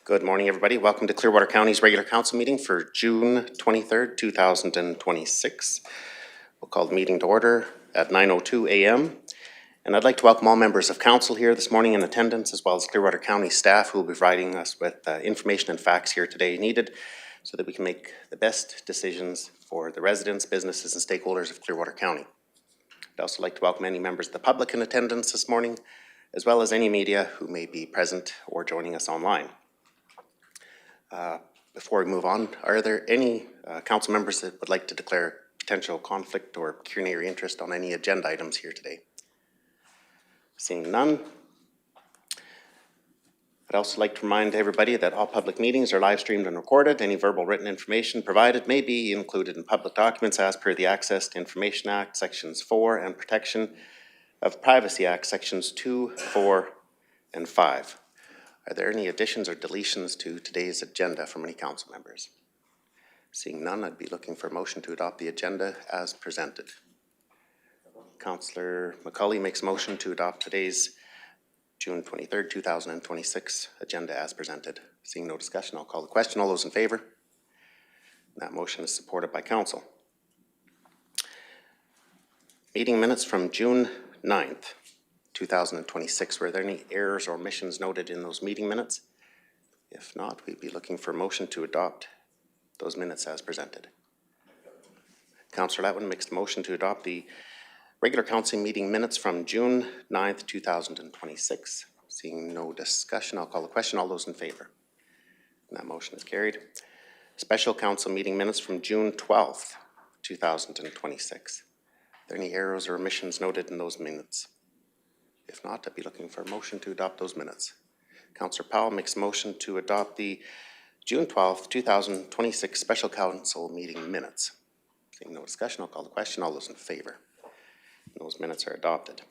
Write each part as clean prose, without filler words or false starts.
Good morning, everybody. Welcome to Clearwater County's regular council meeting for June 23rd, 2026. We'll call the meeting to order at 9:02 a.m. And I'd like to welcome all members of council here this morning in attendance, as well as Clearwater County staff who will be providing us with information and facts here today needed so that we can make the best decisions for the residents, businesses, and stakeholders of Clearwater County. I'd also like to welcome any members of the public in attendance this morning, as well as any media who may be present or joining us online. Before we move on, are there any council members that would like to declare potential conflict or pecuniary interest on any agenda items here today? Seeing none. I'd also like to remind everybody that all public meetings are live streamed and recorded. Any verbal written information provided may be included in public documents as per the Access to Information Act, Sections 4, and Protection of Privacy Act, Sections 2, 4, and 5. Are there any additions or deletions to today's agenda from any council members? Seeing none, I'd be looking for a motion to adopt the agenda as presented. Councillor McCauley makes a motion to adopt today's June 23rd, 2026 agenda as presented. Seeing no discussion, I'll call the question. All those in favor? That motion is supported by council. Meeting minutes from June 9th. 2026. Were there any errors or omissions noted in those meeting minutes? If not, we'd be looking for a motion to adopt those minutes as presented. Councillor Latwin makes the motion to adopt the regular council meeting minutes from June 9th, 2026. Seeing no discussion, I'll call the question. All those in favor? And that motion is carried. Special council meeting minutes from June 12th, 2026. Are there any errors or omissions noted in those minutes? If not, I'd be looking for a motion to adopt those minutes. Councillor Powell makes a motion to adopt the June 12th, 2026 Special Council meeting minutes. Seeing no discussion, I'll call the question. All those in favor? Those minutes are adopted.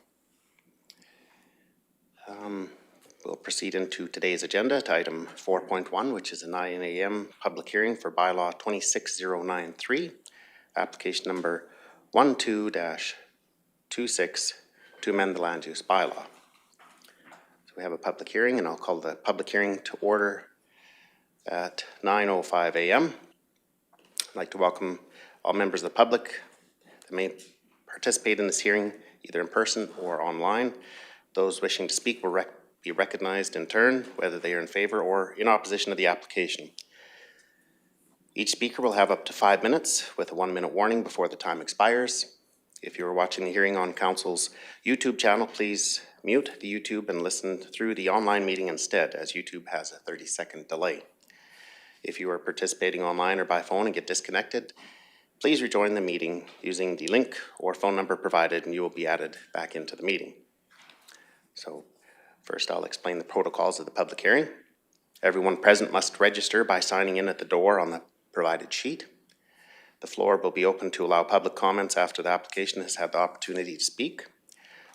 We'll proceed into today's agenda to item 4.1, which is a 9 a.m. public hearing for Bylaw 26093, application number 12-26, to amend the land use bylaw. So we have a public hearing, and I'll call the public hearing to order at 9:05 a.m. I'd like to welcome all members of the public that may participate in this hearing either in person or online. Those wishing to speak will be recognized in turn, whether they are in favor or in opposition to the application. Each speaker will have up to 5 minutes with a 1-minute warning before the time expires. If you are watching the hearing on Council's YouTube channel, please mute the YouTube and listen through the online meeting instead, as YouTube has a 30-second delay. If you are participating online or by phone and get disconnected, please rejoin the meeting using the link or phone number provided, and you will be added back into the meeting. So first, I'll explain the protocols of the public hearing. Everyone present must register by signing in at the door on the provided sheet. The floor will be open to allow public comments after the application has had the opportunity to speak.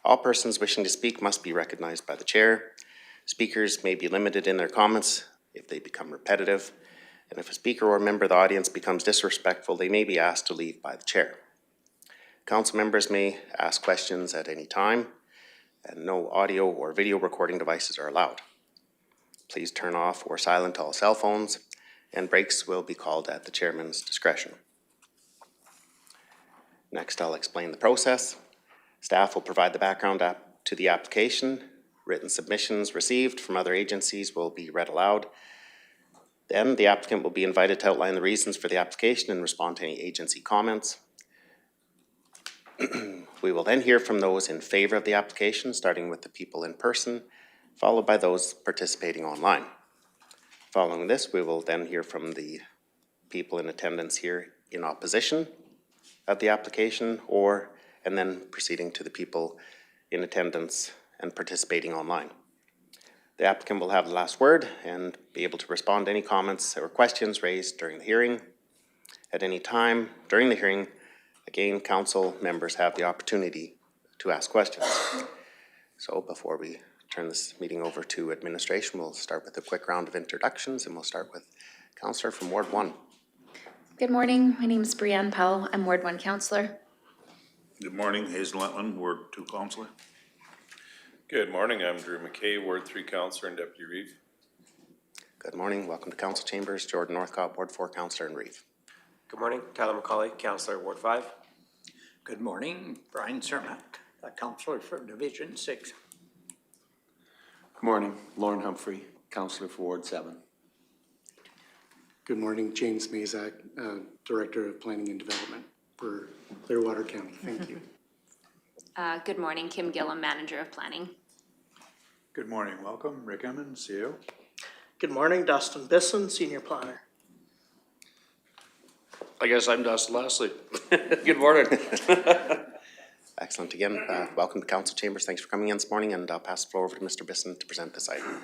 All persons wishing to speak must be recognized by the chair. Speakers may be limited in their comments if they become repetitive, and if a speaker or a member of the audience becomes disrespectful, they may be asked to leave by the chair. Council members may ask questions at any time, and no audio or video recording devices are allowed. Please turn off or silent all cell phones, and breaks will be called at the chairman's discretion. Next, I'll explain the process. Staff will provide the background to the application. Written submissions received from other agencies will be read aloud. Then the applicant will be invited to outline the reasons for the application and respond to any agency comments. We will then hear from those in favor of the application, starting with the people in person, followed by those participating online. Following this, we will then hear from the people in attendance here in opposition of the application, and then proceeding to the people in attendance and participating online. The applicant will have the last word and be able to respond to any comments or questions raised during the hearing. At any time during the hearing, again, council members have the opportunity to ask questions. So before we turn this meeting over to administration, we'll start with a quick round of introductions, and we'll start with Councillor from Ward 1. Good morning. My name is Brianne Powell. I'm Ward 1 Councillor. Good morning. Hazel Letland, Ward 2 Councillor. Good morning. I'm Drew McKay, Ward 3 Councillor and Deputy Reeve. Good morning. Welcome to Council Chambers. Jordan Northcott, Ward 4 Councillor in Reeve. Good morning, Tyler McCauley, Councillor, Ward 5. Good morning, Brian Cermak, a councillor for Division 6. Good morning, Lauren Humphrey, Councillor for Ward 7. Good morning, James Mazak, Director of Planning and Development for Clearwater County. Thank you. Good morning, Kim Gillum, Manager of Planning. Good morning, welcome, Rick Emmons, CEO. Good morning, Dustin Bisson, Senior Planner. I guess I'm Dustin Leslie. Good morning. Excellent. Again, welcome to Council Chambers. Thanks for coming in this morning, and I'll pass the floor over to Mr. Bisson to present this item.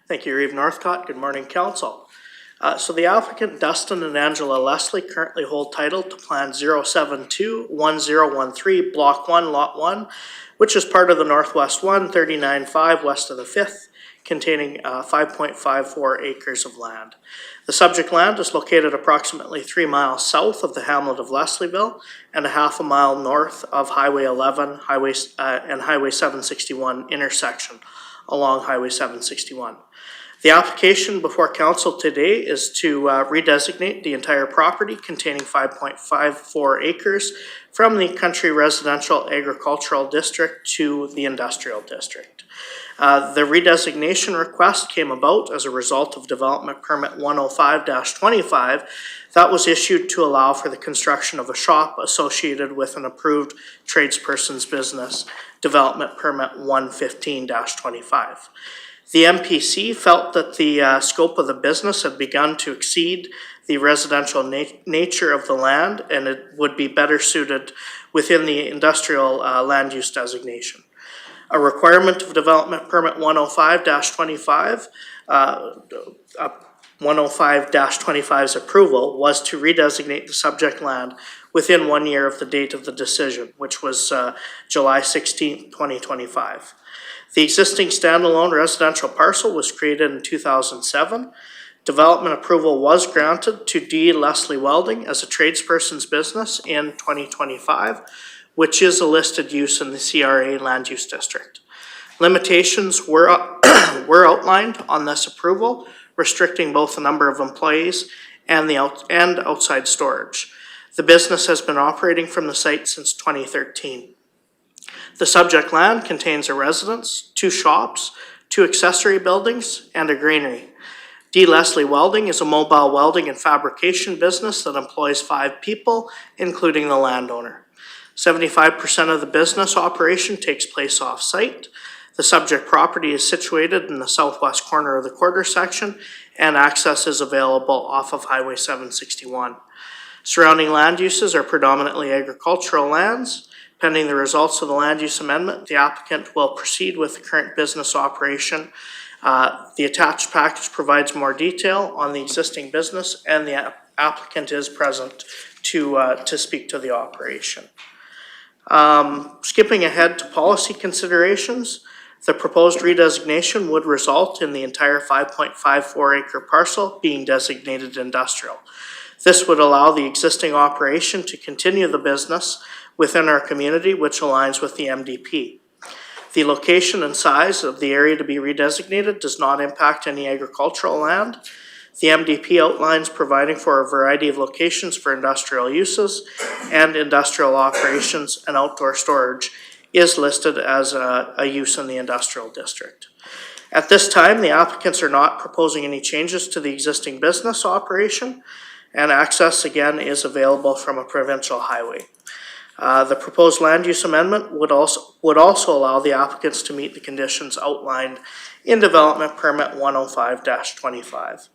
Thank you, Reeve Northcott. Good morning, Council. So the applicant, Dustin and Angela Leslie, currently hold title to Plan 072-1013, Block 1, Lot 1, which is part of the Northwest 1, 39.5 west of the 5th, containing 5.54 acres of land. The subject land is located approximately 3 miles south of the hamlet of Leslieville and a half a mile north of Highway 11 and Highway 761 intersection along Highway 761. The application before council today is to redesignate the entire property containing 5.54 acres from the Country Residential Agricultural District to the Industrial District. The redesignation request came about as a result of Development Permit 105-25 that was issued to allow for the construction of a shop associated with an approved tradesperson's business, Development Permit 115-25. The MPC felt that the scope of the business had begun to exceed the residential nature of the land, and it would be better suited within the industrial land use designation. A requirement of Development Permit 105-25, 105-25's approval was to redesignate the subject land within 1 year of the date of the decision, which was July 16, 2025. The existing standalone residential parcel was created in 2007. Development approval was granted to D. Leslie Welding as a tradesperson's business in 2025, which is a listed use in the CRA land use district. Limitations were outlined on this approval, restricting both the number of employees and outside storage. The business has been operating from the site since 2013. The subject land contains a residence, 2 shops, 2 accessory buildings, and a granary. D. Leslie Welding is a mobile welding and fabrication business that employs 5 people, including the landowner. 75% of the business operation takes place off-site. The subject property is situated in the southwest corner of the quarter section, and access is available off of Highway 761. Surrounding land uses are predominantly agricultural lands. Pending the results of the land use amendment, the applicant will proceed with the current business operation. The attached package provides more detail on the existing business, and the applicant is present to speak to the operation. Skipping ahead to policy considerations, the proposed redesignation would result in the entire 5.54 acre parcel being designated industrial. This would allow the existing operation to continue the business within our community, which aligns with the MDP. The location and size of the area to be redesignated does not impact any agricultural land. The MDP outlines providing for a variety of locations for industrial uses, and industrial operations and outdoor storage is listed as a use in the industrial district. At this time, the applicants are not proposing any changes to the existing business operation, and access again is available from a provincial highway. The proposed land use amendment would also allow the applicants to meet the conditions outlined in Development Permit 105-25.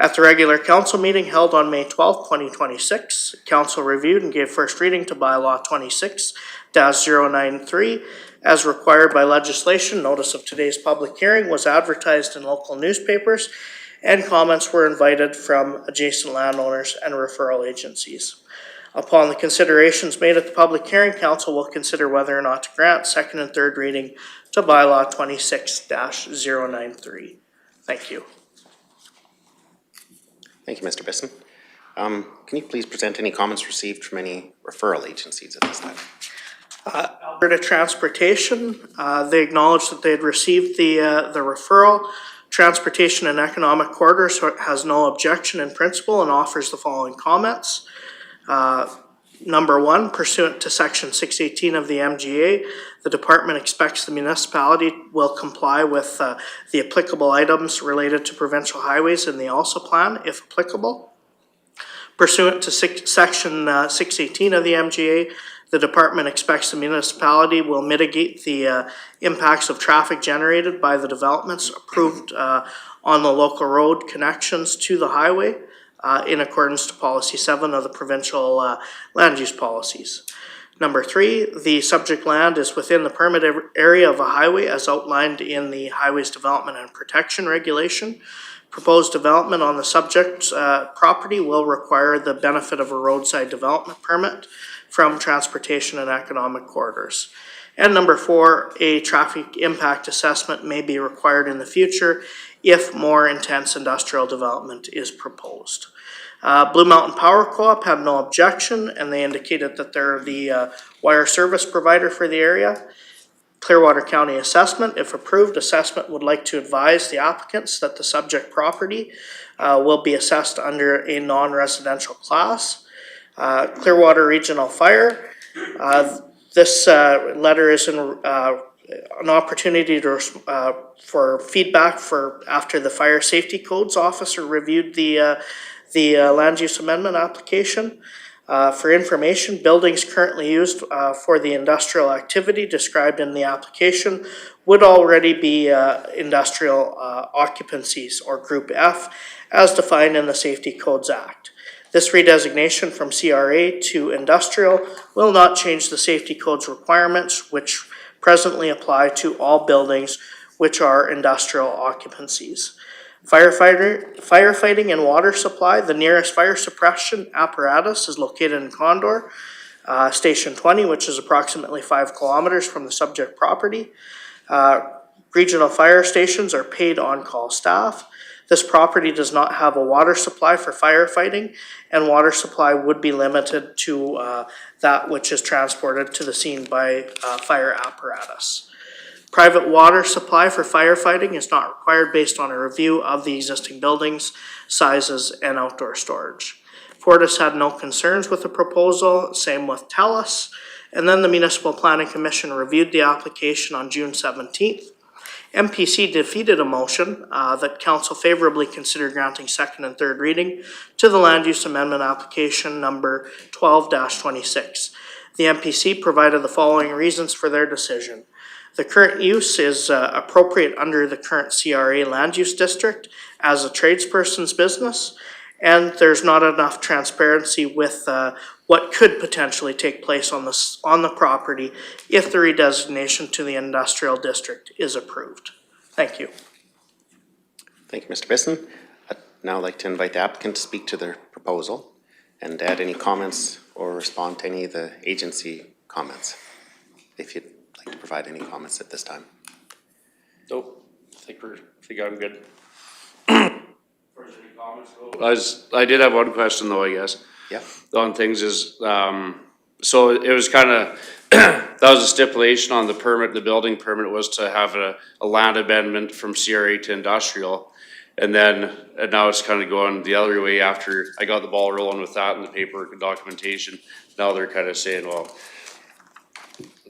At the regular council meeting held on May 12, 2026, council reviewed and gave first reading to Bylaw 26-093. As required by legislation, notice of today's public hearing was advertised in local newspapers, and comments were invited from adjacent landowners and referral agencies. Upon the considerations made at the public hearing, council will consider whether or not to grant second and third reading to Bylaw 26-093. Thank you. Thank you, Mr. Bisson. Can you please present any comments received from any referral agencies at this time? Alberta Transportation, they acknowledged that they had received the referral. Transportation and Economic Corridors has no objection in principle and offers the following comments. Number one, pursuant to section 618 of the MGA, the department expects the municipality will comply with the applicable items related to provincial highways in the ALSA plan, if applicable. Pursuant to section 618 of the MGA, the department expects the municipality will mitigate the impacts of traffic generated by the developments approved on the local road connections to the highway in accordance to policy 7 of the provincial land use policies. Number 3, the subject land is within the permit area of a highway as outlined in the Highways Development and Protection Regulation. Proposed development on the subject property will require the benefit of a roadside development permit from Transportation and Economic Corridors. And number 4, a traffic impact assessment may be required in the future if more intense industrial development is proposed. Blue Mountain Power Co-op had no objection, and they indicated that they're the wire service provider for the area. Clearwater County Assessment, if approved, assessment would like to advise the applicants that the subject property will be assessed under a non-residential class. Clearwater Regional Fire, this letter is an opportunity to, for feedback for after the Fire Safety Codes officer reviewed the land use amendment application. For information, buildings currently used for the industrial activity described in the application would already be industrial occupancies or Group F as defined in the Safety Codes Act. This redesignation from CRA to industrial will not change the Safety Codes requirements, which presently apply to all buildings which are industrial occupancies. Firefighting and water supply, the nearest fire suppression apparatus is located in Condor, Station 20, which is approximately 5 kilometers from the subject property. Regional fire stations are paid on-call staff. This property does not have a water supply for firefighting, and water supply would be limited to that which is transported to the scene by fire apparatus. Private water supply for firefighting is not required based on a review of the existing buildings, sizes, and outdoor storage. Fortis had no concerns with the proposal, same with TELUS, and then the Municipal Planning Commission reviewed the application on June 17th. MPC defeated a motion that council favorably considered granting second and third reading to the land use amendment application number 12-26. The MPC provided the following reasons for their decision. The current use is appropriate under the current CRA land use district as a tradesperson's business, and there's not enough transparency with what could potentially take place on the property if the redesignation to the industrial district is approved. Thank you. Thank you, Mr. Bisson. I'd now like to invite the applicant to speak to their proposal and add any comments or respond to any of the agency comments, if you'd like to provide any comments at this time. Nope, I think I'm good. I did have one question though, I guess. Yeah. On things is, so it was kind of, that was a stipulation on the permit, the building permit was to have a land amendment from CRA to industrial. And now it's kind of going the other way after I got the ball rolling with that and the paperwork and documentation. Now they're kind of saying, well,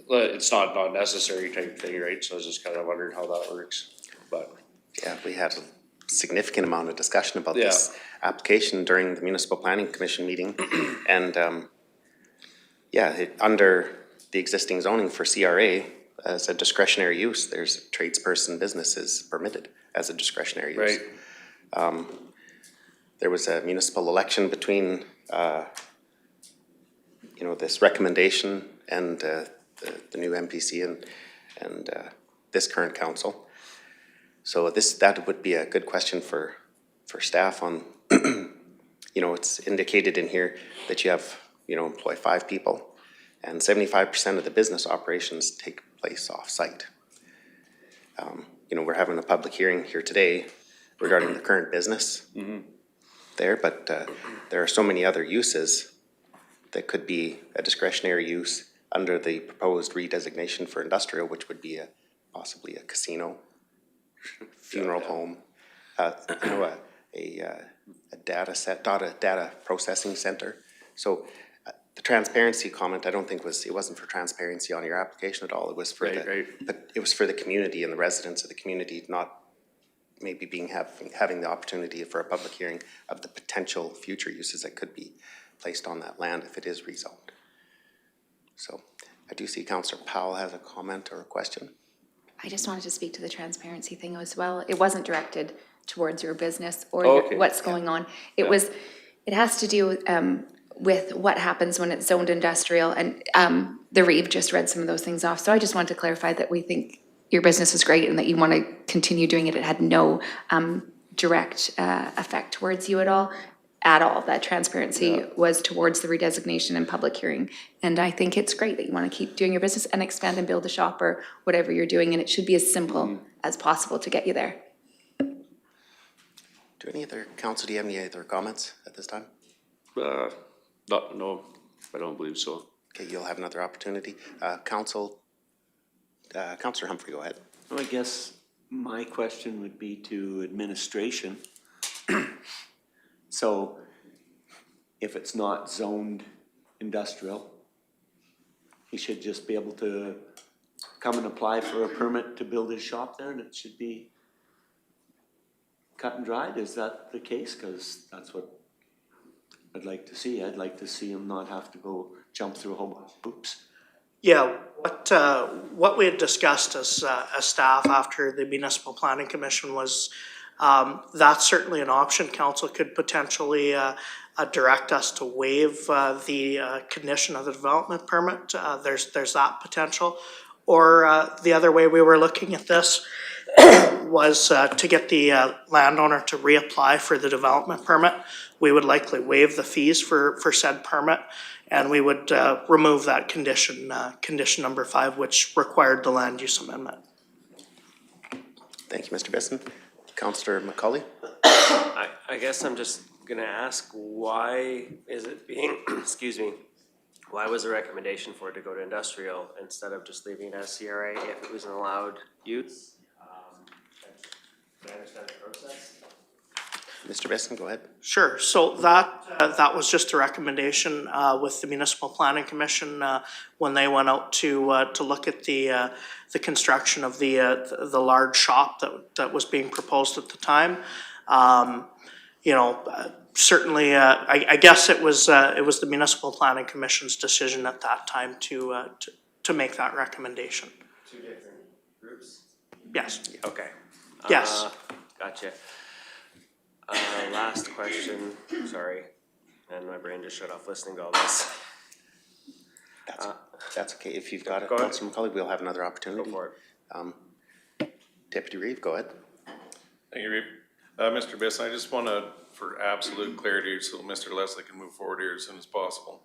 it's not necessary type thing, right? So I was just kind of wondering how that works, but. Yeah, we had a significant amount of discussion about this application during the Municipal Planning Commission meeting. And under the existing zoning for CRA, as a discretionary use, there's tradesperson businesses permitted as a discretionary use. Right. There was a municipal election between, this recommendation and the new MPC and this current council. So that would be a good question for staff on, it's indicated in here that you have, employ 5 people and 75% of the business operations take place off-site. We're having a public hearing here today regarding the current business there, but there are so many other uses that could be a discretionary use under the proposed redesignation for industrial, which would be possibly a casino, funeral home, a data processing center. So the transparency comment, I don't think it wasn't for transparency on your application at all. It was for it was for the community and the residents of the community, not maybe having the opportunity for a public hearing of the potential future uses that could be placed on that land if it is rezoned. So I do see Councillor Powell has a comment or a question. I just wanted to speak to the transparency thing as well. It wasn't directed towards your business or Okay. what's going on. It has to do with what happens when it's zoned industrial, and the Reeve just read some of those things off. So I just wanted to clarify that we think your business is great and that you want to continue doing it. It had no direct effect towards you at all. That transparency was towards the redesignation and public hearing. And I think it's great that you want to keep doing your business and expand and build a shop or whatever you're doing. And it should be as simple as possible to get you there. Do any other council, do you have any other comments at this time? No, I don't believe so. Okay, you'll have another opportunity. Councillor Humphrey, go ahead. Well, I guess my question would be to administration. So if it's not zoned industrial, he should just be able to come and apply for a permit to build his shop there, and it should be cut and dried. Is that the case? Because that's what I'd like to see. I'd like to see him not have to go jump through a whole bunch of hoops. Yeah, what we had discussed as staff after the Municipal Planning Commission was that's certainly an option. Council could potentially direct us to waive the condition of the development permit. There's that potential. Or the other way we were looking at this was to get the landowner to reapply for the development permit. We would likely waive the fees for said permit, and we would remove that condition, condition number 5, which required the land use amendment. Thank you, Mr. Bisson. Councillor McCauley? I guess I'm just gonna ask, why is it being, excuse me, why was the recommendation for it to go to industrial instead of just leaving it as CRA if it was an allowed use? Can I understand the process? Mr. Bisson, go ahead. Sure. So that was just a recommendation with the Municipal Planning Commission when they went out to look at the construction of the large shop that was being proposed at the time. Certainly, I guess it was the Municipal Planning Commission's decision at that time to make that recommendation. 2 different groups? Yes. Okay. Yes. Gotcha. Last question, sorry, and my brain just shut off listening to all this. That's okay. If you've got it, Go ahead. Councillor McCauley, we'll have another opportunity. Go for it. Deputy Reeve, go ahead. Thank you, Reeve. Mr. Bisson, I just want to, for absolute clarity, so Mr. Leslie can move forward here as soon as possible.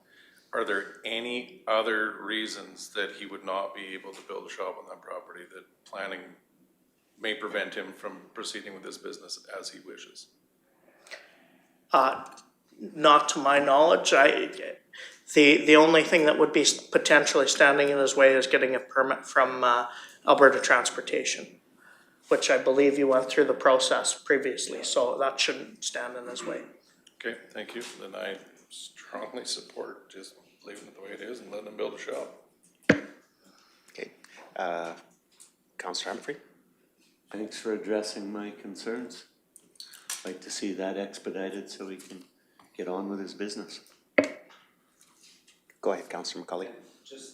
Are there any other reasons that he would not be able to build a shop on that property that planning may prevent him from proceeding with his business as he wishes? Not to my knowledge. The only thing that would be potentially standing in his way is getting a permit from Alberta Transportation, which I believe you went through the process previously, so that shouldn't stand in his way. Okay, thank you. Then I strongly support just leaving it the way it is and letting him build a shop. Okay. Councillor Humphrey? Thanks for addressing my concerns. I'd like to see that expedited so he can get on with his business. Go ahead, Councillor McCauley.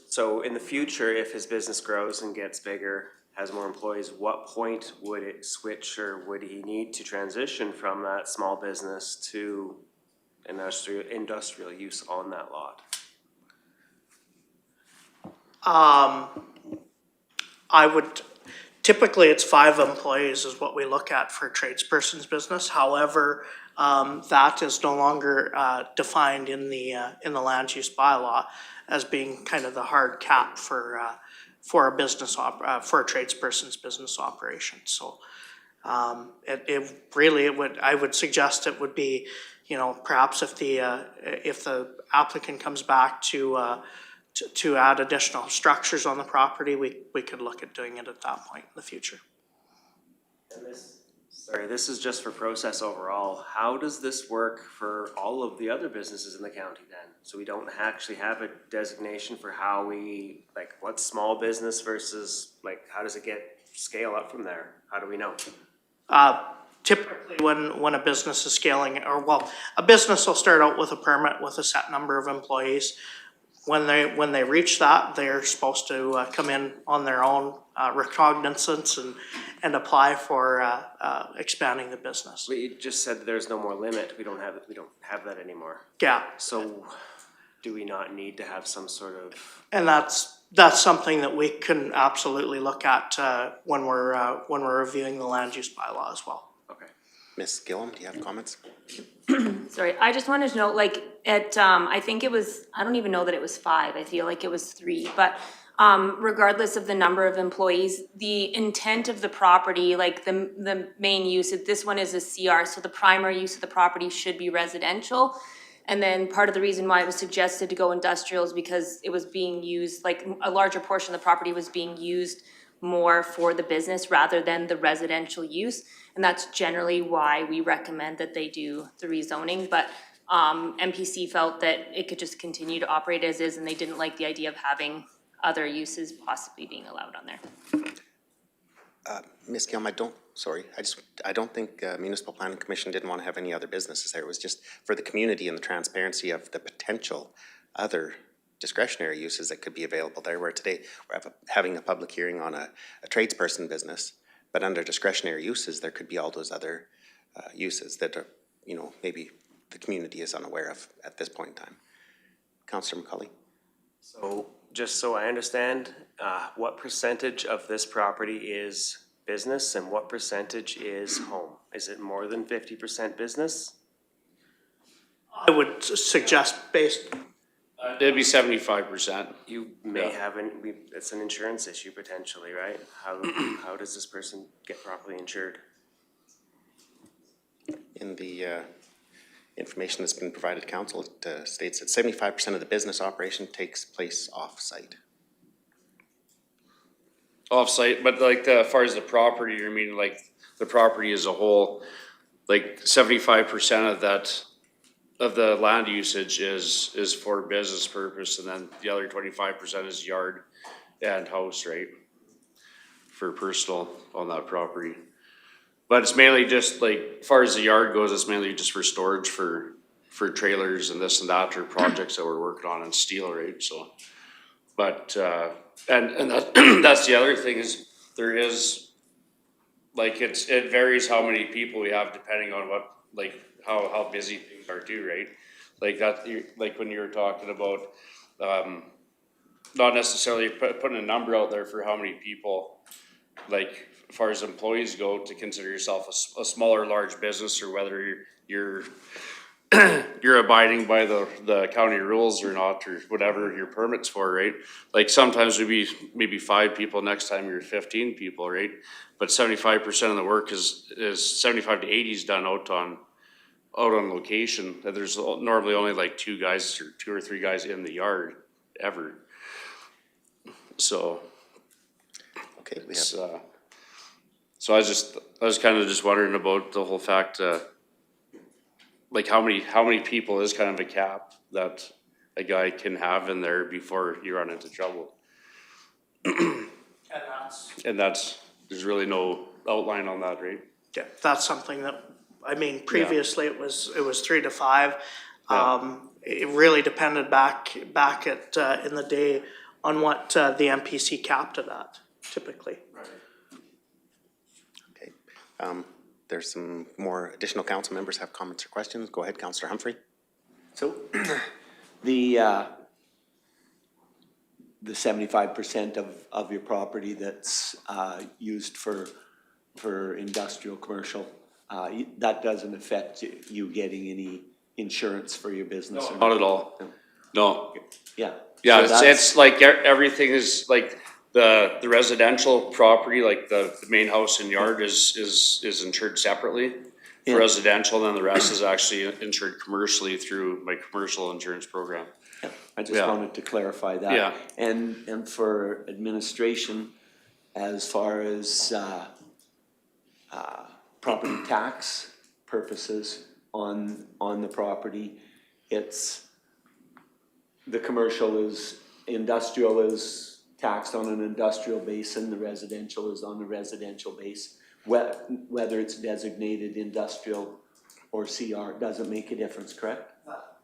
So in the future, if his business grows and gets bigger, has more employees, what point would it switch, or would he need to transition from that small business to industrial use on that lot? I would, typically it's 5 employees is what we look at for a tradesperson's business. However, that is no longer defined in the land use bylaw as being kind of the hard cap for a business for a tradesperson's business operation. So I would suggest it would be, perhaps if the applicant comes back to add additional structures on the property, we could look at doing it at that point in the future. And this Sorry, this is just for process overall. How does this work for all of the other businesses in the county then? So we don't actually have a designation for how we, like, what's small business versus, like, how does it scale up from there? How do we know? Typically, when a business is scaling, or well, a business will start out with a permit with a set number of employees. When they reach that, they're supposed to come in on their own recognizance and apply for expanding the business. But you just said there's no more limit. We don't have that anymore. Yeah, So do we not need to have some sort of? and that's something that we can absolutely look at when we're reviewing the land use bylaw as well. Okay. Ms. Gillum, do you have comments? Sorry, I just wanted to know, like, I think it was, I don't even know that it was 5, I feel like it was 3, but regardless of the number of employees, the intent of the property, like the main use, this one is a CR, so the primary use of the property should be residential. And then part of the reason why it was suggested to go industrial is because it was being used, like a larger portion of the property was being used more for the business rather than the residential use. And that's generally why we recommend that they do the rezoning. But MPC felt that it could just continue to operate as is, and they didn't like the idea of having other uses possibly being allowed on there. Ms. Gillum, I don't think Municipal Planning Commission didn't want to have any other businesses there. It was just for the community and the transparency of the potential other discretionary uses that could be available there, where today we're having a public hearing on a tradesperson business, but under discretionary uses, there could be all those other uses that are, maybe the community is unaware of at this point in time. Councillor McCauley? So just so I understand, what percentage of this property is business and what percentage is home? Is it more than 50% business? I would suggest based. It'd be 75%. You may have it's an insurance issue potentially, right? How does this person get properly insured? In the information that's been provided to council, it states that 75% of the business operation takes place off-site. Off-site, but like as far as the property, I mean, like the property as a whole, like 75% of that, of the land usage is for business purpose, and then the other 25% is yard and house, right? For personal on that property. But it's mainly just like, as far as the yard goes, it's mainly just for storage for trailers and this and that, or projects that we're working on in steel, right? So, but, and that, that's the other thing is there is, like, it varies how many people we have depending on what, like, how busy things are too, right? Like that, like when you were talking about, not necessarily putting a number out there for how many people, like, as far as employees go, to consider yourself a small or large business, or whether you're abiding by the county rules or not, or whatever your permit's for, right? Like sometimes we'd be maybe 5 people, next time you're 15 people, right? But 75% of the work is 75 to 80 is done out on location. There's normally only like 2 guys or 2 or 3 guys in the yard ever. So. Okay, we have. So I was kind of just wondering about the whole fact, like how many people is kind of a cap that a guy can have in there before you run into trouble. And that's, there's really no outline on that, right? Yeah, that's something that, I mean, previously it was 3 to 5. It really depended back at in the day on what the MPC capped it at, typically. Okay. There's some more additional council members have comments or questions. Go ahead, Councillor Humphrey. So the 75% of your property that's used for industrial, commercial, that doesn't affect you getting any insurance for your business? No, not at all. No. Yeah. Yeah, So it's like everything is like the residential property, like the main house and yard is insured separately for residential, then the rest is actually insured commercially through my commercial insurance program. Yeah, I just wanted to clarify that. Yeah. And for administration, as far as property tax purposes on the property, it's, the industrial is taxed on an industrial base and the residential is on a residential base. Whether it's designated industrial or CR, doesn't make a difference, correct?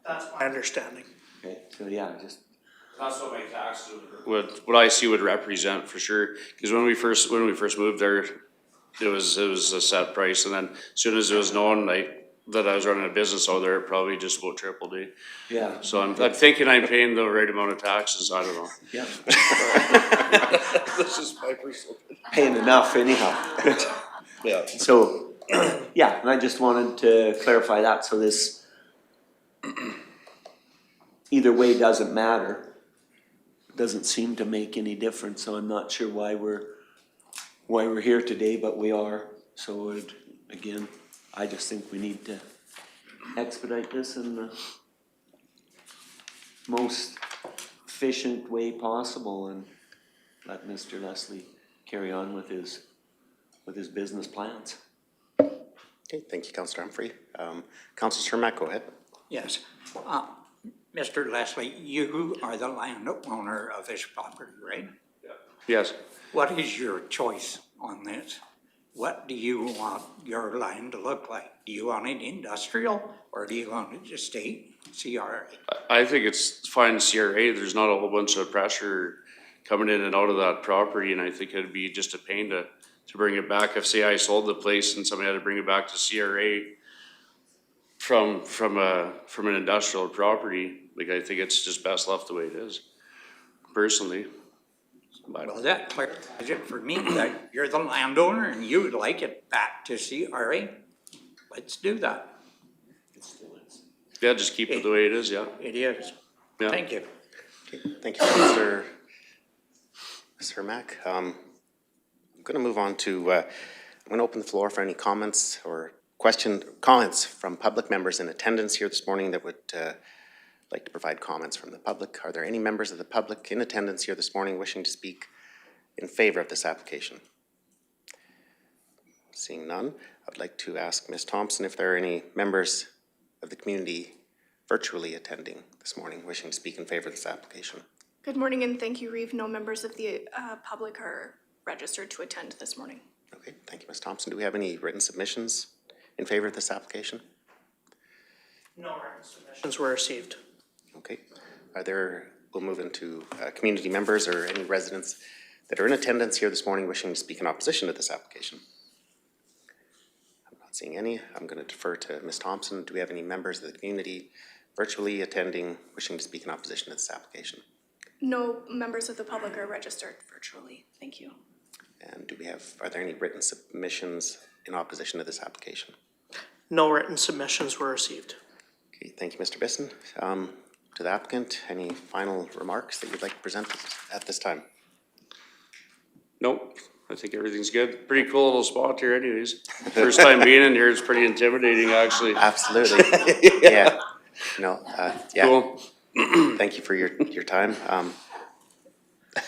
That's my understanding. Okay, so yeah, just, That's what my taxes what I see would represent for sure, cause when we first moved there, it was a set price, and then as soon as it was known, that I was running a business out there, it probably just about tripled. yeah. So I'm thinking I'm paying the right amount of taxes, I don't know. Yeah. This is my personal. Paying enough anyhow. Yeah. So, yeah, and I just wanted to clarify that, so this either way doesn't matter. Doesn't seem to make any difference, so I'm not sure why we're here today, but we are. So again, I just think we need to expedite this in the most efficient way possible and let Mr. Leslie carry on with his business plans. Okay, thank you, Councillor Humphrey. Councillor Cermak, go ahead. Yes. Mr. Leslie, you are the landowner of this property, right? Yes. What is your choice on this? What do you want your land to look like? Do you want it industrial or do you want it to stay CRA? I think it's fine CRA, there's not a whole bunch of pressure coming in and out of that property, and I think it'd be just a pain to bring it back. If say I sold the place and somebody had to bring it back to CRA from an industrial property, like I think it's just best left the way it is, personally. Well, that clarifies it for me that you're the landowner and you would like it back to CRA. Let's do that. Yeah, just keep it the way it is, yeah. It is. Yeah. Thank you. Okay, thank you, Councillor Cermak. I'm gonna move on to, I'm gonna open the floor for any comments or comments from public members in attendance here this morning that would like to provide comments from the public. Are there any members of the public in attendance here this morning wishing to speak in favor of this application? Seeing none, I would like to ask Ms. Thompson if there are any members of the community virtually attending this morning wishing to speak in favor of this application. Good morning and thank you, Reeve. No members of the public are registered to attend this morning. Okay, thank you, Ms. Thompson. Do we have any written submissions in favor of this application? No written submissions were received. Okay, we'll move into community members or any residents that are in attendance here this morning wishing to speak in opposition to this application. I'm not seeing any. I'm going to defer to Ms. Thompson. Do we have any members of the community virtually attending wishing to speak in opposition to this application? No members of the public are registered virtually. Thank you. And are there any written submissions in opposition to this application? No written submissions were received. Okay, thank you, Mr. Bisson. To the applicant, any final remarks that you'd like to present at this time? Nope, I think everything's good. Pretty cool little spot here anyways. First time being in here, it's pretty intimidating actually. Absolutely, yeah. No, yeah. Cool. Thank you for your time.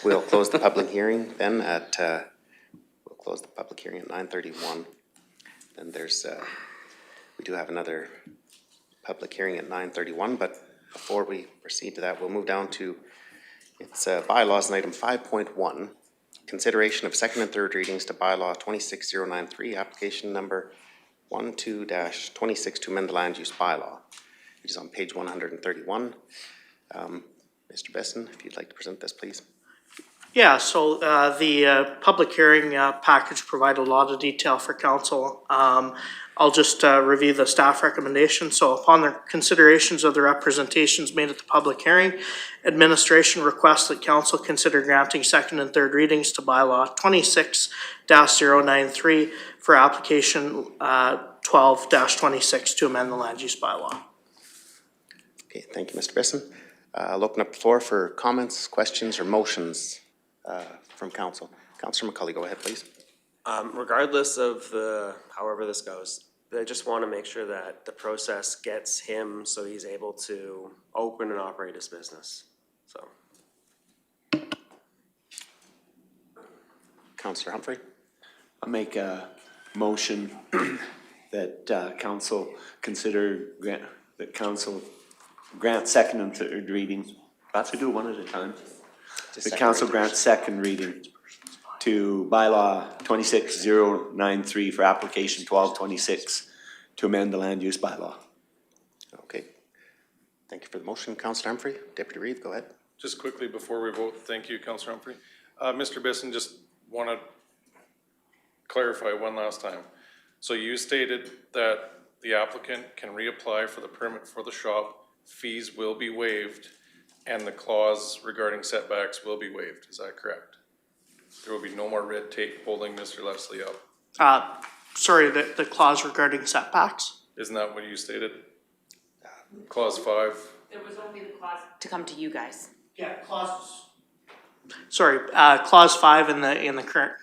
We'll close the public hearing then at, we'll close the public hearing at 9:31. Then we do have another public hearing at 9:31, but before we proceed to that, we'll move down to, it's bylaws and item 5.1, consideration of second and third readings to bylaw 26093, application number 12-26 to amend the land use bylaw. It is on page 131. Mr. Besson, if you'd like to present this, please. Yeah, so the public hearing package provided a lot of detail for council. I'll just review the staff recommendation. So upon the considerations of the representations made at the public hearing, administration requests that council consider granting second and third readings to bylaw 26-093 for application 12-26 to amend the land use bylaw. Okay, thank you, Mr. Besson. I'll open up the floor for comments, questions, or motions from council. Councillor McCulley, go ahead, please. Regardless of however this goes, I just want to make sure that the process gets him so he's able to open and operate his business, so. Councillor Humphrey. I'll make a motion that council grant second and third reading. I have to do one at a time. The council grants second reading to bylaw 26093 for application 1226 to amend the land use bylaw. Okay. Thank you for the motion, Councillor Humphrey. Deputy Reeve, go ahead. Just quickly before we vote, thank you, Councillor Humphrey. Mr. Bisson, just want to clarify one last time. So you stated that the applicant can reapply for the permit for the shop, fees will be waived, and the clause regarding setbacks will be waived. Is that correct? There will be no more red tape holding Mr. Leslie up. Sorry, the clause regarding setbacks? Isn't that what you stated? Clause 5. There was only the clause to come to you guys. Yeah, clauses. Sorry, clause 5 in the current,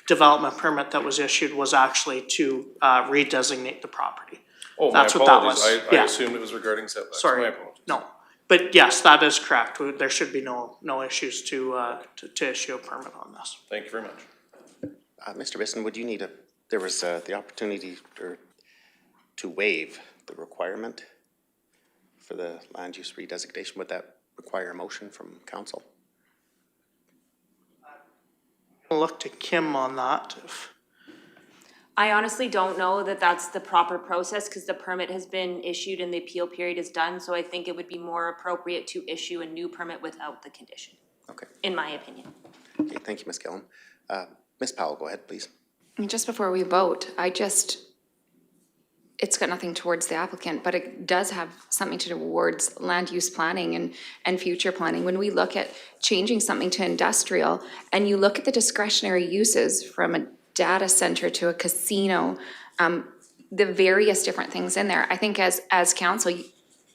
development permit that was issued was actually to, redesignate the property. Oh, my That's what that apologies. was. I Yeah. assumed it was regarding setbacks. Sorry. My apologies. No, but yes, that is correct. There should be no issues to issue a permit on this. Thank you very much. Mr. Bisson, would you need there was the opportunity to waive the requirement for the land use redesignation. Would that require a motion from council? I'll look to Kim on that. I honestly don't know that that's the proper process because the permit has been issued and the appeal period is done. So I think it would be more appropriate to issue a new permit without the condition, Okay. in my opinion. Okay, thank you, Ms. Gillen. Ms. Powell, go ahead, please. Just before we vote, it's got nothing towards the applicant, but it does have something to do towards land use planning and future planning. When we look at changing something to industrial, and you look at the discretionary uses from a data center to a casino, the various different things in there, I think as council,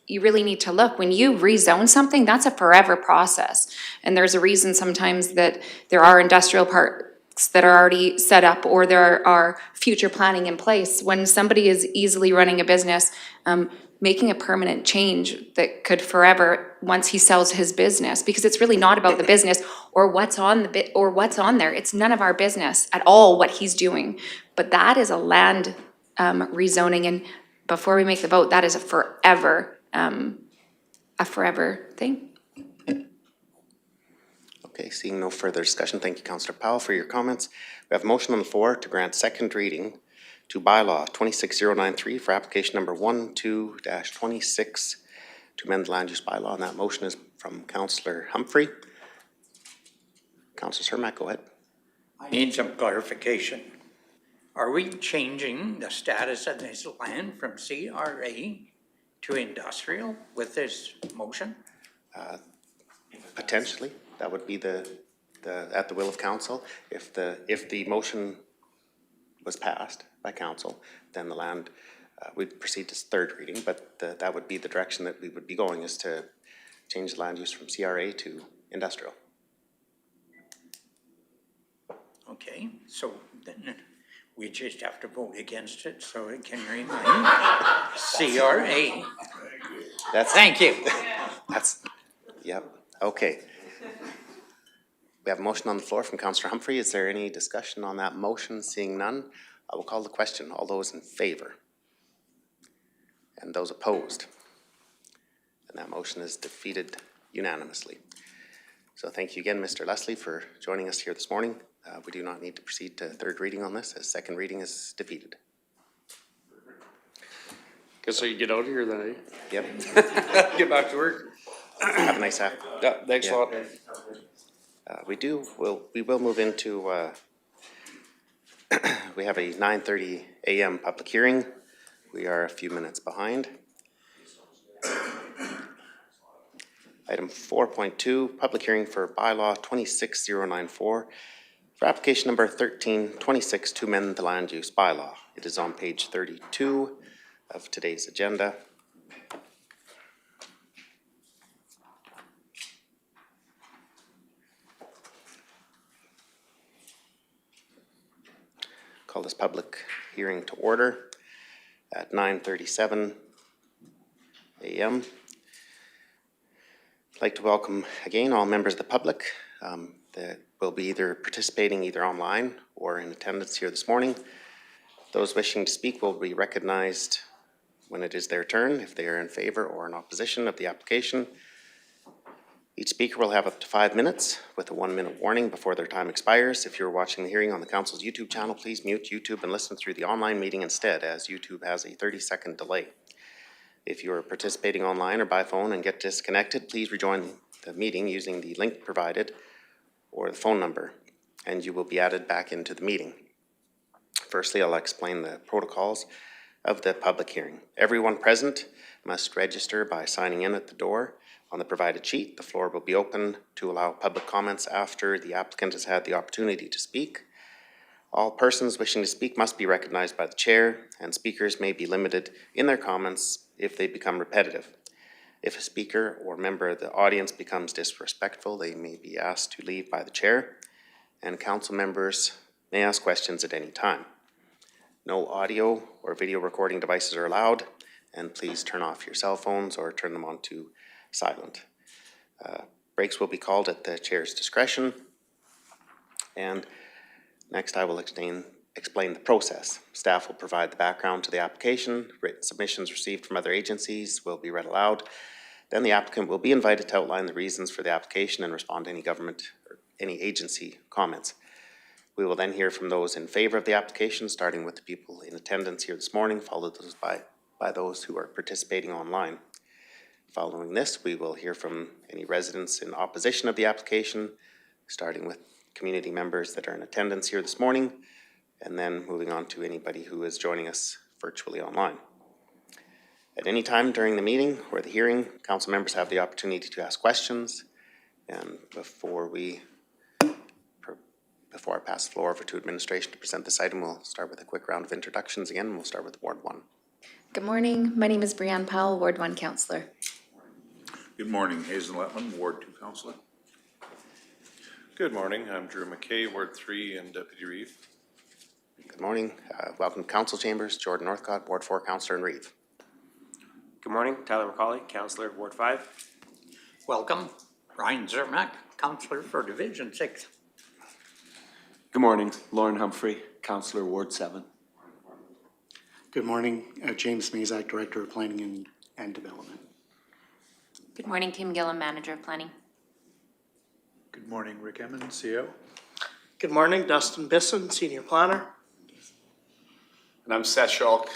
you really need to look. When you rezone something, that's a forever process. And there's a reason sometimes that there are industrial parks that are already set up or there are future planning in place. When somebody is easily running a business, making a permanent change that could forever, once he sells his business, because it's really not about the business or what's on what's on there. It's none of our business at all what he's doing. But that is a land rezoning, and before we make the vote, that is a forever thing. Okay, seeing no further discussion, thank you, Councillor Powell, for your comments. We have a motion on the floor to grant second reading to bylaw 26093 for application number 12-26 to amend the land use bylaw, and that motion is from Councillor Humphrey. Councillor Cermak, go ahead. I need some clarification. Are we changing the status of this land from CRA to industrial with this motion? Potentially, that would be at the will of council. If the motion was passed by council, then the land we'd proceed to third reading, but that would be the direction that we would be going, is to change the land use from CRA to industrial. Okay, so then we just have to vote against it so it can remain CRA. Thank you. Yep, okay. We have a motion on the floor from Councillor Humphrey. Is there any discussion on that motion? Seeing none, I will call the question. All those in favor? And those opposed? And that motion is defeated unanimously. So thank you again, Mr. Leslie, for joining us here this morning. We do not need to proceed to third reading on this, as second reading is defeated. Guess I can get out of here then, eh? Yep. Get back to work. Have a nice afternoon. Yeah, thanks a lot. We will move into, we have a 9:30 a.m. public hearing. We are a few minutes behind. Item 4.2, public hearing for bylaw 26094 for application number 1326 to amend the land use bylaw. It is on page 32 of today's agenda. Call this public hearing to order at 9:37 a.m. I'd like to welcome again all members of the public that will be either participating either online or in attendance here this morning. Those wishing to speak will be recognized when it is their turn, if they are in favor or in opposition of the application. Each speaker will have up to 5 minutes with a 1-minute warning before their time expires. If you're watching the hearing on the council's YouTube channel, please mute YouTube and listen through the online meeting instead, as YouTube has a 30-second delay. If you are participating online or by phone and get disconnected, please rejoin the meeting using the link provided or the phone number, and you will be added back into the meeting. Firstly, I'll explain the protocols of the public hearing. Everyone present must register by signing in at the door on the provided sheet. The floor will be open to allow public comments after the applicant has had the opportunity to speak. All persons wishing to speak must be recognized by the chair, and speakers may be limited in their comments if they become repetitive. If a speaker or member of the audience becomes disrespectful, they may be asked to leave by the chair, and council members may ask questions at any time. No audio or video recording devices are allowed, and please turn off your cell phones or turn them on to silent. Breaks will be called at the chair's discretion. And next I will explain the process. Staff will provide the background to the application. Written submissions received from other agencies will be read aloud. Then the applicant will be invited to outline the reasons for the application and respond to any government or any agency comments. We will then hear from those in favor of the application, starting with the people in attendance here this morning, followed by those who are participating online. Following this, we will hear from any residents in opposition of the application, starting with community members that are in attendance here this morning, and then moving on to anybody who is joining us virtually online. At any time during the meeting or the hearing, council members have the opportunity to ask questions. And before I pass the floor over to administration to present this item, we'll start with a quick round of introductions again, and we'll start with Ward 1. Good morning. My name is Brianne Powell, Ward 1 Councillor. Good morning, Hazen Letman, Ward 2 Councillor. Good morning, I'm Drew McKay, Ward 3 and Deputy Reeve. Good morning. Welcome to Council Chambers. Jordan Northcott, Ward 4 Councillor in Reeve. Good morning, Tyler McCauley, Councillor, Ward 5. Welcome, Ryan Zermack, Councillor for Division 6. Good morning, Lauren Humphrey, Councillor, Ward 7. Good morning, James Mazak, Director of Planning and Development. Good morning, Kim Gillam, Manager of Planning. Good morning, Rick Emmons, CO. Good morning, Dustin Bisson, Senior Planner. And I'm Seth Schalk.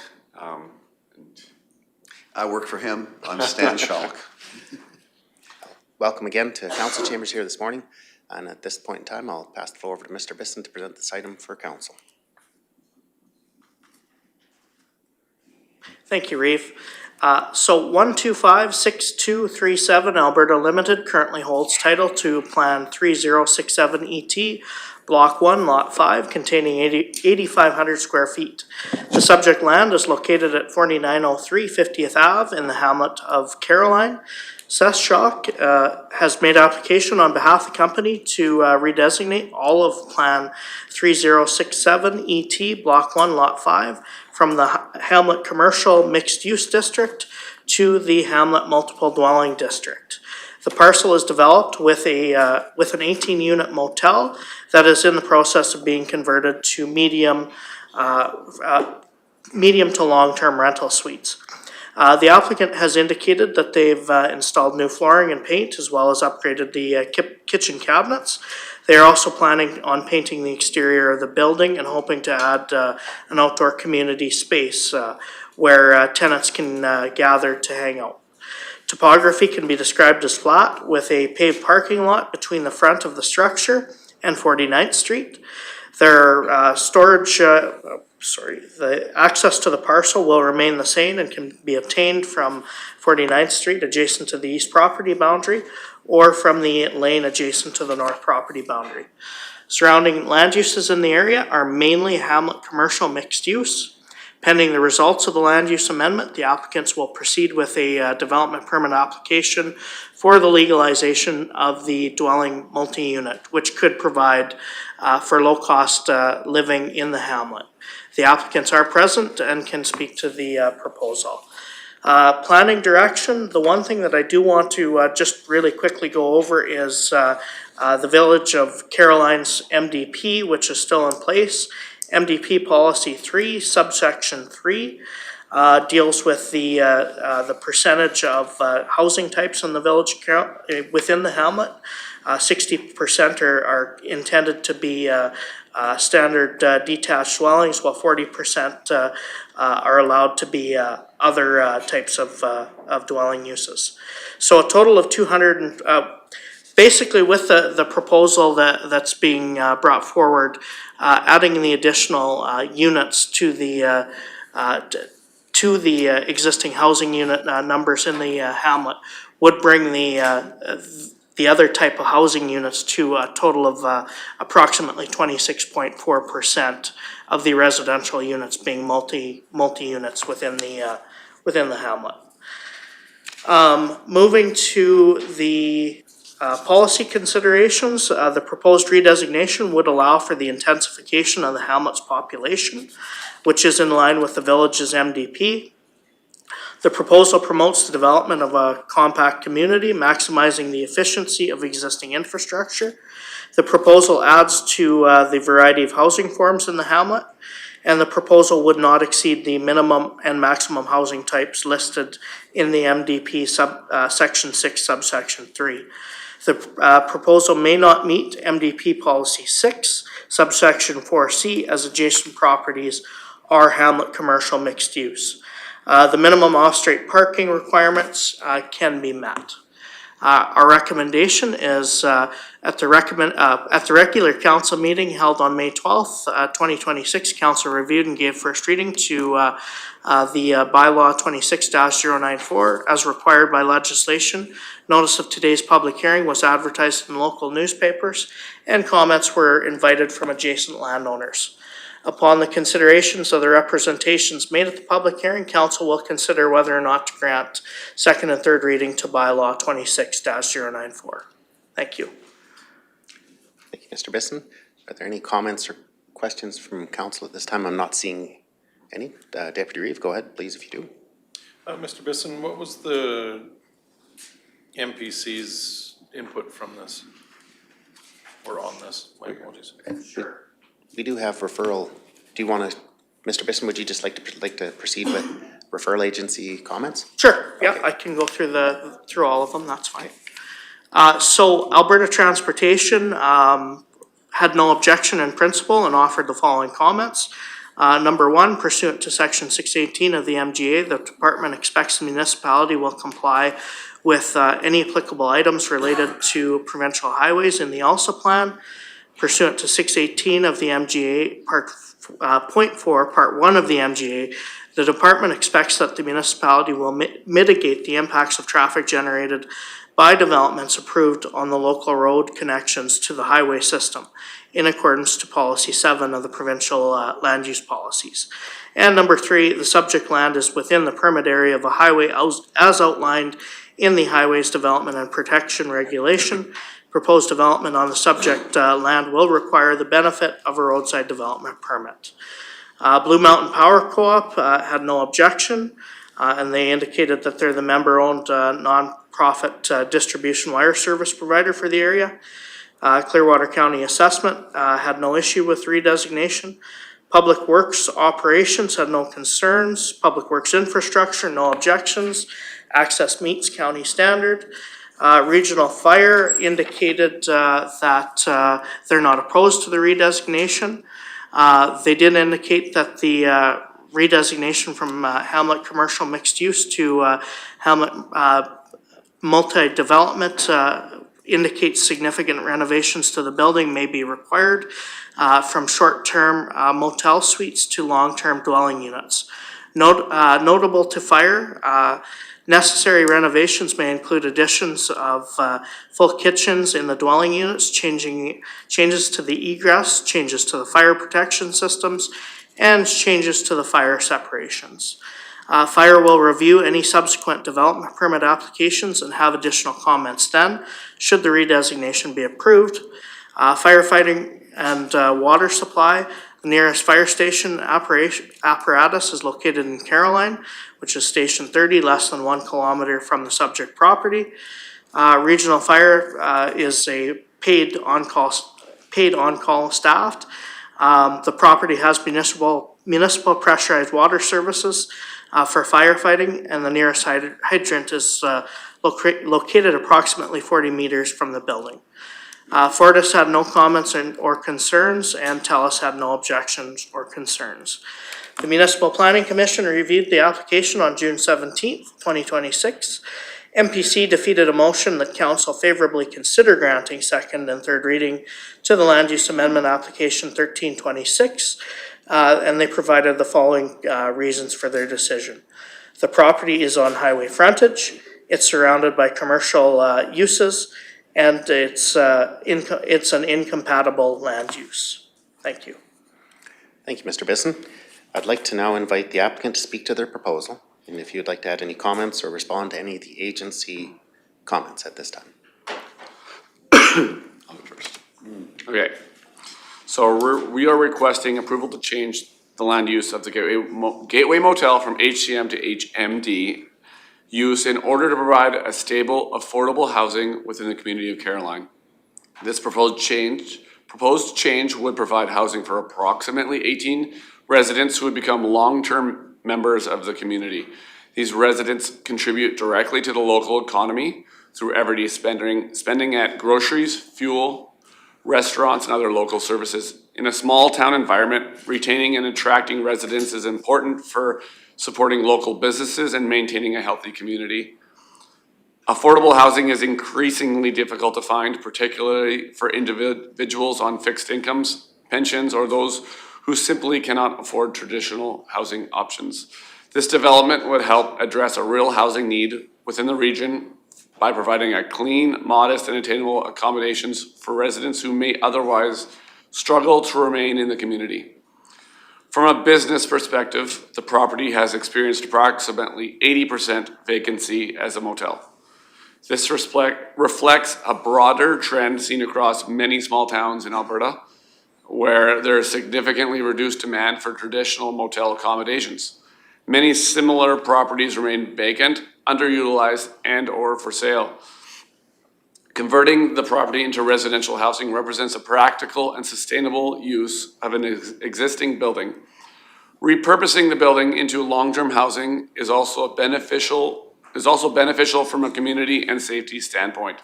I work for him. I'm Stan Schalk. Welcome again to Council Chambers here this morning. And at this point in time, I'll pass the floor over to Mr. Bisson to present this item for council. Thank you, Reeve. So 1256237 Alberta Limited currently holds title to Plan 3067 ET, Block 1, Lot 5, containing 8,500 square feet. The subject land is located at 4903 50th Ave in the hamlet of Caroline. Seth Schock has made application on behalf of the company to redesignate all of Plan 3067 ET, Block 1, Lot 5, from the Hamlet Commercial Mixed Use District to the Hamlet Multiple Dwelling District. The parcel is developed with an 18-unit motel that is in the process of being converted to medium to long-term rental suites. The applicant has indicated that they've installed new flooring and paint, as well as upgraded the kitchen cabinets. They are also planning on painting the exterior of the building and hoping to add an outdoor community space where tenants can gather to hang out. Topography can be described as flat, with a paved parking lot between the front of the structure and 49th Street. Their the access to the parcel will remain the same and can be obtained from 49th Street adjacent to the east property boundary or from the lane adjacent to the north property boundary. Surrounding land uses in the area are mainly Hamlet commercial mixed use. Pending the results of the land use amendment, the applicants will proceed with a development permit application for the legalization of the dwelling multi-unit, which could provide for low-cost living in the hamlet. The applicants are present and can speak to the proposal. Planning direction, the one thing that I do want to just really quickly go over is the Village of Caroline's MDP, which is still in place, MDP Policy 3, subsection 3, deals with the percentage of housing types in the village within the hamlet. 60% are intended to be standard detached dwellings, while 40% are allowed to be other types of dwelling uses. So a total of 200, basically with the proposal that's being brought forward, adding the additional units to the existing housing unit numbers in the hamlet would bring the other type of housing units to a total of approximately 26.4% of the residential units being multi-units within the hamlet. Moving to the policy considerations, the proposed redesignation would allow for the intensification of the hamlet's population, which is in line with the village's MDP. The proposal promotes the development of a compact community, maximizing the efficiency of existing infrastructure. The proposal adds to the variety of housing forms in the hamlet, and the proposal would not exceed the minimum and maximum housing types listed in the MDP section 6, subsection 3. The proposal may not meet MDP policy 6, subsection 4C, as adjacent properties are hamlet commercial mixed use. The minimum off-street parking requirements can be met. Our recommendation is at the regular council meeting held on May 12th, 2026, council reviewed and gave first reading to the bylaw 26-094 as required by legislation. Notice of today's public hearing was advertised in local newspapers, and comments were invited from adjacent landowners. Upon the considerations of the representations made at the public hearing, council will consider whether or not to grant second and third reading to bylaw 26-094. Thank you. Thank you, Mr. Bisson. Are there any comments or questions from council at this time? I'm not seeing any. Deputy Reeve, go ahead, please, if you do. Mr. Bisson, what was the MPC's input from this? Or on this? My apologies. Sure. We do have referral. Do you want to, Mr. Bisson, would you just like to proceed with referral agency comments? Sure, yeah, okay. I can go through all of them, that's fine. So Alberta Transportation had no objection in principle and offered the following comments. Number one, pursuant to section 618 of the MGA, the department expects the municipality will comply with any applicable items related to provincial highways in the ALSA plan. Pursuant to 618 of the MGA, point 4, part 1 of the MGA, the department expects that the municipality will mitigate the impacts of traffic generated by developments approved on the local road connections to the highway system in accordance to policy 7 of the provincial land use policies. And number 3, the subject land is within the permit area of a highway as outlined in the Highways Development and Protection Regulation. Proposed development on the subject land will require the benefit of a roadside development permit. Blue Mountain Power Co-op had no objection, and they indicated that they're the member-owned non-profit distribution wire service provider for the area. Clearwater County Assessment had no issue with redesignation. Public Works Operations had no concerns. Public Works Infrastructure, no objections. Access meets county standard. Regional Fire indicated that they're not opposed to the redesignation. They did indicate that the redesignation from Hamlet Commercial Mixed Use to Hamlet Multi-Development indicates significant renovations to the building may be required from short-term motel suites to long-term dwelling units. Notable to fire, necessary renovations may include additions of full kitchens in the dwelling units, changes to the egress, changes to the fire protection systems, and changes to the fire separations. Fire will review any subsequent development permit applications and have additional comments then, should the redesignation be approved. Firefighting and water supply. The nearest fire station apparatus is located in Caroline, which is station 30, less than 1 kilometer from the subject property. Regional Fire is a paid on-call staffed. The property has municipal pressurized water services for firefighting, and the nearest hydrant is located approximately 40 meters from the building. Fortis had no comments or concerns, and TELUS had no objections or concerns. The Municipal Planning Commission reviewed the application on June 17th, 2026. MPC defeated a motion that council favorably consider granting second and third reading to the Land Use Amendment Application 1326, and they provided the following reasons for their decision. The property is on highway frontage, it's surrounded by commercial uses, and it's an incompatible land use. Thank you. Thank you, Mr. Bisson. I'd like to now invite the applicant to speak to their proposal, and if you'd like to add any comments or respond to any of the agency comments at this time. Okay, so we are requesting approval to change the land use of the Gateway Motel from HCM to HMD use in order to provide a stable, affordable housing within the community of Caroline. This proposed change would provide housing for approximately 18 residents who would become long-term members of the community. These residents contribute directly to the local economy through everyday spending at groceries, fuel, restaurants, and other local services. In a small town environment, retaining and attracting residents is important for supporting local businesses and maintaining a healthy community. Affordable housing is increasingly difficult to find, particularly for individuals on fixed incomes, pensions, or those who simply cannot afford traditional housing options. This development would help address a real housing need within the region by providing a clean, modest, and attainable accommodations for residents who may otherwise struggle to remain in the community. From a business perspective, the property has experienced approximately 80% vacancy as a motel. This reflects a broader trend seen across many small towns in Alberta, where there is significantly reduced demand for traditional motel accommodations. Many similar properties remain vacant, underutilized, and/or for sale. Converting the property into residential housing represents a practical and sustainable use of an existing building. Repurposing the building into long-term housing is also beneficial from a community and safety standpoint.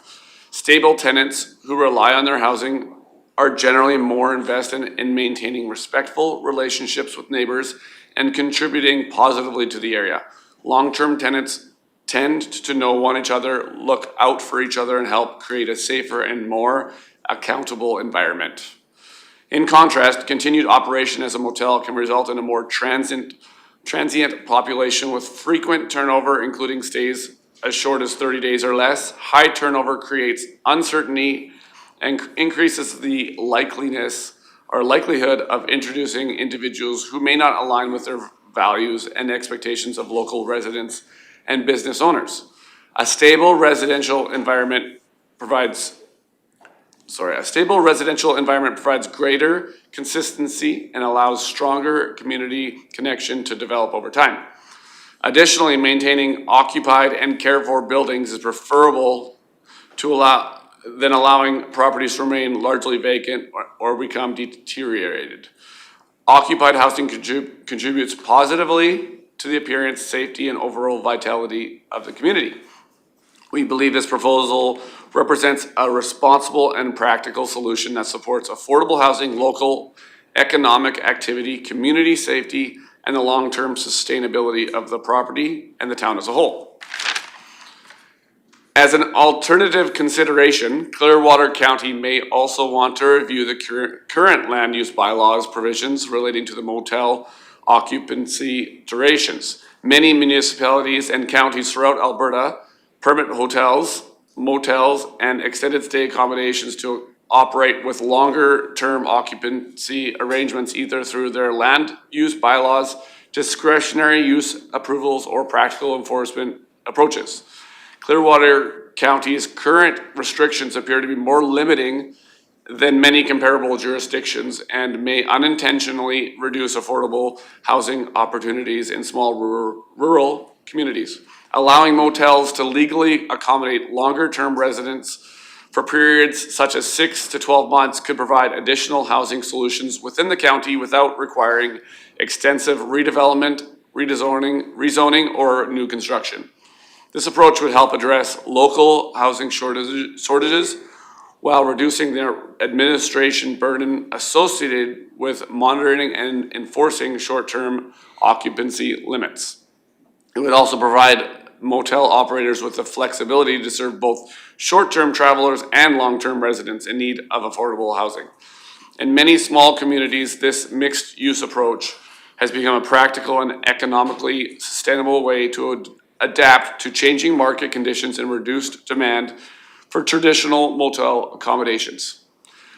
Stable tenants who rely on their housing are generally more invested in maintaining respectful relationships with neighbors and contributing positively to the area. Long-term tenants tend to know each other, look out for each other, and help create a safer and more accountable environment. In contrast, continued operation as a motel can result in a more transient population with frequent turnover, including stays as short as 30 days or less. High turnover creates uncertainty and increases the likelihood of introducing individuals who may not align with their values and expectations of local residents and business owners. A stable residential environment provides greater consistency and allows stronger community connection to develop over time. Additionally, maintaining occupied and cared for buildings is preferable than allowing properties to remain largely vacant or become deteriorated. Occupied housing contributes positively to the appearance, safety, and overall vitality of the community. We believe this proposal represents a responsible and practical solution that supports affordable housing, local economic activity, community safety, and the long-term sustainability of the property and the town as a whole. As an alternative consideration, Clearwater County may also want to review the current land use bylaws provisions relating to the motel occupancy durations. Many municipalities and counties throughout Alberta permit hotels, motels, and extended stay accommodations to operate with longer term occupancy arrangements either through their land use bylaws, discretionary use approvals, or practical enforcement approaches. Clearwater County's current restrictions appear to be more limiting than many comparable jurisdictions and may unintentionally reduce affordable housing opportunities in small rural communities. Allowing motels to legally accommodate longer-term residents for periods such as 6 to 12 months could provide additional housing solutions within the county without requiring extensive redevelopment, rezoning, or new construction. This approach would help address local housing shortages while reducing their administration burden associated with monitoring and enforcing short-term occupancy limits. It would also provide motel operators with the flexibility to serve both short-term travelers and long-term residents in need of affordable housing. In many small communities, this mixed-use approach has become a practical and economically sustainable way to adapt to changing market conditions and reduced demand for traditional motel accommodations.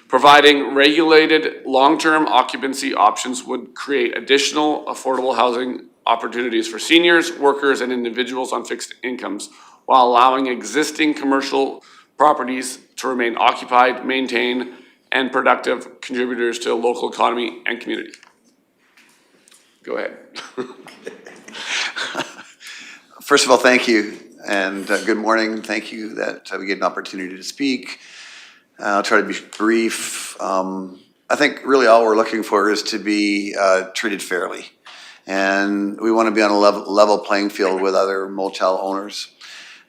Providing regulated long-term occupancy options would create additional affordable housing opportunities for seniors, workers, and individuals on fixed incomes, while allowing existing commercial properties to remain occupied, maintained, and productive contributors to the local economy and community. Go ahead. First of all, thank you, and good morning. Thank you that we get an opportunity to speak. I'll try to be brief. I think really all we're looking for is to be treated fairly. And we want to be on a level playing field with other motel owners.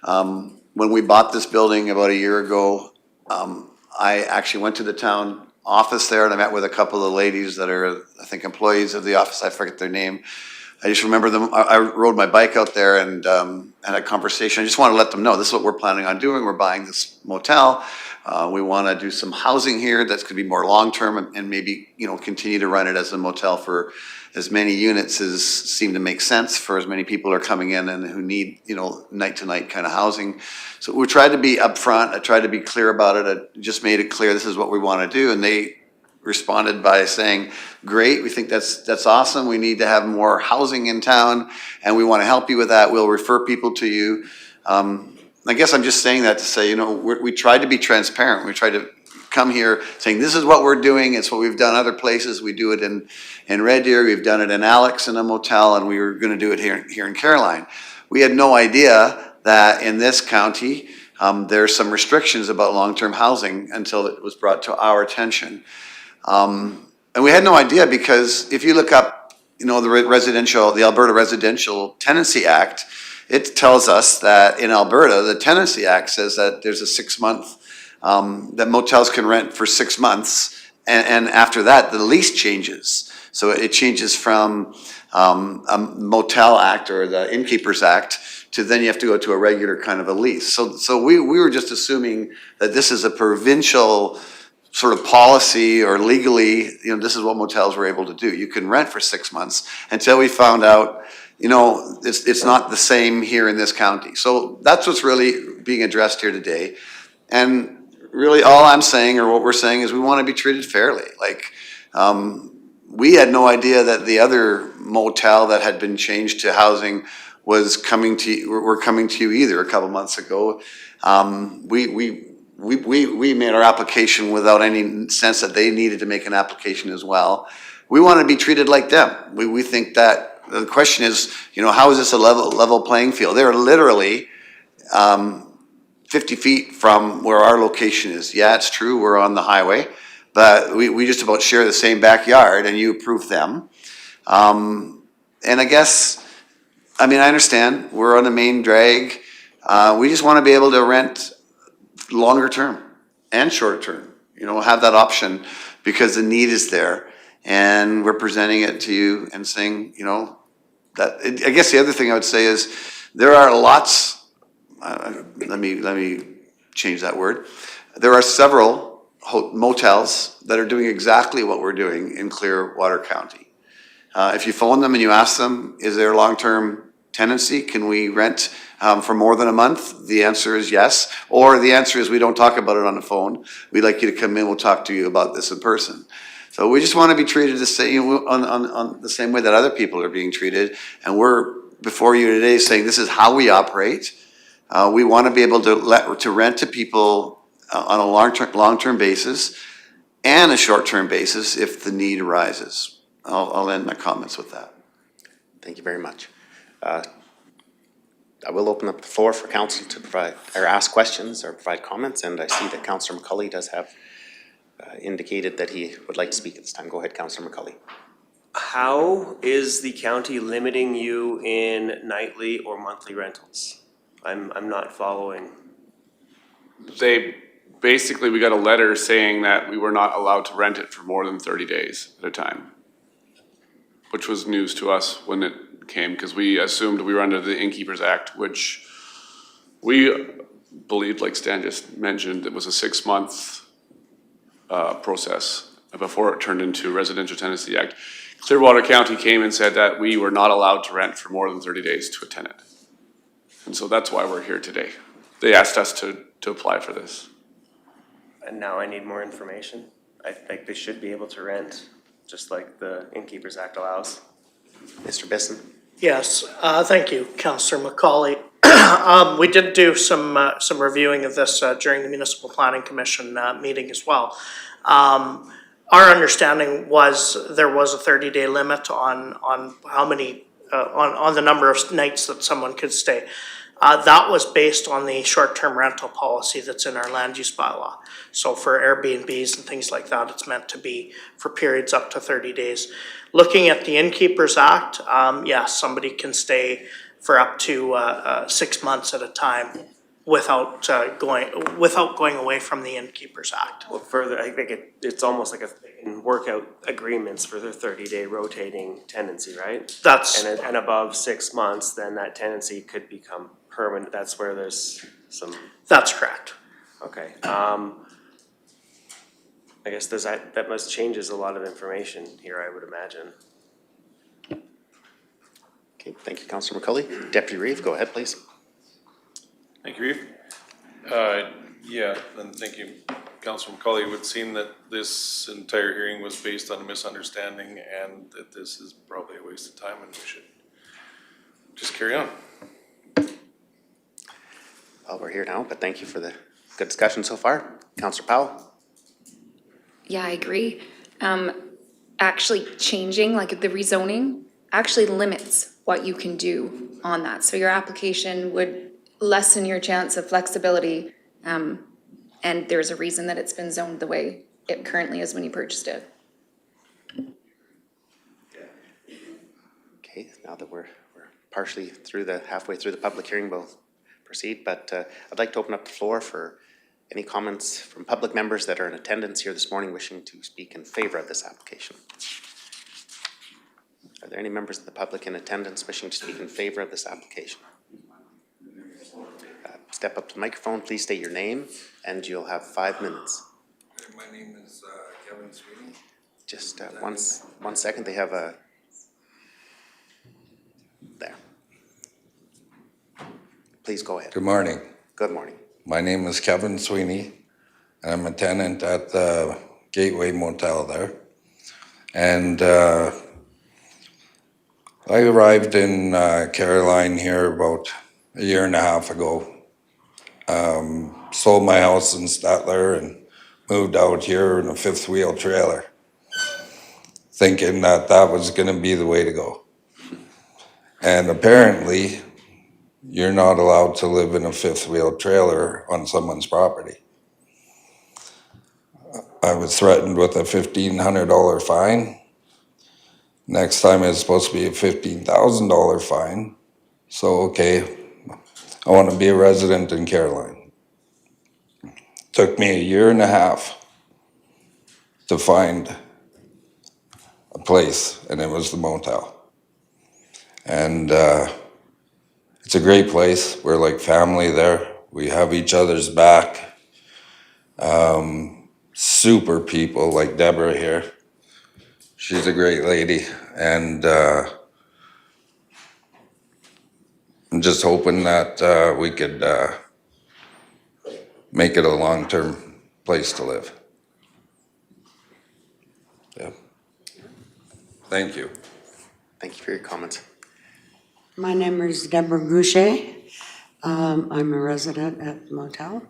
When we bought this building about a year ago, I actually went to the town office there and I met with a couple of the ladies that are, I think, employees of the office. I forget their name. I just remember them. I rode my bike out there and had a conversation. I just want to let them know this is what we're planning on doing. We're buying this motel. We want to do some housing here that's going to be more long-term and maybe, continue to run it as a motel for as many units as seem to make sense for as many people are coming in and who need, night-to-night kind of housing. So we tried to be upfront. I tried to be clear about it. I just made it clear this is what we want to do. And they responded by saying, great, we think that's awesome. We need to have more housing in town and we want to help you with that. We'll refer people to you. I guess I'm just saying that to say, we tried to be transparent. We tried to come here saying, this is what we're doing. It's what we've done other places. We do it in Red Deer. We've done it in Alex in a motel, and we were going to do it here in Caroline. We had no idea that in this county, there's some restrictions about long-term housing until it was brought to our attention. And we had no idea because if you look up, the Alberta Residential Tenancy Act, it tells us that in Alberta, the Tenancy Act says that there's a 6-month, that motels can rent for 6 months, and after that, the lease changes. So it changes from a Motel Act or the Innkeepers Act to then you have to go to a regular kind of a lease. So we were just assuming that this is a provincial sort of policy or legally, this is what motels were able to do. You can rent for 6 months until we found out, it's not the same here in this county. So that's what's really being addressed here today. And really all I'm saying or what we're saying is we want to be treated fairly. We had no idea that the other motel that had been changed to housing was coming to you either a couple months ago. We made our application without any sense that they needed to make an application as well. We want to be treated like them. We think that the question is, how is this a level playing field? They're literally 50 feet from where our location is. Yeah, it's true, we're on the highway, but we just about share the same backyard and you approve them. And I guess, I understand, we're on the main drag. We just want to be able to rent longer term and shorter term, have that option because the need is there. And we're presenting it to you and saying, that, I guess the other thing I would say is there are lots, let me change that word. There are several motels that are doing exactly what we're doing in Clearwater County. If you phone them and you ask them, is there long-term tenancy? Can we rent for more than a month? The answer is yes. Or the answer is we don't talk about it on the phone. We'd like you to come in, we'll talk to you about this in person. So we just want to be treated the same, on the same way that other people are being treated. And we're before you today saying this is how we operate. We want to be able to rent to people on a long-term basis and a short-term basis if the need arises. I'll end my comments with that. Thank you very much. I will open up the floor for council to provide, or ask questions or provide comments, and I see that Councillor McCully does have indicated that he would like to speak at this time. Go ahead, Councillor McCully. How is the county limiting you in nightly or monthly rentals? I'm not following. Basically, we got a letter saying that we were not allowed to rent it for more than 30 days at a time, which was news to us when it came, because we assumed we were under the Innkeepers Act, which we believed, like Stan just mentioned, it was a 6-month process before it turned into Residential Tenancy Act. Clearwater County came and said that we were not allowed to rent for more than 30 days to a tenant. And so that's why we're here today. They asked us to apply for this. And now I need more information. I think they should be able to rent, just like the Innkeepers Act allows. Mr. Bisson? Yes, thank you, Councillor McCauley. We did do some reviewing of this during the Municipal Planning Commission meeting as well. Our understanding was there was a 30-day limit on how many, on the number of nights that someone could stay. That was based on the short-term rental policy that's in our land use bylaw. So for Airbnbs and things like that, it's meant to be for periods up to 30 days. Looking at the Innkeepers Act, yes, somebody can stay for up to 6 months at a time without going away from the Innkeepers Act. Well, further, I think it's almost like they can work out agreements for their 30-day rotating tenancy, right? That's and above 6 months, then that tenancy could become permanent. That's where there's some. That's correct. Okay. I guess that must changes a lot of information here, I would imagine. Okay, thank you, Councillor McCully. Deputy Reeve, go ahead, please. Thank you, Reeve. Yeah, and thank you, Councillor McCully. It would seem that this entire hearing was based on a misunderstanding and that this is probably a waste of time and we should just carry on. Well, we're here now, but thank you for the good discussion so far. Councillor Powell? Yeah, I agree. Actually changing, like the rezoning, actually limits what you can do on that. So your application would lessen your chance of flexibility. And there's a reason that it's been zoned the way it currently is when you purchased it. Okay, now that we're partially halfway through the public hearing, we'll proceed, but I'd like to open up the floor for any comments from public members that are in attendance here this morning wishing to speak in favor of this application. Are there any members of the public in attendance wishing to speak in favor of this application? Step up to the microphone, please state your name, and you'll have 5 minutes. My name is Kevin Sweeney. Just one second, they have a... There. Please go ahead. Good morning. Good morning. My name is Kevin Sweeney, and I'm a tenant at the Gateway Motel there. And I arrived in Caroline here about a year and a half ago. Sold my house in Statler and moved out here in a fifth wheel trailer, thinking that was going to be the way to go. And apparently, you're not allowed to live in a fifth wheel trailer on someone's property. I was threatened with a $1,500 fine. Next time it's supposed to be a $15,000 fine. So, okay, I want to be a resident in Caroline. Took me a year and a half to find a place, and it was the motel. And it's a great place. We're like family there. We have each other's back. Super people like Deborah here. She's a great lady. And I'm just hoping that we could make it a long-term place to live. Yeah. Thank you. Thank you for your comments. My name is Deborah Goucher. I'm a resident at the motel.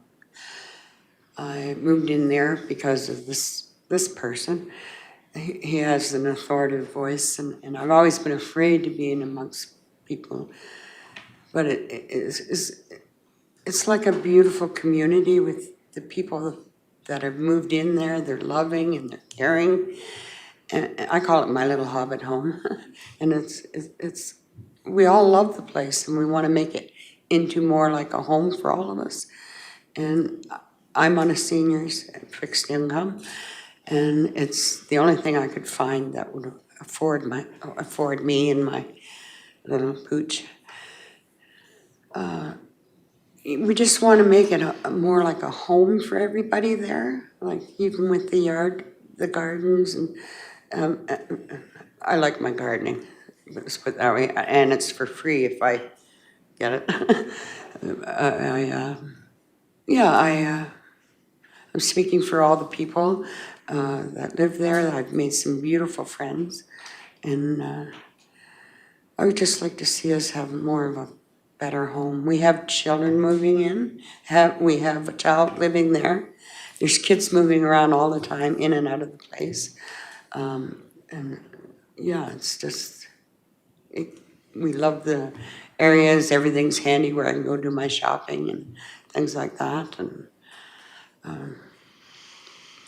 I moved in there because of this person. He has an authoritative voice, and I've always been afraid to be in amongst people. but it's like a beautiful community with the people that have moved in there. They're loving and they're caring. And I call it my little hobbit home. And it's we all love the place and we want to make it into more like a home for all of us. And I'm on a senior's fixed income, and it's the only thing I could find that would afford me and my little pooch. We just want to make it more like a home for everybody there, like even with the gardens, and I like my gardening, let's put it that way, and it's for free if I get it. I'm speaking for all the people that live there. I've made some beautiful friends, and I would just like to see us have more of a better home. We have children moving in. We have a child living there. There's kids moving around all the time, in and out of the place. And yeah, it's just, we love the areas. Everything's handy where I can go do my shopping and things like that. And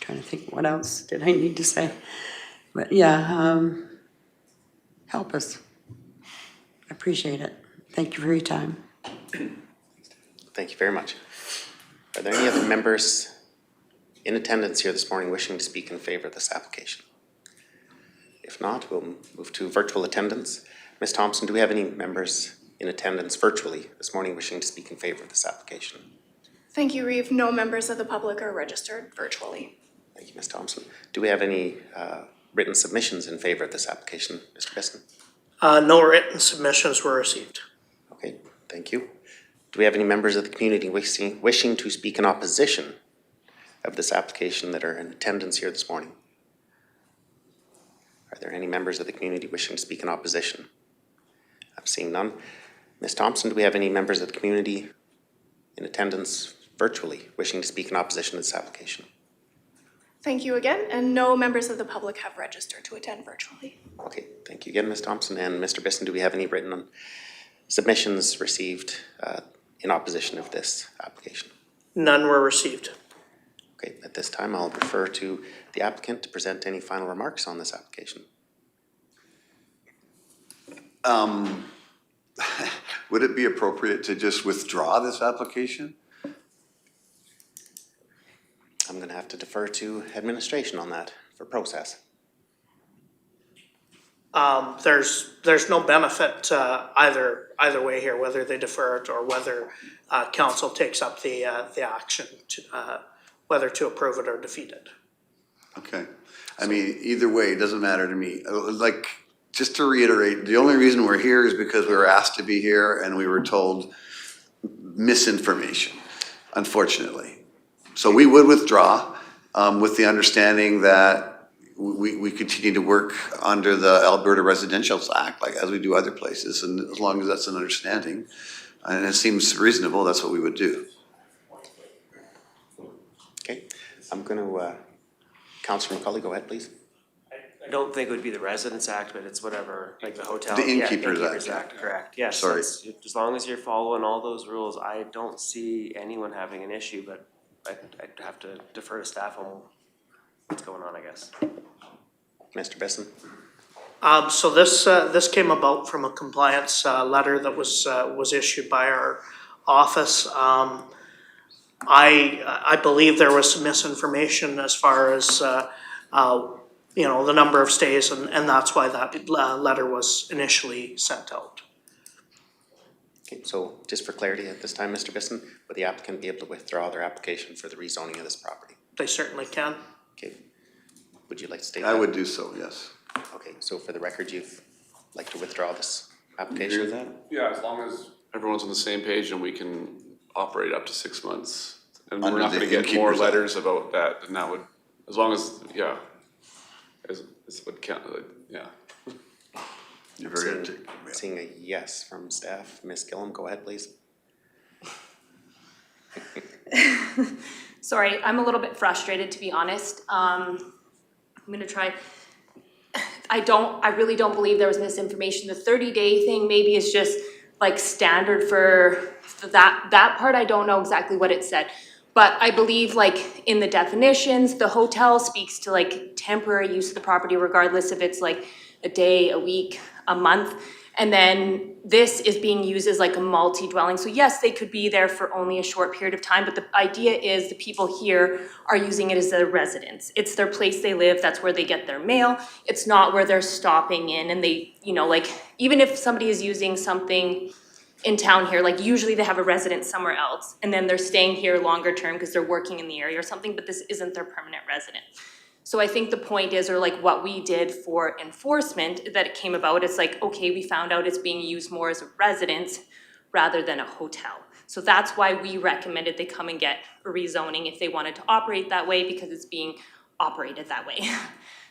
trying to think what else did I need to say. But yeah, help us. I appreciate it. Thank you for your time. Thank you very much. Are there any other members in attendance here this morning wishing to speak in favor of this application? If not, we'll move to virtual attendance. Ms. Thompson, do we have any members in attendance virtually this morning wishing to speak in favor of this application? Thank you, Reeve. No members of the public are registered virtually. Thank you, Ms. Thompson. Do we have any written submissions in favor of this application, Mr. Bisson? No written submissions were received. Okay, thank you. Do we have any members of the community wishing to speak in opposition of this application that are in attendance here this morning? Are there any members of the community wishing to speak in opposition? I'm seeing none. Ms. Thompson, do we have any members of the community in attendance virtually wishing to speak in opposition to this application? Thank you again, and no members of the public have registered to attend virtually. Okay, thank you again, Ms. Thompson. And Mr. Bisson, do we have any written submissions received in opposition of this application? None were received. Okay, at this time, I'll refer to the applicant to present any final remarks on this application. Would it be appropriate to just withdraw this application? I'm going to have to defer to administration on that for process. There's no benefit either way here, whether they defer it or whether council takes up the action to whether to approve it or defeat it. Okay. I mean, either way, it doesn't matter to me. Like, just to reiterate, the only reason we're here is because we were asked to be here and we were told misinformation, unfortunately. So we would withdraw with the understanding that we continue to work under the Alberta Residentials Act, like as we do other places, and as long as that's an understanding, and it seems reasonable, that's what we would do. Okay, I'm going to, Councillor McCauley, go ahead, please. I don't think it would be the Residence Act, but it's whatever, like the hotel. The Innkeepers Act, correct. Yes, Sorry. as long as you're following all those rules, I don't see anyone having an issue, but I'd have to defer to staff on what's going on, I guess. Mr. Bisson. So this came about from a compliance letter that was issued by our office. I believe there was some misinformation as far as the number of stays, and that's why that letter was initially sent out. Okay, so just for clarity at this time, Mr. Bisson, would the applicant be able to withdraw their application for the rezoning of this property? They certainly can. Okay. Would you like to state I that? would do so, yes. Okay, so for the record, you'd like to withdraw this application? Agree with that? Yeah, as long as everyone's on the same page and we can operate up to 6 months. And we're Under not the gonna get more Innkeepers Act. letters about that, then that would, as long as, yeah. As would count, yeah. You're very articulate. Seeing a yes from staff. Ms. Gillum, go ahead, please. Sorry, I'm a little bit frustrated, to be honest. I'm gonna try. I really don't believe there was misinformation. The 30-day thing maybe is just like standard for that part, I don't know exactly what it said. But I believe like in the definitions, the hotel speaks to like temporary use of the property regardless if it's like a day, a week, a month. And then this is being used as like a multi-dwelling. So yes, they could be there for only a short period of time, but the idea is the people here are using it as their residence. It's their place they live, that's where they get their mail. It's not where they're stopping in and they, you know, like even if somebody is using something in town here, like usually they have a residence somewhere else and then they're staying here longer term because they're working in the area or something, but this isn't their permanent resident. So I think the point is, or like what we did for enforcement, that it came about, it's like, okay, we found out it's being used more as a residence rather than a hotel. So that's why we recommended they come and get a rezoning if they wanted to operate that way, because it's being operated that way.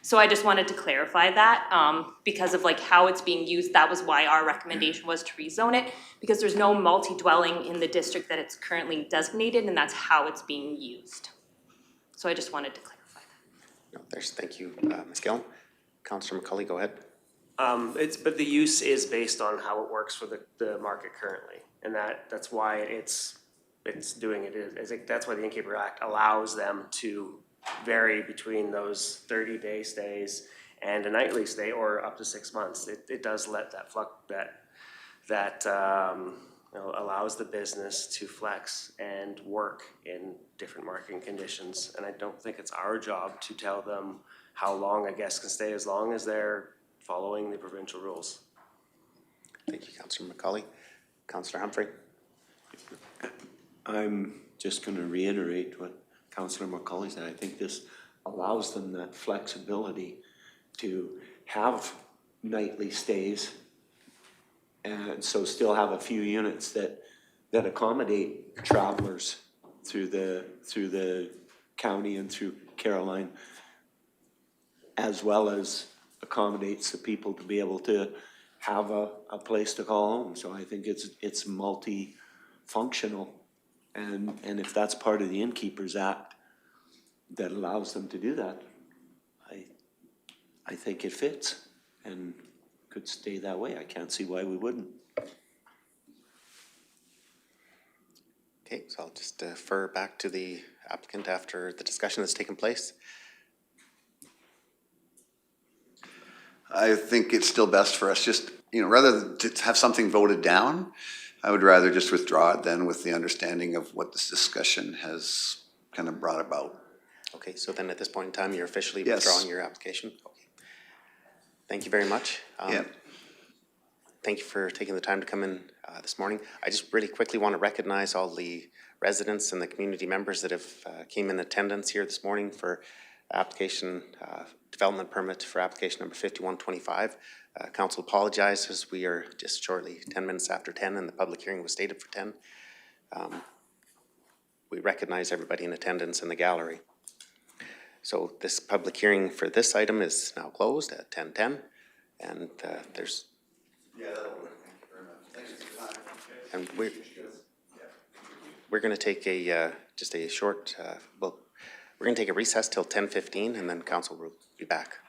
So I just wanted to clarify that, because of like how it's being used, that was why our recommendation was to rezone it, because there's no multi-dwelling in the district that it's currently designated, and that's how it's being used. So I just wanted to clarify. No, thank you, Ms. Gillen. Councillor McCauley, go ahead. But the use is based on how it works for the market currently, and that's why it's doing it. I think that's why the Innkeeper Act allows them to vary between those 30-day stays and a nightly stay, or up to 6 months. It does let that you know, allows the business to flex and work in different marketing conditions. And I don't think it's our job to tell them how long a guest can stay, as long as they're following the provincial rules. Thank you, Councillor McCauley. Councillor Humphrey. I'm just gonna reiterate what Councillor McCauley said. I think this allows them that flexibility to have nightly stays and so still have a few units that accommodate travelers through the county and through Caroline, as well as accommodates the people to be able to have a place to call home. So I think it's multi-functional, and if that's part of the Innkeepers Act that allows them to do that, I think it fits and could stay that way. I can't see why we wouldn't. Okay, so I'll just defer back to the applicant after the discussion that's taken place. I think it's still best for us just, you know, rather than to have something voted down, I would rather just withdraw it then with the understanding of what this discussion has kind of brought about. Okay, so then at this point in time, you're officially Yes. withdrawing your application? Okay. Thank you very much. Yeah. Thank you for taking the time to come in this morning. I just really quickly want to recognize all the residents and the community members that have came in attendance here this morning for application, development permit for application number 5125. Council apologizes. We are just shortly 10 minutes after 10 and the public hearing was stated for 10. We recognize everybody in attendance in the gallery. So this public hearing for this item is now closed at 10:10, and there's. Yeah, that'll work. Thank you very much. Thanks for your time. And we're going to take a just a short. Well, we're going to take a recess till 10:15, and then council will be back.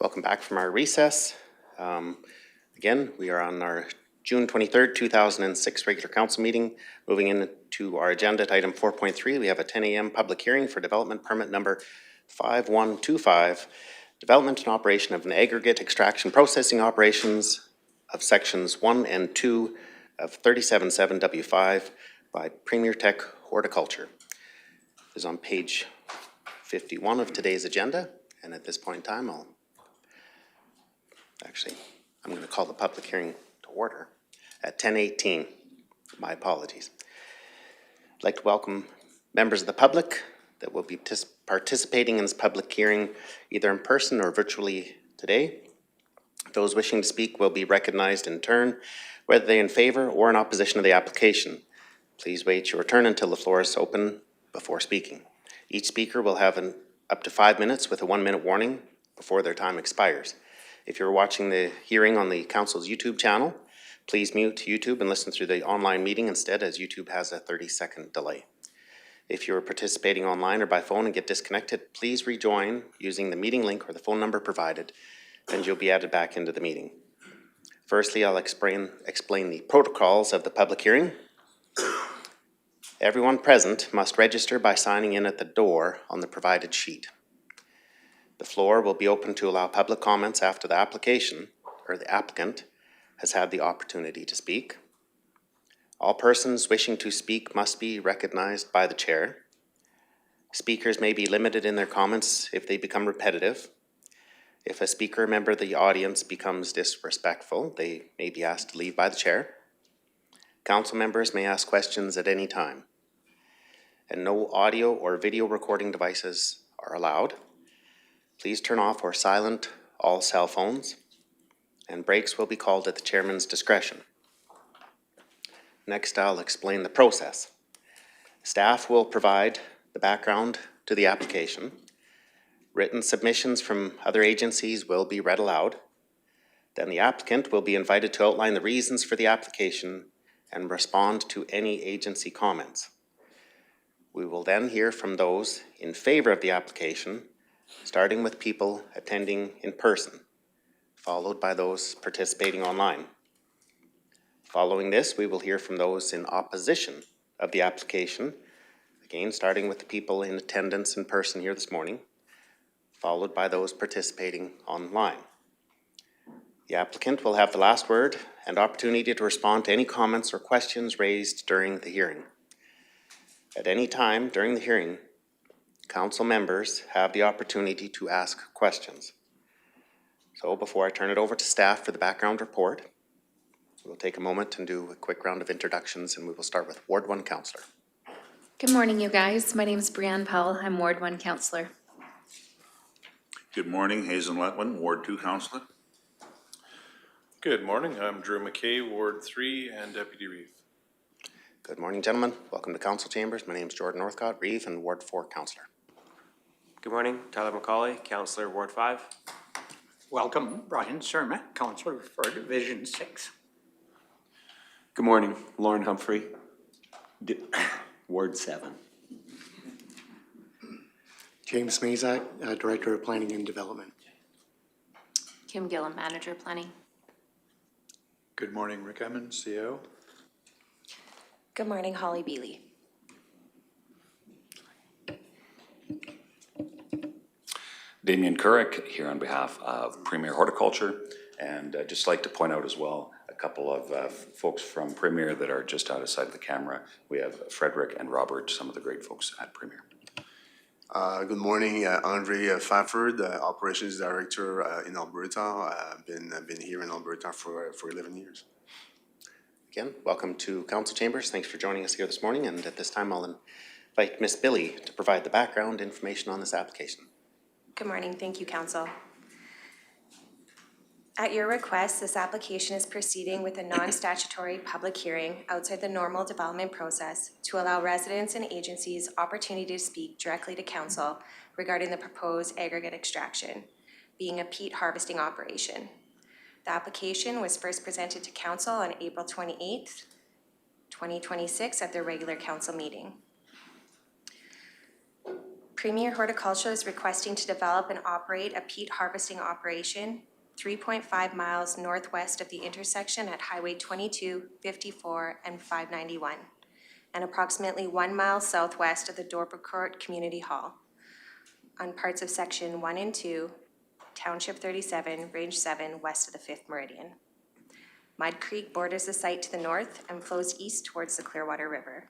Welcome back from our recess. Again, we are on our June 23rd, 2006 regular council meeting. Moving into our agenda to item 4.3, we have a 10 a.m. public hearing for development permit number 5125, development and operation of an aggregate extraction processing operations of sections 1 and 2 of 37.7W5 by Premier Tech Horticulture. This is on page 51 of today's agenda, and at this point in time, I'm going to call the public hearing to order at 10:18. My apologies. I'd like to welcome members of the public that will be participating in this public hearing either in person or virtually today. Those wishing to speak will be recognized in turn, whether they're in favor or in opposition of the application. Please wait your turn until the floor is open before speaking. Each speaker will have up to 5 minutes with a 1-minute warning before their time expires. If you're watching the hearing on the council's YouTube channel, please mute YouTube and listen through the online meeting instead, as YouTube has a 30-second delay. If you're participating online or by phone and get disconnected, please rejoin using the meeting link or the phone number provided, and you'll be added back into the meeting. Firstly, I'll explain the protocols of the public hearing. Everyone present must register by signing in at the door on the provided sheet. The floor will be open to allow public comments after the application or the applicant has had the opportunity to speak. All persons wishing to speak must be recognized by the chair. Speakers may be limited in their comments if they become repetitive. If a speaker or member of the audience becomes disrespectful, they may be asked to leave by the chair. Council members may ask questions at any time. And no audio or video recording devices are allowed. Please turn off or silent all cell phones, and breaks will be called at the chairman's discretion. Next, I'll explain the process. Staff will provide the background to the application. Written submissions from other agencies will be read aloud. Then the applicant will be invited to outline the reasons for the application and respond to any agency comments. We will then hear from those in favor of the application, starting with people attending in person, followed by those participating online. Following this, we will hear from those in opposition of the application, again starting with the people in attendance in person here this morning, followed by those participating online. The applicant will have the last word and opportunity to respond to any comments or questions raised during the hearing. At any time during the hearing, council members have the opportunity to ask questions. So before I turn it over to staff for the background report, we'll take a moment and do a quick round of introductions, and we will start with Ward 1 Councillor. Good morning, you guys. My name is Brianne Powell. I'm Ward 1 Councillor. Good morning, Hazen Letwin, Ward 2 Councillor. Good morning, I'm Drew McKay, Ward 3 and Deputy Reeve. Good morning, gentlemen. Welcome to Council Chambers. My name is Jordan Northcott, Reeve, and Ward 4 Councillor. Good morning, Tyler McCauley, Councillor, Ward 5. Welcome, Brian Surma, Councillor for Division 6. Good morning, Lauren Humphrey, Ward 7. James Mazak, Director of Planning and Development. Kim Gillam, Manager of Planning. Good morning, Rick Emmons, CO. Good morning, Holly Bealey. Damien Couric here on behalf of Premier Horticulture, and I'd just like to point out as well a couple of folks from Premier that are just out of sight of the camera. We have Frederick and Robert, some of the great folks at Premier. Good morning, Andre Fafford, Operations Director in Alberta. I've been here in Alberta for 11 years. Again, welcome to Council Chambers. Thanks for joining us here this morning, and at this time I'll invite Ms. Billy to provide the background information on this application. Good morning, thank you, Council. At your request, this application is proceeding with a non-statutory public hearing outside the normal development process to allow residents and agencies opportunity to speak directly to Council regarding the proposed aggregate extraction, being a peat harvesting operation. The application was first presented to Council on April 28th, 2026 at their regular Council meeting. Premier Horticulture is requesting to develop and operate a peat harvesting operation 3.5 miles northwest of the intersection at Highway 22, 54, and 591, and approximately 1 mile southwest of the Dorpercourt Community Hall on parts of Section 1 and 2, Township 37, Range 7, west of the 5th Meridian. Mud Creek borders the site to the north and flows east towards the Clearwater River.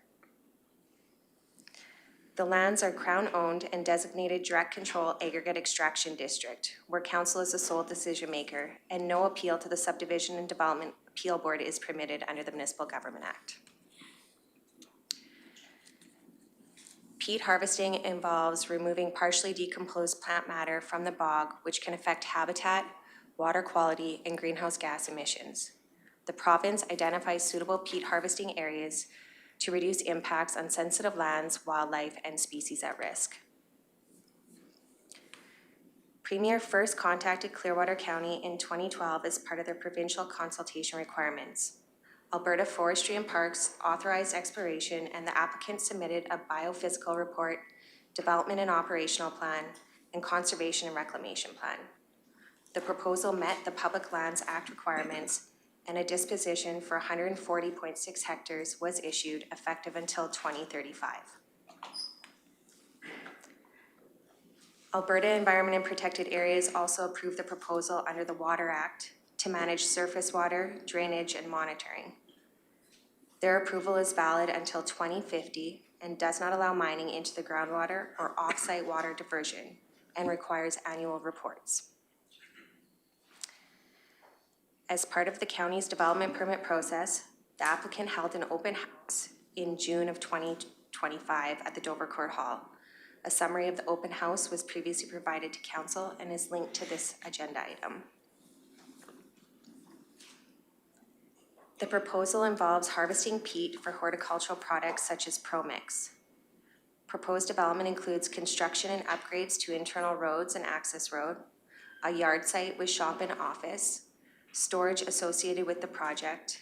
The lands are Crown-owned and designated direct control aggregate extraction district, where council is the sole decision maker, and no appeal to the Subdivision and Development Appeal Board is permitted under the Municipal Government Act. Peat harvesting involves removing partially decomposed plant matter from the bog, which can affect habitat, water quality, and greenhouse gas emissions. The province identifies suitable peat harvesting areas to reduce impacts on sensitive lands, wildlife, and species at risk. Premier first contacted Clearwater County in 2012 as part of their provincial consultation requirements. Alberta Forestry and Parks authorized exploration, and the applicant submitted a biophysical report, development and operational plan, and conservation and reclamation plan. The proposal met the Public Lands Act requirements, and a disposition for 140.6 hectares was issued, effective until 2035. Alberta Environment and Protected Areas also approved the proposal under the Water Act to manage surface water, drainage, and monitoring. Their approval is valid until 2050 and does not allow mining into the groundwater or off-site water diversion, and requires annual reports. As part of the county's development permit process, the applicant held an open house in June of 2025 at the Dorpercourt Hall. A summary of the open house was previously provided to council and is linked to this agenda item. The proposal involves harvesting peat for horticultural products such as ProMix. Proposed development includes construction and upgrades to internal roads and access road, a yard site with shop and office, storage associated with the project,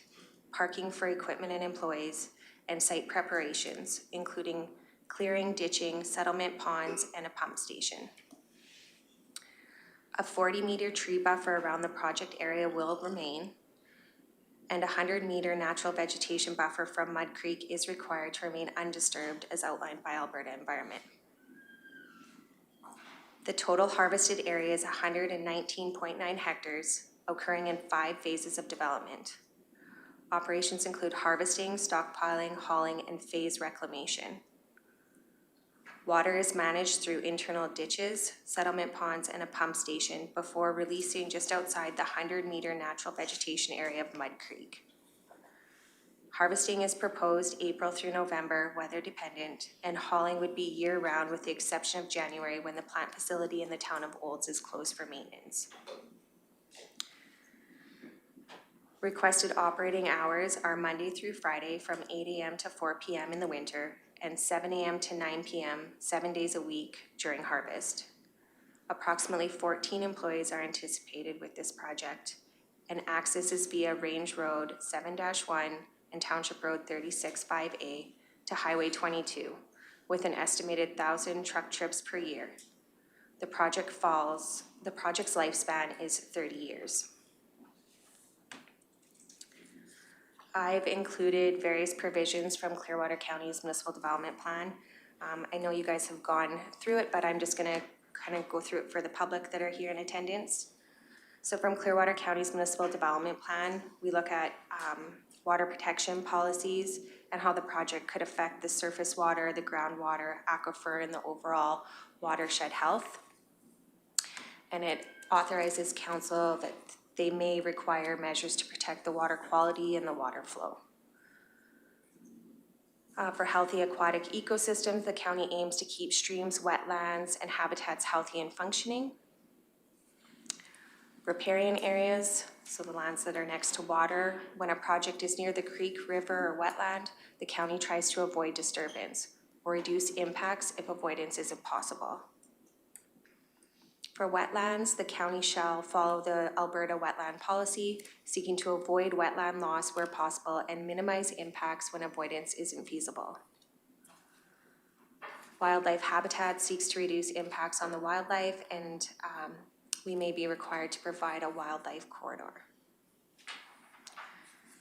parking for equipment and employees, and site preparations, including clearing, ditching, settlement ponds, and a pump station. A 40-meter tree buffer around the project area will remain, and a 100-meter natural vegetation buffer from Mud Creek is required to remain undisturbed, as outlined by Alberta Environment. The total harvested area is 119.9 hectares, occurring in 5 phases of development. Operations include harvesting, stockpiling, hauling, and phase reclamation. Water is managed through internal ditches, settlement ponds, and a pump station before releasing just outside the 100-meter natural vegetation area of Mud Creek. Harvesting is proposed April through November, weather dependent, and hauling would be year-round with the exception of January, when the plant facility in the town of Olds is closed for maintenance. Requested operating hours are Monday through Friday from 8 a.m. to 4 p.m. in the winter, and 7 a.m. to 9 p.m. 7 days a week during harvest. Approximately 14 employees are anticipated with this project, and access is via Range Road 7-1 and Township Road 36-5A to Highway 22, with an estimated 1,000 truck trips per year. The project's lifespan is 30 years. I've included various provisions from Clearwater County's Municipal Development Plan. I know you guys have gone through it, but I'm just gonna kind of go through it for the public that are here in attendance. So from Clearwater County's Municipal Development Plan, we look at water protection policies and how the project could affect the surface water, the groundwater, aquifer, and the overall watershed health. And it authorizes council that they may require measures to protect the water quality and the water flow. For healthy aquatic ecosystems, the county aims to keep streams, wetlands, and habitats healthy and functioning. Riparian areas, so the lands that are next to water. When a project is near the creek, river, or wetland, the county tries to avoid disturbance or reduce impacts if avoidance isn't possible. For wetlands, the county shall follow the Alberta wetland policy, seeking to avoid wetland loss where possible and minimize impacts when avoidance isn't feasible. Wildlife Habitat seeks to reduce impacts on the wildlife, and we may be required to provide a wildlife corridor.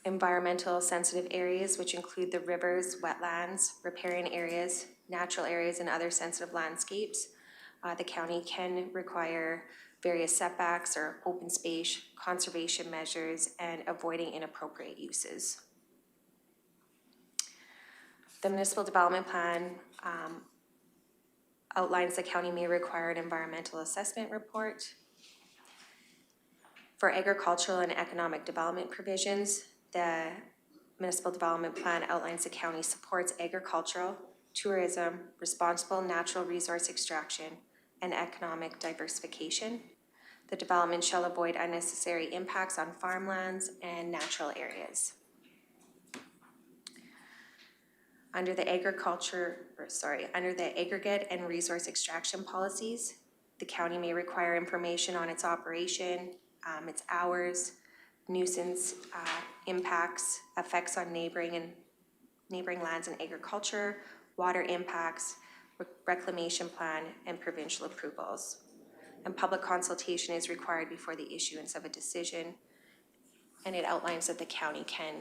Environmental sensitive areas, which include the rivers, wetlands, riparian areas, natural areas, and other sensitive landscapes. The county can require various setbacks or open space, conservation measures, and avoiding inappropriate uses. The municipal development plan outlines the county may require an environmental assessment report. For agricultural and economic development provisions, the municipal development plan outlines the county supports agricultural, tourism, responsible natural resource extraction, and economic diversification. The development shall avoid unnecessary impacts on farmlands and natural areas. Under the aggregate and resource extraction policies, the county may require information on its operation, its hours, nuisance impacts, effects on neighboring lands and agriculture, water impacts, reclamation plan, and provincial approvals. And public consultation is required before the issuance of a decision, and it outlines that the county can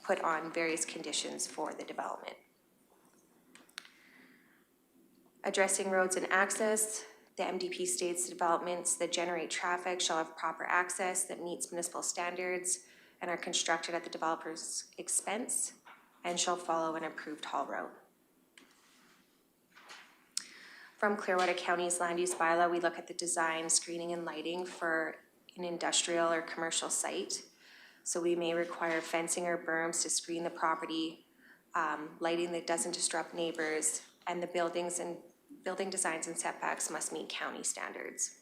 put on various conditions for the development. Addressing roads and access, the MDP states developments that generate traffic shall have proper access that meets municipal standards and are constructed at the developer's expense and shall follow an approved haul route. From Clearwater County's land use bylaw, we look at the design, screening, and lighting for an industrial or commercial site. So we may require fencing or berms to screen the property, lighting that doesn't disrupt neighbors, and the building designs and setbacks must meet county standards.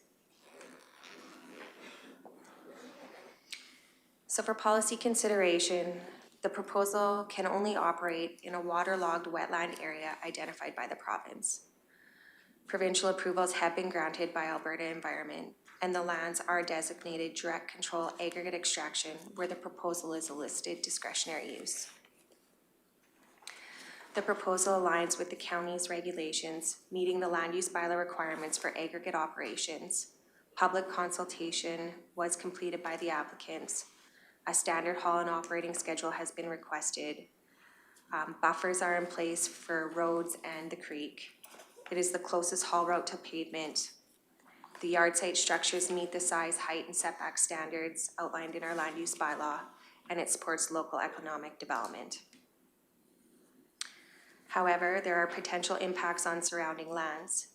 So for policy consideration, the proposal can only operate in a waterlogged wetland area identified by the province. Provincial approvals have been granted by Alberta Environment, and the lands are designated direct control aggregate extraction where the proposal is a listed discretionary use. The proposal aligns with the county's regulations, meeting the land use bylaw requirements for aggregate operations. Public consultation was completed by the applicants. A standard haul and operating schedule has been requested. Buffers are in place for roads and the creek. It is the closest haul route to pavement. The yard site structures meet the size, height, and setback standards outlined in our land use bylaw, and it supports local economic development. However, there are potential impacts on surrounding lands.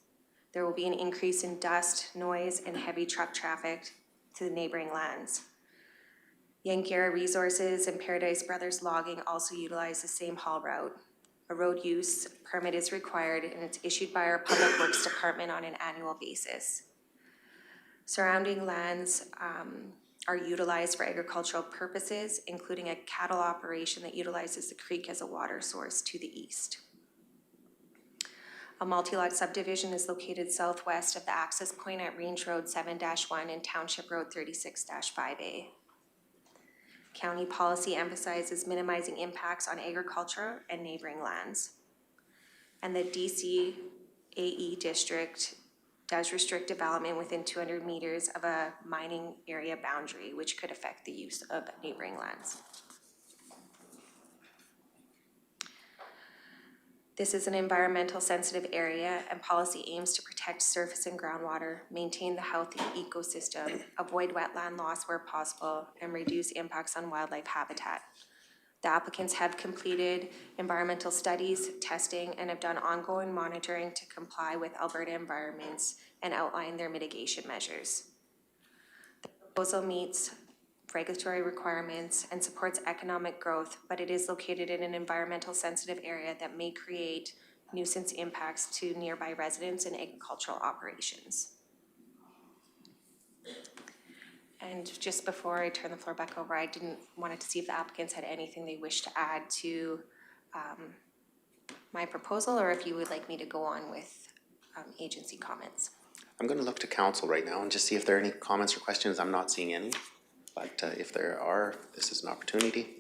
There will be an increase in dust, noise, and heavy truck traffic to the neighboring lands. Yankara Resources and Paradise Brothers Logging also utilize the same haul route. A road use permit is required, and it's issued by our Public Works Department on an annual basis. Surrounding lands are utilized for agricultural purposes, including a cattle operation that utilizes the creek as a water source to the east. A multi-lot subdivision is located southwest of the access point at Range Road 7-1 and Township Road 36-5A. County policy emphasizes minimizing impacts on agriculture and neighboring lands. And the DCAE district does restrict development within 200 meters of a mining area boundary, which could affect the use of neighboring lands. This is an environmental sensitive area, and policy aims to protect surface and groundwater, maintain the healthy ecosystem, avoid wetland loss where possible, and reduce impacts on wildlife habitat. The applicants have completed environmental studies, testing, and have done ongoing monitoring to comply with Alberta environments and outline their mitigation measures. The proposal meets regulatory requirements and supports economic growth, but it is located in an environmental sensitive area that may create nuisance impacts to nearby residents and agricultural operations. And just before I turn the floor back over, I wanted to see if the applicants had anything they wish to add to my proposal, or if you would like me to go on with agency comments. I'm going to look to council right now and just see if there are any comments or questions. I'm not seeing any, but if there are, this is an opportunity.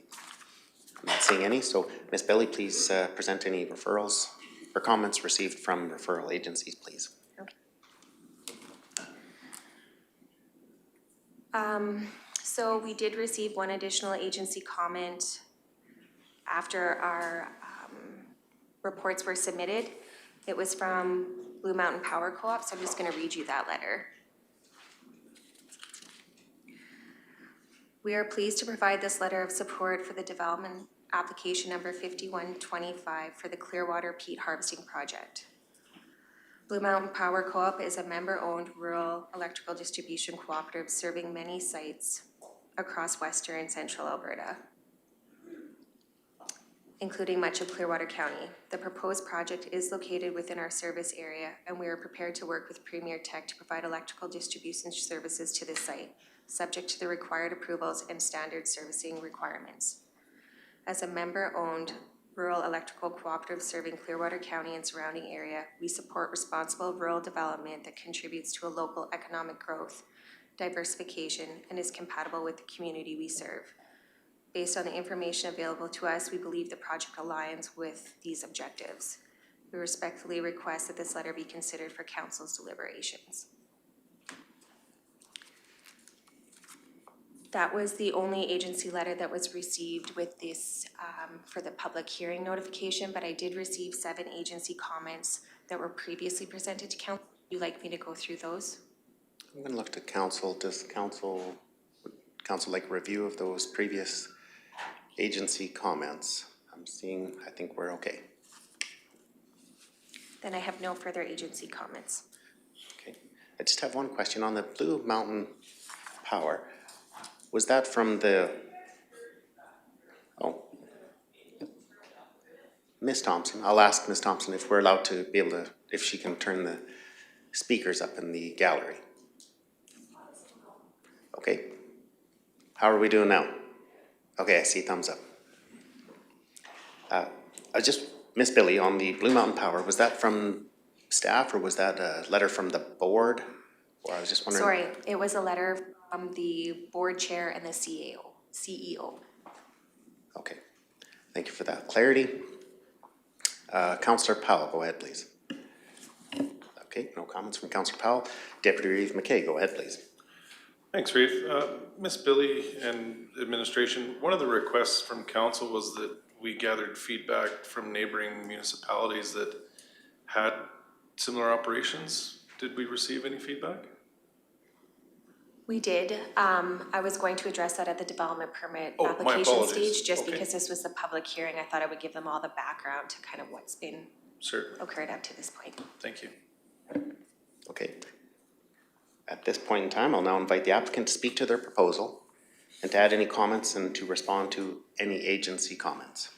I'm not seeing any, so Ms. Billy, please present any referrals or comments received from referral agencies, please. So we did receive one additional agency comment after our reports were submitted. It was from Blue Mountain Power Co-op, so I'm just gonna read you that letter. We are pleased to provide this letter of support for the development application number 5125 for the Clearwater Peat Harvesting Project. Blue Mountain Power Co-op is a member-owned rural electrical distribution cooperative serving many sites across western and central Alberta, including much of Clearwater County. The proposed project is located within our service area, and we are prepared to work with Premier Tech to provide electrical distribution services to this site, subject to the required approvals and standard servicing requirements. As a member-owned rural electrical cooperative serving Clearwater County and surrounding area, we support responsible rural development that contributes to a local economic growth, diversification, and is compatible with the community we serve. Based on the information available to us, we believe the project aligns with these objectives. We respectfully request that this letter be considered for council's deliberations. That was the only agency letter that was received with this for the public hearing notification, but I did receive 7 agency comments that were previously presented to council. Would you like me to go through those? I'm gonna look to council. Does council like a review of those previous agency comments? I'm seeing, I think we're okay. Then I have no further agency comments. Okay. I just have one question on the Blue Mountain Power. Was that from the, Ms. Thompson? I'll ask Ms. Thompson if we're allowed to be able to, if she can turn the speakers up in the gallery. Okay. How are we doing now? Okay, I see thumbs up. Ms. Billy, on the Blue Mountain Power, was that from staff or was that a letter from the board? Or I was just wondering. Sorry, it was a letter from the board chair and the CEO. Okay, thank you for that clarity. Councillor Powell, go ahead, please. Okay, no comments from Councillor Powell. Deputy Reeve McKay, go ahead, please. Thanks, Reeve. Miss Billy and administration, one of the requests from council was that we gathered feedback from neighboring municipalities that had similar operations. Did we receive any feedback? We did. I was going to address that at the development permit my application apologies. stage, just Okay. because this was the public hearing. I thought I would give them all the background to kind of what's been occurred up to this point. Thank you. Okay. At this point in time, I'll now invite the applicant to speak to their proposal and to add any comments and to respond to any agency comments.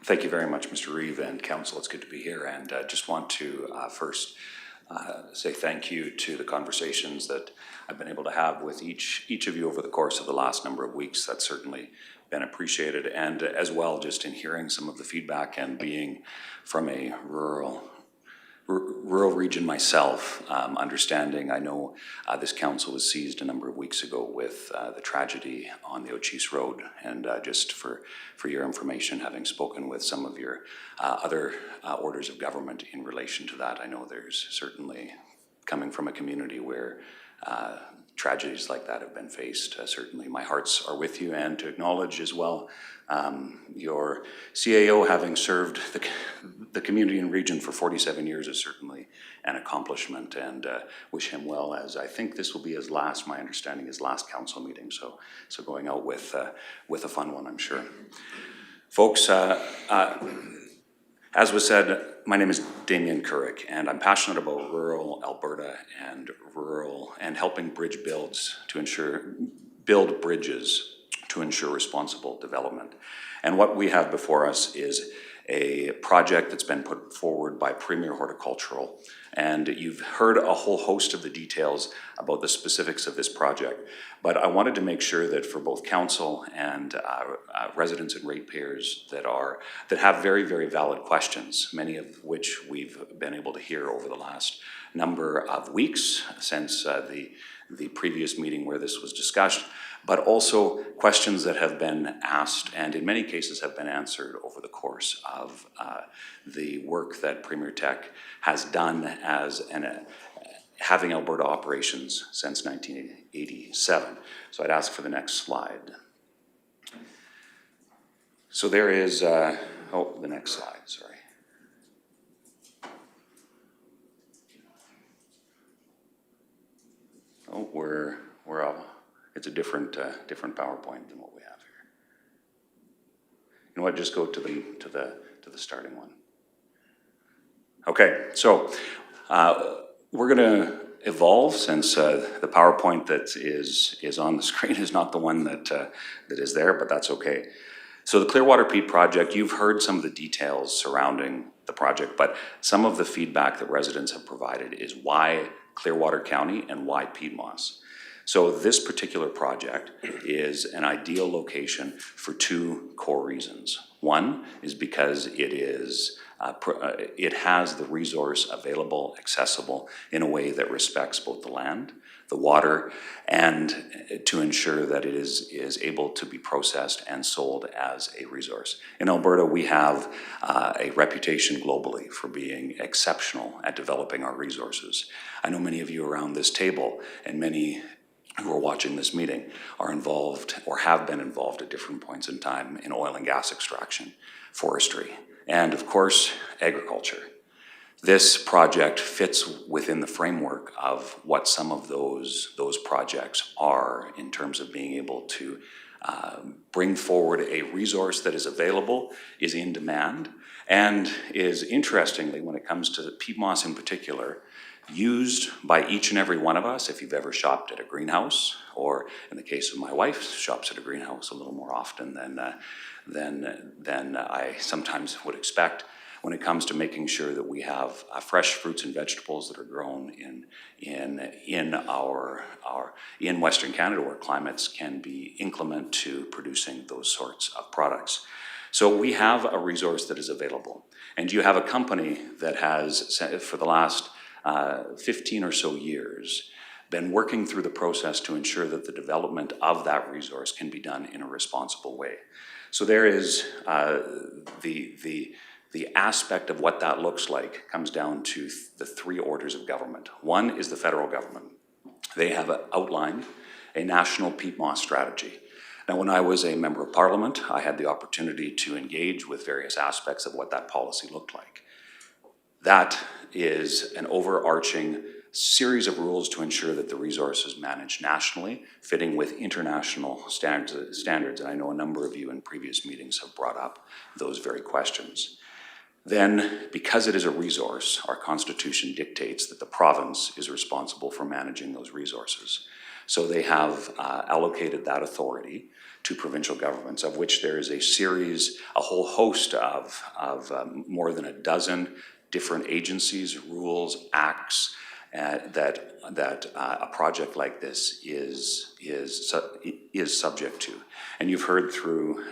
Thank you very much, Mr. Reeve and council. It's good to be here, and just want to first say thank you to the conversations that I've been able to have with each of you over the course of the last number of weeks. That's certainly been appreciated, and as well, just in hearing some of the feedback and being from a rural region myself, understanding, I know this council was seized a number of weeks ago with the tragedy on the Ochese Road, and just for your information, having spoken with some of your other orders of government in relation to that, I know there's certainly, coming from a community where tragedies like that have been faced, certainly my hearts are with you, and to acknowledge as well your CAO having served the community and region for 47 years is certainly an accomplishment, and wish him well, as I think this will be his last, my understanding, his last council meeting, so going out with a fun one, I'm sure. Folks, as was said, my name is Damien Couric, and I'm passionate about rural Alberta and helping build bridges to ensure responsible development. And what we have before us is a project that's been put forward by Premier Horticultural, and you've heard a whole host of the details about the specifics of this project. But I wanted to make sure that for both council and residents and ratepayers that have very, very valid questions, many of which we've been able to hear over the last number of weeks since the previous meeting where this was discussed, but also questions that have been asked and in many cases have been answered over the course of the work that Premier Tech has done as having Alberta operations since 1987. So I'd ask for the next slide. So there is, the next slide, sorry. Oh, we're it's a different PowerPoint than what we have here. You know what? Just go to the starting one. Okay, so we're going to evolve since the PowerPoint that is on the screen is not the one that is there, but that's okay. So the Clearwater Peat project, you've heard some of the details surrounding the project, but some of the feedback that residents have provided is why Clearwater County and why peat moss. So this particular project is an ideal location for two core reasons. One is because it has the resource available, accessible in a way that respects both the land, the water, and to ensure that it is able to be processed and sold as a resource. In Alberta, we have a reputation globally for being exceptional at developing our resources. I know many of you around this table and many who are watching this meeting are involved or have been involved at different points in time in oil and gas extraction, forestry, and of course, agriculture. This project fits within the framework of what some of those projects are in terms of being able to bring forward a resource that is available, is in demand, and is, interestingly, when it comes to peat moss in particular, used by each and every one of us. If you've ever shopped at a greenhouse, or in the case of my wife, shops at a greenhouse a little more often than I sometimes would expect, when it comes to making sure that we have fresh fruits and vegetables that are grown in Western Canada, where climates can be inclement to producing those sorts of products. So we have a resource that is available, and you have a company that has, for the last 15 or so years, been working through the process to ensure that the development of that resource can be done in a responsible way. So there is the aspect of what that looks like comes down to the three orders of government. One is the federal government. They have outlined a national peat moss strategy. Now, when I was a member of parliament, I had the opportunity to engage with various aspects of what that policy looked like. That is an overarching series of rules to ensure that the resource is managed nationally, fitting with international standards. And I know a number of you in previous meetings have brought up those very questions. Then, because it is a resource, our Constitution dictates that the province is responsible for managing those resources. So they have allocated that authority to provincial governments, of which there is a whole host of more than a dozen different agencies, rules, acts that a project like this is subject to. And you've heard through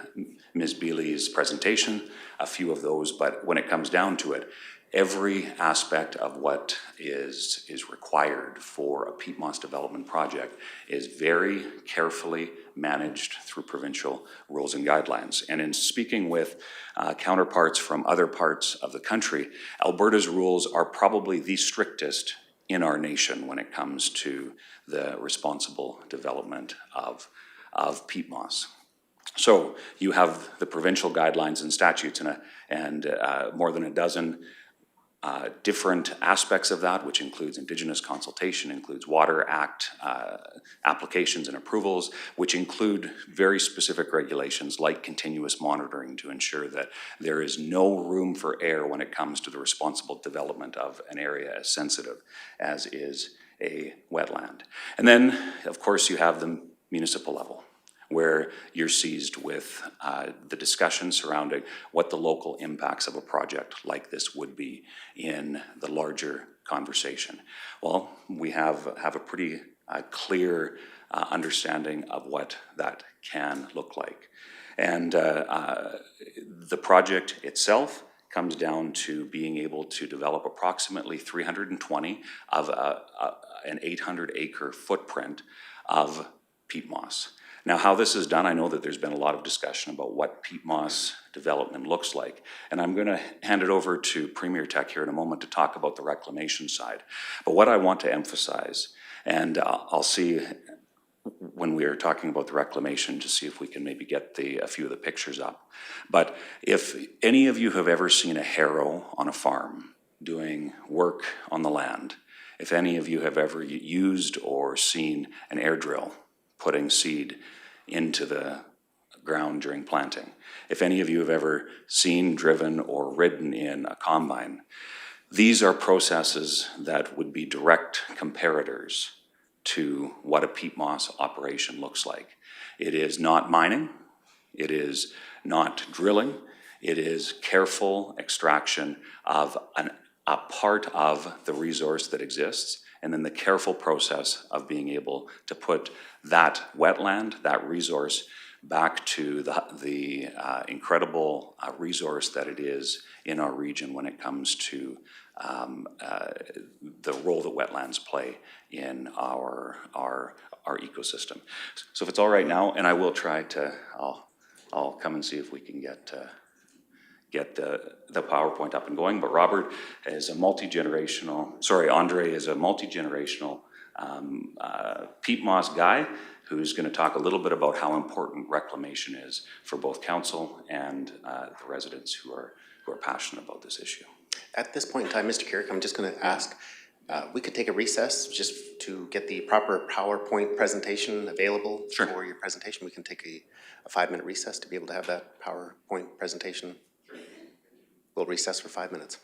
Ms. Beely's presentation a few of those, but when it comes down to it, every aspect of what is required for a peat moss development project is very carefully managed through provincial rules and guidelines. And in speaking with counterparts from other parts of the country, Alberta's rules are probably the strictest in our nation when it comes to the responsible development of peat moss. So you have the provincial guidelines and statutes and more than a dozen different aspects of that, which includes Indigenous consultation, includes Water Act applications and approvals, which include very specific regulations like continuous monitoring to ensure that there is no room for error when it comes to the responsible development of an area as sensitive as is a wetland. And then, of course, you have the municipal level, where you're seized with the discussion surrounding what the local impacts of a project like this would be in the larger conversation. Well, we have a pretty clear understanding of what that can look like. And the project itself comes down to being able to develop approximately 320 of an 800-acre footprint of peat moss. Now, how this is done, I know that there's been a lot of discussion about what peat moss development looks like. And I'm going to hand it over to Premier Tech here in a moment to talk about the reclamation side. But what I want to emphasize, and I'll see when we are talking about the reclamation to see if we can maybe get a few of the pictures up. But if any of you have ever seen a harrow on a farm doing work on the land, if any of you have ever used or seen an air drill putting seed into the ground during planting, if any of you have ever seen, driven, or ridden in a combine, these are processes that would be direct comparators to what a peat moss operation looks like. It is not mining, it is not drilling, it is careful extraction of a part of the resource that exists, and then the careful process of being able to put that wetland, that resource, back to the incredible resource that it is in our region when it comes to the role that wetlands play in our ecosystem. So if it's all right now, and I will try to, I'll come and see if we can get the PowerPoint up and going. But Robert is a multi-generational, sorry, Andre is a multi-generational peat moss guy who's going to talk a little bit about how important reclamation is for both council and the residents who are passionate about this issue. At this point in time, Mr. Carrick, I'm just going to ask, we could take a recess just to get the proper PowerPoint presentation available for your presentation. We can take a 5-minute recess to be able to have that PowerPoint presentation. We'll recess for 5 minutes.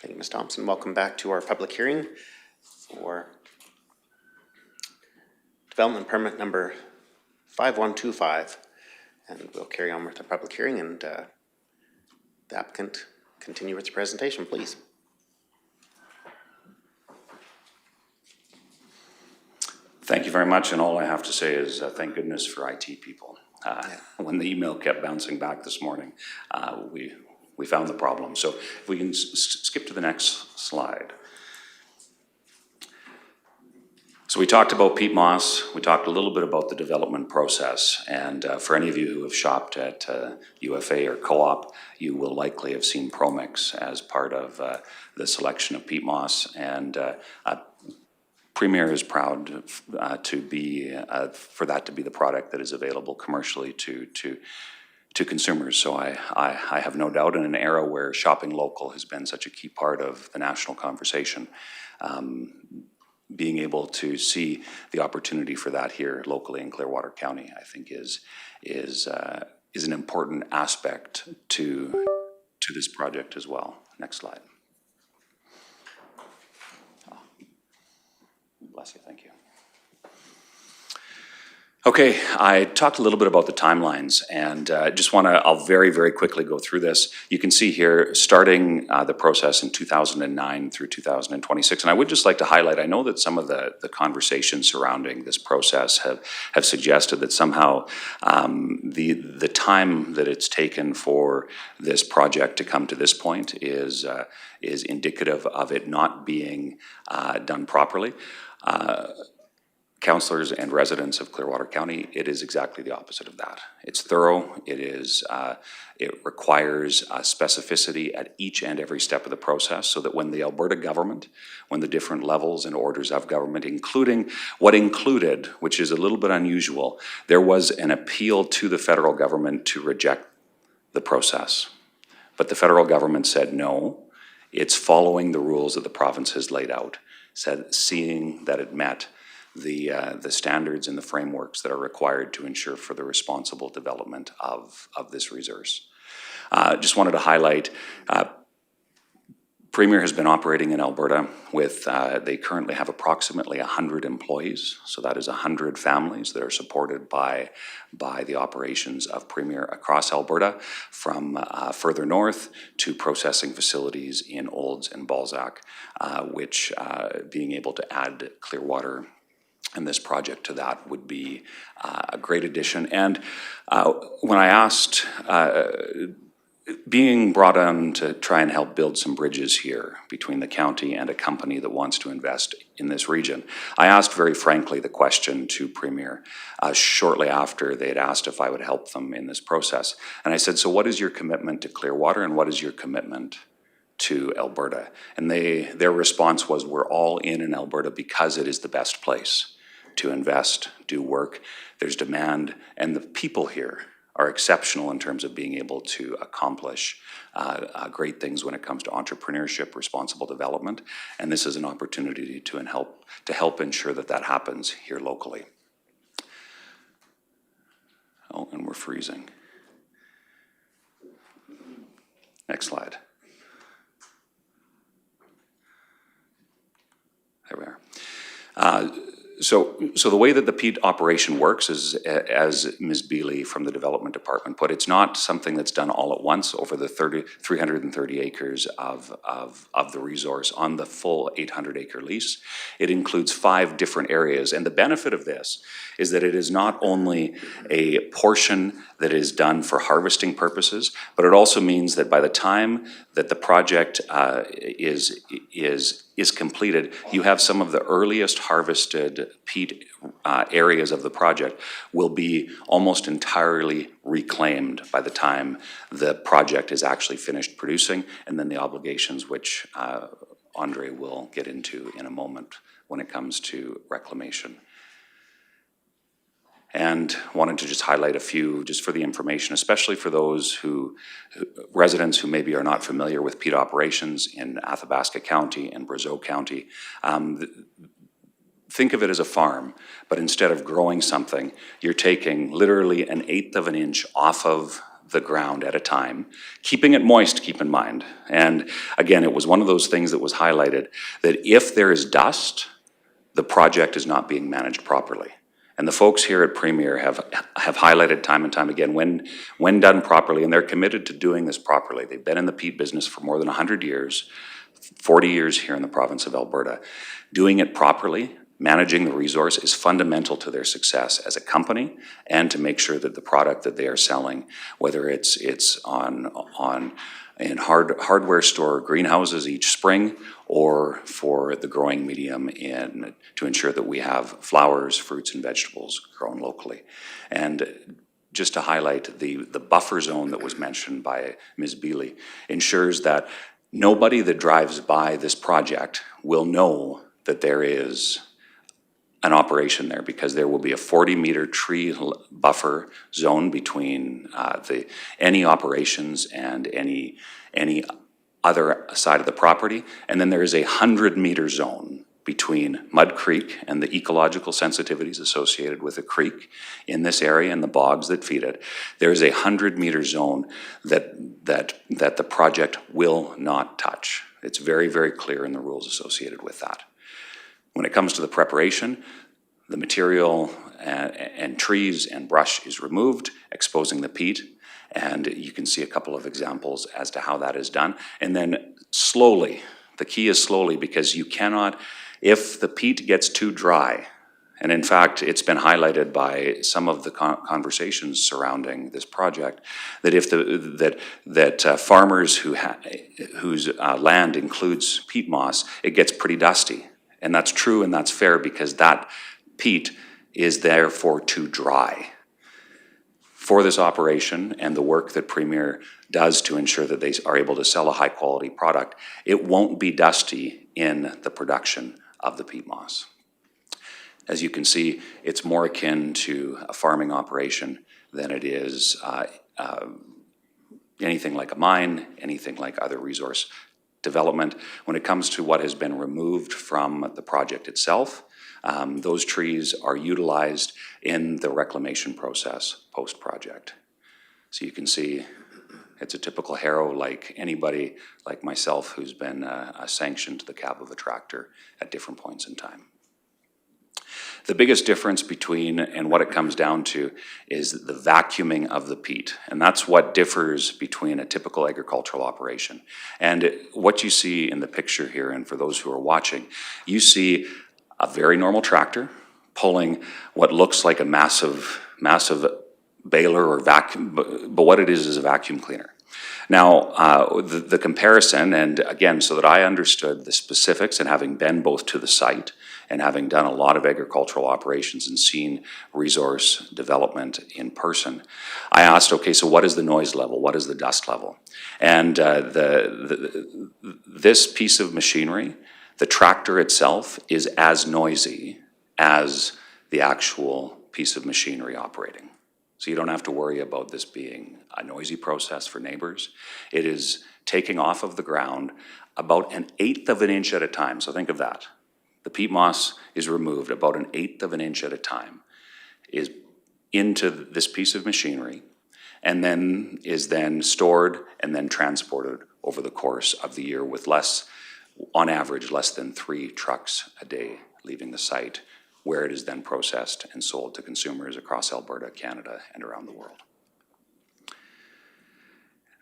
Thank you, Ms. Thompson. Welcome back to our public hearing for development permit number 5125. And we'll carry on with the public hearing and the applicant continue with the presentation, please. Thank you very much, and all I have to say is thank goodness for IT people. When the email kept bouncing back this morning, we found the problem. So if we can skip to the next slide. So we talked about peat moss, we talked a little bit about the development process, and for any of you who have shopped at UFA or Co-op, you will likely have seen ProMix as part of the selection of peat moss, and Premier is proud to be, for that to be the product that is available commercially to consumers. So I have no doubt, in an era where shopping local has been such a key part of the national conversation, being able to see the opportunity for that here locally in Clearwater County, I think is an important aspect to this project as well. Next slide. Oh. Bless you, thank you. Okay, I talked a little bit about the timelines, and I'll very, very quickly go through this. You can see here, starting the process in 2009 through 2026, and I would just like to highlight, I know that some of the conversations surrounding this process have suggested that somehow the time that it's taken for this project to come to this point is indicative of it not being done properly. Councillors and residents of Clearwater County, it is exactly the opposite of that. It's thorough, it requires specificity at each and every step of the process, so that when the Alberta government, when the different levels and orders of government, including what included, which is a little bit unusual, there was an appeal to the federal government to reject the process. But the federal government said no, it's following the rules that the province has laid out, said seeing that it met the standards and the frameworks that are required to ensure for the responsible development of this resource. Just wanted to highlight, Premier has been operating in Alberta with, they currently have approximately 100 employees, so that is 100 families that are supported by the operations of Premier across Alberta, from further north to processing facilities in Olds and Balzac, which being able to add Clearwater and this project to that would be a great addition. And when I asked, being brought on to try and help build some bridges here between the county and a company that wants to invest in this region, I asked very frankly the question to Premier shortly after they had asked if I would help them in this process. And I said, so what is your commitment to Clearwater, and what is your commitment to Alberta? And their response was, we're all in Alberta because it is the best place to invest, do work. There's demand, and the people here are exceptional in terms of being able to accomplish great things when it comes to entrepreneurship, responsible development, and this is an opportunity to help ensure that that happens here locally. Oh, and we're freezing. Next slide. There we are. So the way that the peat operation works is, as Ms. Bealey from the Development Department put, it's not something that's done all at once over the 330 acres of the resource on the full 800-acre lease. It includes 5 different areas, and the benefit of this is that it is not only a portion that is done for harvesting purposes, but it also means that by the time that the project is completed, you have some of the earliest harvested peat areas of the project will be almost entirely reclaimed by the time the project is actually finished producing, and then the obligations which Andre will get into in a moment when it comes to reclamation. And wanted to just highlight a few just for the information, especially for those residents who maybe are not familiar with peat operations in Athabasca County and Brazeau County. Think of it as a farm, but instead of growing something, you're taking literally 1/8 of an inch off of the ground at a time, keeping it moist, keep in mind. And again, it was one of those things that was highlighted that if there is dust, the project is not being managed properly. And the folks here at Premier have highlighted time and time again, when done properly, and they're committed to doing this properly. They've been in the peat business for more than 100 years, 40 years here in the province of Alberta. Doing it properly, managing the resource is fundamental to their success as a company and to make sure that the product that they are selling, whether it's in hardware store greenhouses each spring, or for the growing medium to ensure that we have flowers, fruits, and vegetables grown locally. And just to highlight the buffer zone that was mentioned by Ms. Bealey ensures that nobody that drives by this project will know that there is an operation there, because there will be a 40-meter tree buffer zone between any operations and any other side of the property. And then there is a 100-meter zone between Mud Creek and the ecological sensitivities associated with the creek in this area and the bogs that feed it. There is a 100-meter zone that the project will not touch. It's very, very clear in the rules associated with that. When it comes to the preparation, the material and trees and brush is removed, exposing the peat. And you can see a couple of examples as to how that is done. And then slowly, the key is slowly, because you cannot, if the peat gets too dry, and in fact, it's been highlighted by some of the conversations surrounding this project, that if farmers whose land includes peat moss, it gets pretty dusty. And that's true and that's fair, because that peat is therefore too dry. For this operation and the work that Premier does to ensure that they are able to sell a high quality product, it won't be dusty in the production of the peat moss. As you can see, it's more akin to a farming operation than it is anything like a mine, anything like other resource development. When it comes to what has been removed from the project itself, those trees are utilized in the reclamation process post-project. So you can see it's a typical harrow, like anybody like myself who's been sanctioned to the cab of a tractor at different points in time. The biggest difference between and what it comes down to is the vacuuming of the peat. And that's what differs between a typical agricultural operation. And what you see in the picture here, and for those who are watching, you see a very normal tractor pulling what looks like a massive baler or vacuum, but what it is a vacuum cleaner. Now, the comparison, and again, so that I understood the specifics, and having been both to the site and having done a lot of agricultural operations and seen resource development in person, I asked, okay, so what is the noise level? What is the dust level? And this piece of machinery, the tractor itself, is as noisy as the actual piece of machinery operating. So you don't have to worry about this being a noisy process for neighbors. It is taking off of the ground about 1/8 of an inch at a time. So think of that. The peat moss is removed about 1/8 of an inch at a time, is into this piece of machinery, and then is then stored and then transported over the course of the year with on average, less than 3 trucks a day leaving the site, where it is then processed and sold to consumers across Alberta, Canada, and around the world.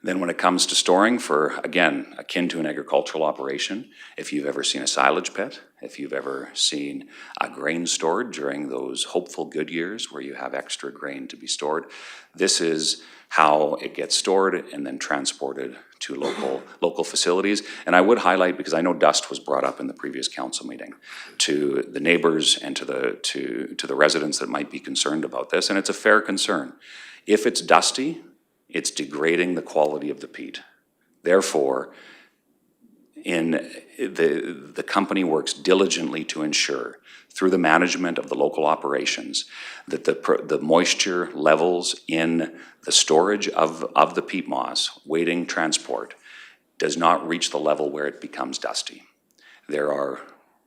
Then when it comes to storing, for, again, akin to an agricultural operation, if you've ever seen a silage pit, if you've ever seen a grain stored during those hopeful good years where you have extra grain to be stored, this is how it gets stored and then transported to local facilities. And I would highlight, because I know dust was brought up in the previous council meeting, to the neighbors and to the residents that might be concerned about this, and it's a fair concern. If it's dusty, it's degrading the quality of the peat. Therefore, the company works diligently to ensure, through the management of the local operations, that the moisture levels in the storage of the peat moss, waiting transport, does not reach the level where it becomes dusty. There are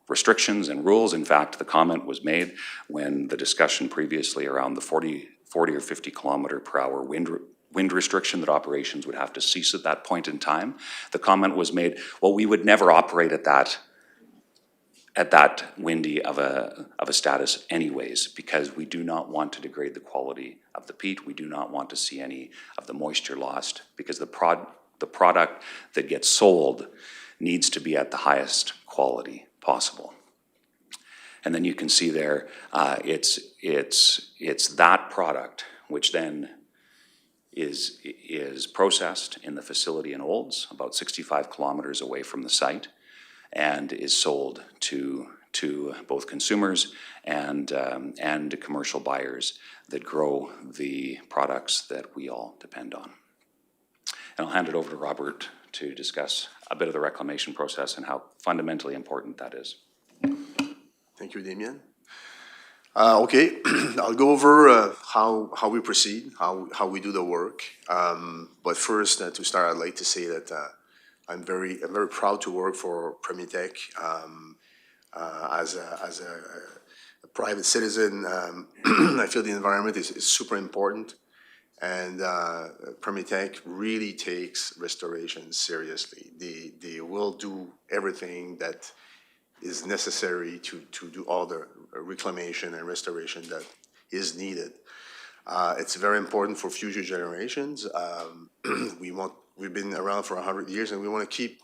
restrictions and rules. In fact, the comment was made when the discussion previously around the 40 or 50 kilometer per hour wind wind restriction, that operations would have to cease at that point in time. The comment was made, well, we would never operate at that windy of a status anyways, because we do not want to degrade the quality of the peat. We do not want to see any of the moisture lost, because the product that gets sold needs to be at the highest quality possible. And then you can see there, it's that product which then is processed in the facility in Olds, about 65 kilometers away from the site, and is sold to both consumers and commercial buyers that grow the products that we all depend on. And I'll hand it over to Robert to discuss a bit of the reclamation process and how fundamentally important that is. Thank you, Damien. Okay, I'll go over how we proceed, how we do the work. But first, to start, I'd like to say that I'm very proud to work for Premier Tech. As a private citizen, I feel the environment is super important, and Premier Tech really takes restoration seriously. They will do everything that is necessary to do all the reclamation and restoration that is needed. It's very important for future generations. We've been around for 100 years, and we want to keep.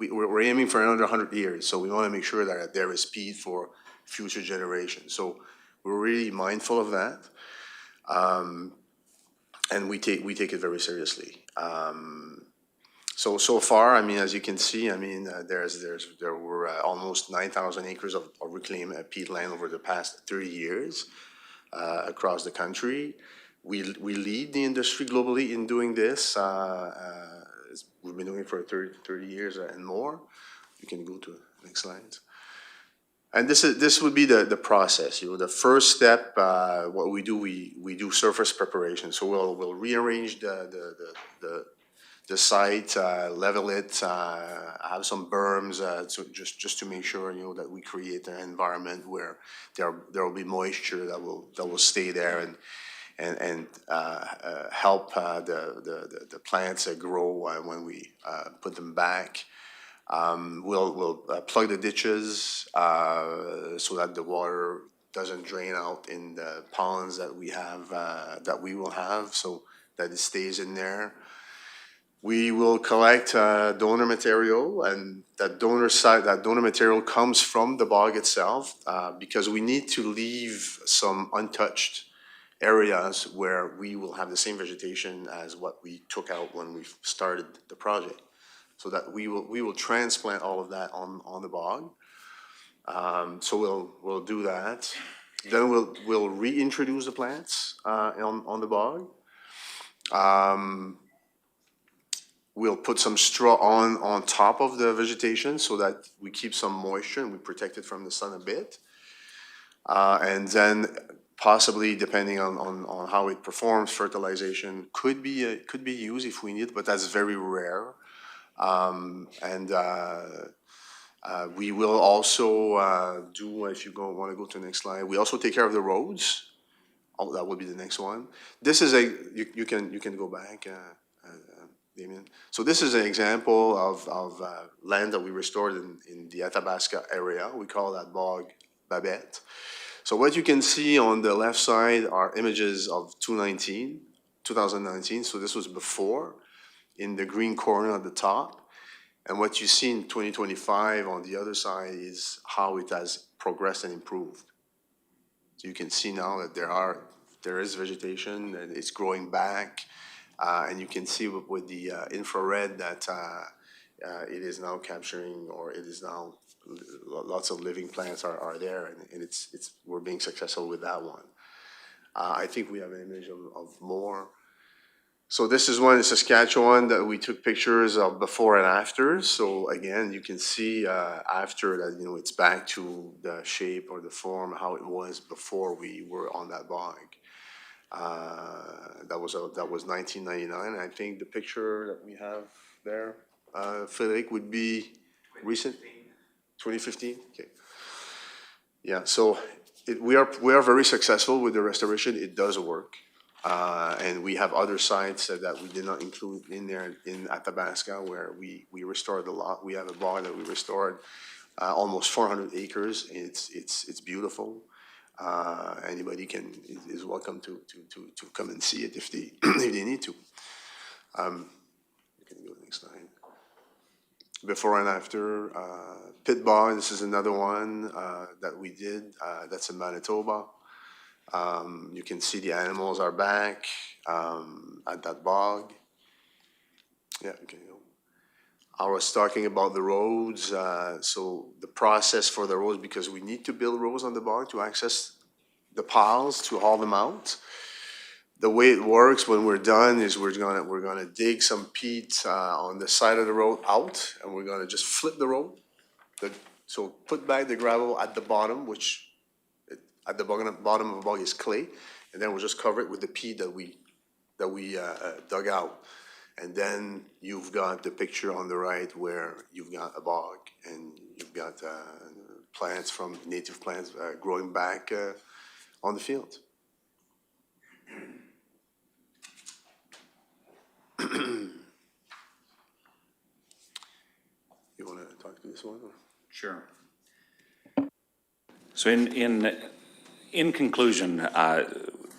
We're aiming for another 100 years, so we want to make sure that there is peat for future generations. So we're really mindful of that, and we take it very seriously. So far, I mean, as you can see, I mean, there were almost 9,000 acres of reclaimed peat land over the past 30 years across the country. We lead the industry globally in doing this. We've been doing it for 30 years and more. You can go to the next slide. And this would be the process. You know, the first step, what we do, we do surface preparation. So we'll rearrange the site, level it, have some berms, just to make sure, you know, that we create an environment where there will be moisture that will stay there and help the plants grow when we put them back. We'll plug the ditches so that the water doesn't drain out in the ponds that we have, that we will have, so that it stays in there. We will collect donor material, and that donor material comes from the bog itself, because we need to leave some untouched areas where we will have the same vegetation as what we took out when we started the project, so that we will transplant all of that on the bog. So we'll do that. Then we'll reintroduce the plants on the bog. We'll put some straw on top of the vegetation so that we keep some moisture and we protect it from the sun a bit. And then possibly, depending on how it performs, fertilization could be used if we need, but that's very rare. We will also do, if you want to go to the next slide, we also take care of the roads. Oh, that would be the next one. This is you can go back, Damien. So this is an example of land that we restored in the Athabasca area. We call that bog Babette. So what you can see on the left side are images of 2019. So this was before, in the green corner at the top. And what you see in 2025 on the other side is how it has progressed and improved. So you can see now that there is vegetation and it's growing back. And you can see with the infrared that it is now capturing, or it is now lots of living plants are there, and we're being successful with that one. I think we have an image of more. So this is one in Saskatchewan that we took pictures of before and after. So again, you can see after that, you know, it's back to the shape or the form how it was before we were on that bog. That was 1999. I think the picture that we have there, Frédéric, would be recent, 2015. Okay. Yeah. So we are very successful with the restoration. It does work. And we have other sites that we did not include in there in Athabasca where we restored a lot. We have a bog that we restored, almost 400 acres. It's beautiful. Anybody is welcome to come and see it if they if they need to. You can go to the next slide. Before and after, pit bog, this is another one that we did. That's in Manitoba. You can see the animals are back at that bog. Yeah, you can go. I was talking about the roads. So the process for the roads, because we need to build roads on the bog to access the piles to haul them out. The way it works when we're done is we're gonna dig some peat on the side of the road out, and we're gonna just flip the road. So put back the gravel at the bottom, which at the bottom of the bog is clay, and then we'll just cover it with the peat that we dug out. And then you've got the picture on the right where you've got a bog and you've got plants from native plants growing back on the field. You want to talk to this one? Or? Sure. So in conclusion,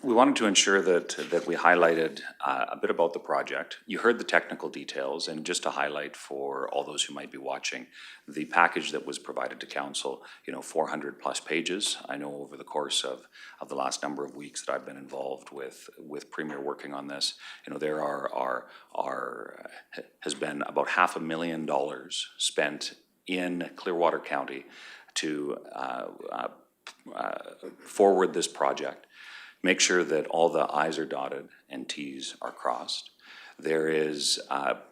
we wanted to ensure that we highlighted a bit about the project. You heard the technical details, and just to highlight for all those who might be watching, the package that was provided to council, 400 plus pages. I know over the course of the last number of weeks that I've been involved with Premier working on this, there has been about $500,000 spent in Clearwater County to forward this project, make sure that all the I's are dotted and T's are crossed. There is,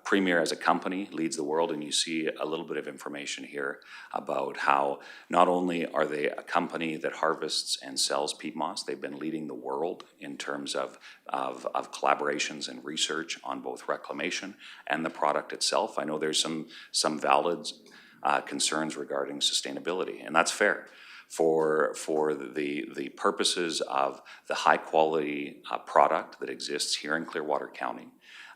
Premier as a company leads the world, and you see a little bit of information here about how not only are they a company that harvests and sells peat moss, they've been leading the world in terms of collaborations and research on both reclamation and the product itself. I know there's some valid concerns regarding sustainability, and that's fair. For the purposes of the high quality product that exists here in Clearwater County,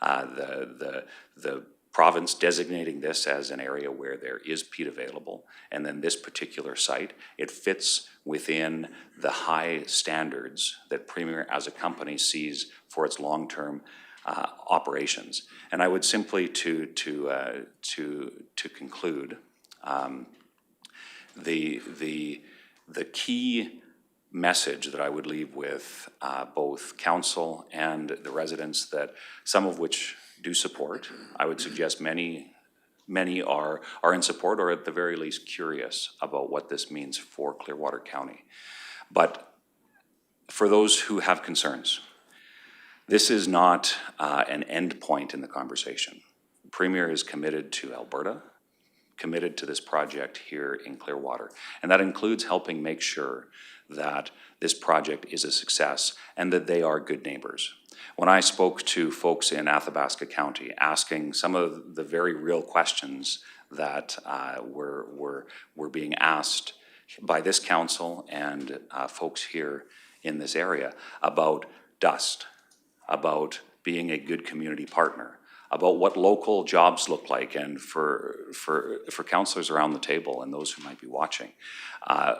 the province designating this as an area where there is peat available, and then this particular site, it fits within the high standards that Premier as a company sees for its long-term operations. And I would simply to conclude, the key message that I would leave with both council and the residents, that some of which do support, I would suggest many are in support, or at the very least curious about what this means for Clearwater County. But for those who have concerns, this is not an end point in the conversation. Premier is committed to Alberta, committed to this project here in Clearwater. And that includes helping make sure that this project is a success and that they are good neighbors. When I spoke to folks in Athabasca County asking some of the very real questions that were being asked by this council and folks here in this area about dust, about being a good community partner, about what local jobs look like, and for councillors around the table and those who might be watching,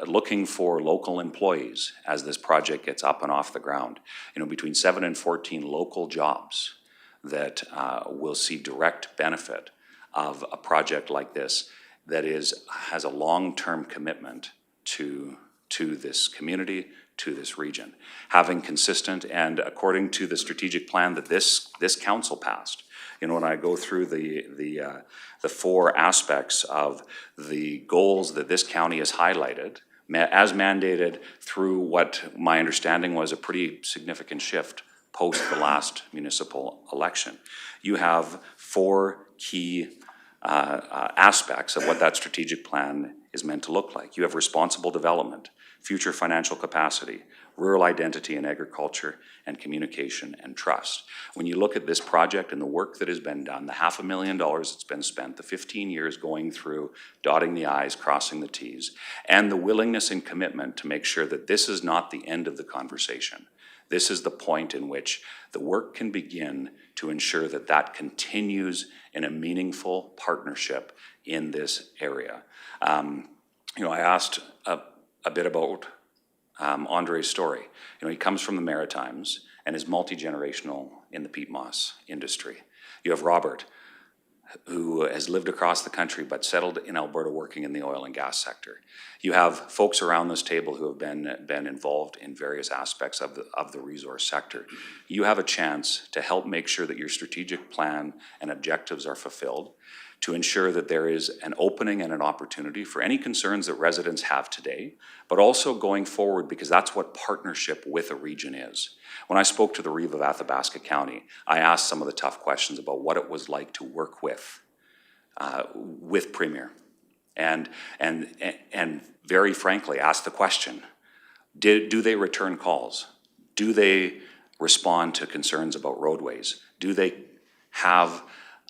looking for local employees as this project gets up and off the ground. Between 7 and 14 local jobs that will see direct benefit of a project like this that has a long-term commitment to this community, to this region. Having consistent, and according to the strategic plan that this council passed, when I go through the four aspects of the goals that this county has highlighted, as mandated through what my understanding was a pretty significant shift post the last municipal election, you have four key aspects of what that strategic plan is meant to look like. You have responsible development, future financial capacity, rural identity and agriculture, and communication and trust. When you look at this project and the work that has been done, the $500,000 that's been spent, the 15 years going through, dotting the I's, crossing the T's, and the willingness and commitment to make sure that this is not the end of the conversation, This is the point in which the work can begin to ensure that that continues in a meaningful partnership in this area. You know, I asked a bit about Andre's story. You know, he comes from the Maritimes and is multi-generational in the peat moss industry. You have Robert, who has lived across the country but settled in Alberta working in the oil and gas sector. You have folks around this table who have been involved in various aspects of the resource sector. You have a chance to help make sure that your strategic plan and objectives are fulfilled, to ensure that there is an opening and an opportunity for any concerns that residents have today, but also going forward, because that's what partnership with a region is. When I spoke to the Reeve of Athabasca County, I asked some of the tough questions about what it was like to work with Premier. And very frankly, asked the question, do they return calls? Do they respond to concerns about roadways? Do they have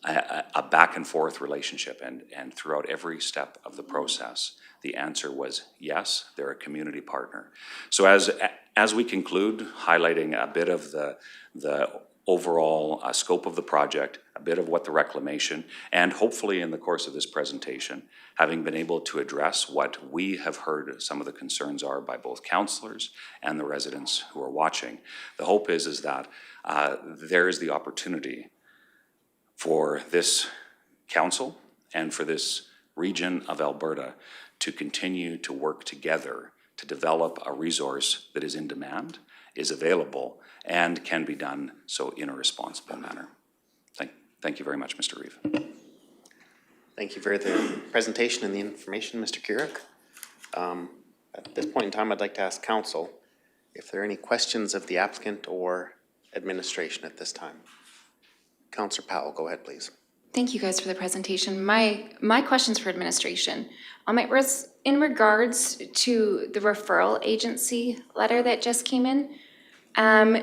a back and forth relationship? And throughout every step of the process, the answer was yes, they're a community partner. So as we conclude, highlighting a bit of the overall scope of the project, a bit of what the reclamation, and hopefully in the course of this presentation, having been able to address what we have heard some of the concerns are by both councillors and the residents who are watching, the hope is that there is the opportunity for this council and for this region of Alberta to continue to work together to develop a resource that is in demand, is available, and can be done so in a responsible manner. Thank you very much, Mr. Reeve. Thank you for the presentation and the information, Mr. Keurig. At this point in time, I'd like to ask council if there are any questions of the applicant or administration at this time. Councillor Powell, go ahead, please. Thank you guys for the presentation. My question's for administration. It was in regards to the referral agency letter that just came in.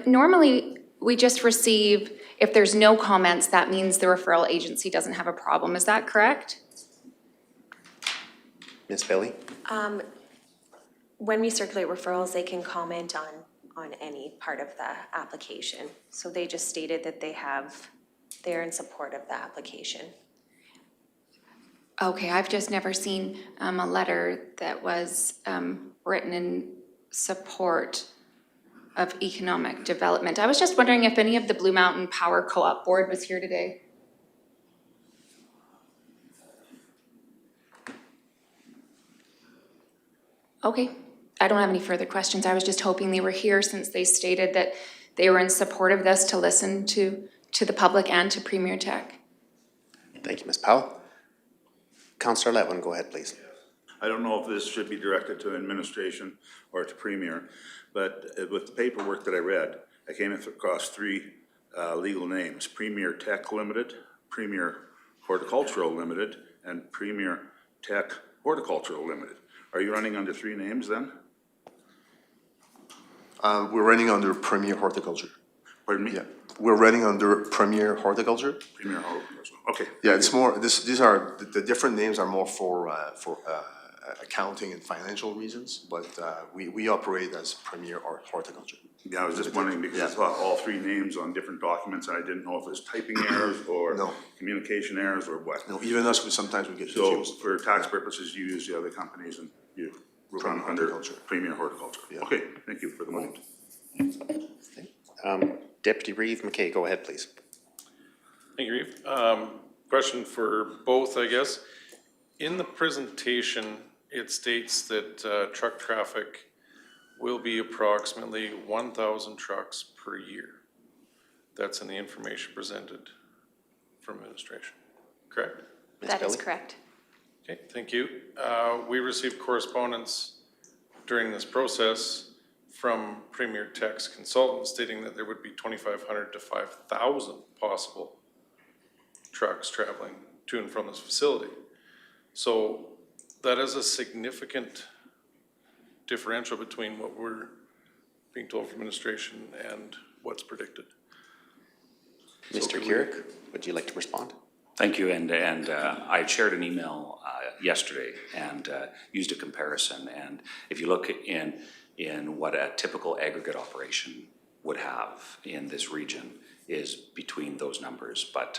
Normally, we just receive, if there's no comments, that means the referral agency doesn't have a problem. Is that correct? Ms. Billy? When we circulate referrals, they can comment on any part of the application. So they just stated that they're in support of the application. Okay, I've just never seen a letter that was written in support of economic development. I was just wondering if any of the Blue Mountain Power Co-op Board was here today. Okay, I don't have any further questions. I was just hoping they were here since they stated that they were in support of this, to listen to the public and to Premier Tech. Thank you, Ms. Powell. Councillor Letwin, go ahead, please. I don't know if this should be directed to administration or to Premier, but with the paperwork that I read, I came across three legal names: Premier Tech Limited, Premier Horticultural Limited, and Premier Tech Horticultural Limited. Are you running under three names then? We're running under Premier Horticulture. Pardon me? Yeah, we're running under Premier Horticulture. Premier Horticulture, okay. Yeah, it's more, these are, the different names are more for accounting and financial reasons, but we operate as Premier Horticulture. Yeah, I was just wondering because I saw all three names on different documents and I didn't know if it was typing errors or communication errors or what. No, even us, sometimes we get So confused. for tax purposes, you use the other companies and you run under Premier Horticulture. Yeah. Okay, thank you for the moment. Deputy Reeve McKay, go ahead, please. Thank you, Reeve. Question for both, I guess. In the presentation, it states that truck traffic will be approximately 1,000 trucks per year. That's in the information presented from administration, correct? That is correct. Okay, thank you. We received correspondence during this process from Premier Tech's consultant stating that there would be 2,500 to 5,000 possible trucks traveling to and from this facility. So that is a significant differential between what we're being told from administration and what's predicted. Mr. Keurig, would you like to respond? Thank you, and I shared an email yesterday and used a comparison, and if you look in what a typical aggregate operation would have in this region is between those numbers. But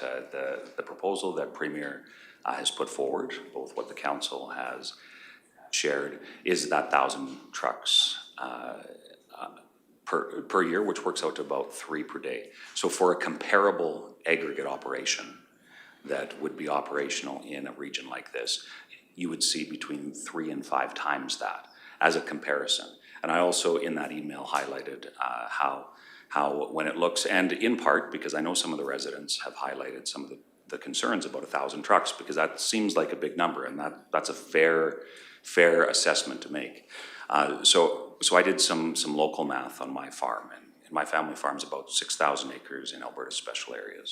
the proposal that Premier has put forward, both what the council has shared, is that 1,000 trucks per year, which works out to about 3 per day. So for a comparable aggregate operation that would be operational in a region like this, you would see between 3 and 5 times that as a comparison. And I also in that email highlighted how when it looks, and in part because I know some of the residents have highlighted some of the concerns about 1,000 trucks, because that seems like a big number, and that's a fair assessment to make. So I did some local math on my farm, and my family farm's about 6,000 acres in Alberta's special areas.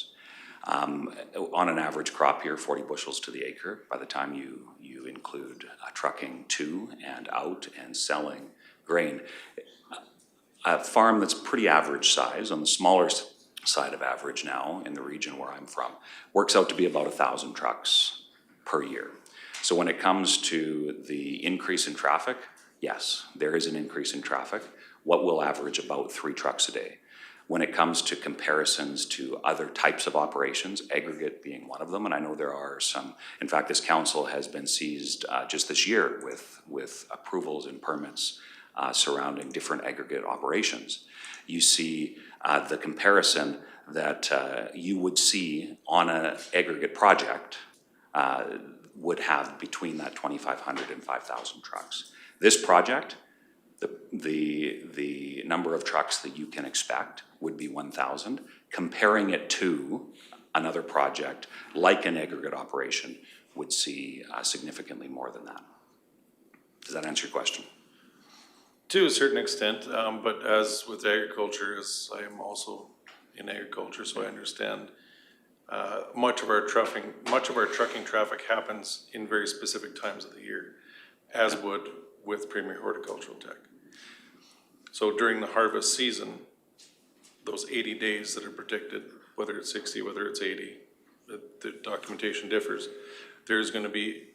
On an average crop year, 40 bushels to the acre. By the time you include trucking to and out and selling grain, a farm that's pretty average size, on the smaller side of average now in the region where I'm from, works out to be about 1,000 trucks per year. So when it comes to the increase in traffic, yes, there is an increase in traffic. What will average about 3 trucks a day. When it comes to comparisons to other types of operations, aggregate being one of them, and I know there are some, in fact, this council has been seized just this year with approvals and permits surrounding different aggregate operations. You see the comparison that you would see on an aggregate project would have between that 2,500 and 5,000 trucks. This project, the number of trucks that you can expect would be 1,000. Comparing it to another project like an aggregate operation would see significantly more than that. Does that answer your question? To a certain extent, but as with agriculture, as I am also in agriculture, so I understand much of our trucking traffic happens in very specific times of the year, as would with Premier Horticultural Tech. So during the harvest season, those 80 days that are predicted, whether it's 60, whether it's 80, the documentation differs, there's going to be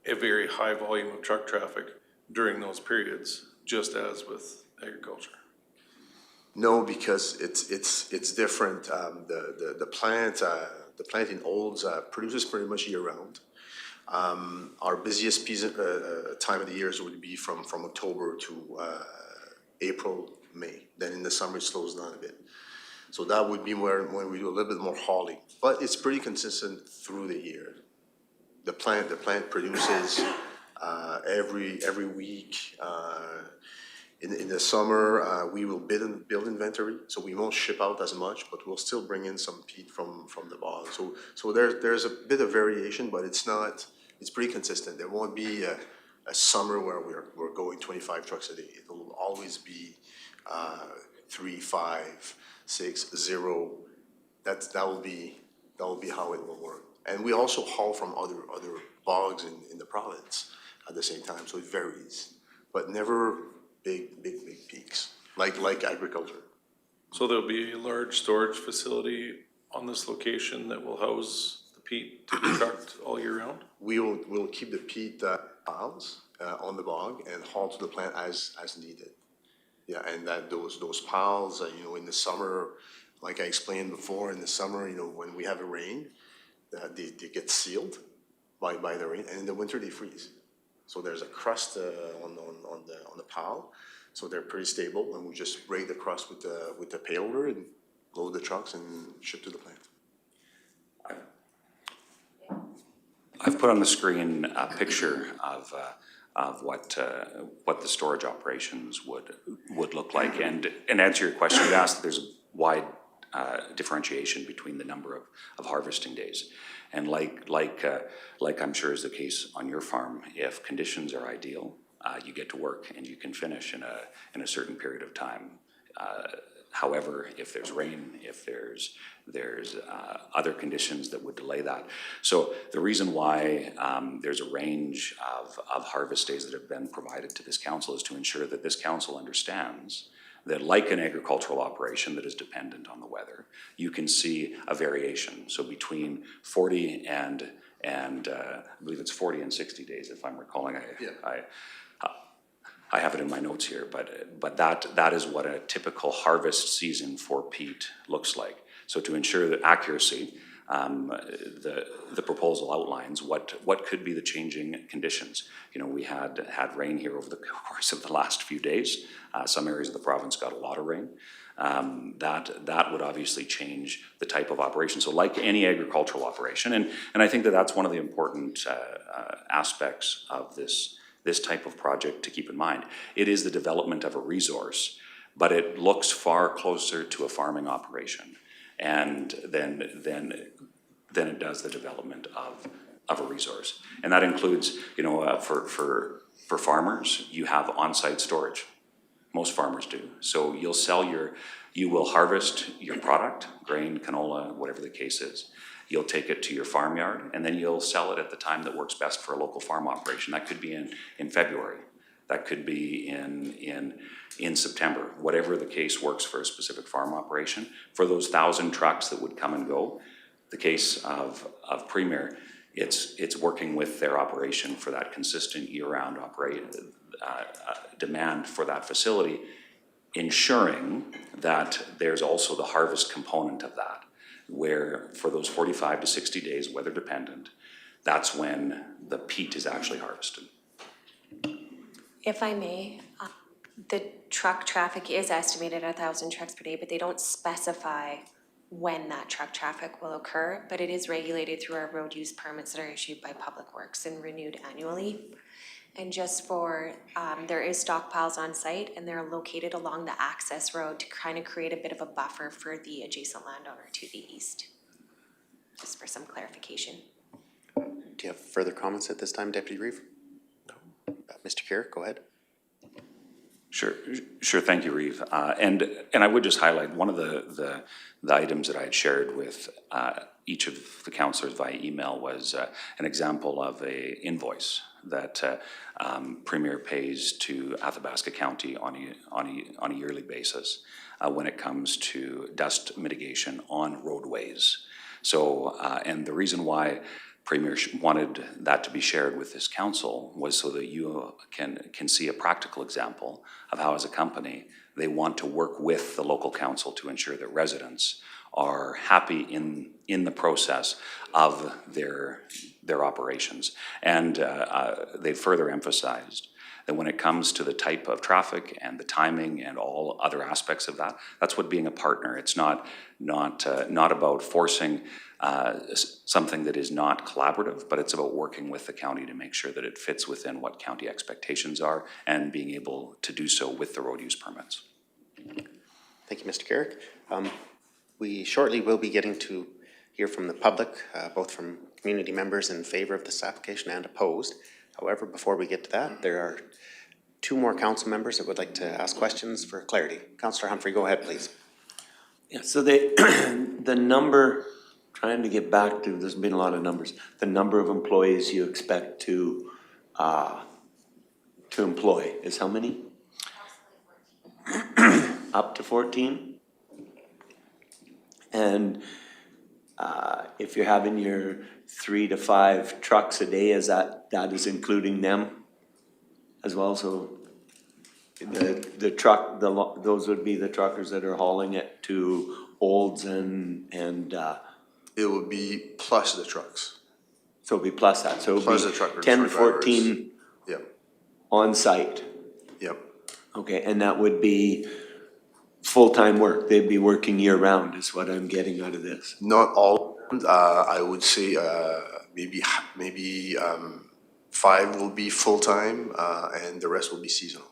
a very high volume of truck traffic during those periods, just as with agriculture. No, because it's different. The plant in Olds produces pretty much year round. Our busiest time of the years would be from October to April, May. Then in the summer it slows down a bit. So that would be when we do a little bit more hauling. But it's pretty consistent through the year. The plant produces every week. In the summer, we will build inventory, so we won't ship out as much, but we'll still bring in some peat from the bog. So there's a bit of variation, but it's pretty consistent. There won't be a summer where we're going 25 trucks a day. It will always be 3, 5, 6, 0. That will be how it will work. And we also haul from other bogs in the province at the same time, so it varies, but never big peaks like agriculture. So there'll be a large storage facility on this location that will house the peat to be trucked all year round? We'll keep the peat piles on the bog and haul to the plant as needed. Yeah, and that those piles, in the summer, like I explained before, in the summer, when we have a rain, they get sealed by the rain, and in the winter they freeze. So there's a crust on the pile, so they're pretty stable, and we just break the crust with the payloader and load the trucks and ship to the plant. I've put on the screen a picture of what the storage operations would look like, and answer your question, you asked, there's a wide differentiation between the number of harvesting days. And like I'm sure is the case on your farm, if conditions are ideal, you get to work and you can finish in a certain period of time. However, if there's rain, if there's other conditions that would delay that. So the reason why there's a range of harvest days that have been provided to this council is to ensure that this council understands that, like an agricultural operation that is dependent on the weather, you can see a variation. So between 40 and I believe it's 40 and 60 days, if I'm recalling. I have it in my notes here, but that is what a typical harvest season for peat looks like. So to ensure the accuracy, the proposal outlines what could be the changing conditions. You know, we had rain here over the course of the last few days. Some areas of the province got a lot of rain. That would obviously change the type of operation. So like any agricultural operation, and I think that's one of the important aspects of this type of project to keep in mind. It is the development of a resource, but it looks far closer to a farming operation and than it does the development of a resource. And that includes, you know, for farmers, you have on-site storage. Most farmers do. So you will harvest your product, grain, canola, whatever the case is. You'll take it to your farmyard, and then you'll sell it at the time that works best for a local farm operation. That could be in February. That could be in September. Whatever the case works for a specific farm operation. For those 1,000 trucks that would come and go, the case of Premier, it's working with their operation for that consistent year-round demand for that facility, ensuring that there's also the harvest component of that, where for those 45 to 60 days, weather dependent, that's when the peat is actually harvested. If I may, the truck traffic is estimated at 1,000 trucks per day, but they don't specify when that truck traffic will occur, but it is regulated through our road use permits that are issued by Public Works and renewed annually. And just for, there is stockpiles on site and they're located along the access road to kind of create a bit of a buffer for the adjacent landowner to the east. Just for some clarification. Do you have further comments at this time, Deputy Reeve? No. Mr. Carrick, go ahead. Sure. Thank you, Reeve. And I would just highlight one of the items that I had shared with each of the councillors via email was an example of a invoice that Premier pays to Athabasca County on a yearly basis when it comes to dust mitigation on roadways. So, and the reason why Premier wanted that to be shared with this council was so that you can see a practical example of how, as a company, they want to work with the local council to ensure that residents are happy in the process of their operations. And they further emphasized that when it comes to the type of traffic and the timing and all other aspects of that, that's what being a partner. It's not about forcing something that is not collaborative, but it's about working with the county to make sure that it fits within what county expectations are and being able to do so with the road use permits. Thank you, Mr. Carrick. We shortly will be getting to hear from the public, both from community members in favor of this application and opposed. However, before we get to that, there are two more council members that would like to ask questions for clarity. Councillor Humphrey, go ahead, please. Yeah, so the number, trying to get back to, there's been a lot of numbers, the number of employees you expect to employ is how many? Up to 14? And if you're having your 3 to 5 trucks a day, is that is including them as well? So the truck, those would be the truckers that are hauling it to Olds and it would be plus the trucks. So it'd be plus that. So Plus it'd the be truckers, 10 to truck drivers. 14 Yep, on site. yep. Okay, and that would be full-time work. They'd be working year-round is what I'm getting out of this. Not all, I would say maybe 5 will be full-time and the rest will be seasonal.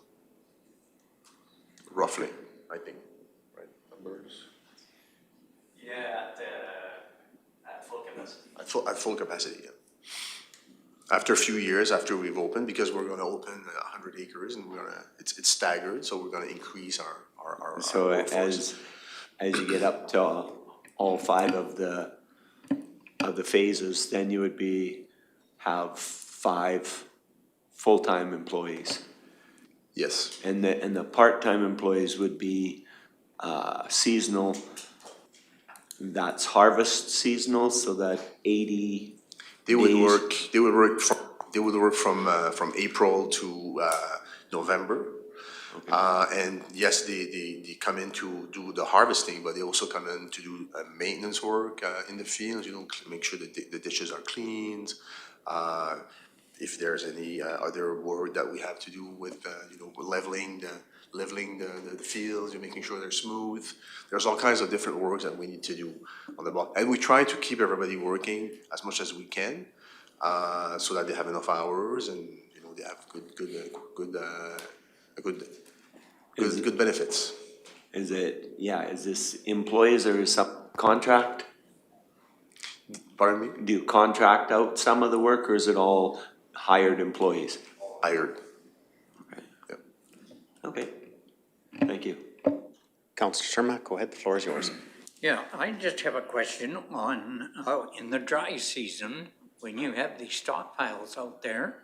Roughly, I think, right, numbers? Yeah, at full capacity. At full capacity, yeah. After a few years, after we've opened, because we're gonna open 100 acres and it's staggered, so we're gonna increase our So workforce. as you get up to all 5 of the phases, then you would have 5 full-time employees. Yes. And the part-time employees would be seasonal. That's harvest seasonal, so that 80 They would days. work from April November. And yes, they come in to do the harvesting, but they also come in to do maintenance work in the fields, you know, make sure that the ditches are cleaned. If there's any other work that we have to do with, you know, leveling the fields, and making sure they're smooth. There's all kinds of different works that we need to do on the block. And we try to keep everybody working as much as we can, so that they have enough hours and, you know, they have good benefits. Is it, yeah, is this employees or subcontract? Pardon me? Do you contract out some of the work or is it all hired employees? Hired. Okay. Yep. Okay, thank you. Councillor Cermak, go ahead, the floor is yours. Yeah, I just have a question on, in the dry season, when you have these stockpiles out there,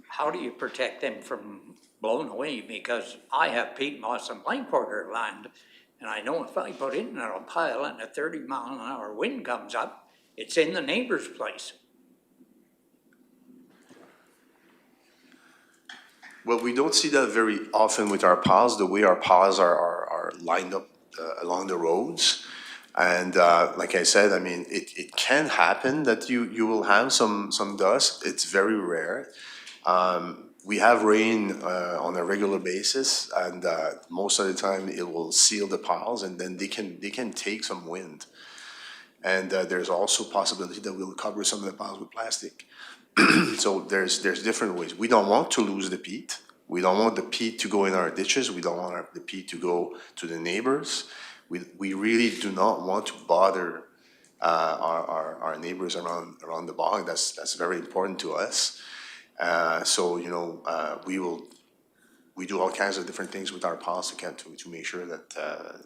how do you protect them from blowing away? Because I have peat moss and plank border land, and I know if I put it in a pile and a 30-mile-an-hour wind comes up, it's in the neighbor's place. Well, we don't see that very often with our piles, the way our piles are lined up along the roads. And like I said, I mean, it can happen that you will have some dust. It's very rare. We have rain on a regular basis, and most of the time it will seal the piles, and then they can take some wind. And there's also possibility that we'll cover some of the piles with plastic. So there's different ways. We don't want to lose the peat. We don't want the peat to go in our ditches. We don't want the peat to go to the neighbors. We really do not want to bother our neighbors around the bog. That's very important to us. So, you know, we do all kinds of different things with our piles to make sure that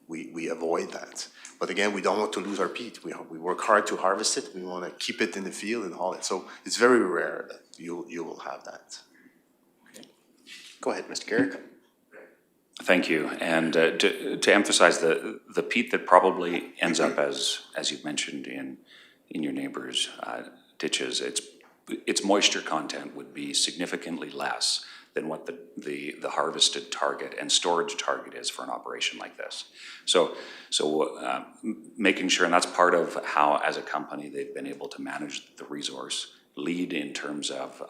we avoid that. But again, we don't want to lose our peat. We work hard to harvest it. We want to keep it in the field and haul it. So it's very rare that you will have that. Okay. Go ahead, Mr. Garrick. Thank you. And to emphasize the peat that probably ends up as you've mentioned in your neighbor's ditches, its moisture content would be significantly less than what the harvested target and storage target is for an operation like this. So making sure, and that's part of how, as a company, they've been able to manage the resource, lead in terms of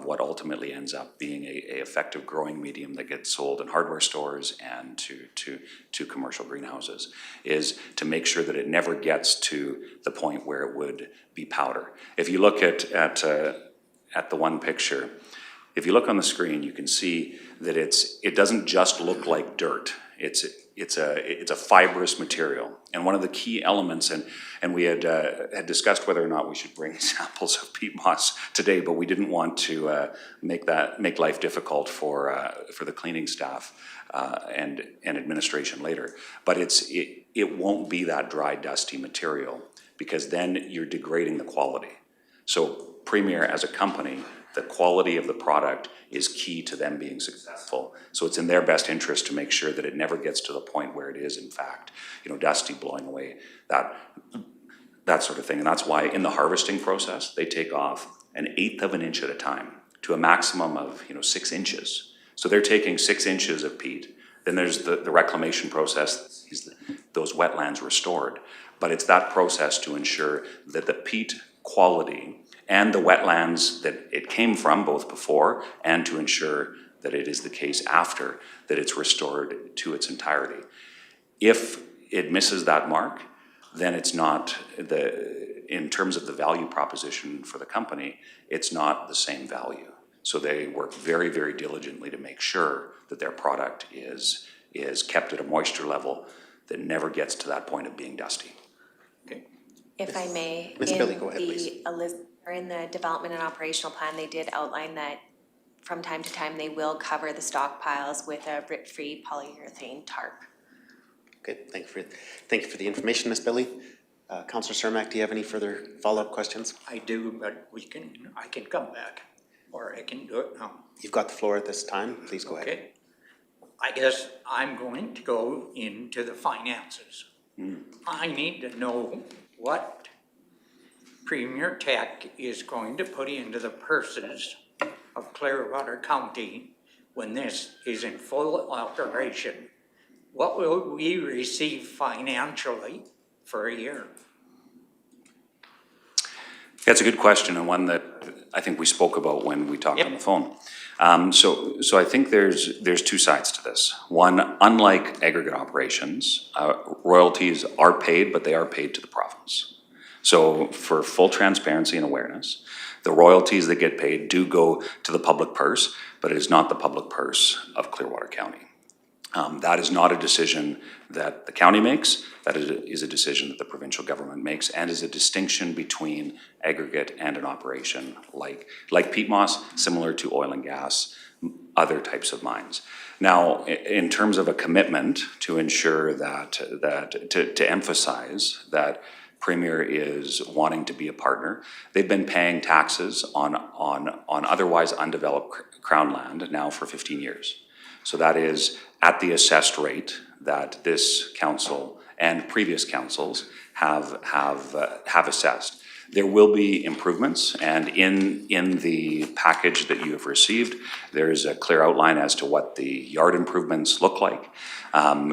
what ultimately ends up being a effective growing medium that gets sold in hardware stores and to commercial greenhouses, is to make sure that it never gets to the point where it would be powder. If you look at the one picture, if you look on the screen, you can see that it doesn't just look like dirt. It's a fibrous material, and one of the key elements, and we had discussed whether or not we should bring samples of peat moss today, but we didn't want to make life difficult for the cleaning staff and administration later. But it won't be that dry, dusty material, because then you're degrading the quality. So Premier, as a company, the quality of the product is key to them being successful. So it's in their best interest to make sure that it never gets to the point where it is, in fact, dusty, blowing away, that sort of thing. And that's why in the harvesting process, they take off 1/8 of an inch at a time to a maximum of 6 inches. So they're taking 6 inches of peat. Then there's the reclamation process, those wetlands restored. But it's that process to ensure that the peat quality and the wetlands that it came from, both before, and to ensure that it is the case after, that it's restored to its entirety. If it misses that mark, then it's not in terms of the value proposition for the company, it's not the same value. So they work very, very diligently to make sure that their product is kept at a moisture level that never gets to that point of being dusty. Okay. If I may, Ms. Billy, go ahead, please. In the development and operational plan, they did outline that from time to time, they will cover the stockpiles with a grit-free polyurethane tarp. Okay, thank you for the information, Ms. Billy. Councillor Cermak, do you have any further follow-up questions? I do, but I can come back, or I can do it now. You've got the floor at this time. Please go ahead. Okay. I guess I'm going to go into the finances. I need to know what Premier Tech is going to put into the purses of Clearwater County when this is in full operation, what will we receive financially for a year? That's a good question, and one that I think we spoke about when we talked on the phone. So I think there's two sides to this. One, unlike aggregate operations, royalties are paid, but they are paid to the province. So for full transparency and awareness, the royalties that get paid do go to the public purse, but it is not the public purse of Clearwater County. That is not a decision that the county makes. That is a decision that the provincial government makes, and is a distinction between aggregate and an operation like peat moss, similar to oil and gas, other types of mines. Now, in terms of a commitment to ensure to emphasize that Premier is wanting to be a partner, they've been paying taxes on otherwise undeveloped Crown land now for 15 years. So that is at the assessed rate that this council and previous councils have assessed. There will be improvements, and in the package that you have received, there is a clear outline as to what the yard improvements look like.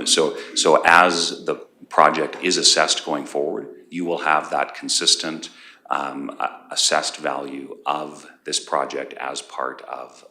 So as the project is assessed going forward, you will have that consistent assessed value of this project as part of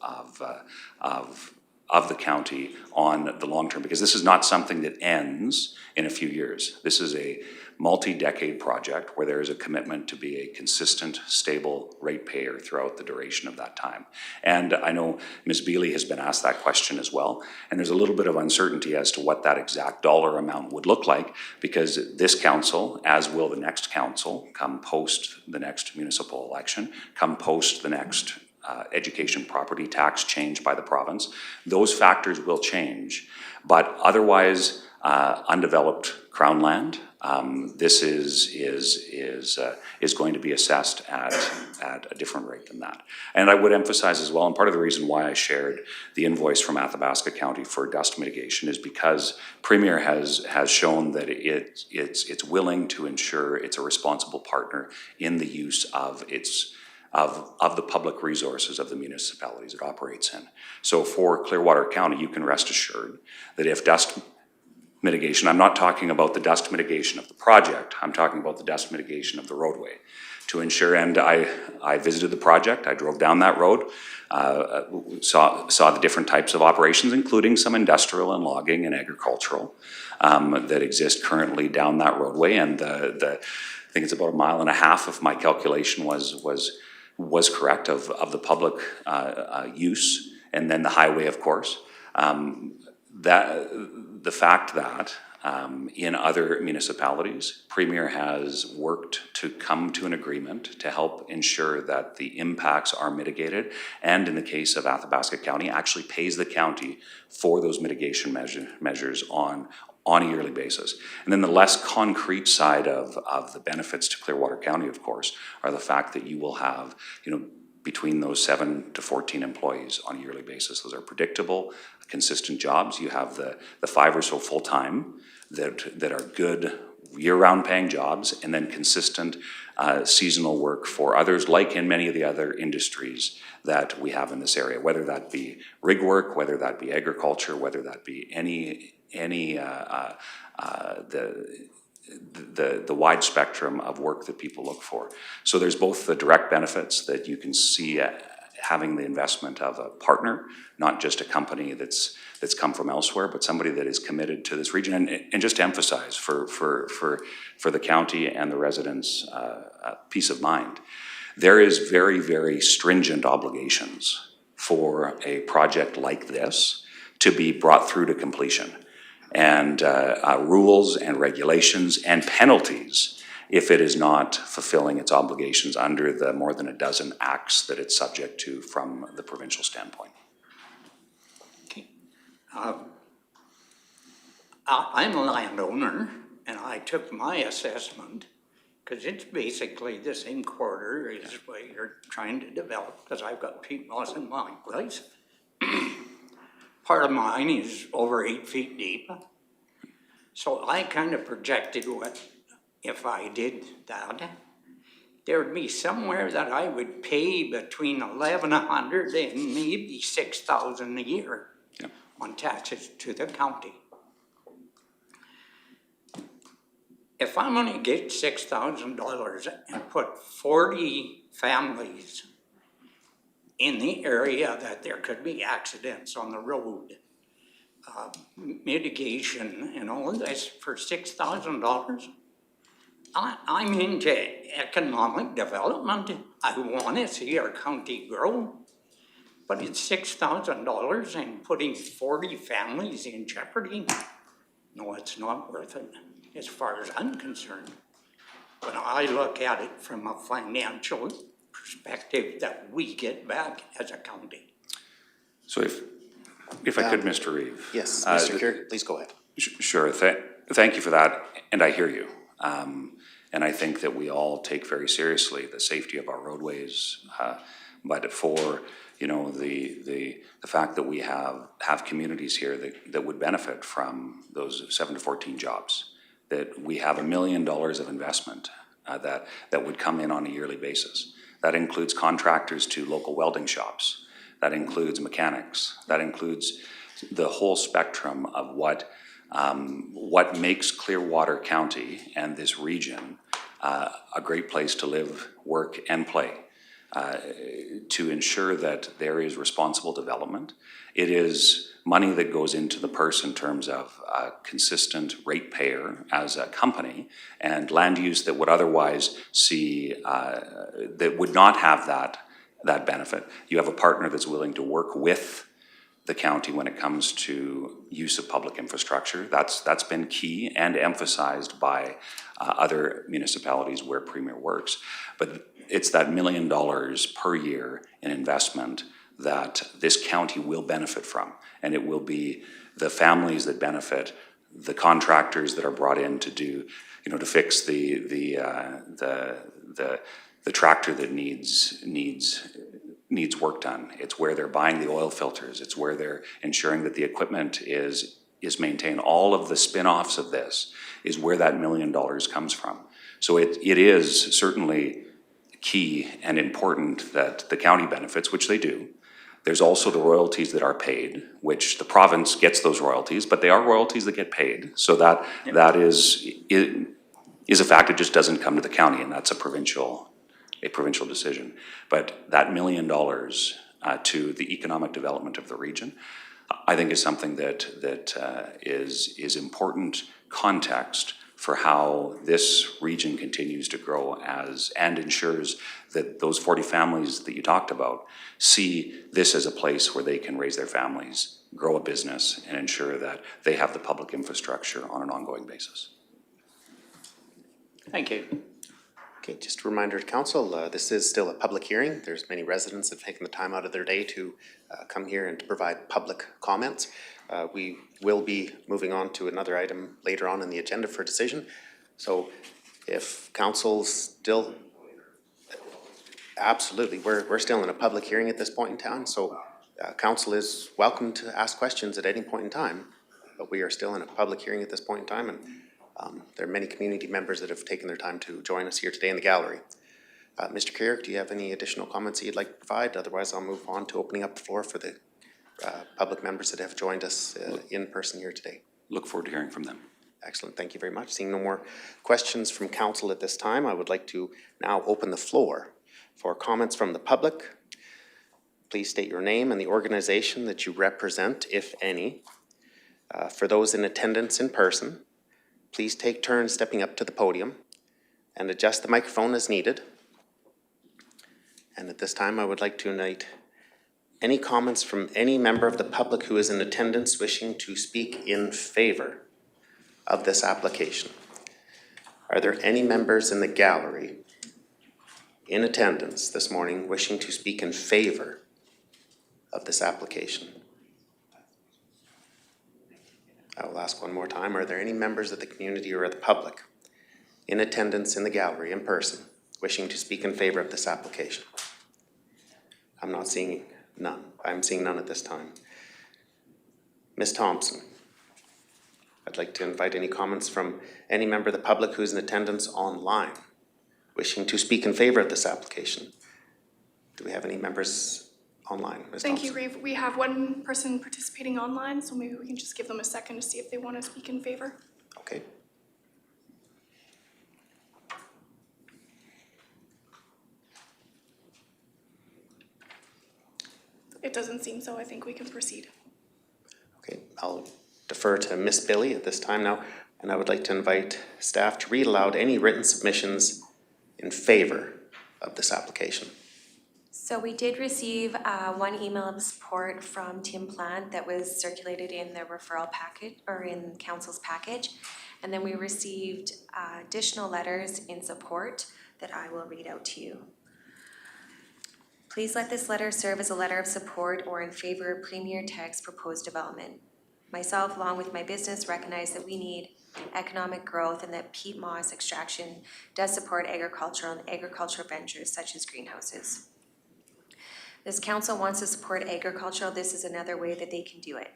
the county on the long term, because this is not something that ends in a few years. This is a multi-decade project where there is a commitment to be a consistent, stable ratepayer throughout the duration of that time. And I know Ms. Bealey has been asked that question as well, and there's a little bit of uncertainty as to what that exact dollar amount would look like, because this council, as will the next council, come post the next municipal election, come post the next education property tax change by the province, those factors will change. But otherwise, undeveloped Crown land, this is going to be assessed at a different rate than that. And I would emphasize as well, and part of the reason why I shared the invoice from Athabasca County for dust mitigation is because Premier has shown that it's willing to ensure it's a responsible partner in the use of the public resources of the municipalities it operates in. So for Clearwater County, you can rest assured that if dust mitigation, I'm not talking about the dust mitigation of the project, I'm talking about the dust mitigation of the roadway, to ensure, and I visited the project, I drove down that road, saw the different types of operations, including some industrial and logging and agricultural that exist currently down that roadway, and I think it's about 1.5 miles, if my calculation was correct, of the public use, and then the highway, of course. The fact that in other municipalities, Premier has worked to come to an agreement to help ensure that the impacts are mitigated, and in the case of Athabasca County, actually pays the county for those mitigation measures on a yearly basis. And then the less concrete side of the benefits to Clearwater County, of course, are the fact that you will have, between those 7 to 14 employees on a yearly basis. Those are predictable, consistent jobs. You have the 5 or so full-time that are good year-round paying jobs, and then consistent seasonal work for others, like in many of the other industries that we have in this area, whether that be rig work, whether that be agriculture, whether that be the wide spectrum of work that people look for. So there's both the direct benefits that you can see having the investment of a partner, not just a company that's come from elsewhere, but somebody that is committed to this region. And just to emphasize for the county and the residents' peace of mind, there is very, very stringent obligations for a project like this to be brought through to completion. And rules and regulations and penalties if it is not fulfilling its obligations under the more than a dozen acts that it's subject to from the provincial standpoint. Okay. I'm a landowner, and I took my assessment, because it's basically the same quarter as what you're trying to develop, because I've got peat moss in my place. Part of mine is over 8 feet deep. So I kind of projected what, if I did that, there would be somewhere that I would pay between 1,100 and maybe 6,000 a year on taxes to the county. If I'm gonna get $6,000 and put 40 families in the area that there could be accidents on the road, mitigation and all of this for $6,000, I'm into economic development. I wanna see our county grow. But it's $6,000 and putting 40 families in jeopardy? No, it's not worth it, as far as I'm concerned. But I look at it from a financial perspective that we get back as a county. So if I could, Mr. Reeve. Yes, Mr. Keurig, please go ahead. Sure, thank you for that, and I hear you. And I think that we all take very seriously the safety of our roadways, but for, you know, the fact that we have communities here that would benefit from those 7 to 14 jobs, that we have $1 million of investment that would come in on a yearly basis. That includes contractors to local welding shops. That includes mechanics. That includes the whole spectrum of what makes Clearwater County and this region a great place to live, work, and play. To ensure that there is responsible development. It is money that goes into the purse in terms of a consistent ratepayer as a company, and land use that would otherwise see, that would not have that benefit. You have a partner that's willing to work with the county when it comes to use of public infrastructure. That's been key and emphasized by other municipalities where Premier works. But it's that $1 million per year in investment that this county will benefit from. And it will be the families that benefit, the contractors that are brought in to do, you know, to fix the tractor that needs work done. It's where they're buying the oil filters. It's where they're ensuring that the equipment is maintained. All of the spin-offs of this is where that $1 million comes from. So it is certainly key and important that the county benefits, which they do. There's also the royalties that are paid, which the province gets those royalties, but they are royalties that get paid. So that is a fact. It just doesn't come to the county, and that's a provincial decision. But that $1 million to the economic development of the region, I think is something that is important context for how this region continues to grow and ensures that those 40 families that you talked about see this as a place where they can raise their families, grow a business, and ensure that they have the public infrastructure on an ongoing basis. Thank you. Okay, just a reminder to council, this is still a public hearing. There's many residents that have taken the time out of their day to come here and to provide public comments. We will be moving on to another item later on in the agenda for decision. So if council's still, absolutely, we're still in a public hearing at this point in time. So council is welcome to ask questions at any point in time, but we are still in a public hearing at this point in time, and there are many community members that have taken their time to join us here today in the gallery. Mr. Keurig, do you have any additional comments that you'd like to provide? Otherwise, I'll move on to opening up the floor for the public members that have joined us in person here today. Look forward to hearing from them. Excellent, thank you very much. Seeing no more questions from council at this time, I would like to now open the floor for comments from the public. Please state your name and the organization that you represent, if any. For those in attendance in person, please take turns stepping up to the podium and adjust the microphone as needed. And at this time, I would like to invite any comments from any member of the public who is in attendance wishing to speak in favor of this application. Are there any members in the gallery in attendance this morning wishing to speak in favor of this application? I will ask one more time. Are there any members of the community or the public in attendance in the gallery in person wishing to speak in favor of this application? I'm not seeing none. I'm seeing none at this time. Ms. Thompson, I'd like to invite any comments from any member of the public who's in attendance online wishing to speak in favor of this application? Do we have any members online? Ms. Thank you, Thompson? Reeve. We have one person participating online, so maybe we can just give them a second to see if they want to speak in favor. Okay. It doesn't seem so. I think we can proceed. Okay, I'll defer to Miss Billy at this time now, and I would like to invite staff to read aloud any written submissions in favor of this application. So we did receive one email of support from Tim Plant that was circulated in the referral packet or in council's package. And then we received additional letters in support that I will read out to you. Please let this letter serve as a letter of support or in favor of Premier Tech's proposed development. Myself, along with my business, recognize that we need economic growth and that peat moss extraction does support agricultural and agricultural ventures such as greenhouses. This council wants to support agriculture. This is another way that they can do it.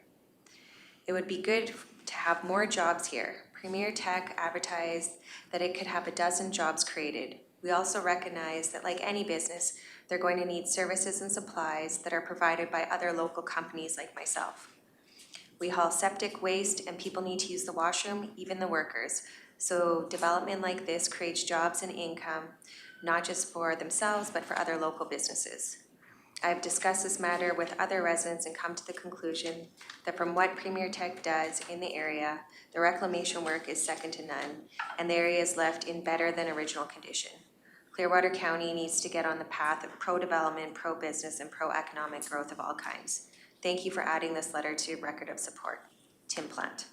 It would be good to have more jobs here. Premier Tech advertised that it could have 12 jobs created. We also recognize that like any business, they're going to need services and supplies that are provided by other local companies like myself. We haul septic waste and people need to use the washroom, even the workers. So development like this creates jobs and income, not just for themselves, but for other local businesses. I've discussed this matter with other residents and come to the conclusion that from what Premier Tech does in the area, the reclamation work is second to none, and the area is left in better than original condition. Clearwater County needs to get on the path of pro-development, pro-business, and pro-economic growth of all kinds. Thank you for adding this letter to your record of support. Tim Plant.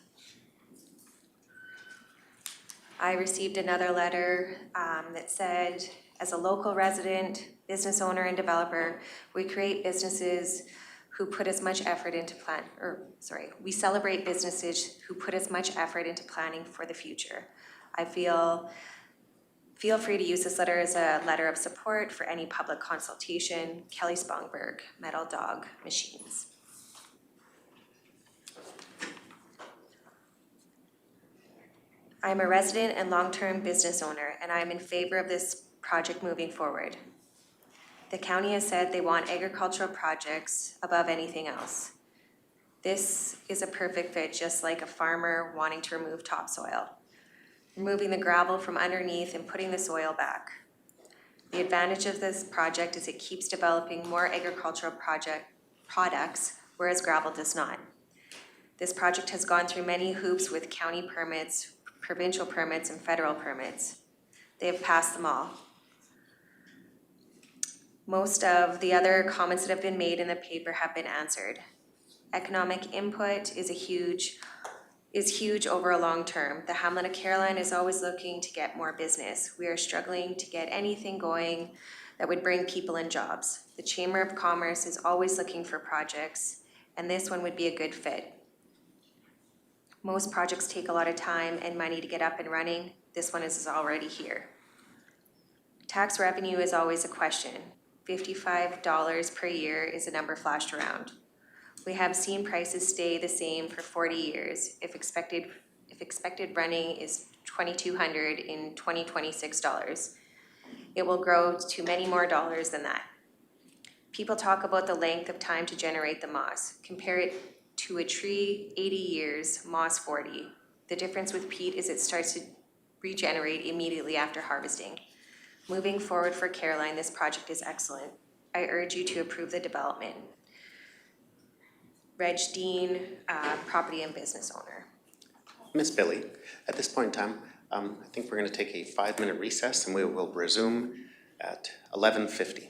I received another letter that said, as a local resident, business owner, and developer, we create businesses who put as much effort into we celebrate businesses who put as much effort into planning for the future. Feel free to use this letter as a letter of support for any public consultation. Kelly Spongberg, Metal Dog Machines. I am a resident and long-term business owner, and I am in favor of this project moving forward. The county has said they want agricultural projects above anything else. This is a perfect fit, just like a farmer wanting to remove topsoil, removing the gravel from underneath and putting the soil back. The advantage of this project is it keeps developing more agricultural products, whereas gravel does not. This project has gone through many hoops with county permits, provincial permits, and federal permits. They have passed them all. Most of the other comments that have been made in the paper have been answered. Economic input is huge over a long term. The Hamlet of Caroline is always looking to get more business. We are struggling to get anything going that would bring people and jobs. The Chamber of Commerce is always looking for projects, and this one would be a good fit. Most projects take a lot of time and money to get up and running. This one is already here. Tax revenue is always a question. $55 per year is a number flashed around. We have seen prices stay the same for 40 years. If expected running is $2,200 in 2026 dollars. It will grow to many more dollars than that. People talk about the length of time to generate the moss. Compare it to a tree, 80 years, moss 40. The difference with peat is it starts to regenerate immediately after harvesting. Moving forward for Caroline, this project is excellent. I urge you to approve the development. Reg Dean, property and business owner. Miss Billy, at this point in time, I think we're going to take a 5-minute recess and we will resume at 11:50.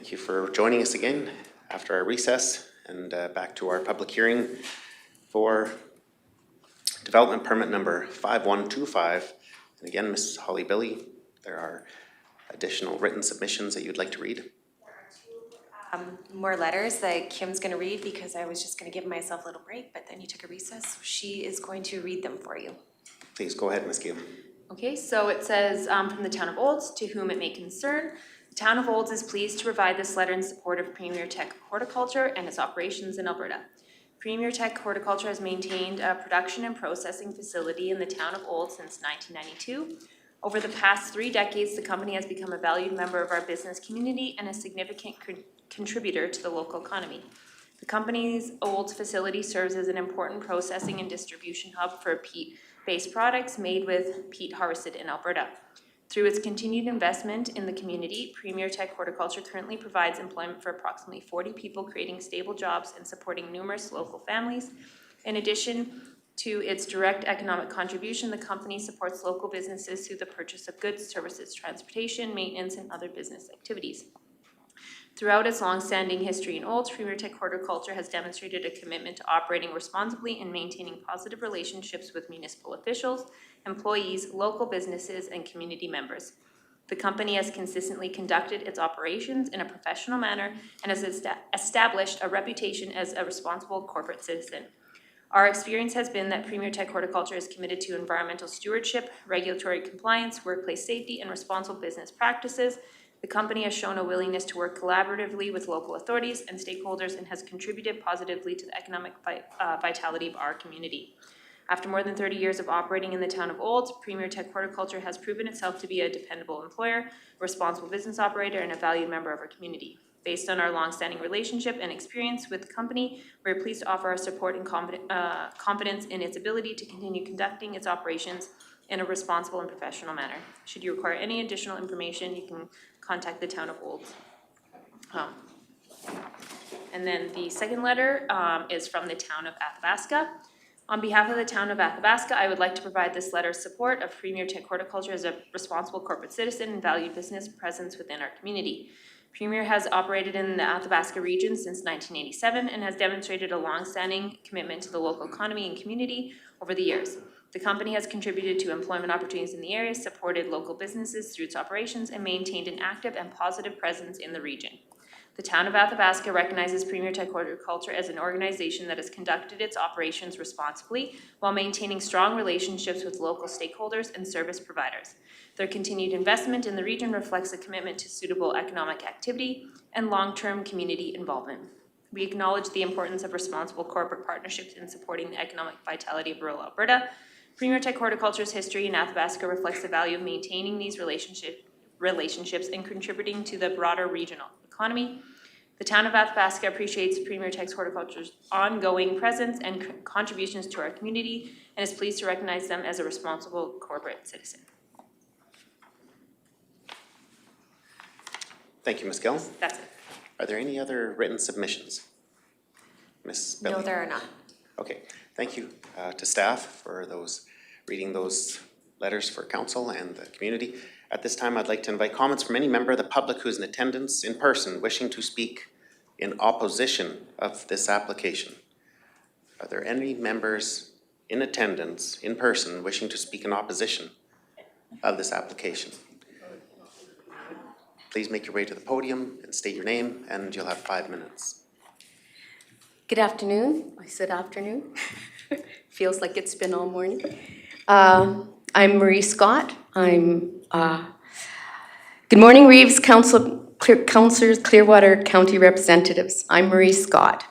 Thank you for joining us again after our recess and back to our public hearing for development permit number 5125. And again, Mrs. Holly Billy, there are additional written submissions that you'd like to read. More letters that Kim's gonna read because I was just gonna give myself a little break, but then you took a recess. So she is going to read them for you. Please go ahead, Ms. Gill. Okay, so it says, from the town of Olds, to whom it may concern. The town of Olds is pleased to provide this letter in support of Premier Tech Horticulture and its operations in Alberta. Premier Tech Horticulture has maintained a production and processing facility in the town of Olds since 1992. Over the past 3 decades, the company has become a valued member of our business community and a significant contributor to the local economy. The company's Olds facility serves as an important processing and distribution hub for peat-based products made with peat harvested in Alberta. Through its continued investment in the community, Premier Tech Horticulture currently provides employment for approximately 40 people, creating stable jobs and supporting numerous local families. In addition to its direct economic contribution, the company supports local businesses through the purchase of goods, services, transportation, maintenance, and other business activities. Throughout its long-standing history in Olds, Premier Tech Horticulture has demonstrated a commitment to operating responsibly and maintaining positive relationships with municipal officials, employees, local businesses, and community members. The company has consistently conducted its operations in a professional manner and has established a reputation as a responsible corporate citizen. Our experience has been that Premier Tech Horticulture is committed to environmental stewardship, regulatory compliance, workplace safety, and responsible business practices. The company has shown a willingness to work collaboratively with local authorities and stakeholders and has contributed positively to the economic vitality of our community. After more than 30 years of operating in the town of Olds, Premier Tech Horticulture has proven itself to be a dependable employer, a responsible business operator, and a valued member of our community. Based on our long-standing relationship and experience with the company, we are pleased to offer our support and confidence in its ability to continue conducting its operations in a responsible and professional manner. Should you require any additional information, you can contact the town of Olds. And then the second letter is from the town of Athabasca. On behalf of the town of Athabasca, I would like to provide this letter of support of Premier Tech Horticulture as a responsible corporate citizen and valued business presence within our community. Premier has operated in the Athabasca region since 1987 and has demonstrated a long-standing commitment to the local economy and community over the years. The company has contributed to employment opportunities in the area, supported local businesses through its operations, and maintained an active and positive presence in the region. The town of Athabasca recognizes Premier Tech Horticulture as an organization that has conducted its operations responsibly while maintaining strong relationships with local stakeholders and service providers. Their continued investment in the region reflects a commitment to suitable economic activity and long-term community involvement. We acknowledge the importance of responsible corporate partnerships in supporting the economic vitality of rural Alberta. Premier Tech Horticulture's history in Athabasca reflects the value of maintaining these relationships and contributing to the broader regional economy. The town of Athabasca appreciates Premier Tech Horticulture's ongoing presence and contributions to our community and is pleased to recognize them as a responsible corporate citizen. Thank you, Ms. Gill. That's it. Are there any other written submissions? Ms. Billy? No, there are not. Okay, thank you to staff for reading those letters for council and the community. At this time, I'd like to invite comments from any member of the public who's in attendance in person wishing to speak in opposition of this application. Are there any members in attendance in person wishing to speak in opposition of this application? Please make your way to the podium and state your name, and you'll have 5 minutes. Good afternoon. I said afternoon. Feels like it's been all morning. I'm Marie Scott. Good morning, Reeves, Councillors, Clearwater County representatives. I'm Marie Scott.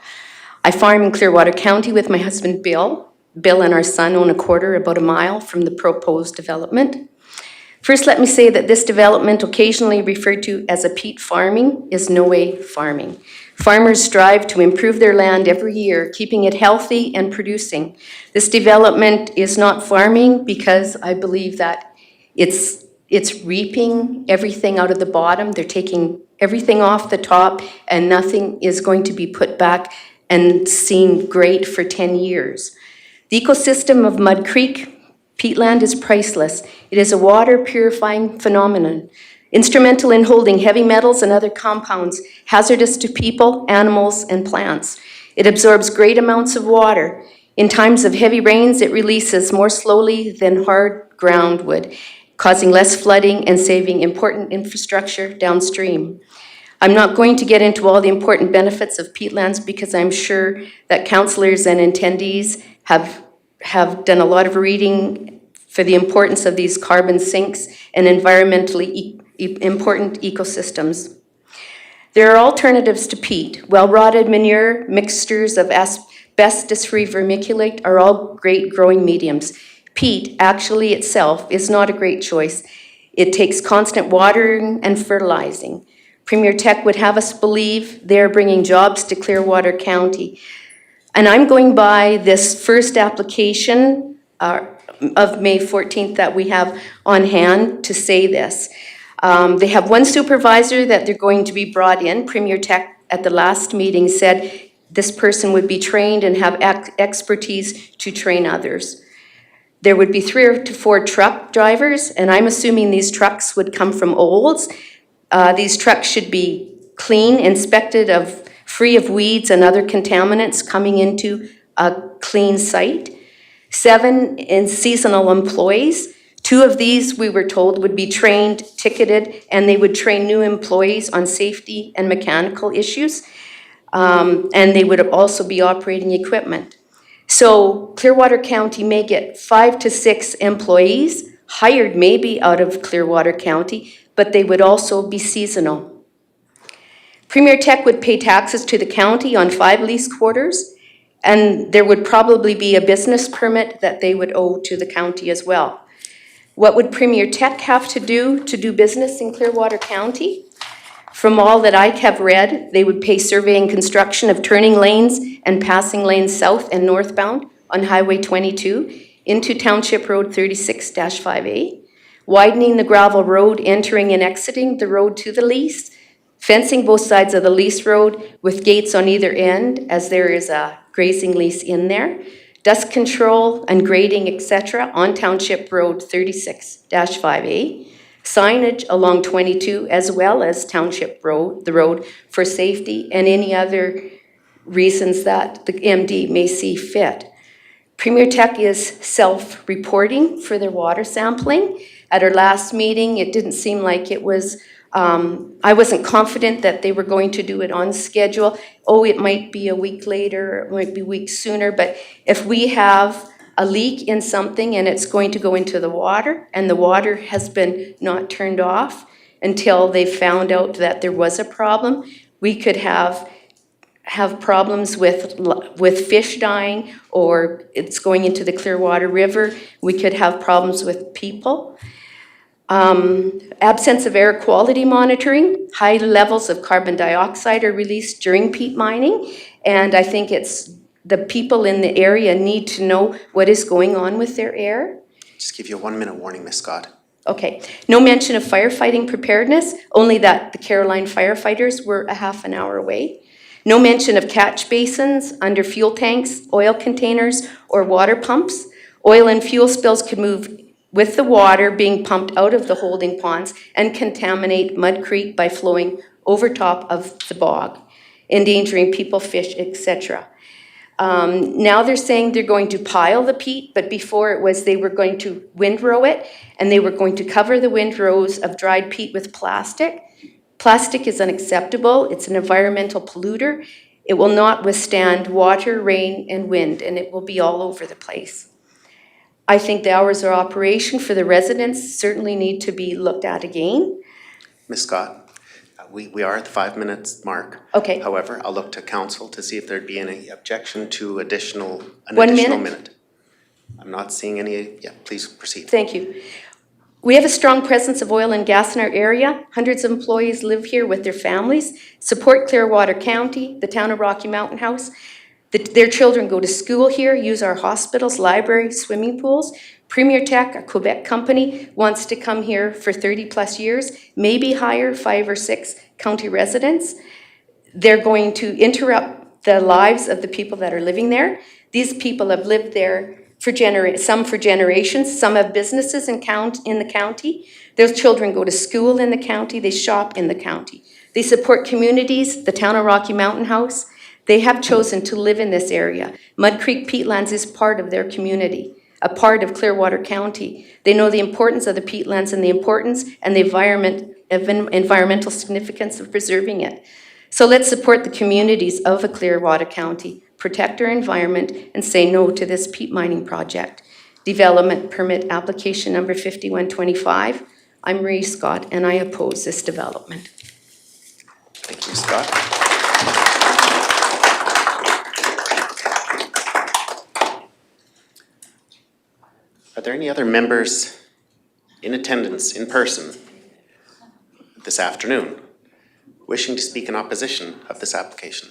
I farm in Clearwater County with my husband, Bill. Bill and our son own a quarter about a mile from the proposed development. First, let me say that this development, occasionally referred to as a peat farming, is no way farming. Farmers strive to improve their land every year, keeping it healthy and producing. This development is not farming because I believe that it's reaping everything out of the bottom. They're taking everything off the top and nothing is going to be put back and seen great for 10 years. The ecosystem of Mud Creek peatland is priceless. It is a water purifying phenomenon. instrumental in holding heavy metals and other compounds hazardous to people, animals, and plants. It absorbs great amounts of water. In times of heavy rains, it releases more slowly than hard ground would, causing less flooding and saving important infrastructure downstream. I'm not going to get into all the important benefits of peatlands because I'm sure that councillors and attendees have done a lot of reading for the importance of these carbon sinks and environmentally important ecosystems. There are alternatives to peat. Well-rotted manure, mixtures of asbestos-free vermiculite are all great growing mediums. Peat actually itself is not a great choice. It takes constant watering and fertilizing. Premier Tech would have us believe they're bringing jobs to Clearwater County. And I'm going by this first application of May 14th that we have on hand to say this. They have one supervisor that they're going to be brought in. Premier Tech at the last meeting said this person would be trained and have expertise to train others. There would be 3 to 4 truck drivers, and I'm assuming these trucks would come from Olds. These trucks should be clean, inspected, free of weeds and other contaminants coming into a clean site. 7 in seasonal employees. 2 of these, we were told, would be trained, ticketed, and they would train new employees on safety and mechanical issues. And they would also be operating equipment. So Clearwater County may get 5 to 6 employees, hired maybe out of Clearwater County, but they would also be seasonal. Premier Tech would pay taxes to the county on 5 lease quarters, and there would probably be a business permit that they would owe to the county as well. What would Premier Tech have to do business in Clearwater County? From all that I have read, they would pay survey and construction of turning lanes and passing lanes south and northbound on Highway 22 into Township Road 36-5A, widening the gravel road, entering and exiting the road to the lease, fencing both sides of the lease road with gates on either end, as there is a grazing lease in there, dust control and grading, etc., on Township Road 36-5A, signage along 22 as well as Township Road, the road for safety and any other reasons that the MD may see fit. Premier Tech is self-reporting for their water sampling. At our last meeting, it didn't seem like it was, I wasn't confident that they were going to do it on schedule. Oh, it might be a week later, it might be weeks sooner, but if we have a leak in something and it's going to go into the water and the water has been not turned off until they found out that there was a problem, we could have problems with fish dying, or it's going into the Clearwater River. We could have problems with people. Absence of air quality monitoring. High levels of carbon dioxide are released during peat mining, and I think it's the people in the area need to know what is going on with their air. Just give you a 1-minute warning, Ms. Scott. Okay. No mention of firefighting preparedness, only that the Caroline firefighters were a half an hour away. No mention of catch basins under fuel tanks, oil containers, or water pumps. Oil and fuel spills could move with the water being pumped out of the holding ponds and contaminate Mud Creek by flowing over top of the bog, endangering people, fish, etc. Now they're saying they're going to pile the peat, but before it was they were going to windrow it, and they were going to cover the windrows of dried peat with plastic. Plastic is unacceptable. It's an environmental polluter. It will not withstand water, rain, and wind, and it will be all over the place. I think the hours of operation for the residents certainly need to be looked at again. Ms. Scott, we are at the 5 minutes mark. Okay. However, I'll look to council to see if there'd be any objection to an 1 additional minute? minute. I'm not seeing any. Yeah, please proceed. Thank you. We have a strong presence of oil and gas in our area. Hundreds of employees live here with their families, support Clearwater County, the town of Rocky Mountain House. Their children go to school here, use our hospitals, libraries, swimming pools. Premier Tech, a Quebec company, wants to come here for 30 plus years, maybe hire 5 or 6 county residents. They're going to interrupt the lives of the people that are living there. These people have lived there some for generations. Some have businesses in the county. Those children go to school in the county. They shop in the county. They support communities, the town of Rocky Mountain House. They have chosen to live in this area. Mud Creek Peatlands is part of their community, a part of Clearwater County. They know the importance of the peatlands and the importance and the environmental significance of preserving it. So let's support the communities of Clearwater County, protect our environment, and say no to this peat mining project. Development permit application number 5125. I'm Marie Scott, and I oppose this development. Thank you, Scott. Are there any other members in attendance in person this afternoon wishing to speak in opposition of this application?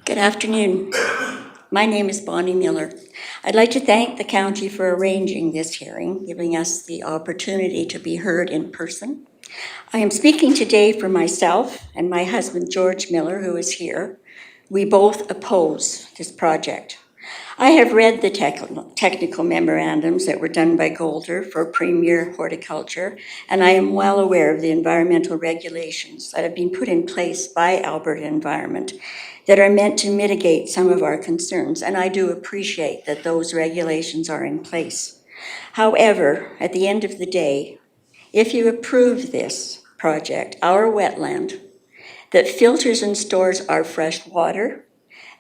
Good afternoon. My name is Bonnie Miller. I'd like to thank the county for arranging this hearing, giving us the opportunity to be heard in person. I am speaking today for myself and my husband, George Miller, who is here. We both oppose this project. I have read the technical memorandums that were done by Golder for Premier Horticulture, and I am well aware of the environmental regulations that have been put in place by Alberta Environment that are meant to mitigate some of our concerns, and I do appreciate that those regulations are in place. However, at the end of the day, if you approve this project, our wetland that filters and stores our fresh water,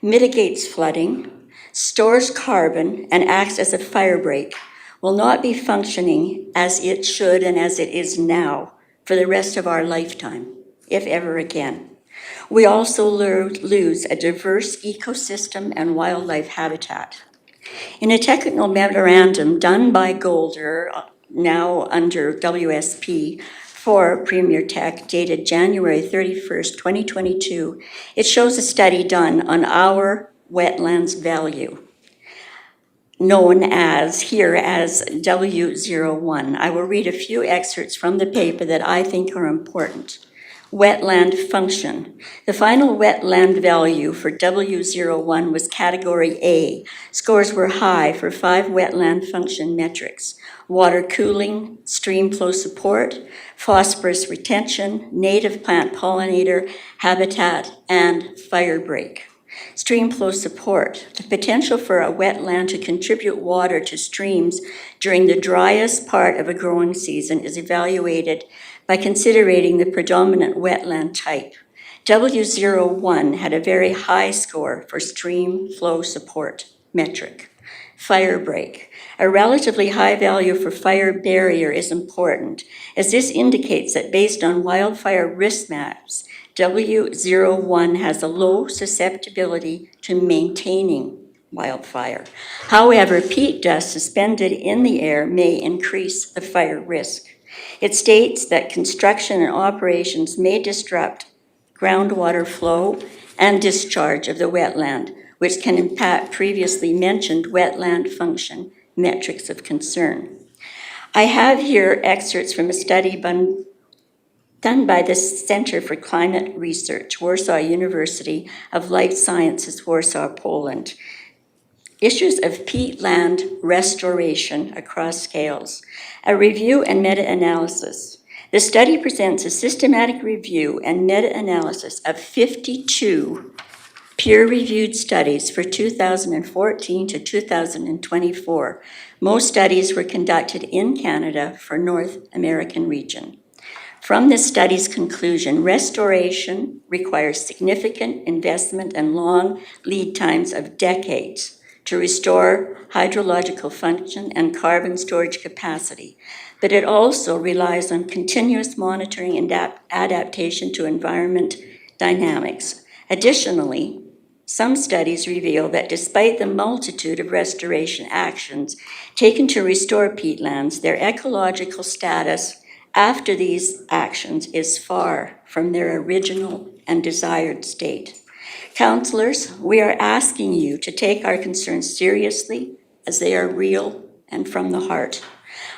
mitigates flooding, stores carbon, and acts as a fire break, will not be functioning as it should and as it is now for the rest of our lifetime, if ever again. We also lose a diverse ecosystem and wildlife habitat. In a technical memorandum done by Golder, now under WSP, for Premier Tech, dated January 31st, 2022, it shows a study done on our wetlands value, known as W01. I will read a few excerpts from the paper that I think are important. Wetland function. The final wetland value for W01 was category A. Scores were high for 5 wetland function metrics: water cooling, stream flow support, phosphorus retention, native plant pollinator, habitat, and fire break. Stream flow support. The potential for a wetland to contribute water to streams during the driest part of a growing season is evaluated by considering the predominant wetland type. W01 had a very high score for stream flow support metric. Fire break. A relatively high value for fire barrier is important, as this indicates that based on wildfire risk maps, W01 has a low susceptibility to maintaining wildfire. However, peat dust suspended in the air may increase the fire risk. It states that construction and operations may disrupt groundwater flow and discharge of the wetland, which can impact previously mentioned wetland function metrics of concern. I have here excerpts from a study done by the Center for Climate Research, Warsaw University of Life Sciences, Warsaw, Poland. Issues of peatland restoration across scales, a review and meta-analysis. The study presents a systematic review and meta-analysis of 52 peer-reviewed studies for 2014 to 2024. Most studies were conducted in Canada for North American region. From this study's conclusion, restoration requires significant investment and long lead times of decades to restore hydrological function and carbon storage capacity, but it also relies on continuous monitoring and adaptation to environment dynamics. Additionally, some studies reveal that despite the multitude of restoration actions taken to restore peatlands, their ecological status after these actions is far from their original and desired state. Councillors, we are asking you to take our concerns seriously as they are real and from the heart.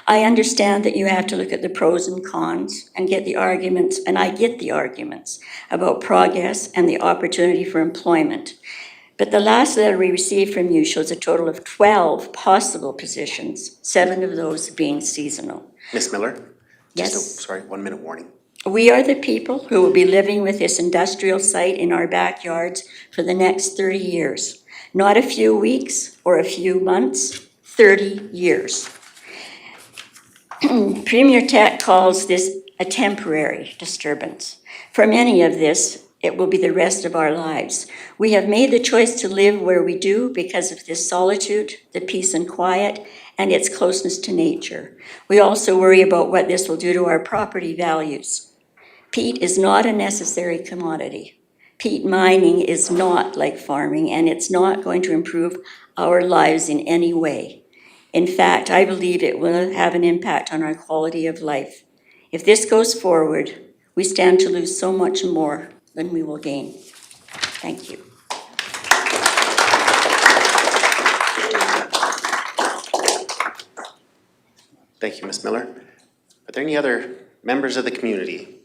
I understand that you have to look at the pros and cons and get the arguments, and I get the arguments about progress and the opportunity for employment. But the last letter we received from you shows a total of 12 possible positions, 7 of those being seasonal. Ms. Miller? Yes? Sorry, 1 minute warning. We are the people who will be living with this industrial site in our backyards for the next 30 years. Not a few weeks or a few months, 30 years. Premier Tech calls this a temporary disturbance. For many of this, it will be the rest of our lives. We have made the choice to live where we do because of this solitude, the peace and quiet, and its closeness to nature. We also worry about what this will do to our property values. Peat is not a necessary commodity. Peat mining is not like farming, and it's not going to improve our lives in any way. In fact, I believe it will have an impact on our quality of life. If this goes forward, we stand to lose so much more than we will gain. Thank you. Thank you, Ms. Miller. Are there any other members of the community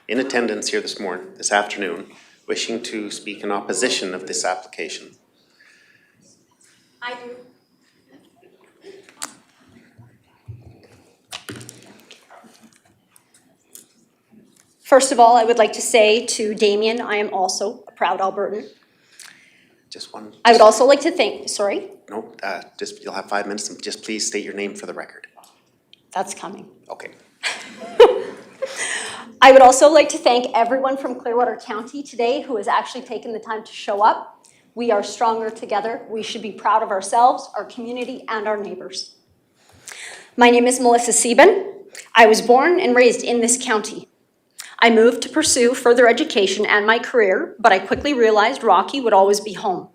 in attendance here this afternoon, wishing to speak in opposition of this application? I do. First of all, I would like to say to Damien, I am also a proud Albertan. Just one. I would also like to thank, sorry? No, just, you'll have 5 minutes, and just please state your name for the record. That's coming. Okay. I would also like to thank everyone from Clearwater County today who has actually taken the time to show up. We are stronger together. We should be proud of ourselves, our community, and our neighbors. My name is Melissa Sieben. I was born and raised in this county. I moved to pursue further education and my career, but I quickly realized Rocky would always be home.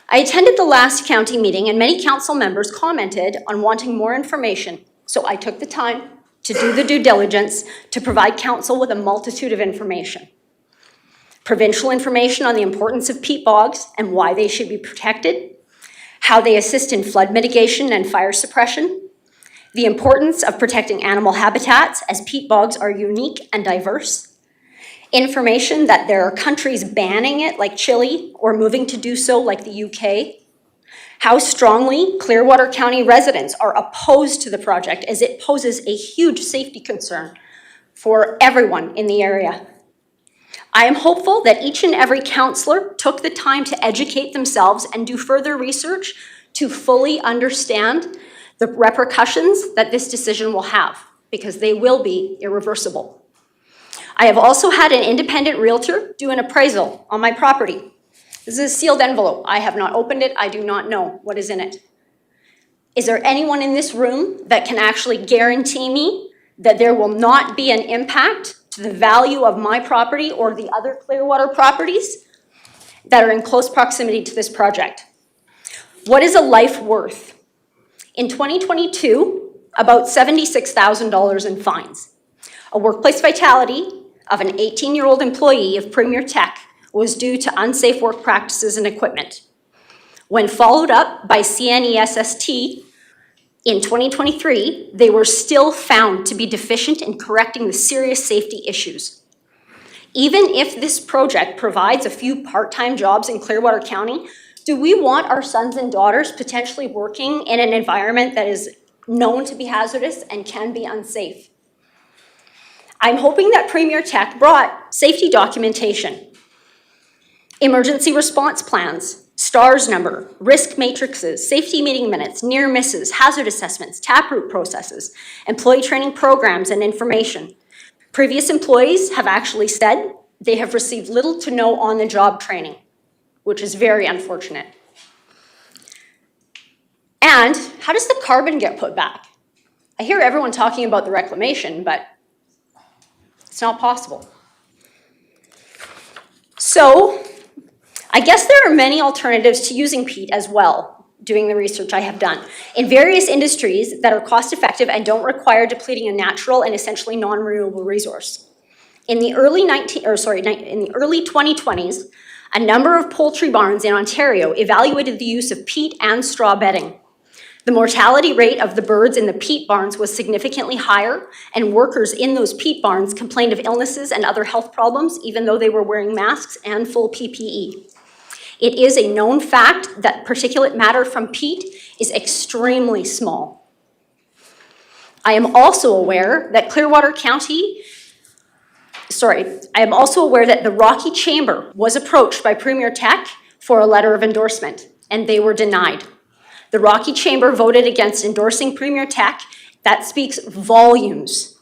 I attended the last county meeting, and many council members commented on wanting more information, so I took the time to do the due diligence to provide council with a multitude of information. Provincial information on the importance of peat bogs and why they should be protected, how they assist in flood mitigation and fire suppression, the importance of protecting animal habitats as peat bogs are unique and diverse, information that there are countries banning it like Chile or moving to do so like the UK, how strongly Clearwater County residents are opposed to the project as it poses a huge safety concern for everyone in the area. I am hopeful that each and every councillor took the time to educate themselves and do further research to fully understand the repercussions that this decision will have, because they will be irreversible. I have also had an independent realtor do an appraisal on my property. This is a sealed envelope. I have not opened it. I do not know what is in it. Is there anyone in this room that can actually guarantee me that there will not be an impact to the value of my property or the other Clearwater properties that are in close proximity to this project? What is a life worth? In 2022, about $76,000 in fines. A workplace fatality of an 18-year-old employee of Premier Tech was due to unsafe work practices and equipment. When followed up by CNESST in 2023, they were still found to be deficient in correcting the serious safety issues. Even if this project provides a few part-time jobs in Clearwater County, do we want our sons and daughters potentially working in an environment that is known to be hazardous and can be unsafe? I'm hoping that Premier Tech brought safety documentation, emergency response plans, STARS number, risk matrices, safety meeting minutes, near misses, hazard assessments, taproot processes, employee training programs, and information. Previous employees have actually said they have received little to no on-the-job training, which is very unfortunate. And how does the carbon get put back? I hear everyone talking about the reclamation, but it's not possible. So, I guess there are many alternatives to using peat as well, doing the research I have done, in various industries that are cost-effective and don't require depleting a natural and essentially non-renewable resource. In the early 2020s, a number of poultry barns in Ontario evaluated the use of peat and straw bedding. The mortality rate of the birds in the peat barns was significantly higher, and workers in those peat barns complained of illnesses and other health problems, even though they were wearing masks and full PPE. It is a known fact that particulate matter from peat is extremely small. I am also aware that the Rocky Chamber was approached by Premier Tech for a letter of endorsement, and they were denied. The Rocky Chamber voted against endorsing Premier Tech. That speaks volumes.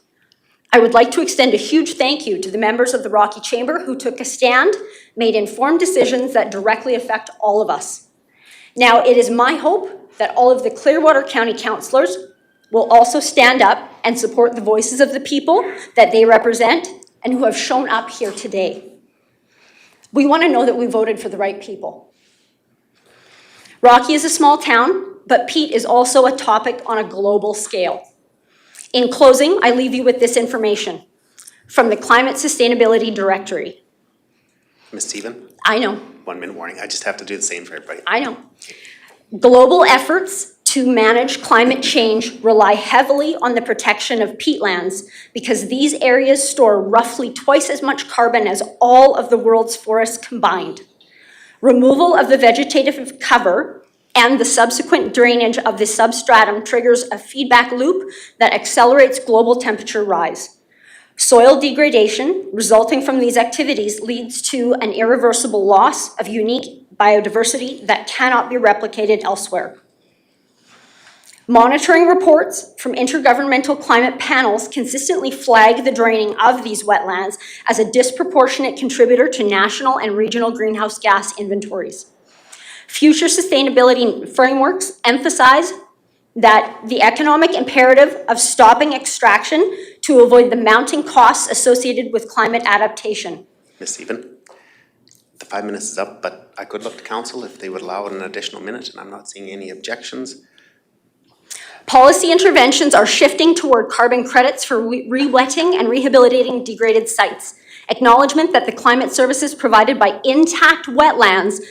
I would like to extend a huge thank you to the members of the Rocky Chamber who took a stand, made informed decisions that directly affect all of us. Now, it is my hope that all of the Clearwater County councillors will also stand up and support the voices of the people that they represent and who have shown up here today. We want to know that we voted for the right people. Rocky is a small town, but peat is also a topic on a global scale. In closing, I leave you with this information from the Climate Sustainability Directory. Ms. Stephen? I know. 1 minute warning. I just have to do the same for everybody. I know. Global efforts to manage climate change rely heavily on the protection of peatlands because these areas store roughly twice as much carbon as all of the world's forests combined. Removal of the vegetative cover and the subsequent drainage of the substratum triggers a feedback loop that accelerates global temperature rise. Soil degradation resulting from these activities leads to an irreversible loss of unique biodiversity that cannot be replicated elsewhere. Monitoring reports from intergovernmental climate panels consistently flag the draining of these wetlands as a disproportionate contributor to national and regional greenhouse gas inventories. Future sustainability frameworks emphasize that the economic imperative of stopping extraction to avoid the mounting costs associated with climate adaptation. Ms. Stephen, the 5 minutes is up, but I could look to council if they would allow an additional minute, and I'm not seeing any objections. Policy interventions are shifting toward carbon credits for re-wetting and rehabilitating degraded sites. Acknowledgement that the climate services provided by intact wetlands,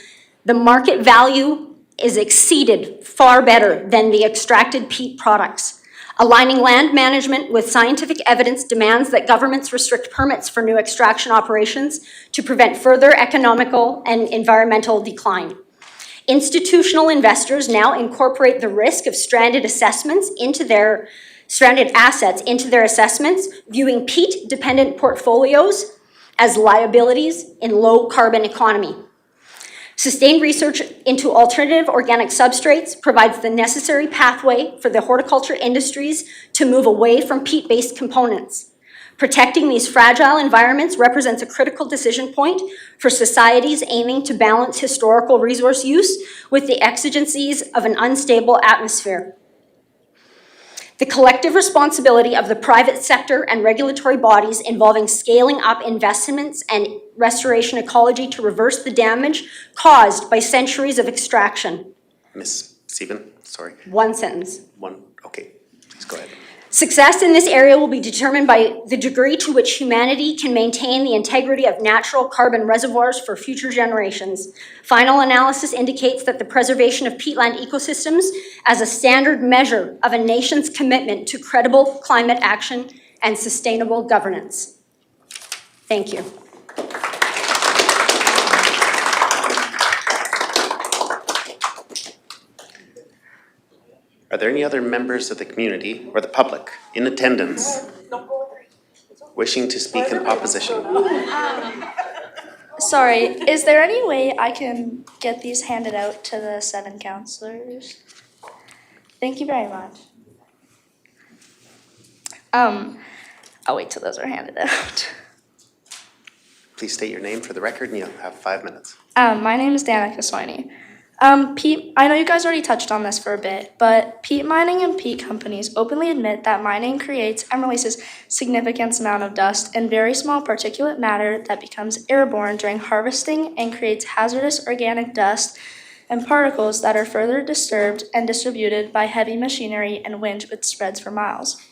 the market value is exceeded far better than the extracted peat products. Aligning land management with scientific evidence demands that governments restrict permits for new extraction operations to prevent further economical and environmental decline. Institutional investors now incorporate the risk of stranded assets into their assessments, viewing peat-dependent portfolios as liabilities in low-carbon economy. Sustained research into alternative organic substrates provides the necessary pathway for the horticulture industries to move away from peat-based components. Protecting these fragile environments represents a critical decision point for societies aiming to balance historical resource use with the exigencies of an unstable atmosphere. The collective responsibility of the private sector and regulatory bodies involving scaling up investments and restoration ecology to reverse the damage caused by centuries of extraction. Ms. Stephen, sorry. One sentence. Okay, please go ahead. Success in this area will be determined by the degree to which humanity can maintain the integrity of natural carbon reservoirs for future generations. Final analysis indicates that the preservation of peatland ecosystems as a standard measure of a nation's commitment to credible climate action and sustainable governance. Thank you. Are there any other members of the community or the public in attendance wishing to speak in opposition? Sorry, is there any way I can get these handed out to the 7 councillors? Thank you very much. I'll wait till those are handed out. Please state your name for the record and you'll have 5 minutes. My name is Danica Swiney. Peat, I know you guys already touched on this for a bit, but peat mining and peat companies openly admit that mining creates and releases significant amount of dust and very small particulate matter that becomes airborne during harvesting and creates hazardous organic dust and particles that are further disturbed and distributed by heavy machinery and wind which spreads for miles.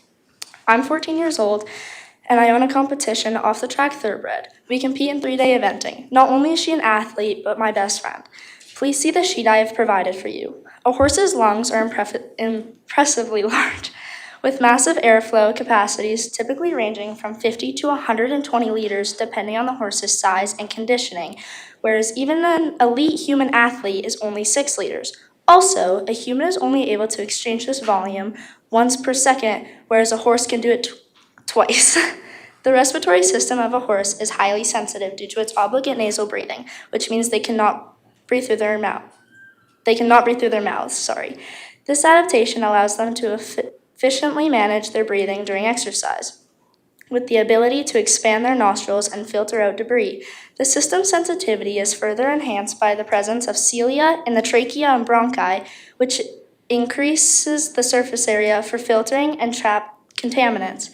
I'm 14 years old and I own a competition off the track thoroughbred. We compete in 3-day eventing. Not only is she an athlete, but my best friend. Please see the sheet I have provided for you. A horse's lungs are impressively large. with massive airflow capacities typically ranging from 50 to 120 liters depending on the horse's size and conditioning, whereas even an elite human athlete is only 6 liters. Also, a human is only able to exchange this volume once per second, whereas a horse can do it twice. The respiratory system of a horse is highly sensitive due to its obligate nasal breathing, which means they cannot breathe through their mouth. This adaptation allows them to efficiently manage their breathing during exercise, with the ability to expand their nostrils and filter out debris. The system's sensitivity is further enhanced by the presence of cilia in the trachea and bronchi, which increases the surface area for filtering and trap contaminants.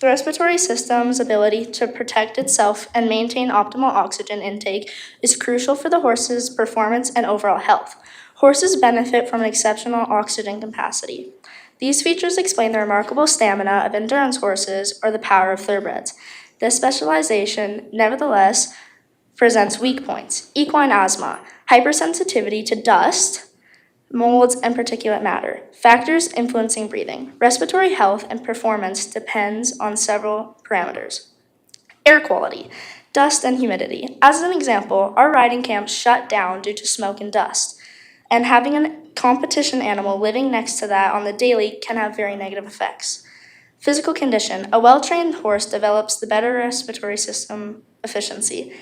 The respiratory system's ability to protect itself and maintain optimal oxygen intake is crucial for the horse's performance and overall health. Horses benefit from an exceptional oxygen capacity. These features explain the remarkable stamina of endurance horses or the power of thoroughbreds. This specialization, nevertheless, presents weak points: equine asthma, hypersensitivity to dust, molds, and particulate matter, factors influencing breathing. Respiratory health and performance depends on several parameters. Air quality, dust and humidity. As an example, our riding camps shut down due to smoke and dust, and having a competition animal living next to that on the daily can have very negative effects. Physical condition. A well-trained horse develops the better respiratory system efficiency.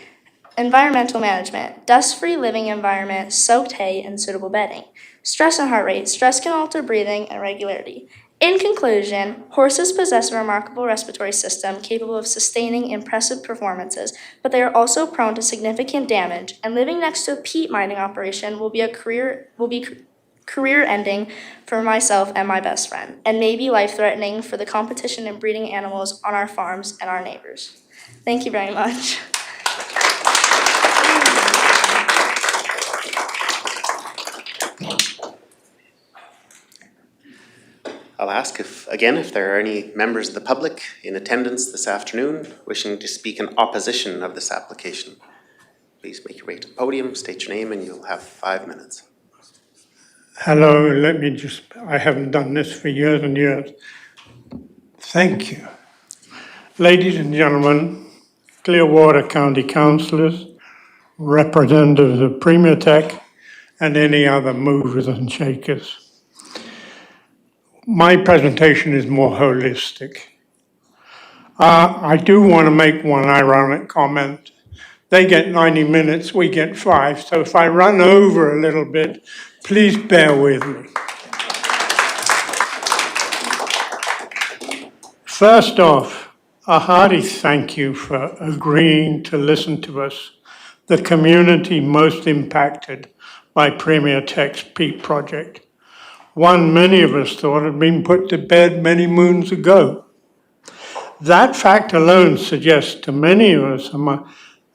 Environmental management. Dust-free living environment, soaked hay, and suitable bedding. Stress and heart rate. Stress can alter breathing and regularity. In conclusion, horses possess a remarkable respiratory system capable of sustaining impressive performances, but they are also prone to significant damage, and living next to a peat mining operation will be career-ending for myself and my best friend, and may be life-threatening for the competition and breeding animals on our farms and our neighbors. Thank you very much. I'll ask if there are any members of the public in attendance this afternoon wishing to speak in opposition of this application. Please make your way to the podium, state your name, and you'll have 5 minutes. Hello, I haven't done this for years and years. Thank you. Ladies and gentlemen, Clearwater County councillors, representatives of Premier Tech, and any other movers and shakers. My presentation is more holistic. I do want to make one ironic comment. They get 90 minutes, we get 5, so if I run over a little bit, please bear with me. First off, a hearty thank you for agreeing to listen to us, the community most impacted by Premier Tech's peat project. One many of us thought had been put to bed many moons ago. That fact alone suggests to many of us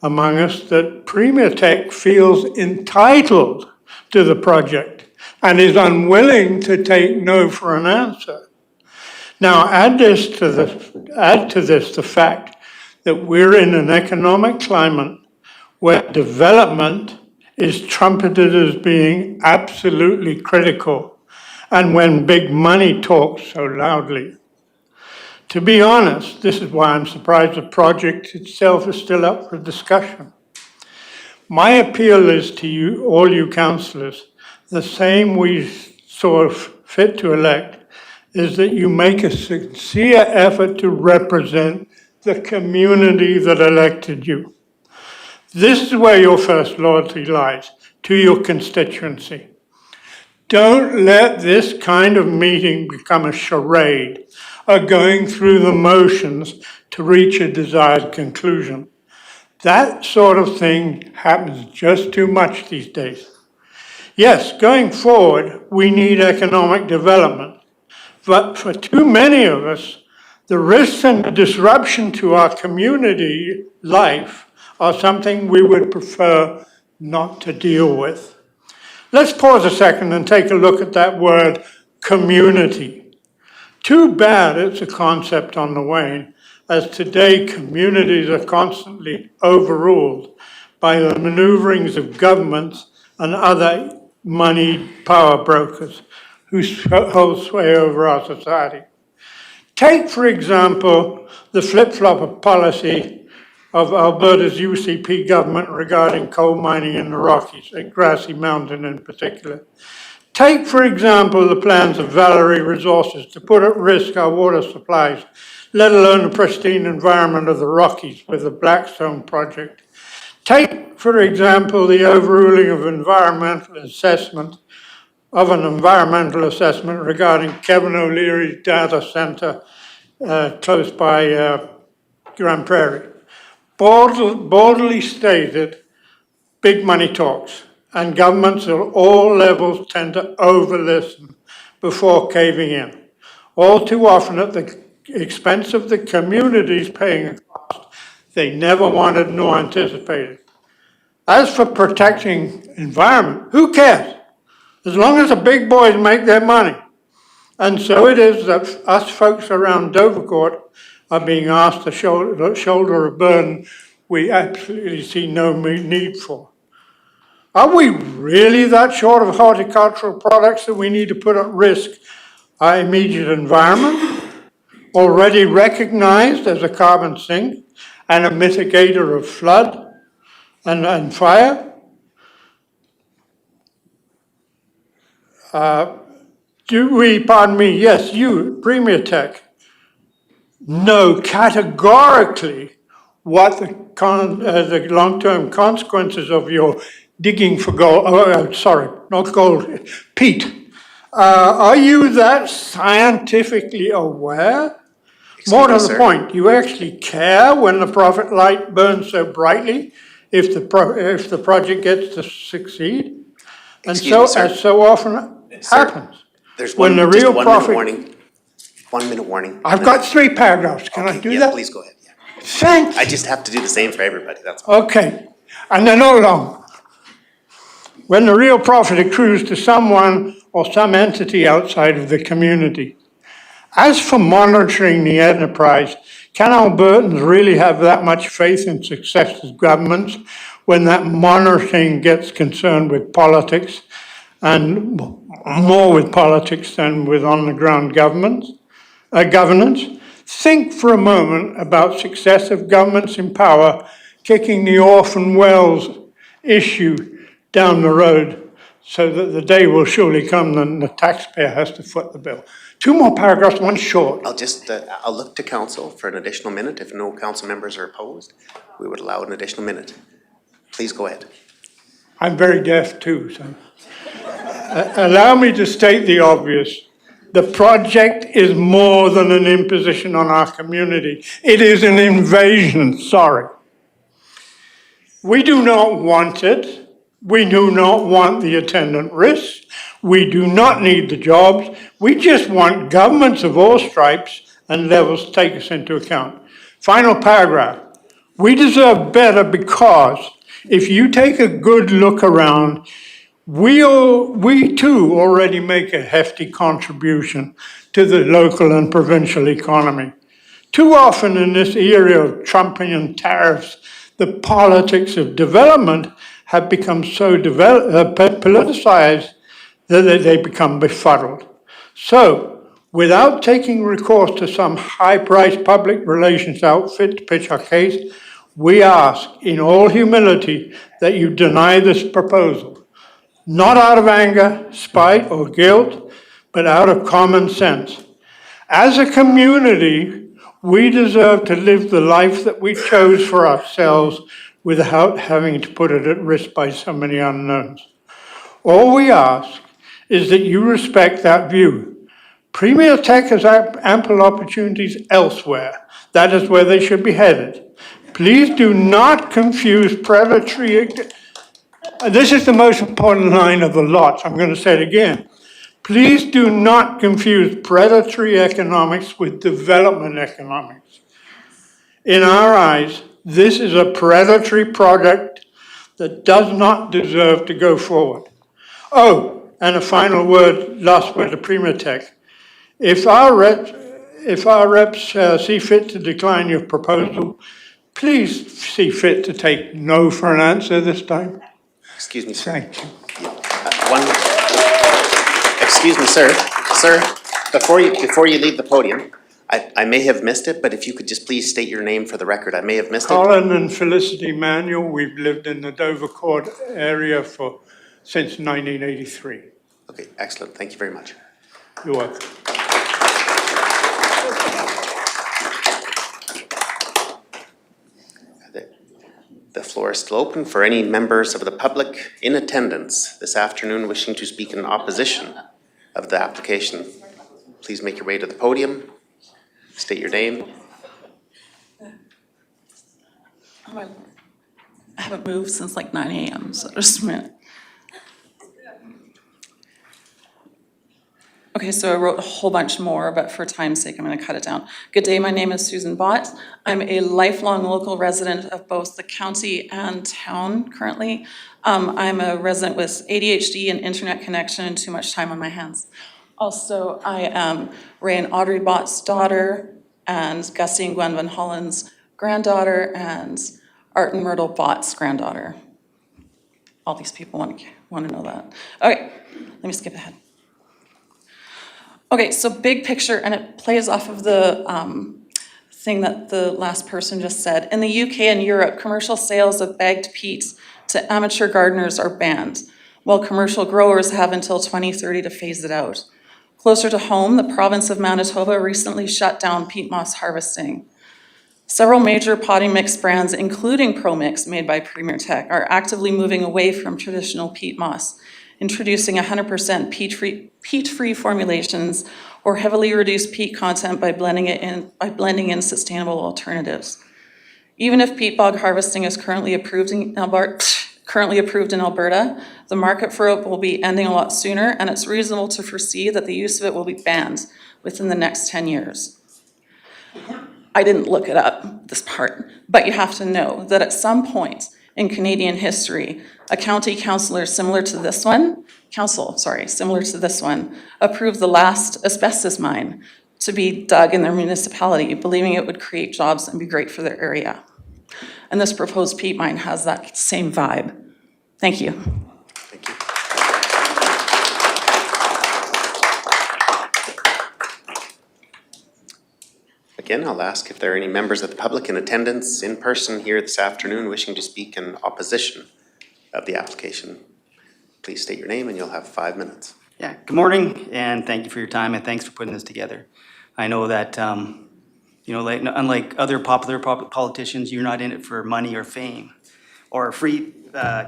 among us that Premier Tech feels entitled to the project and is unwilling to take no for an answer. Now add to this the fact that we're in an economic climate where development is trumpeted as being absolutely critical, and when big money talks so loudly. To be honest, this is why I'm surprised the project itself is still up for discussion. My appeal is to you, all you councillors, the same we saw fit to elect, is that you make a sincere effort to represent the community that elected you. This is where your first loyalty lies, to your constituency. Don't let this kind of meeting become a charade, a going through the motions to reach a desired conclusion. That sort of thing happens just too much these days. Yes, going forward, we need economic development, but for too many of us, the risks and the disruption to our community life are something we would prefer not to deal with. Let's pause a second and take a look at that word, community. Too bad it's a concept on the wane, as today communities are constantly overruled by the maneuverings of governments and other moneyed power brokers, who hold sway over our society. Take, for example, the flip-flop of policy of Alberta's UCP government regarding coal mining in the Rockies, at Grassy Mountain in particular. Take, for example, the plans of Valerie Resources to put at risk our water supplies, let alone the pristine environment of the Rockies with the Blackstone project. Take, for example, the overruling of an environmental assessment regarding Kevin O'Leary's data center close by Grand Prairie. Boldly stated, big money talks, and governments at all levels tend to over-listen before caving in. All too often at the expense of the communities paying a cost they never wanted nor anticipated. As for protecting environment, who cares? As long as the big boys make their money. And so it is that us folks around Dovercourt are being asked to shoulder a burden we absolutely see no need for. Are we really that short of horticultural products that we need to put at risk our immediate environment, already recognized as a carbon sink and a mitigator of flood and fire? Yes, you, Premier Tech, know categorically what the long-term consequences of your digging for gold, not gold, peat. Are you that scientifically aware? More to the point, you actually care when the profit light burns so brightly if the project gets to succeed? And so, as so often happens, There's when the real profit. 1 minute warning. I've got 3 paragraphs. Can I do that? Please go ahead. Yeah. Thanks. I just have to do the same for everybody, that's all. Okay, and they're not long. When the real profit accrues to someone or some entity outside of the community. As for monitoring the enterprise, can Albertans really have that much faith in successive governments when that monitoring gets concerned with politics, and more with politics than with on-the-ground governance? Think for a moment about successive governments in power kicking the orphan wells issue down the road so that the day will surely come when the taxpayer has to foot the bill. 2 more paragraphs, one short. I'll look to council for an additional minute. If no council members are opposed, we would allow an additional minute. Please go ahead. I'm very deaf too, so. Allow me to state the obvious. The project is more than an imposition on our community. It is an invasion, sorry. We do not want it. We do not want the attendant risks. We do not need the jobs. We just want governments of all stripes and levels to take us into account. Final paragraph. We deserve better because if you take a good look around, we too already make a hefty contribution to the local and provincial economy. Too often in this era of Trumpian tariffs, the politics of development have become so politicized that they become befuddled. So, without taking recourse to some high-priced public relations outfit to pitch our case, we ask in all humility that you deny this proposal, not out of anger, spite, or guilt, but out of common sense. As a community, we deserve to live the life that we chose for ourselves without having to put it at risk by so many unknowns. All we ask is that you respect that view. Premier Tech has ample opportunities elsewhere. That is where they should be headed. Please do not confuse predatory. This is the most important line of the lot, so I'm going to say it again. Please do not confuse predatory economics with development economics. In our eyes, this is a predatory project that does not deserve to go forward. Oh, and a final word, last word to Premier Tech. If our reps see fit to decline your proposal, please see fit to take no for an answer this time. Excuse me, sir. Thank you. excuse me, sir, before you leave the podium, I may have missed it, but if you could just please state your name for the record, I may have missed it. Colin and Felicity Manuel, we've lived in the Dovercourt area since 1983. Okay, excellent, thank you very much. You're welcome. The floor is still open for any members of the public in attendance this afternoon wishing to speak in opposition of the application. Please make your way to the podium, state your name. I haven't moved since like 9 a.m., so just a minute. Okay, so I wrote a whole bunch more, but for time's sake, I'm going to cut it down. Good day, my name is Susan Bott. I'm a lifelong local resident of both the county and town currently. I'm a resident with ADHD and internet connection and too much time on my hands. Also, I am Ray and Audrey Bott's daughter, and Gussie and Gwen Van Hollen's granddaughter, and Art and Myrtle Bott's granddaughter. All these people want to know that. Okay, let me skip ahead. Okay, so big picture, and it plays off of the thing that the last person just said. In the UK and Europe, commercial sales of bagged peat to amateur gardeners are banned, while commercial growers have until 2030 to phase it out. Closer to home, the province of Manitoba recently shut down peat moss harvesting. Several major potting mix brands, including ProMix, made by Premier Tech, are actively moving away from traditional peat moss, introducing 100% peat-free formulations or heavily reduced peat content by blending in sustainable alternatives. Even if peat bog harvesting is currently approved in Alberta, the market for it will be ending a lot sooner, and it's reasonable to foresee that the use of it will be banned within the next 10 years. I didn't look it up, this part, but you have to know that at some point in Canadian history, a county council similar to this one, approved the last asbestos mine to be dug in their municipality, believing it would create jobs and be great for their area. And this proposed peat mine has that same vibe. Thank you. Thank you. Again, I'll ask if there are any members of the public in attendance in person here this afternoon wishing to speak in opposition of the application. Please state your name and you'll have 5 minutes. Yeah, good morning, and thank you for your time, and thanks for putting this together. I know that, unlike other popular politicians, you're not in it for money or fame or free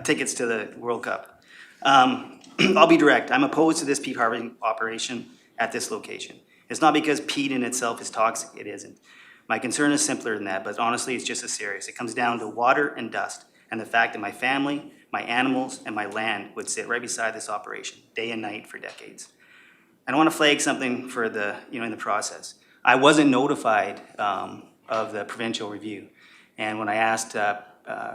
tickets to the World Cup. I'll be direct. I'm opposed to this peat harvesting operation at this location. It's not because peat in itself is toxic, it isn't. My concern is simpler than that, but honestly, it's just as serious. It comes down to water and dust, and the fact that my family, my animals, and my land would sit right beside this operation, day and night for decades. I don't want to flag something for the, in the process. I wasn't notified of the provincial review, and when I asked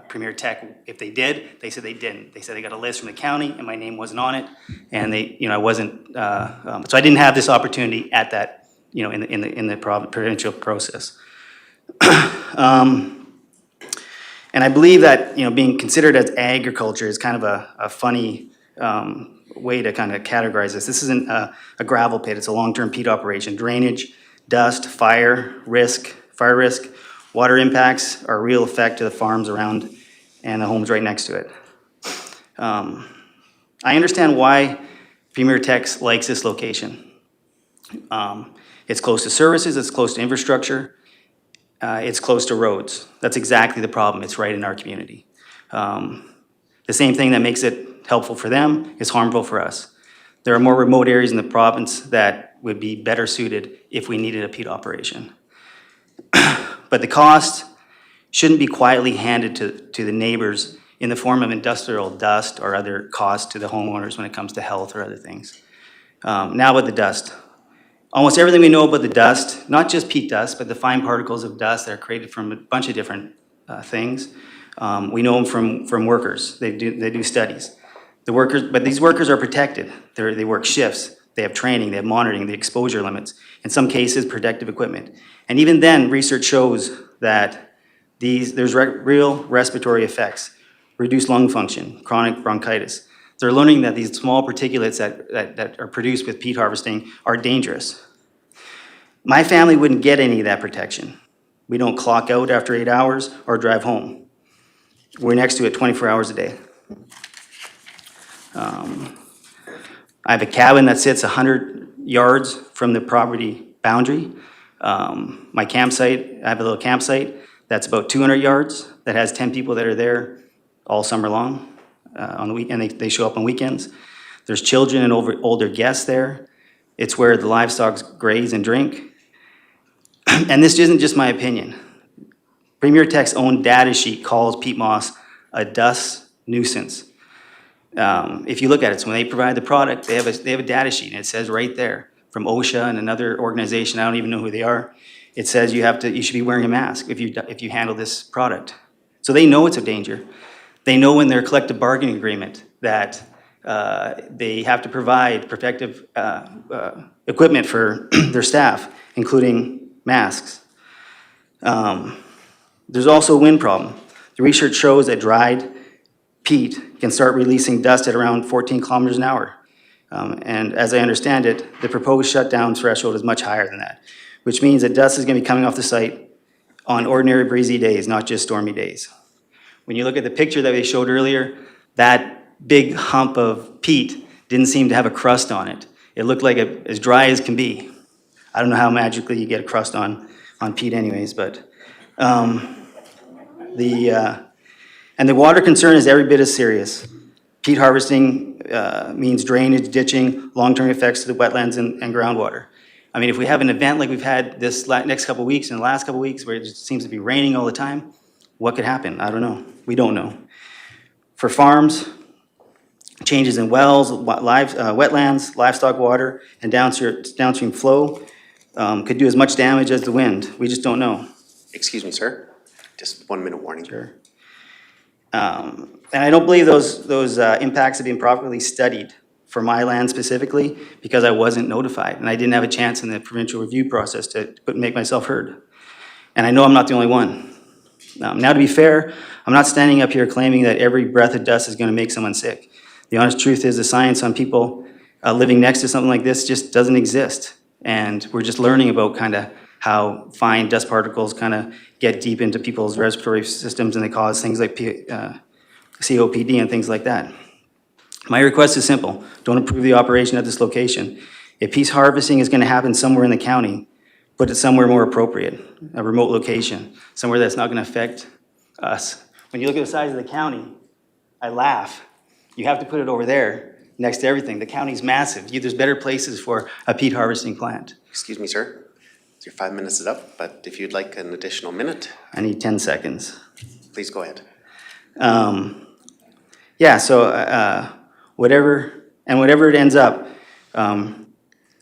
Premier Tech if they did, they said they didn't. They said they got a list from the county, and my name wasn't on it, and I wasn't. So I didn't have this opportunity at that, in the provincial process. And I believe that, being considered as agriculture is kind of a funny way to kind of categorize this. This isn't a gravel pit, it's a long-term peat operation. Drainage, dust, fire risk, water impacts are a real effect to the farms around and the homes right next to it. I understand why Premier Tech likes this location. It's close to services, it's close to infrastructure, it's close to roads. That's exactly the problem. It's right in our community. The same thing that makes it helpful for them is harmful for us. There are more remote areas in the province that would be better suited if we needed a peat operation. But the cost shouldn't be quietly handed to the neighbors in the form of industrial dust or other costs to the homeowners when it comes to health or other things. Now with the dust. Almost everything we know about the dust, not just peat dust, but the fine particles of dust that are created from a bunch of different things, we know them from workers. They do studies. But these workers are protected. They work shifts. They have training. They have monitoring. The exposure limits. In some cases, protective equipment. And even then, research shows that there's real respiratory effects, reduced lung function, chronic bronchitis. They're learning that these small particulates that are produced with peat harvesting are dangerous. My family wouldn't get any of that protection. We don't clock out after 8 hours or drive home. We're next to it 24 hours a day. I have a cabin that sits 100 yards from the property boundary. My campsite, I have a little campsite that's about 200 yards that has 10 people that are there all summer long on the weekend. They show up on weekends. There's children and older guests there. It's where the livestock graze and drink. And this isn't just my opinion. Premier Tech's own data sheet calls peat moss a dust nuisance. If you look at it, so when they provide the product, they have a data sheet, and it says right there from OSHA and another organization, I don't even know who they are, it says you should be wearing a mask if you handle this product. So they know it's a danger. They know in their collective bargaining agreement that they have to provide protective equipment for their staff, including masks. There's also a wind problem. The research shows that dried peat can start releasing dust at around 14 kilometers an hour. And as I understand it, the proposed shutdown threshold is much higher than that, which means that dust is going to be coming off the site on ordinary breezy days, not just stormy days. When you look at the picture that they showed earlier, that big hump of peat didn't seem to have a crust on it. It looked like as dry as can be. I don't know how magically you get a crust on peat anyways, but and the water concern is every bit as serious. Peat harvesting means drainage, ditching, long-term effects to the wetlands and groundwater. I mean, if we have an event like we've had this next couple of weeks and the last couple of weeks where it just seems to be raining all the time, what could happen? I don't know. We don't know. For farms, changes in wells, wetlands, livestock water, and downstream flow could do as much damage as the wind. We just don't know. Excuse me, sir. Just 1 minute warning. Sure. And I don't believe those impacts have been properly studied for my land specifically because I wasn't notified and I didn't have a chance in the provincial review process to make myself heard. And I know I'm not the only one. Now, to be fair, I'm not standing up here claiming that every breath of dust is going to make someone sick. The honest truth is the science on people living next to something like this just doesn't exist. And we're just learning about kind of how fine dust particles kind of get deep into people's respiratory systems and they cause things like COPD and things like that. My request is simple. Don't approve the operation at this location. If peat harvesting is going to happen somewhere in the county, put it somewhere more appropriate, a remote location, somewhere that's not going to affect us. When you look at the size of the county, I laugh. You have to put it over there next to everything. The county's massive. There's better places for a peat harvesting plant. Excuse me, sir. Your 5 minutes is up, but if you'd like an additional minute. I need 10 seconds. Please go ahead. Yeah, so whatever it ends up,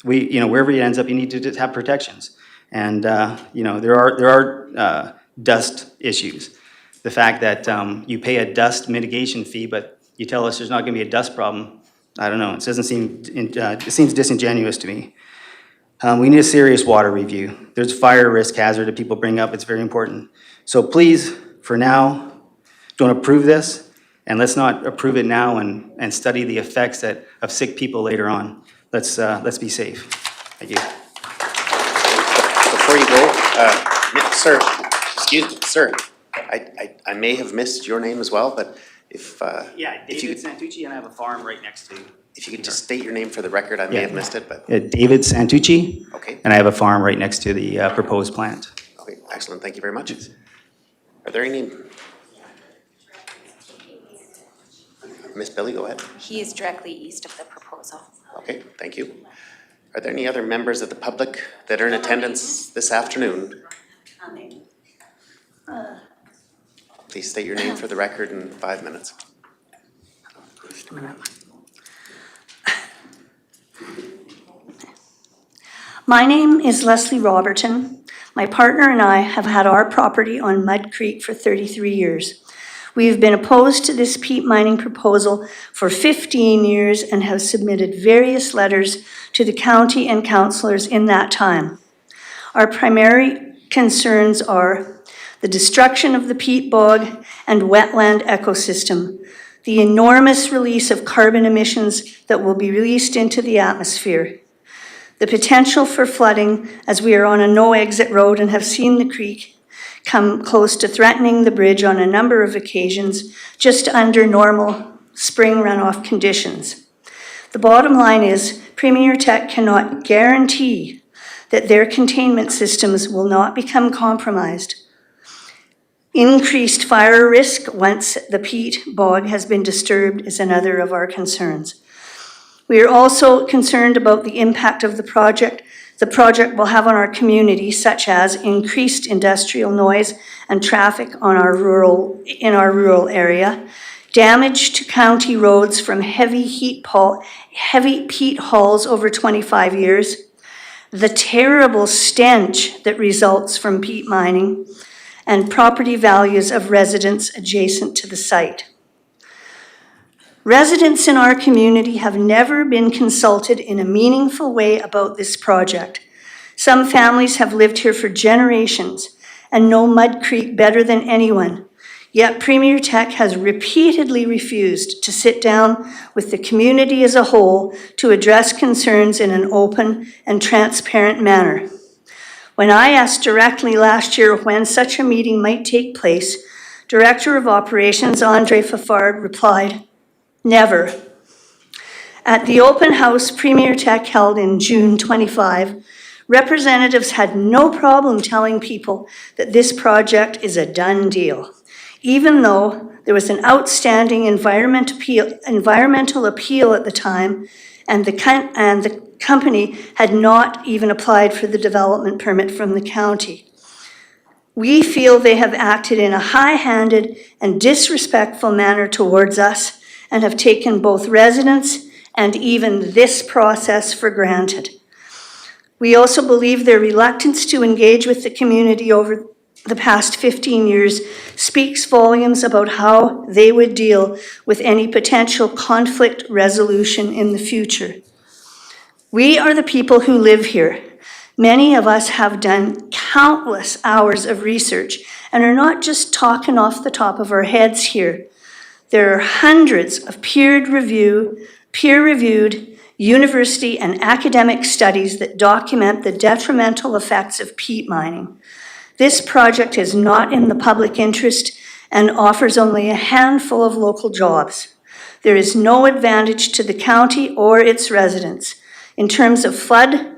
wherever it ends up, you need to just have protections. And, there are dust issues. The fact that you pay a dust mitigation fee, but you tell us there's not going to be a dust problem, I don't know. It seems disingenuous to me. We need a serious water review. There's a fire risk hazard that people bring up. It's very important. So please, for now, don't approve this, and let's not approve it now and study the effects of sick people later on. Let's be safe. Thank you. Before you go, sir, excuse me, sir. I may have missed your name as well, but if David Santucci, and I have a farm right next to you. If you could just state your name for the record, I may have missed it, but. David Santucci. Okay. And I have a farm right next to the proposed plant. Okay, excellent, thank you very much. Are there any? Miss Billy, go ahead. He is directly east of the proposal. Okay, thank you. Are there any other members of the public that are in attendance this afternoon? Please state your name for the record in 5 minutes. My name is Leslie Robertson. My partner and I have had our property on Mud Creek for 33 years. We have been opposed to this peat mining proposal for 15 years and have submitted various letters to the county and councillors in that time. Our primary concerns are the destruction of the peat bog and wetland ecosystem, the enormous release of carbon emissions that will be released into the atmosphere, the potential for flooding as we are on a no-exit road and have seen the creek come close to threatening the bridge on a number of occasions just under normal spring runoff conditions. The bottom line is Premier Tech cannot guarantee that their containment systems will not become compromised. Increased fire risk once the peat bog has been disturbed is another of our concerns. We are also concerned about the impact of the project will have on our community, such as increased industrial noise and traffic in our rural area, damage to county roads from heavy peat hauls over 25 years, the terrible stench that results from peat mining, and property values of residents adjacent to the site. Residents in our community have never been consulted in a meaningful way about this project. Some families have lived here for generations and know Mud Creek better than anyone. Yet Premier Tech has repeatedly refused to sit down with the community as a whole to address concerns in an open and transparent manner. When I asked directly last year when such a meeting might take place, Director of Operations Andre Fafard replied, "Never." At the open house Premier Tech held in June 25, representatives had no problem telling people that this project is a done deal, even though there was an outstanding environmental appeal at the time, and the company had not even applied for the development permit from the county. We feel they have acted in a high-handed and disrespectful manner towards us and have taken both residents and even this process for granted. We also believe their reluctance to engage with the community over the past 15 years speaks volumes about how they would deal with any potential conflict resolution in the future. We are the people who live here. Many of us have done countless hours of research and are not just talking off the top of our heads here. There are hundreds of peer-reviewed university and academic studies that document the detrimental effects of peat mining. This project is not in the public interest and offers only a handful of local jobs. There is no advantage to the county or its residents in terms of flood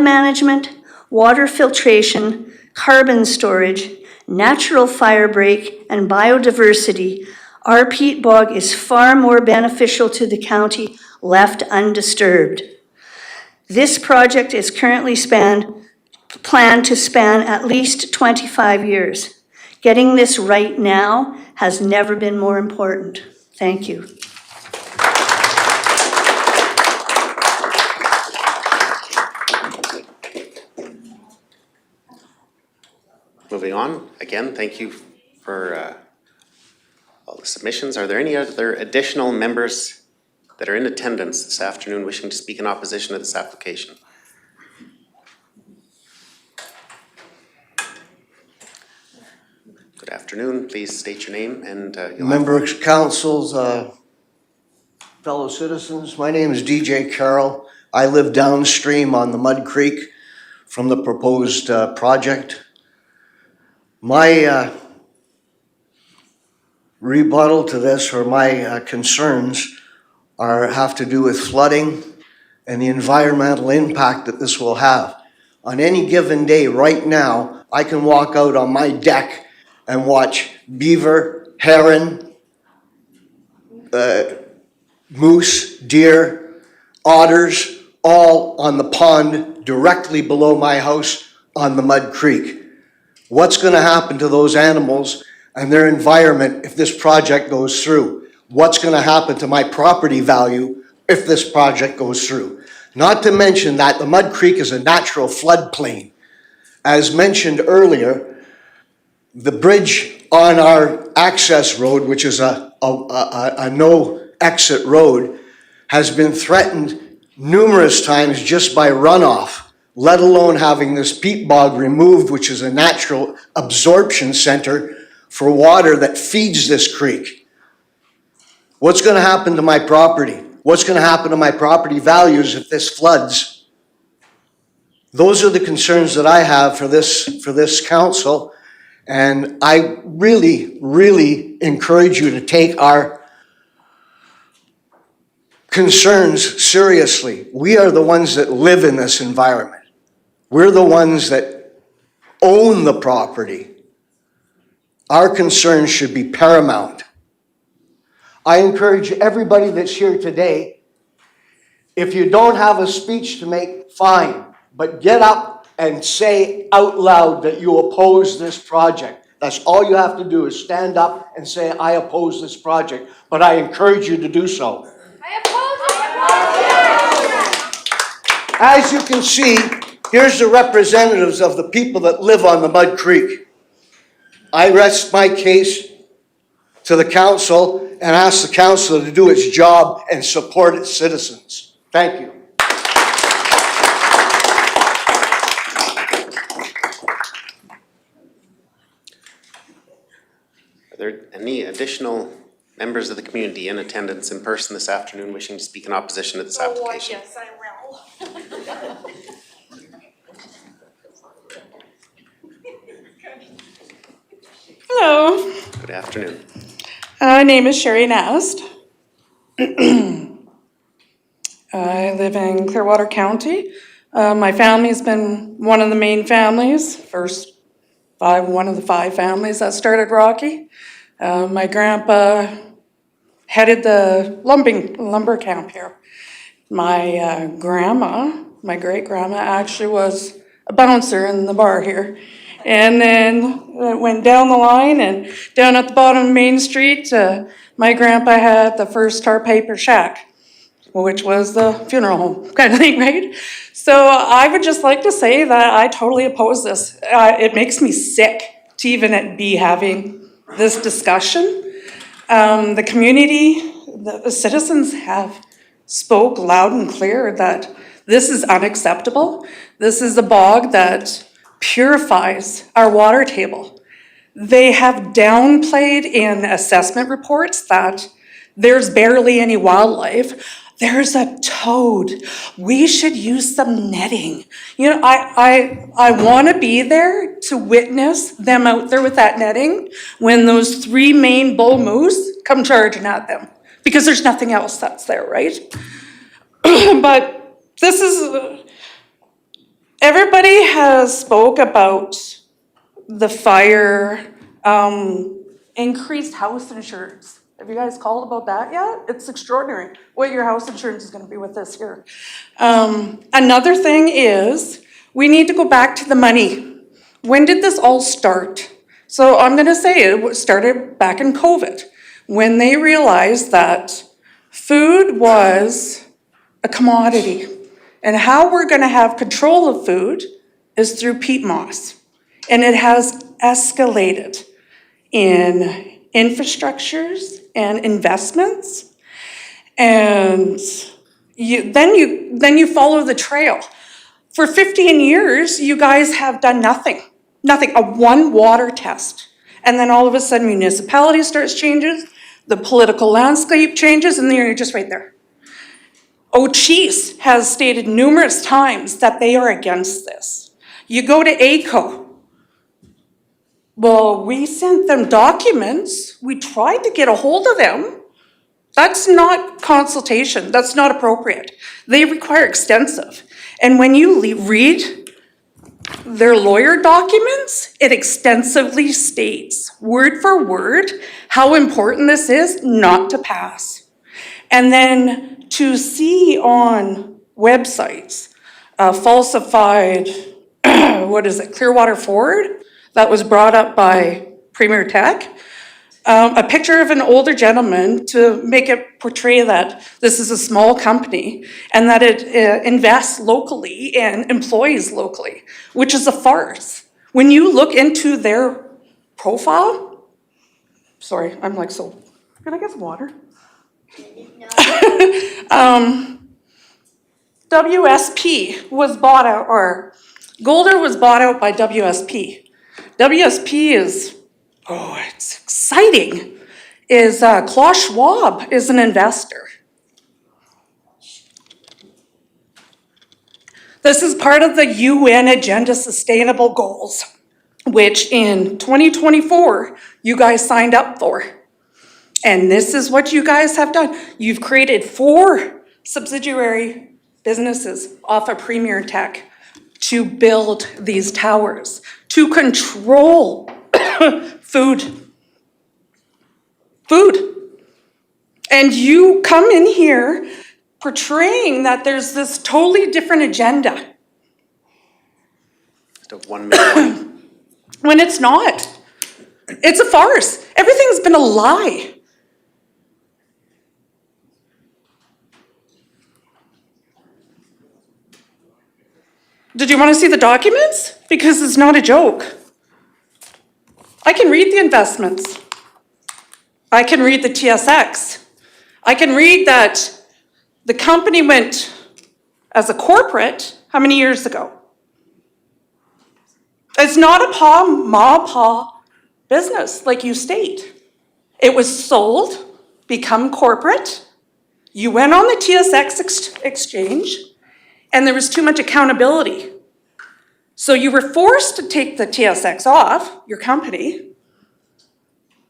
management, water filtration, carbon storage, natural fire break, and biodiversity. Our peat bog is far more beneficial to the county left undisturbed. This project is currently planned to span at least 25 years. Getting this right now has never been more important. Thank you. Moving on, again, thank you for all the submissions. Are there any other additional members that are in attendance this afternoon wishing to speak in opposition to this application? Good afternoon. Please state your name and members, councils, fellow citizens. My name is DJ Carroll. I live downstream on the Mud Creek from the proposed project. My rebuttal to this, or my concerns, have to do with flooding and the environmental impact that this will have. On any given day right now, I can walk out on my deck and watch beaver, heron, moose, deer, otters, all on the pond directly below my house on the Mud Creek. What's going to happen to those animals and their environment if this project goes through? What's going to happen to my property value if this project goes through? Not to mention that the Mud Creek is a natural floodplain. As mentioned earlier, the bridge on our access road, which is a no exit road, has been threatened numerous times just by runoff, let alone having this peat bog removed, which is a natural absorption center for water that feeds this creek. What's gonna happen to my property? What's gonna happen to my property values if this floods? Those are the concerns that I have for this council. And I really, really encourage you to take our concerns seriously. We are the ones that live in this environment. We're the ones that own the property. Our concerns should be paramount. I encourage everybody that's here today, if you don't have a speech to make, fine, but get up and say out loud that you oppose this project. That's all you have to do, is stand up and say, I oppose this project, but I encourage you to do so. As you can see, here's the representatives of the people that live on the Mud Creek. I rest my case to the council and ask the council to do its job and support its citizens. Thank you. Are there any additional members of the community in attendance in person this afternoon wishing to speak in opposition to this application? Yes, I will. Hello. Good afternoon. My name is Sherry Nast. I live in Clearwater County. My family's been one of the main families, one of the 5 families that started Rocky. My grandpa headed the lumber camp here. My my great grandma actually was a bouncer in the bar here. And then it went down the line, and down at the bottom of Main Street, my grandpa had the first tar paper shack, which was the funeral home kind of thing, right? So I would just like to say that I totally oppose this. It makes me sick to even be having this discussion. The community, the citizens have spoke loud and clear that this is unacceptable. This is a bog that purifies our water table. They have downplayed in assessment reports that there's barely any wildlife. There's a toad. We should use some netting. You know, I want to be there to witness them out there with that netting when those 3 main bull moose come charging at them, because there's nothing else that's there, right? But this is, everybody has spoke about the fire, increased house insurance. Have you guys called about that yet? It's extraordinary what your house insurance is going to be with this here. Another thing is we need to go back to the money. When did this all start? So I'm going to say it started back in COVID, when they realized that food was a commodity, and how we're going to have control of food is through peat moss. And it has escalated in infrastructures and investments. And then you follow the trail. For 15 years, you guys have done nothing, a 1 water test. And then all of a sudden municipality starts changing, the political landscape changes, and then you're just right there. Ochis has stated numerous times that they are against this. You go to ACO. Well, we sent them documents. We tried to get a hold of them. That's not consultation. That's not appropriate. They require extensive. And when you read their lawyer documents, it extensively states, word for word, how important this is not to pass. And then to see on websites falsified, Clearwater Forward, that was brought up by Premier Tech, a picture of an older gentleman to make it portray that this is a small company and that it invests locally and employs locally, which is a farce. When you look into their profile, sorry, I'm like so, can I get some water? WSP was bought out, or Golder was bought out by WSP. WSP is, it's exciting. is Klaus Schwab is an investor. This is part of the UN Agenda Sustainable Goals, which in 2024, you guys signed up for. And this is what you guys have done. You've created 4 subsidiary businesses off of Premier Tech to build these towers, to control food. And you come in here portraying that there's this totally different agenda. Just a 1 minute warning. When it's not. It's a farce. Everything's been a lie. Did you want to see the documents? Because it's not a joke. I can read the investments. I can read the TSX. I can read that the company went as a corporate how many years ago? It's not a ma-pa business like you state. It was sold, become corporate. You went on the TSX exchange, and there was too much accountability. So you were forced to take the TSX off, your company,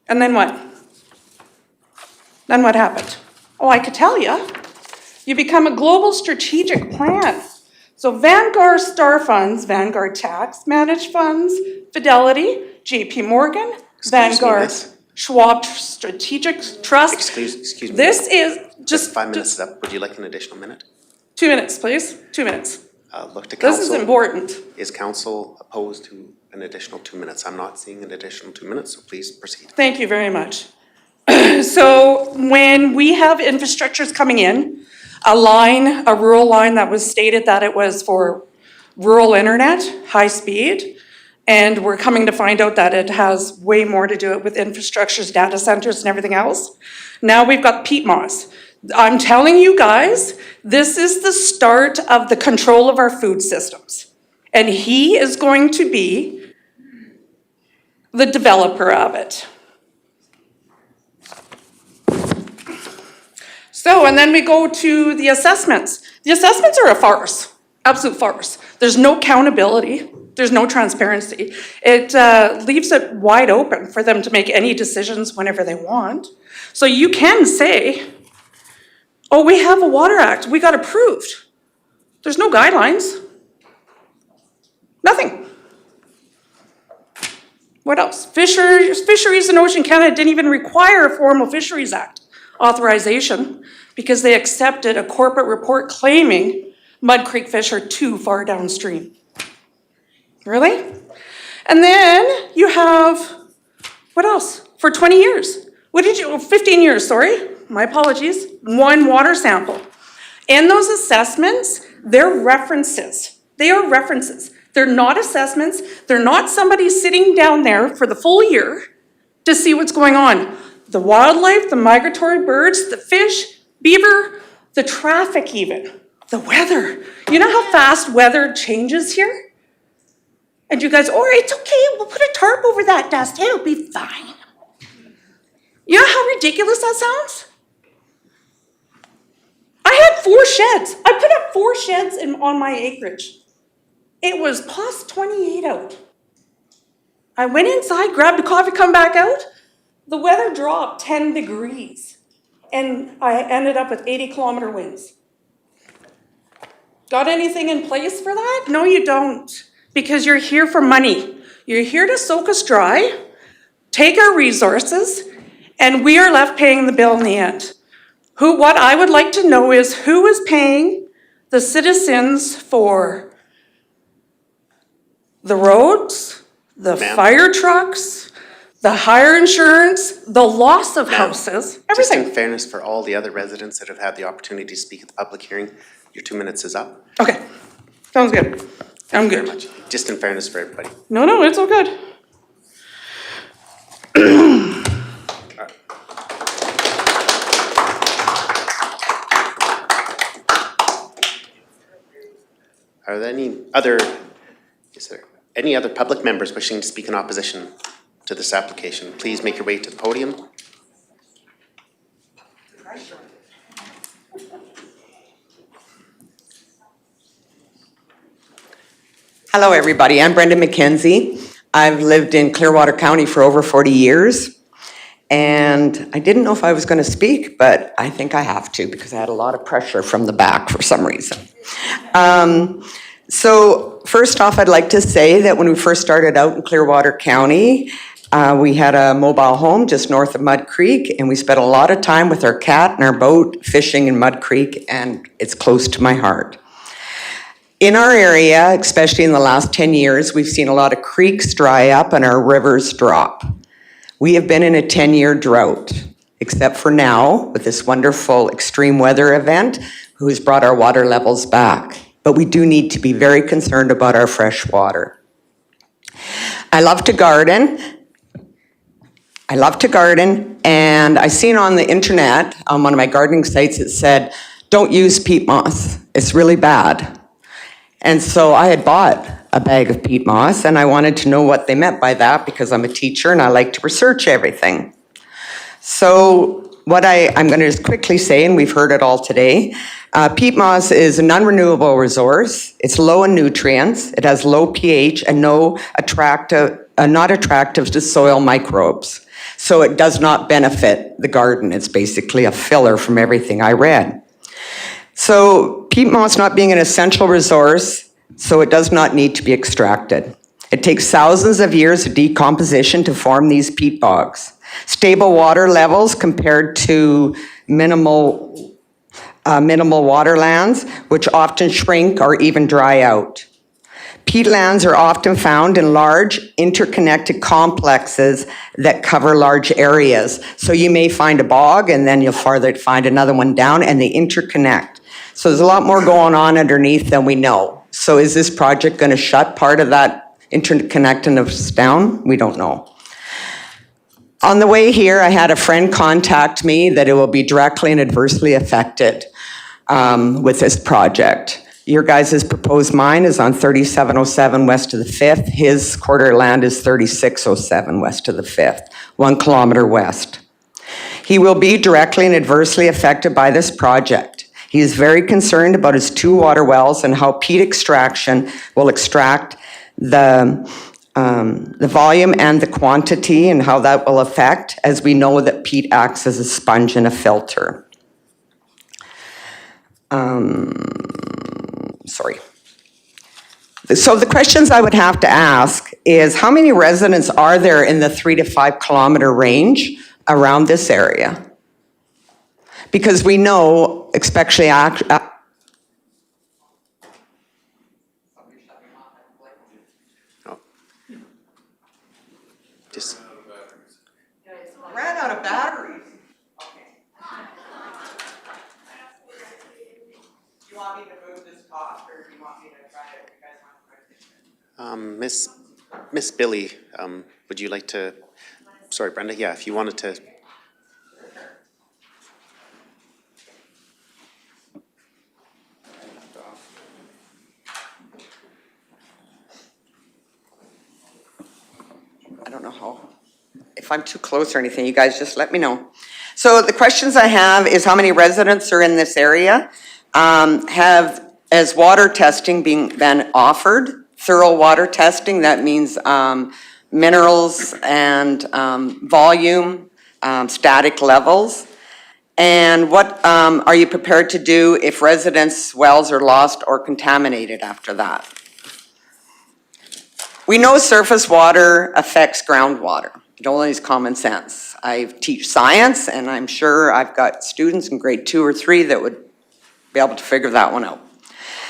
and then what? Then what happened? Oh, I could tell you. You become a global strategic plan. So Vanguard Star Funds, Vanguard Tax Managed Funds, Fidelity, JP Morgan, Vanguard, miss. Schwab Strategic Trust. Excuse me. This is just 5 minutes is up. Would you like an additional minute? 2 minutes, please. 2 minutes. Look to council. This is important. Is council opposed to an additional 2 minutes? I'm not seeing an additional 2 minutes, so please proceed. Thank you very much. So when we have infrastructures coming in, a rural line that was stated that it was for rural internet, high speed, and we're coming to find out that it has way more to do it with infrastructures, data centers, and everything else. Now we've got peat moss. I'm telling you guys, this is the start of the control of our food systems. And he is going to be the developer of it. So, and then we go to the assessments. The assessments are a farce, absolute farce. There's no accountability. There's no transparency. It leaves it wide open for them to make any decisions whenever they want. So you can say, oh, we have a Water Act, we got approved. There's no guidelines. Nothing. What else? Fisheries in Ocean Canada didn't even require a formal Fisheries Act authorization because they accepted a corporate report claiming Mud Creek fish are too far downstream. Really? And then you have, what else? For 20 years. 15 years, sorry. My apologies. 1 water sample. In those assessments, they're references. They are references. They're not assessments. They're not somebody sitting down there for the full year to see what's going on. The wildlife, the migratory birds, the fish, beaver, the traffic even, the weather. You know how fast weather changes here? And you guys, oh, it's okay, we'll put a tarp over that dust, it'll be fine. You know how ridiculous that sounds? I had 4 sheds. I put up 4 sheds on my acreage. It was plus 28 out. I went inside, grabbed a coffee, come back out. The weather dropped 10 degrees and I ended up with 80-kilometer winds. Got anything in place for that? No, you don't, because you're here for money. You're here to soak us dry, take our resources, and we are left paying the bill in the end. What I would like to know is who is paying the citizens for the roads, the fire trucks, the higher insurance, the loss of houses, everything. Just in fairness for all the other residents that have had the opportunity to speak at the public hearing, your 2 minutes is up. Okay, sounds good. I'm good. Very much. Just in fairness for everybody. No, it's all good. Are there any other public members wishing to speak in opposition to this application? Please make your way to the podium. Hello, everybody. I'm Brenda McKenzie. I've lived in Clearwater County for over 40 years. And I didn't know if I was going to speak, but I think I have to because I had a lot of pressure from the back for some reason. So first off, I'd like to say that when we first started out in Clearwater County, we had a mobile home just north of Mud Creek, and we spent a lot of time with our cat and our boat fishing in Mud Creek, and it's close to my heart. In our area, especially in the last 10 years, we've seen a lot of creeks dry up and our rivers drop. We have been in a 10-year drought, except for now with this wonderful extreme weather event who has brought our water levels back. But we do need to be very concerned about our fresh water. I love to garden, and I seen on the internet, on one of my gardening sites, it said, don't use peat moss, it's really bad. And so I had bought a bag of peat moss, and I wanted to know what they meant by that because I'm a teacher and I like to research everything. So what I'm going to just quickly say, and we've heard it all today, peat moss is a non-renewable resource. It's low in nutrients, it has low pH, and not attractive to soil microbes. So it does not benefit the garden. It's basically a filler from everything I read. So peat moss not being an essential resource, so it does not need to be extracted. It takes thousands of years of decomposition to form these peat bogs. Stable water levels compared to minimal waterlands, which often shrink or even dry out. Peatlands are often found in large interconnected complexes that cover large areas. So you may find a bog and then you'll farther find another one down and they interconnect. So there's a lot more going on underneath than we know. So is this project going to shut part of that interconnectedness down? We don't know. On the way here, I had a friend contact me that it will be directly and adversely affected with this project. Your guys' proposed mine is on 3707 west of the 5th. His quarter land is 3607 west of the 5th, 1 kilometer west. He will be directly and adversely affected by this project. He is very concerned about his 2 water wells and how peat extraction will extract the volume and the quantity and how that will affect, as we know that peat acts as a sponge and a filter. So the questions I would have to ask is how many residents are there in the 3 to 5 kilometer range around this area? Because we know, especially just ran out of batteries. Do you want me to move this cost, or do you want me to try it? You guys want to try it? Miss Billy, would you like to, sorry, Brenda, yeah, if you wanted to. I don't know how, if I'm too close or anything, you guys just let me know. So the questions I have is how many residents are in this area? Has water testing been offered? Thorough water testing, that means minerals and volume, static levels. And what are you prepared to do if residents' wells are lost or contaminated after that? We know surface water affects groundwater. It only is common sense. I teach science, and I'm sure I've got students in grade 2 or 3 that would be able to figure that one out.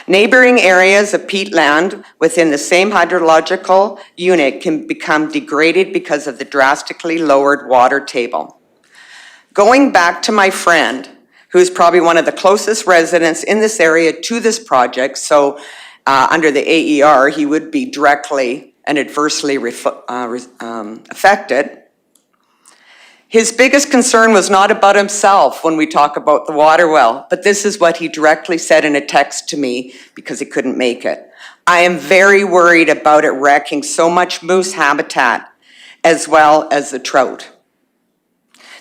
Neighboring areas of peatland within the same hydrological unit can become degraded because of the drastically lowered water table. Going back to my friend, who's probably one of the closest residents in this area to this project, so under the AER, he would be directly and adversely affected. His biggest concern was not about himself when we talk about the water well, but this is what he directly said in a text to me because he couldn't make it. I am very worried about it wrecking so much moose habitat as well as the trout.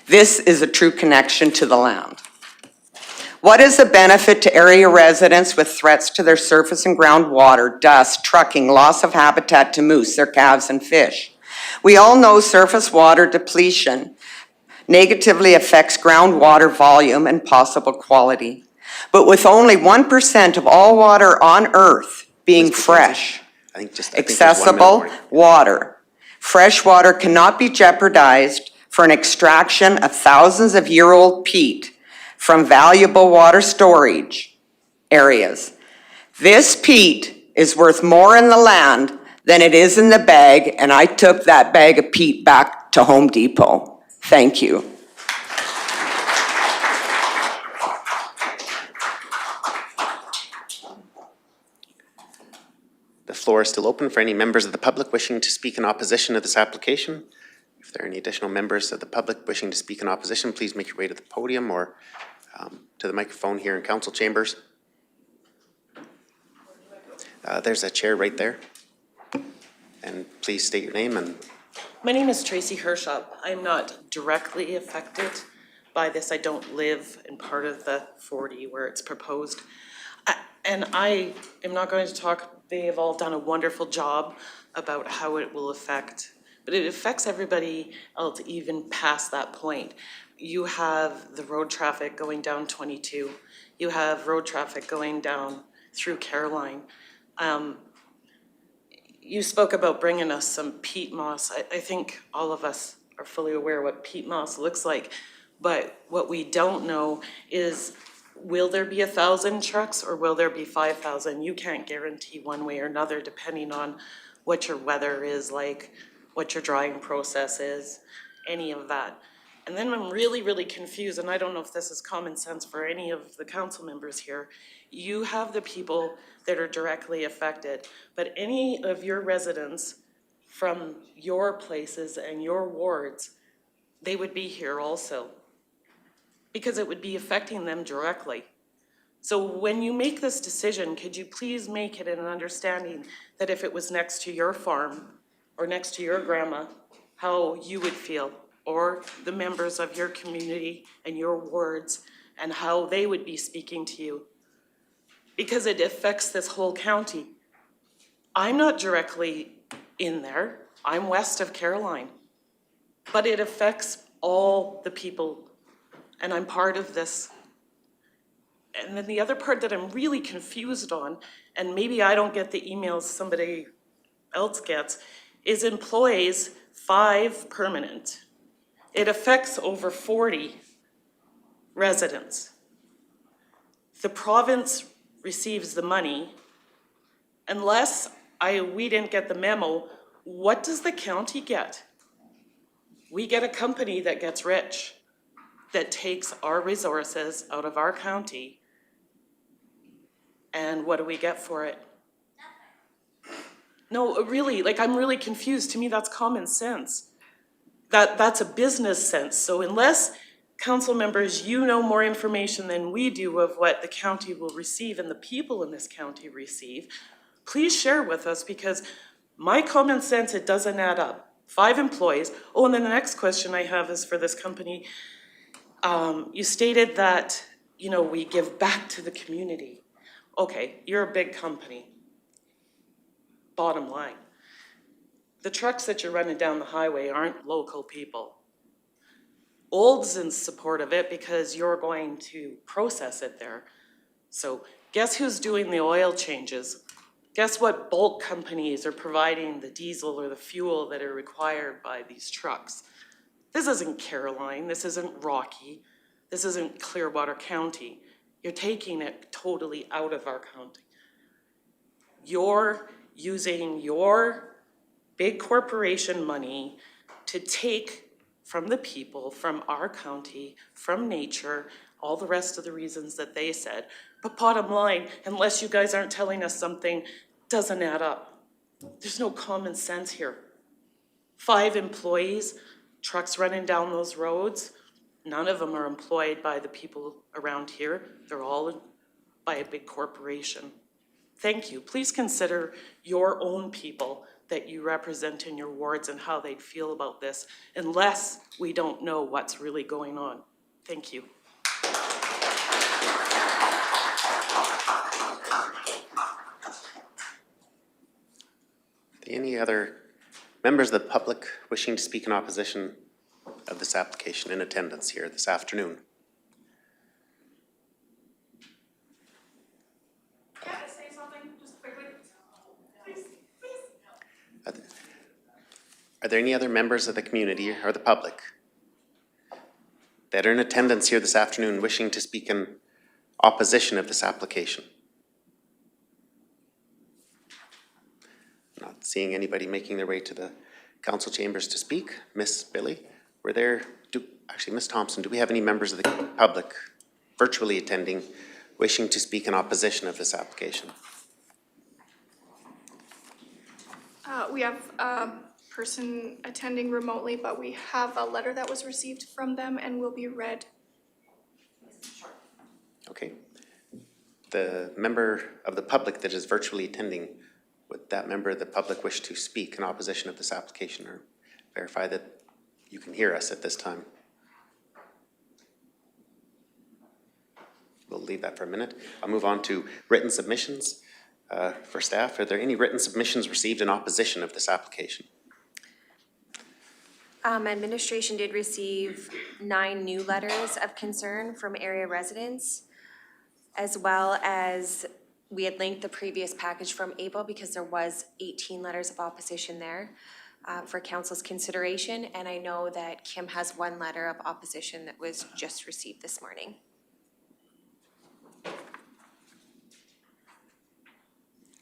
This is a true connection to the land. What is the benefit to area residents with threats to their surface and groundwater, dust, trucking, loss of habitat to moose, their calves, and fish? We all know surface water depletion negatively affects groundwater volume and possible quality. But with only 1% of all water on Earth being fresh, I think there's 1 minute accessible warning. water, fresh water cannot be jeopardized for an extraction of thousands of year-old peat from valuable water storage areas. This peat is worth more in the land than it is in the bag, and I took that bag of peat back to Home Depot. Thank you. The floor is still open for any members of the public wishing to speak in opposition to this application. If there are any additional members of the public wishing to speak in opposition, please make your way to the podium or to the microphone here in council chambers. There's a chair right there. And please state your name and... My name is Tracy Hershop. I'm not directly affected by this. I don't live in part of the 40 where it's proposed. And I am not going to talk, they have all done a wonderful job about how it will affect, but it affects everybody else even past that point. You have the road traffic going down 22. You have road traffic going down through Caroline. You spoke about bringing us some peat moss. I think all of us are fully aware what peat moss looks like, but what we don't know is, will there be 1,000 trucks or will there be 5,000? You can't guarantee one way or another depending on what your weather is like, what your drying process is, any of that. And then I'm really, really confused, and I don't know if this is common sense for any of the council members here. You have the people that are directly affected, but any of your residents from your places and your wards, they would be here also, because it would be affecting them directly. So when you make this decision, could you please make it an understanding that if it was next to your farm or next to your grandma, how you would feel, or the members of your community and your wards, and how they would be speaking to you? Because it affects this whole county. I'm not directly in there. I'm west of Caroline. But it affects all the people, and I'm part of this. And then the other part that I'm really confused on, and maybe I don't get the emails somebody else gets, is employees, 5 permanent. It affects over 40 residents. The province receives the money. Unless we didn't get the memo, what does the county get? We get a company that gets rich, that takes our resources out of our county, and what do we get for it? No, really, like, I'm really confused. To me, that's common sense. That's a business sense. So unless council members, you know more information than we do of what the county will receive and the people in this county receive, please share with us, because my common sense, it doesn't add up. 5 employees. Oh, and then the next question I have is for this company. You stated that, you know, we give back to the community. Okay, you're a big company. Bottom line, the trucks that you're running down the highway aren't local people. Old's in support of it because you're going to process it there. So guess who's doing the oil changes? Guess what bulk companies are providing the diesel or the fuel that are required by these trucks? This isn't Caroline, this isn't Rocky, this isn't Clearwater County. You're taking it totally out of our county. You're using your big corporation money to take from the people, from our county, from nature, all the rest of the reasons that they said. But bottom line, unless you guys aren't telling us something, doesn't add up. There's no common sense here. 5 employees, trucks running down those roads, none of them are employed by the people around here. They're all by a big corporation. Thank you. Please consider your own people that you represent in your wards and how they'd feel about this, unless we don't know what's really going on. Thank you. Any other members of the public wishing to speak in opposition of this application in attendance here this afternoon? Can I say something just quickly? Please. Are there any other members of the community or the public that are in attendance here this afternoon wishing to speak in opposition of this application? Not seeing anybody making their way to the council chambers to speak. Miss Billy, actually Miss Thompson, do we have any members of the public virtually attending wishing to speak in opposition of this application? We have a person attending remotely, but we have a letter that was received from them and will be read. Okay. The member of the public that is virtually attending, would that member of the public wish to speak in opposition of this application or verify that you can hear us at this time? We'll leave that for a minute. I'll move on to written submissions for staff. Are there any written submissions received in opposition of this application? Administration did receive 9 new letters of concern from area residents, as well as we had linked the previous package from April because there was 18 letters of opposition there for council's consideration. And I know that Kim has 1 letter of opposition that was just received this morning.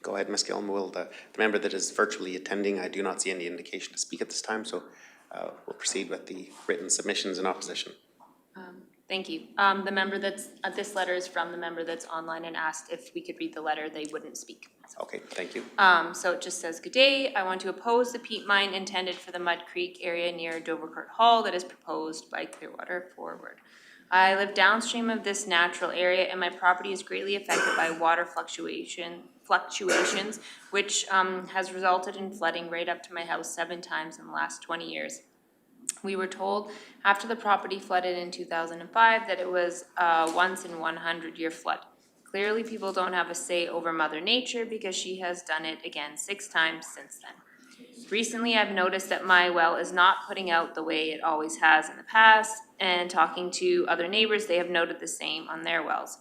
Go ahead, Ms. Gilman. Will the member that is virtually attending, I do not see any indication to speak at this time, so we'll proceed with the written submissions in opposition. Thank you. The member that's, this letter is from the member that's online and asked if we could read the letter. They wouldn't speak. Okay, thank you. So it just says, good day. I want to oppose the peat mine intended for the Mud Creek area near Dovercourt Hall that is proposed by Clearwater Forward. I live downstream of this natural area and my property is greatly affected by water fluctuations, which has resulted in flooding right up to my house 7 times in the last 20 years. We were told after the property flooded in 2005 that it was a once in 100-year flood. Clearly people don't have a say over Mother Nature because she has done it again 6 times since then. Recently I've noticed that my well is not putting out the way it always has in the past, and talking to other neighbors, they have noted the same on their wells.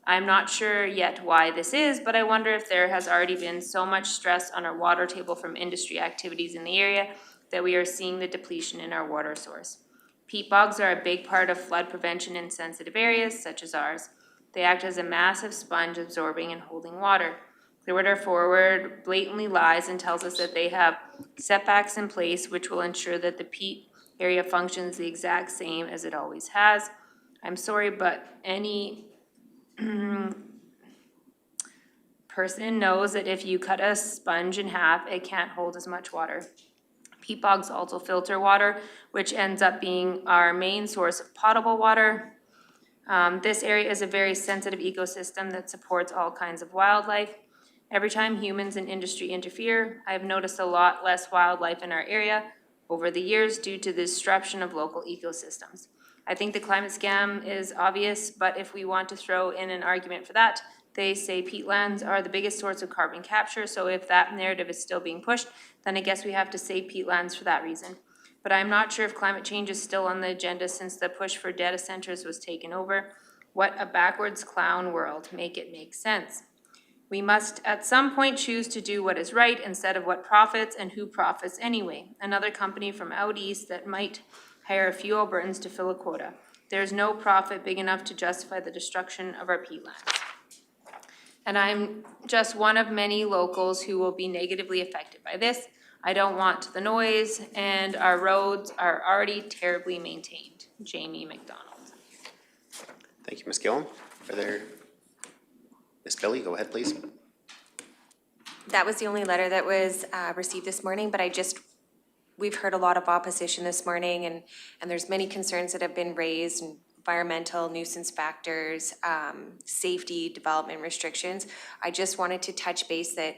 I'm not sure yet why this is, but I wonder if there has already been so much stress on our water table from industry activities in the area that we are seeing the depletion in our water source. Peat bogs are a big part of flood prevention in sensitive areas such as ours. They act as a massive sponge absorbing and holding water. Clearwater Forward blatantly lies and tells us that they have setbacks in place which will ensure that the peat area functions the exact same as it always has. I'm sorry, but any person knows that if you cut a sponge in half, it can't hold as much water. Peat bogs also filter water, which ends up being our main source of potable water. This area is a very sensitive ecosystem that supports all kinds of wildlife. Every time humans and industry interfere, I have noticed a lot less wildlife in our area over the years due to the disruption of local ecosystems. I think the climate scam is obvious, but if we want to throw in an argument for that, they say peatlands are the biggest source of carbon capture, so if that narrative is still being pushed, then I guess we have to say peatlands for that reason. But I'm not sure if climate change is still on the agenda since the push for data centers was taken over. What a backwards clown world. Make it make sense. We must at some point choose to do what is right instead of what profits and who profits anyway. Another company from out east that might hire a few Albertans to fill a quota. There's no profit big enough to justify the destruction of our peatlands. And I'm just one of many locals who will be negatively affected by this. I don't want the noise, and our roads are already terribly maintained. Jamie McDonald. Thank you, Ms. Gillen. Are there, Ms. Billy, go ahead, please. That was the only letter that was received this morning, but we've heard a lot of opposition this morning, and there's many concerns that have been raised, environmental nuisance factors, safety, development restrictions. I just wanted to touch base that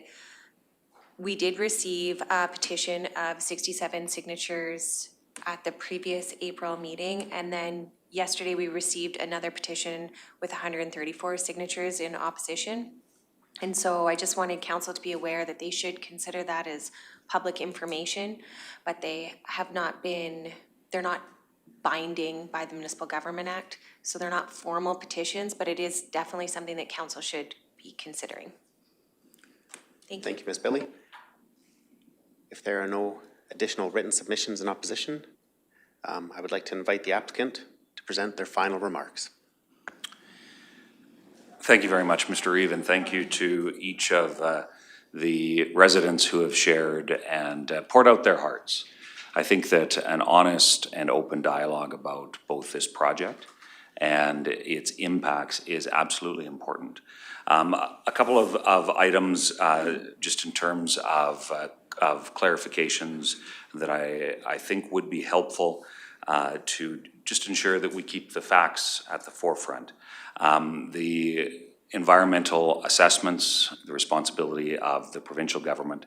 we did receive a petition of 67 signatures at the previous April meeting, and then yesterday we received another petition with 134 signatures in opposition. And so I just wanted council to be aware that they should consider that as public information, but they have not been, they're not binding by the Municipal Government Act, so they're not formal petitions, but it is definitely something that council should be considering. Thank you. Thank you, Ms. Billy. If there are no additional written submissions in opposition, I would like to invite the applicant to present their final remarks. Thank you very much, Mr. Reeve, and thank you to each of the residents who have shared and poured out their hearts. I think that an honest and open dialogue about both this project and its impacts is absolutely important. A couple of items just in terms of clarifications that I think would be helpful to just ensure that we keep the facts at the forefront. The environmental assessments, the responsibility of the provincial government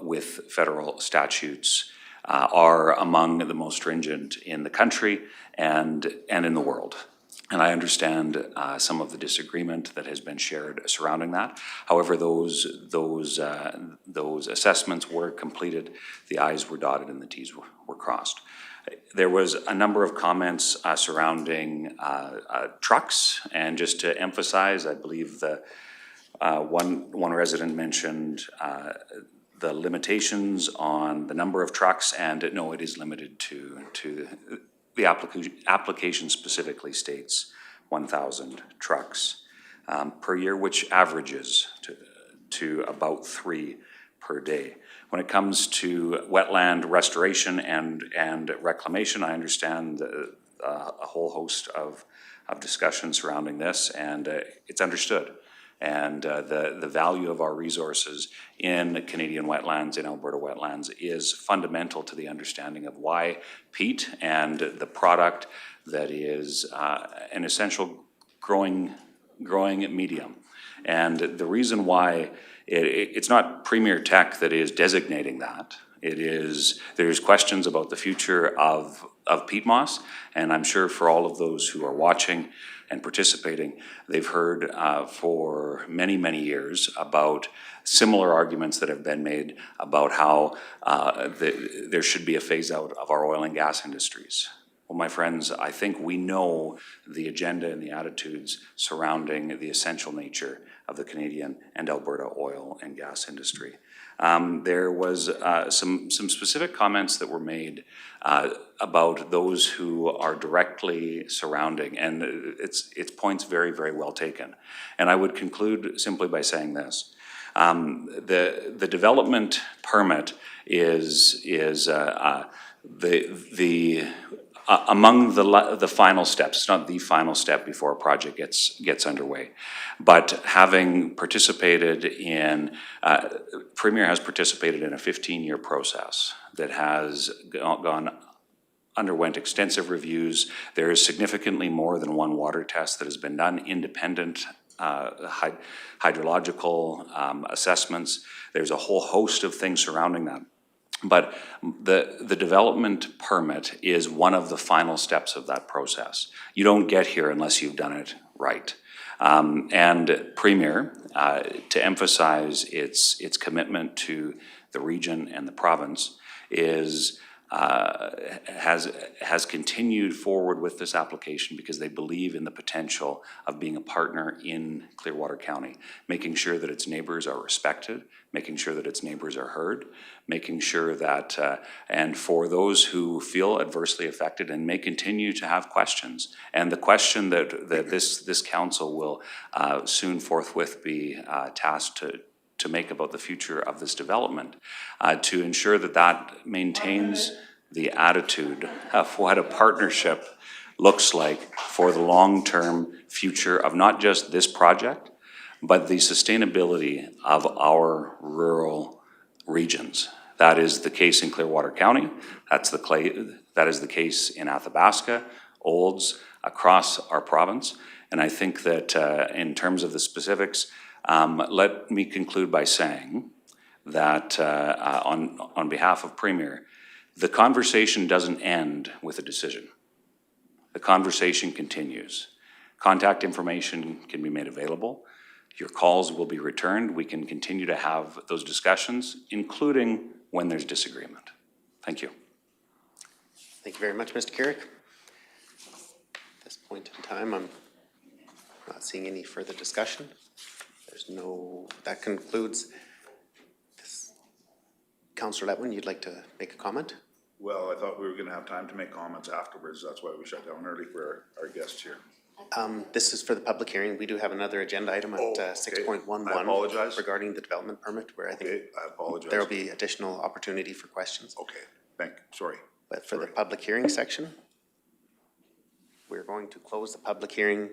with federal statutes are among the most stringent in the country and in the world. And I understand some of the disagreement that has been shared surrounding that. However, those assessments were completed, the I's were dotted and the T's were crossed. There was a number of comments surrounding trucks, and just to emphasize, I believe the one resident mentioned the limitations on the number of trucks, and no, it is limited to the application specifically states 1,000 trucks per year, which averages to about 3 per day. When it comes to wetland restoration and reclamation, I understand a whole host of discussions surrounding this, and it's understood. And the value of our resources in Canadian wetlands, in Alberta wetlands, is fundamental to the understanding of why peat and the product that is an essential growing medium. And the reason why it's not Premier Tech that is designating that. There's questions about the future of peat moss, and I'm sure for all of those who are watching and participating, they've heard for many, many years about similar arguments that have been made about how there should be a phase out of our oil and gas industries. Well, my friends, I think we know the agenda and the attitudes surrounding the essential nature of the Canadian and Alberta oil and gas industry. There was some specific comments that were made about those who are directly surrounding, and it's points very, very well taken. And I would conclude simply by saying this. The development permit is among the final steps. It's not the final step before a project gets underway. But having participated in, Premier has participated in a 15-year process that has underwent extensive reviews. There is significantly more than one water test that has been done, independent hydrological assessments. There's a whole host of things surrounding that. But the development permit is one of the final steps of that process. You don't get here unless you've done it right. And Premier, to emphasize its commitment to the region and the province, has continued forward with this application because they believe in the potential of being a partner in Clearwater County, making sure that its neighbors are respected, making sure that its neighbors are heard, making sure that, and for those who feel adversely affected and may continue to have questions, and the question that this council will soon forthwith be tasked to make about the future of this development, to ensure that maintains the attitude of what a partnership looks like for the long-term future of not just this project, but the sustainability of our rural regions. That is the case in Clearwater County. That is the case in Athabasca, Olds, across our province. And I think that in terms of the specifics, let me conclude by saying that on behalf of Premier, the conversation doesn't end with a decision. The conversation continues. Contact information can be made available. Your calls will be returned. We can continue to have those discussions, including when there's disagreement. Thank you. Thank you very much, Mr. Carrick. At this point in time, I'm not seeing any further discussion. That concludes this. Councillor Letwin, you'd like to make a comment? Well, I thought we were gonna have time to make comments afterwards. That's why we shut down early for our guests here. This is for the public hearing. We do have another agenda item at 6.11. I apologize. Regarding the development permit, where I think I apologize. there will be additional opportunity for questions. Okay, sorry. But for the public hearing section, we're going to close the public hearing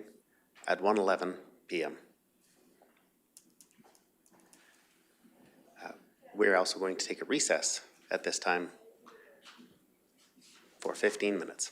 at 1:11 p.m. We're also going to take a recess at this time for 15 minutes.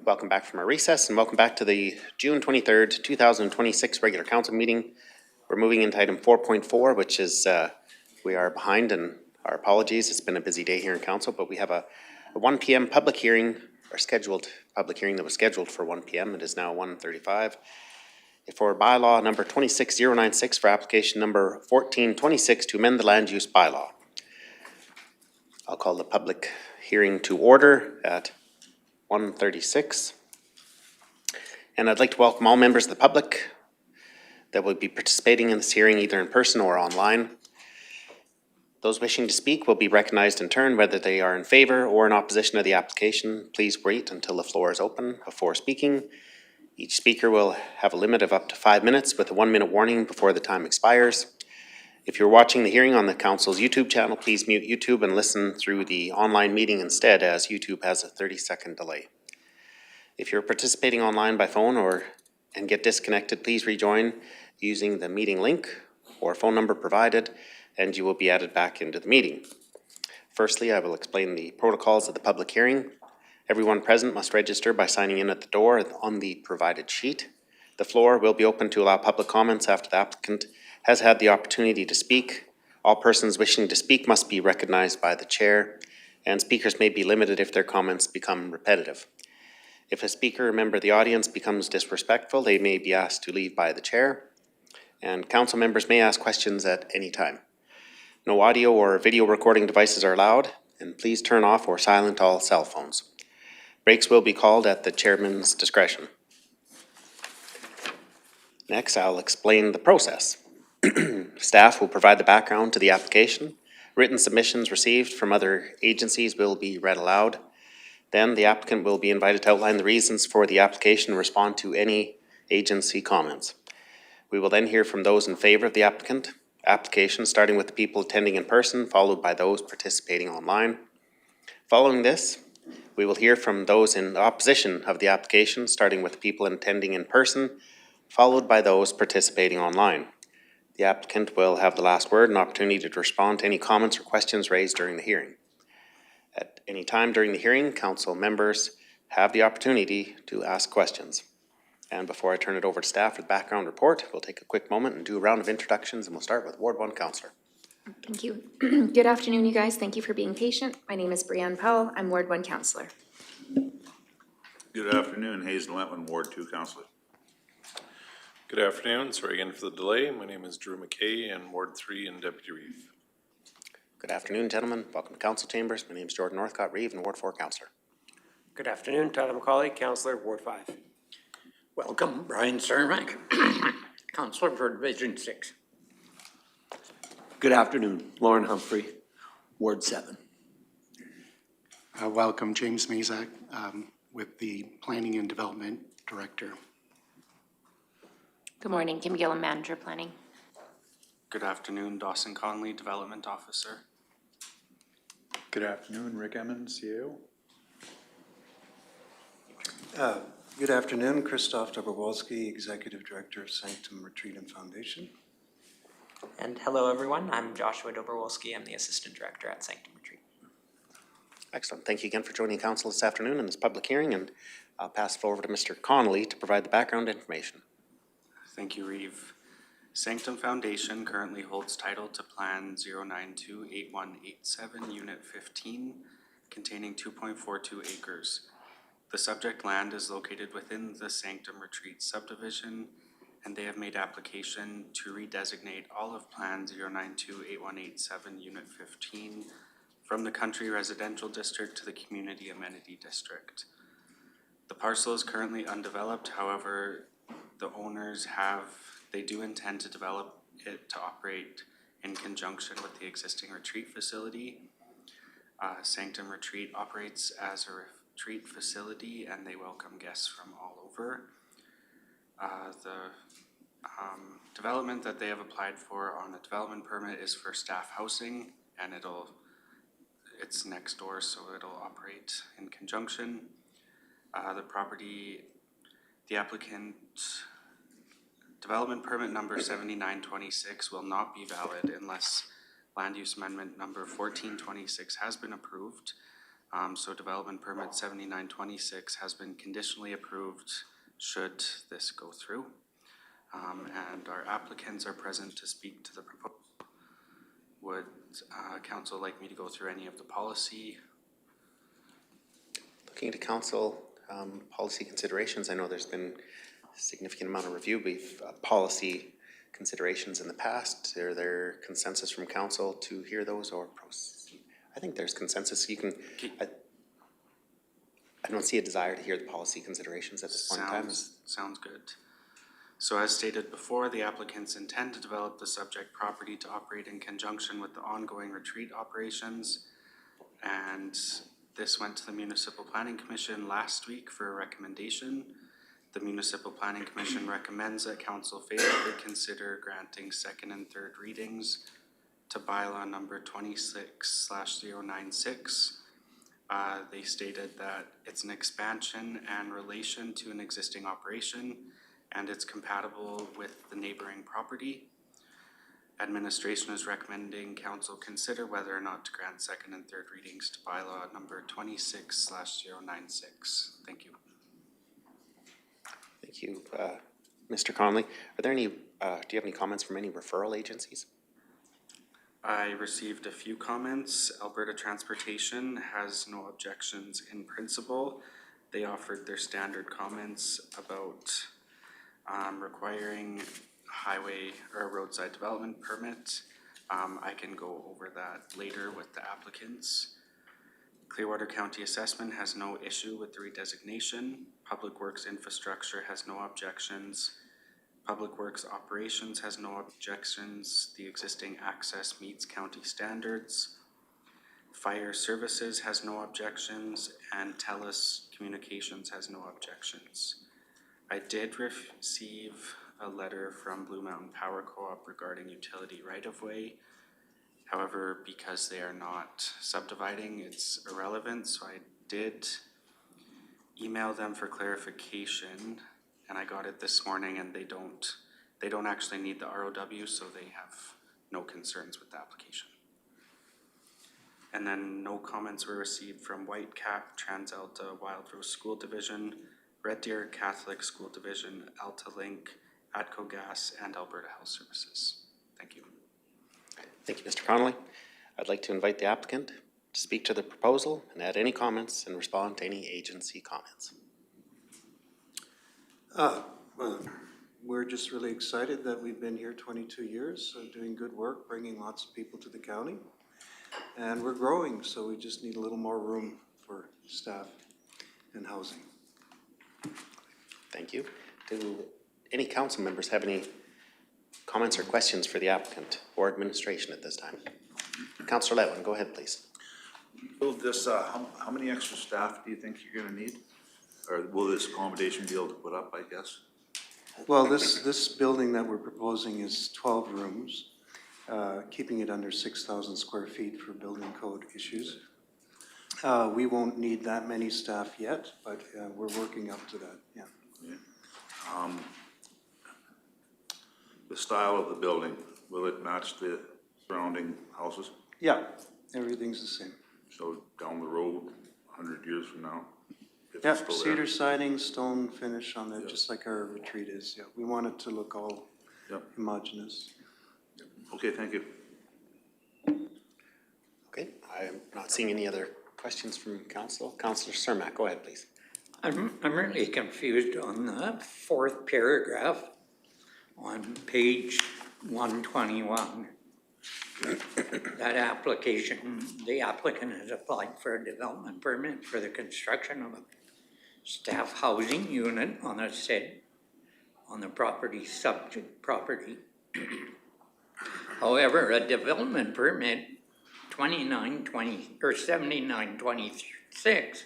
Welcome back from our recess and welcome back to the June 23rd, 2026 regular council meeting. We're moving into item 4.4, which is, we are behind and our apologies. It's been a busy day here in council, but we have a 1 p.m. public hearing, or scheduled public hearing that was scheduled for 1 p.m. It is now 1:35. For bylaw number 26096 for application number 1426 to amend the land use bylaw. I'll call the public hearing to order at 1:36. And I'd like to welcome all members of the public that will be participating in this hearing either in person or online. Those wishing to speak will be recognized in turn, whether they are in favor or in opposition to the application. Please wait until the floor is open before speaking. Each speaker will have a limit of up to 5 minutes with a 1-minute warning before the time expires. If you're watching the hearing on the council's YouTube channel, please mute YouTube and listen through the online meeting instead, as YouTube has a 30-second delay. If you're participating online by phone and get disconnected, please rejoin using the meeting link or phone number provided, and you will be added back into the meeting. Firstly, I will explain the protocols of the public hearing. Everyone present must register by signing in at the door on the provided sheet. The floor will be open to allow public comments after the applicant has had the opportunity to speak. All persons wishing to speak must be recognized by the chair, and speakers may be limited if their comments become repetitive. If a speaker or a member of the audience becomes disrespectful, they may be asked to leave by the chair, and council members may ask questions at any time. No audio or video recording devices are allowed, and please turn off or silent all cell phones. Breaks will be called at the chairman's discretion. Next, I'll explain the process. Staff will provide the background to the application. Written submissions received from other agencies will be read aloud. Then the applicant will be invited to outline the reasons for the application and respond to any agency comments. We will then hear from those in favor of the application, starting with the people attending in person, followed by those participating online. Following this, we will hear from those in opposition of the application, starting with people attending in person, followed by those participating online. The applicant will have the last word and opportunity to respond to any comments or questions raised during the hearing. At any time during the hearing, council members have the opportunity to ask questions. And before I turn it over to staff for the background report, we'll take a quick moment and do a round of introductions, and we'll start with Ward 1 Councillor. Thank you. Good afternoon, you guys. Thank you for being patient. My name is Brianne Powell. I'm Ward 1 Councillor. Good afternoon, Hazel Entman, Ward 2 Councillor. Good afternoon. Sorry again for the delay. My name is Drew McKay and Ward 3 and Deputy Reeve. Good afternoon, gentlemen. Welcome to Council Chambers. My name is Jordan Northcott-Reeve and Ward 4 Councillor. Good afternoon, Tyler McCauley, Councillor, Ward 5. Welcome, Brian Cermak, Councillor for Division 6. Good afternoon, Lauren Humphrey, Ward 7. Welcome, James Mazak, with the Planning and Development Director. Good morning, Kim Gillam, Manager Planning. Good afternoon, Dawson Conley, Development Officer. Good afternoon, Rick Emmons, CEO. Good afternoon, Christoph Dobrowolski, Executive Director of Sanctum Retreat and Foundation. And hello, everyone. I'm Joshua Dobrowolski. I'm the Assistant Director at Sanctum Retreat. Excellent. Thank you again for joining council this afternoon in this public hearing, and I'll pass it over to Mr. Connolly to provide the background information. Thank you, Reeve. Sanctum Foundation currently holds title to Plan 0928187, Unit 15, containing 2.42 acres. The subject land is located within the Sanctum Retreat subdivision, and they have made application to redesignate all of Plan 0928187, Unit 15, from the Country Residential District to the Community Amenity District. The parcel is currently undeveloped, however, the owners they do intend to develop it to operate in conjunction with the existing retreat facility. Sanctum Retreat operates as a retreat facility and they welcome guests from all over. The development that they have applied for on a development permit is for staff housing, and it's next door, so it'll operate in conjunction. The applicant development permit number 7926 will not be valid unless land use amendment number 1426 has been approved. So development permit 7926 has been conditionally approved should this go through. And our applicants are present to speak to the proposal. Would council like me to go through any of the policy? Looking to council policy considerations, I know there's been a significant amount of review of policy considerations in the past. Are there consensus from council to hear those or proceed? I think there's consensus. You can. I don't see a desire to hear the policy considerations at this point in time. Sounds good. So as stated before, the applicants intend to develop the subject property to operate in conjunction with the ongoing retreat operations. And this went to the Municipal Planning Commission last week for a recommendation. The Municipal Planning Commission recommends that council favorably consider granting second and third readings to bylaw number 26/096. They stated that it's an expansion and relation to an existing operation, and it's compatible with the neighboring property. Administration is recommending council consider whether or not to grant second and third readings to bylaw number 26/096. Thank you. Thank you, Mr. Conley. Are there any? Do you have any comments from any referral agencies? I received a few comments. Alberta Transportation has no objections in principle. They offered their standard comments about requiring highway or a roadside development permit. I can go over that later with the applicants. Clearwater County Assessment has no issue with the redesignation. Public Works Infrastructure has no objections. Public Works Operations has no objections. The existing access meets county standards. Fire Services has no objections, and TELUS Communications has no objections. I did receive a letter from Blue Mountain Power Co-op regarding utility right-of-way. However, because they are not subdividing, it's irrelevant, so I did email them for clarification, and I got it this morning, and they don't actually need the ROW, so they have no concerns with the application. And then no comments were received from Whitecap, TransAlta, Wild Rose School Division, Red Deer Catholic School Division, Alta Link, ATCO Gas, and Alberta Health Services. Thank you. Thank you, Mr. Connolly. I'd like to invite the applicant to speak to the proposal and add any comments and respond to any agency comments. We're just really excited that we've been here 22 years, doing good work, bringing lots of people to the county. And we're growing, so we just need a little more room for staff and housing. Thank you. Do any council members have any comments or questions for the applicant or administration at this time? Councillor Letwin, go ahead, please. Will this, how many extra staff do you think you're gonna need? Or will this accommodation be able to put up, I guess? Well, this building that we're proposing is 12 rooms, keeping it under 6,000 square feet for building code issues. We won't need that many staff yet, but we're working up to that, yeah. The style of the building, will it match the surrounding houses? Yeah, everything's the same. So down the road, 100 years from now? if Yeah, it's still there. cedar siding, stone finish on it, just like our retreat is, yeah. We want it to look all homogeneous. Okay, thank you. Okay, I'm not seeing any other questions from council. Councillor Cermak, go ahead, please. I'm really confused on the fourth paragraph on page 121. That application, the applicant has applied for a development permit for the construction of a staff housing unit on the property subject property. However, a development permit 7926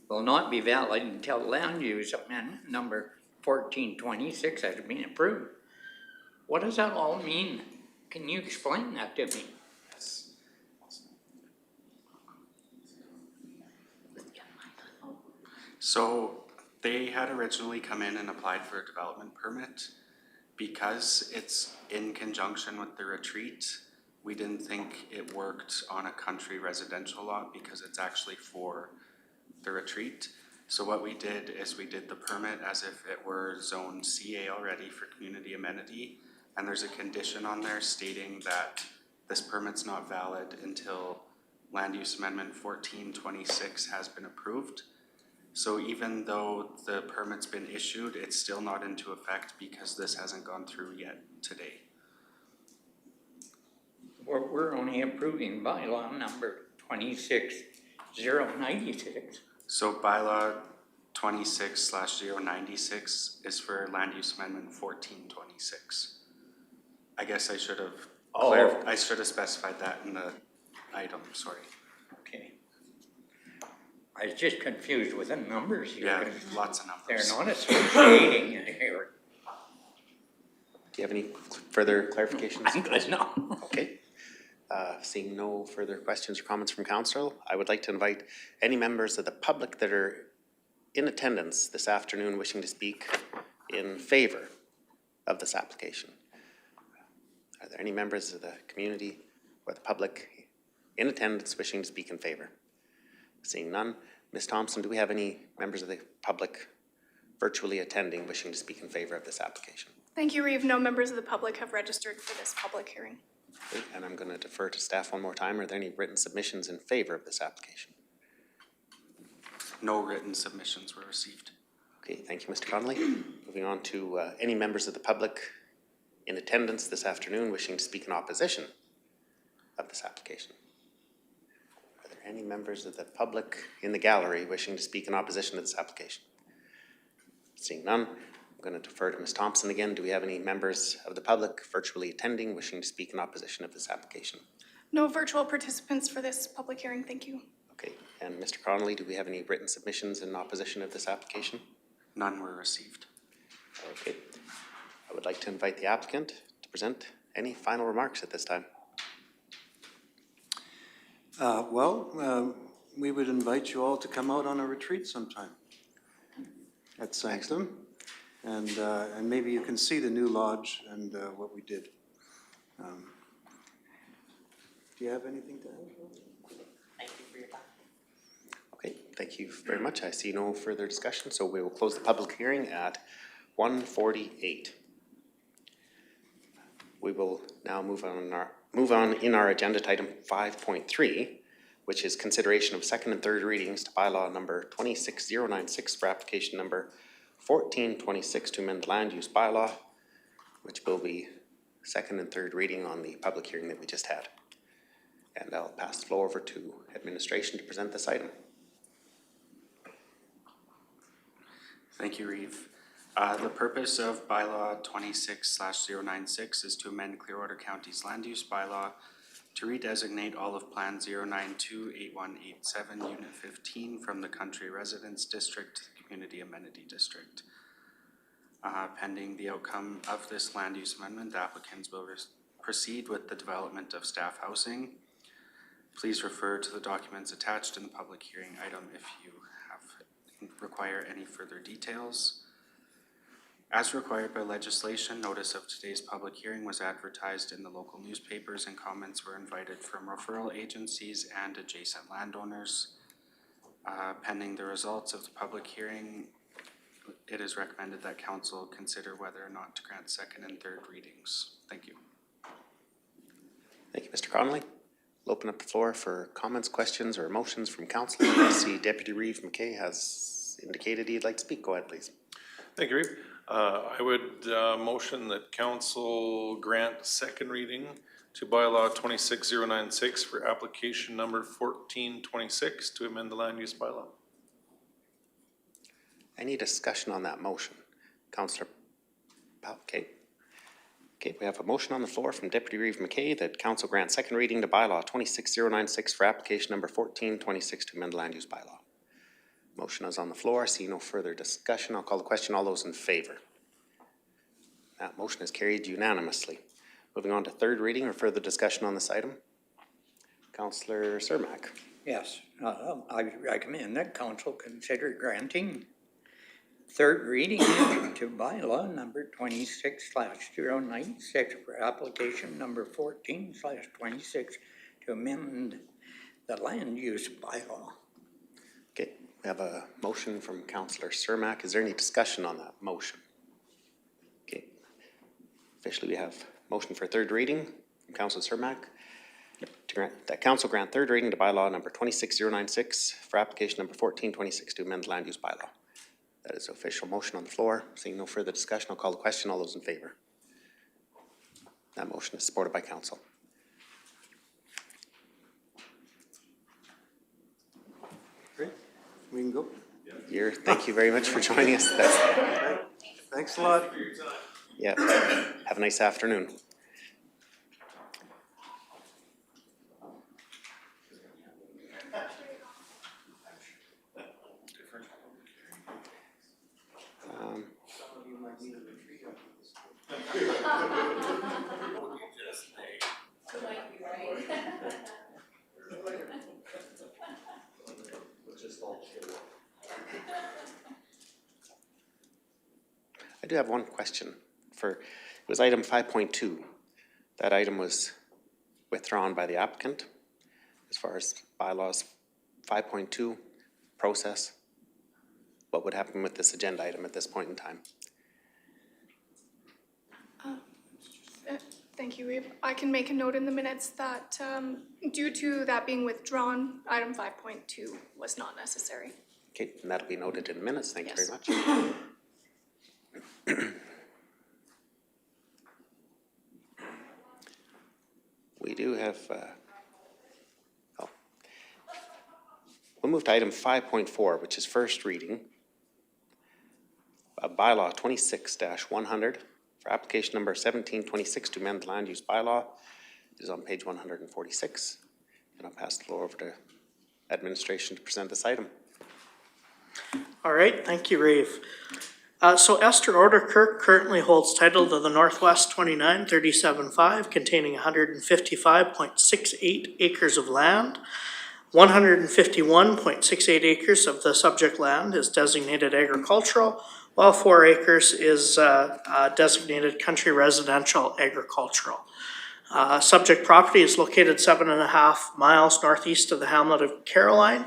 will not be valid until land use amendment number 1426 has been approved. What does that all mean? Can you explain that to me? So they had originally come in and applied for a development permit. Because it's in conjunction with the retreat, We didn't think it worked on a country residential lot because it's actually for the retreat. So what we did is we did the permit as if it were zone CA already for community amenity. And there's a condition on there stating that this permit's not valid until Land Use Amendment 1426 has been approved. So even though the permit's been issued, it's still not into effect because this hasn't gone through yet today. We're only approving bylaw number 26096. So bylaw 26/096 is for Land Use Amendment 1426. I guess I should have I should have specified that in the item, sorry. Okay. I was just confused with the numbers here. Yeah, lots of numbers. They're not associating in here. Do you have any further clarifications? I'm good now. Okay. Seeing no further questions or comments from council, I would like to invite any members of the public that are in attendance this afternoon wishing to speak in favor of this application. Are there any members of the community or the public in attendance wishing to speak in favor? Seeing none, Ms. Thompson, do we have any members of the public virtually attending wishing to speak in favor of this application? Thank you, Reeve. No members of the public have registered for this public hearing. Okay, and I'm going to defer to staff one more time. Are there any written submissions in favor of this application? No written submissions were received. Okay, thank you, Mr. Connolly. Moving on to any members of the public in attendance this afternoon wishing to speak in opposition of this application. Are there any members of the public in the gallery wishing to speak in opposition to this application? Seeing none, I'm going to defer to Ms. Thompson again. Do we have any members of the public virtually attending wishing to speak in opposition of this application? No virtual participants for this public hearing. Thank you. Okay, and Mr. Connolly, do we have any written submissions in opposition of this application? None were received. Okay. I would like to invite the applicant to present any final remarks at this time. We would invite you all to come out on a retreat sometime at Sanctum. And maybe you can see the new lodge and what we did. Do you have anything to add? Thank you for your time. Okay, thank you very much. I see no further discussion, so we will close the public hearing at 1:48. We will now move on in our agenda to item 5.3, which is consideration of second and third readings to bylaw number 26096 for application number 1426 to amend land use bylaw, which will be second and third reading on the public hearing that we just had. And I'll pass the floor over to administration to present this item. Thank you, Reeve. The purpose of bylaw 26/096 is to amend Clearwater County's land use bylaw to redesignate all of Plan 0928187 Unit 15 from the Country Residence District to the Community Amenity District. Pending the outcome of this land use amendment, the applicants will proceed with the development of staff housing. Please refer to the documents attached in the public hearing item if you require any further details. As required by legislation, notice of today's public hearing was advertised in the local newspapers and comments were invited from referral agencies and adjacent landowners. Pending the results of the public hearing, it is recommended that council consider whether or not to grant second and third readings. Thank you. Thank you, Mr. Connolly. We'll open up the floor for comments, questions, or motions from council. I see Deputy Reeve McKay has indicated he'd like to speak. Go ahead, please. Thank you, Reeve. I would motion that council grant second reading to bylaw 26096 for application number 1426 to amend the land use bylaw. Any discussion on that motion? Councillor Powell, okay. Okay, we have a motion on the floor from Deputy Reeve McKay that council grant second reading to bylaw 26096 for application number 1426 to amend the land use bylaw. Motion is on the floor. I see no further discussion. I'll call the question. All those in favor? That motion is carried unanimously. Moving on to third reading or further discussion on this item. Councillor Cermak. Yes, I recommend that council consider granting third reading to bylaw number 26/096 for application number 14/26 to amend the land use bylaw. Okay, we have a motion from Councillor Cermak. Is there any discussion on that motion? Okay. Officially, we have motion for third reading from Councillor Cermak. To grant, that council grant third reading to bylaw number 26/096 for application number 14/26 to amend the land use bylaw. That is official motion on the floor. Seeing no further discussion, I'll call the question. All those in favor? That motion is supported by council. Great, we can go. Thank you very much for joining us. Thanks a lot. Yeah, have a nice afternoon. I do have one question it was item 5.2. That item was withdrawn by the applicant as far as bylaws 5.2 process. What would happen with this agenda item at this point in time? Thank you, Reeve. I can make a note in the minutes that due to that being withdrawn, item 5.2 was not necessary. Okay, and that'll be noted in the minutes. Thank you very much. We do have, we'll move to item 5.4, which is first reading of bylaw 26-100 for application number 1726 to amend the land use bylaw. It is on page 146. And I'll pass the floor over to administration to present this item. All right, thank you, Rave. So Esther Orderkirk currently holds title to the Northwest 2937.5 containing 155.68 acres of land. 151.68 acres of the subject land is designated agricultural, while 4 acres is designated country residential agricultural. Subject property is located 7.5 miles northeast of the hamlet of Caroline.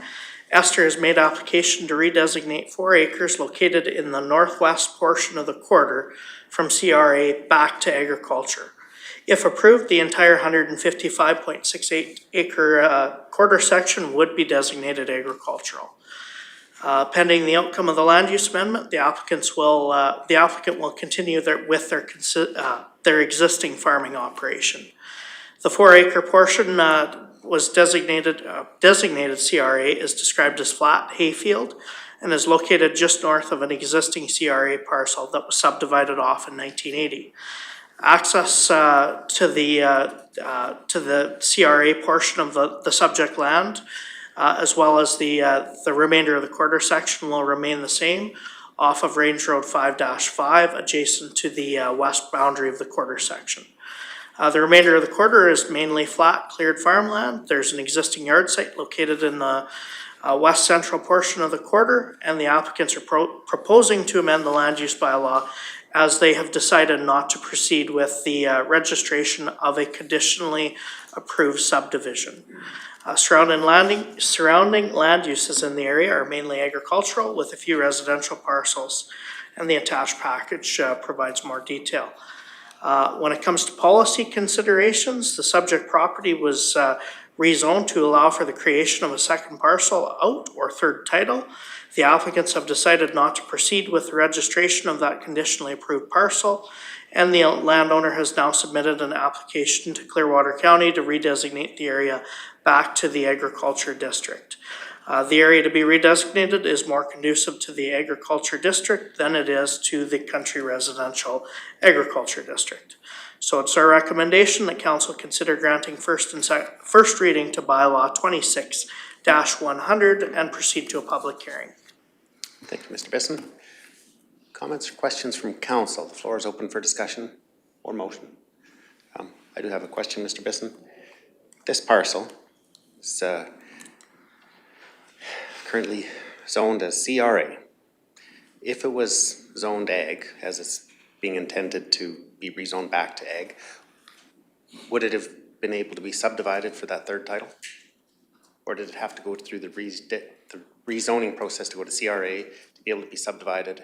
Esther has made application to redesignate 4 acres located in the northwest portion of the quarter from CRA back to agriculture. If approved, the entire 155.68 acre quarter section would be designated agricultural. Pending the outcome of the land use amendment, the applicant will continue with their existing farming operation. The 4 acre portion was designated CRA is described as flat hayfield and is located just north of an existing CRA parcel that was subdivided off in 1980. Access to the CRA portion of the subject land, as well as the remainder of the quarter section, will remain the same off of Range Road 5-5, adjacent to the west boundary of the quarter section. The remainder of the quarter is mainly flat, cleared farmland. There's an existing yard site located in the west central portion of the quarter, and the applicants are proposing to amend the land use bylaw as they have decided not to proceed with the registration of a conditionally approved subdivision. Surrounding land uses in the area are mainly agricultural with a few residential parcels, and the attached package provides more detail. When it comes to policy considerations, the subject property was rezoned to allow for the creation of a second parcel out or third title. The applicants have decided not to proceed with the registration of that conditionally approved parcel, and the landowner has now submitted an application to Clearwater County to redesignate the area back to the agriculture district. The area to be redesignated is more conducive to the agriculture district than it is to the country residential agriculture district. So it's our recommendation that council consider granting first reading to bylaw 26-100 and proceed to a public hearing. Thank you, Mr. Bisson. Comments or questions from council? The floor is open for discussion or motion. I do have a question, Mr. Bisson. This parcel is currently zoned as CRA. if it was zoned ag, as it's being intended to be rezoned back to ag, would it have been able to be subdivided for that third title? Or did it have to go through the rezoning process to go to CRA to be able to be subdivided?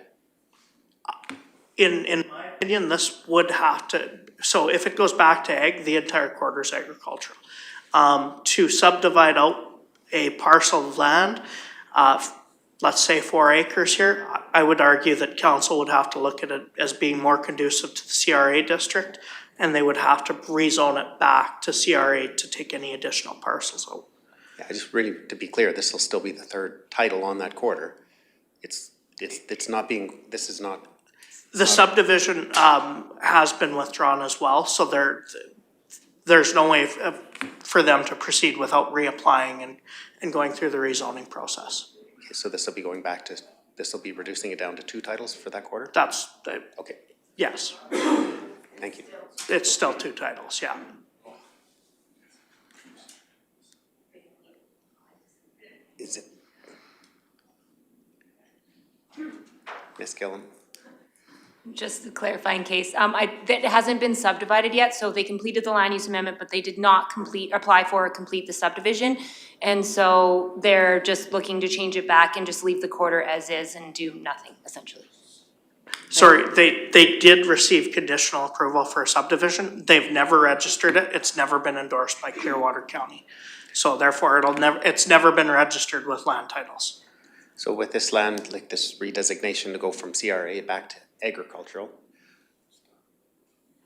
In my opinion, this would have to, so if it goes back to ag, the entire quarter is agricultural. To subdivide out a parcel of land, let's say 4 acres here, I would argue that council would have to look at it as being more conducive to the CRA district, and they would have to rezone it back to CRA to take any additional parcels out. Yeah, just really, to be clear, this will still be the third title on that quarter. It's not being, this is not. The subdivision has been withdrawn as well, so there's no way for them to proceed without reapplying and going through the rezoning process. Okay, so this will be going back to, this will be reducing it down to 2 titles for that quarter? That's, okay. Yes. Thank you. It's still 2 titles, yeah. Is it? Ms. Gillen? Just a clarifying case, that hasn't been subdivided yet, so they completed the land use amendment, but they did not apply for or complete the subdivision. And so they're just looking to change it back and just leave the quarter as is and do nothing, essentially. Sorry, they did receive conditional approval for a subdivision. They've never registered it. It's never been endorsed by Clearwater County. So therefore, it's never been registered with land titles. So with this land, like this redesignation to go from CRA back to agricultural,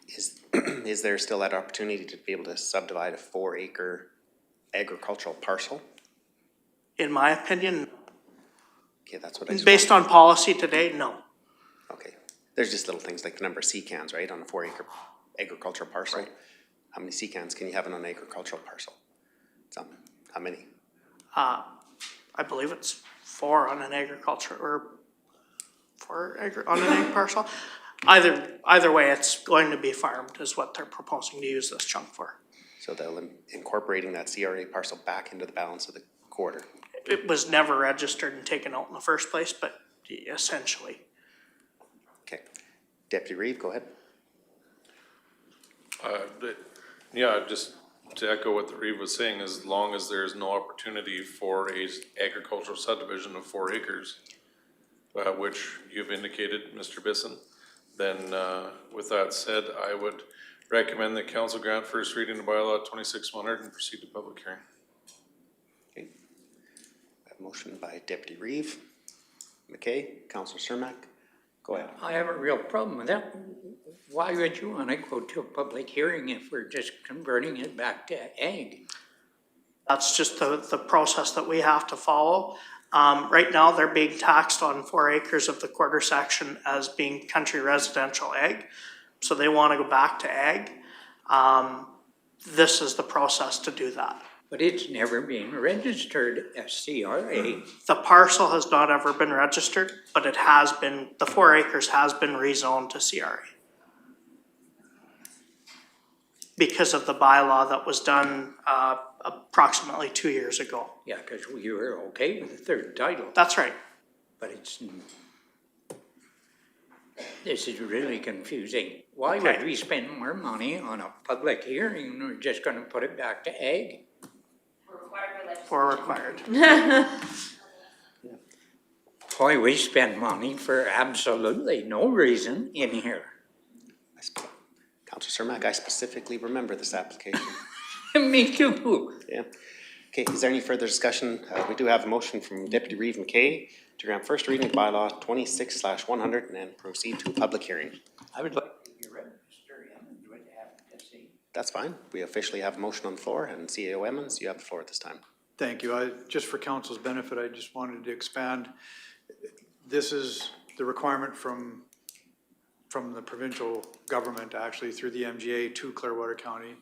is there still that opportunity to be able to subdivide a 4-acre agricultural parcel? In my opinion, okay, that's what I just based on policy today, no. Okay, there's just little things like the number of secans, right, on a 4-acre agricultural parcel. Right. How many secans can you have on an agricultural parcel? Some. How many? I believe it's 4 on an agriculture or 4 on an ag parcel. Either way, it's going to be farmed is what they're proposing to use this chunk for. So they'll incorporating that CRA parcel back into the balance of the quarter. It was never registered and taken out in the first place, but essentially. Okay. Deputy Reeve, go ahead. Yeah, just to echo what the Reeve was saying, as long as there's no opportunity for a agricultural subdivision of 4 acres, which you've indicated, Mr. Bisson, then with that said, I would recommend that council grant first reading of bylaw 26-100 and proceed to public hearing. Okay. I have a motion by Deputy Reeve. McKay, Councillor Cermak, go ahead. I have a real problem with that. Why would you want to go to a public hearing if we're just converting it back to ag? That's just the process that we have to follow. Right now, they're being taxed on 4 acres of the quarter section as being country residential ag. So they want to go back to ag. This is the process to do that. But it's never been registered as CRA. The parcel has not ever been registered, but it has been, the 4 acres has been rezoned to CRA. Because of the bylaw that was done approximately 2 years ago. Yeah, because we were okay with the third title. That's right. But this is really confusing. Why Okay. would we spend more money on a public hearing when we're just gonna put it back to ag? For required. Why we spend money for absolutely no reason in here? Councillor Cermak, I specifically remember this application. Me too. Yeah. Okay, is there any further discussion? We do have a motion from Deputy Reeve McKay to grant first reading of bylaw 26/100 and then proceed to a public hearing. I would like to hear Mr. Emmons would have to say. That's fine. We officially have a motion on the floor, and CAO Emmons, you have the floor at this time. Thank you. Just for council's benefit, I just wanted to expand. This is the requirement from the provincial government, actually through the MGA to Clearwater County.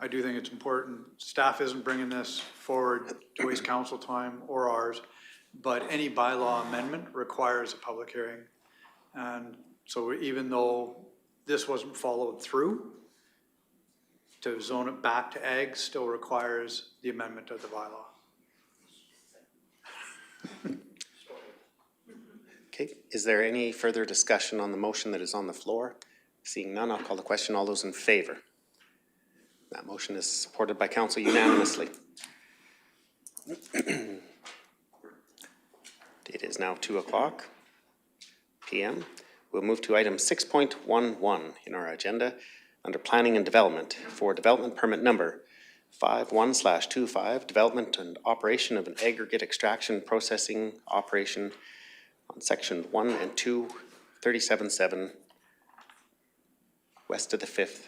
I do think it's important. Staff isn't bringing this forward to waste council time or ours, but any bylaw amendment requires a public hearing. And so even though this wasn't followed through, to zone it back to ag still requires the amendment of the bylaw. Okay, is there any further discussion on the motion that is on the floor? Seeing none, I'll call the question. All those in favor? That motion is supported by council unanimously. It is now 2:00 p.m. We'll move to item 6.11 in our agenda under planning and development for development permit number 51/25, development and operation of an aggregate extraction processing operation on section 1 and 2, 37.7 west of the 5th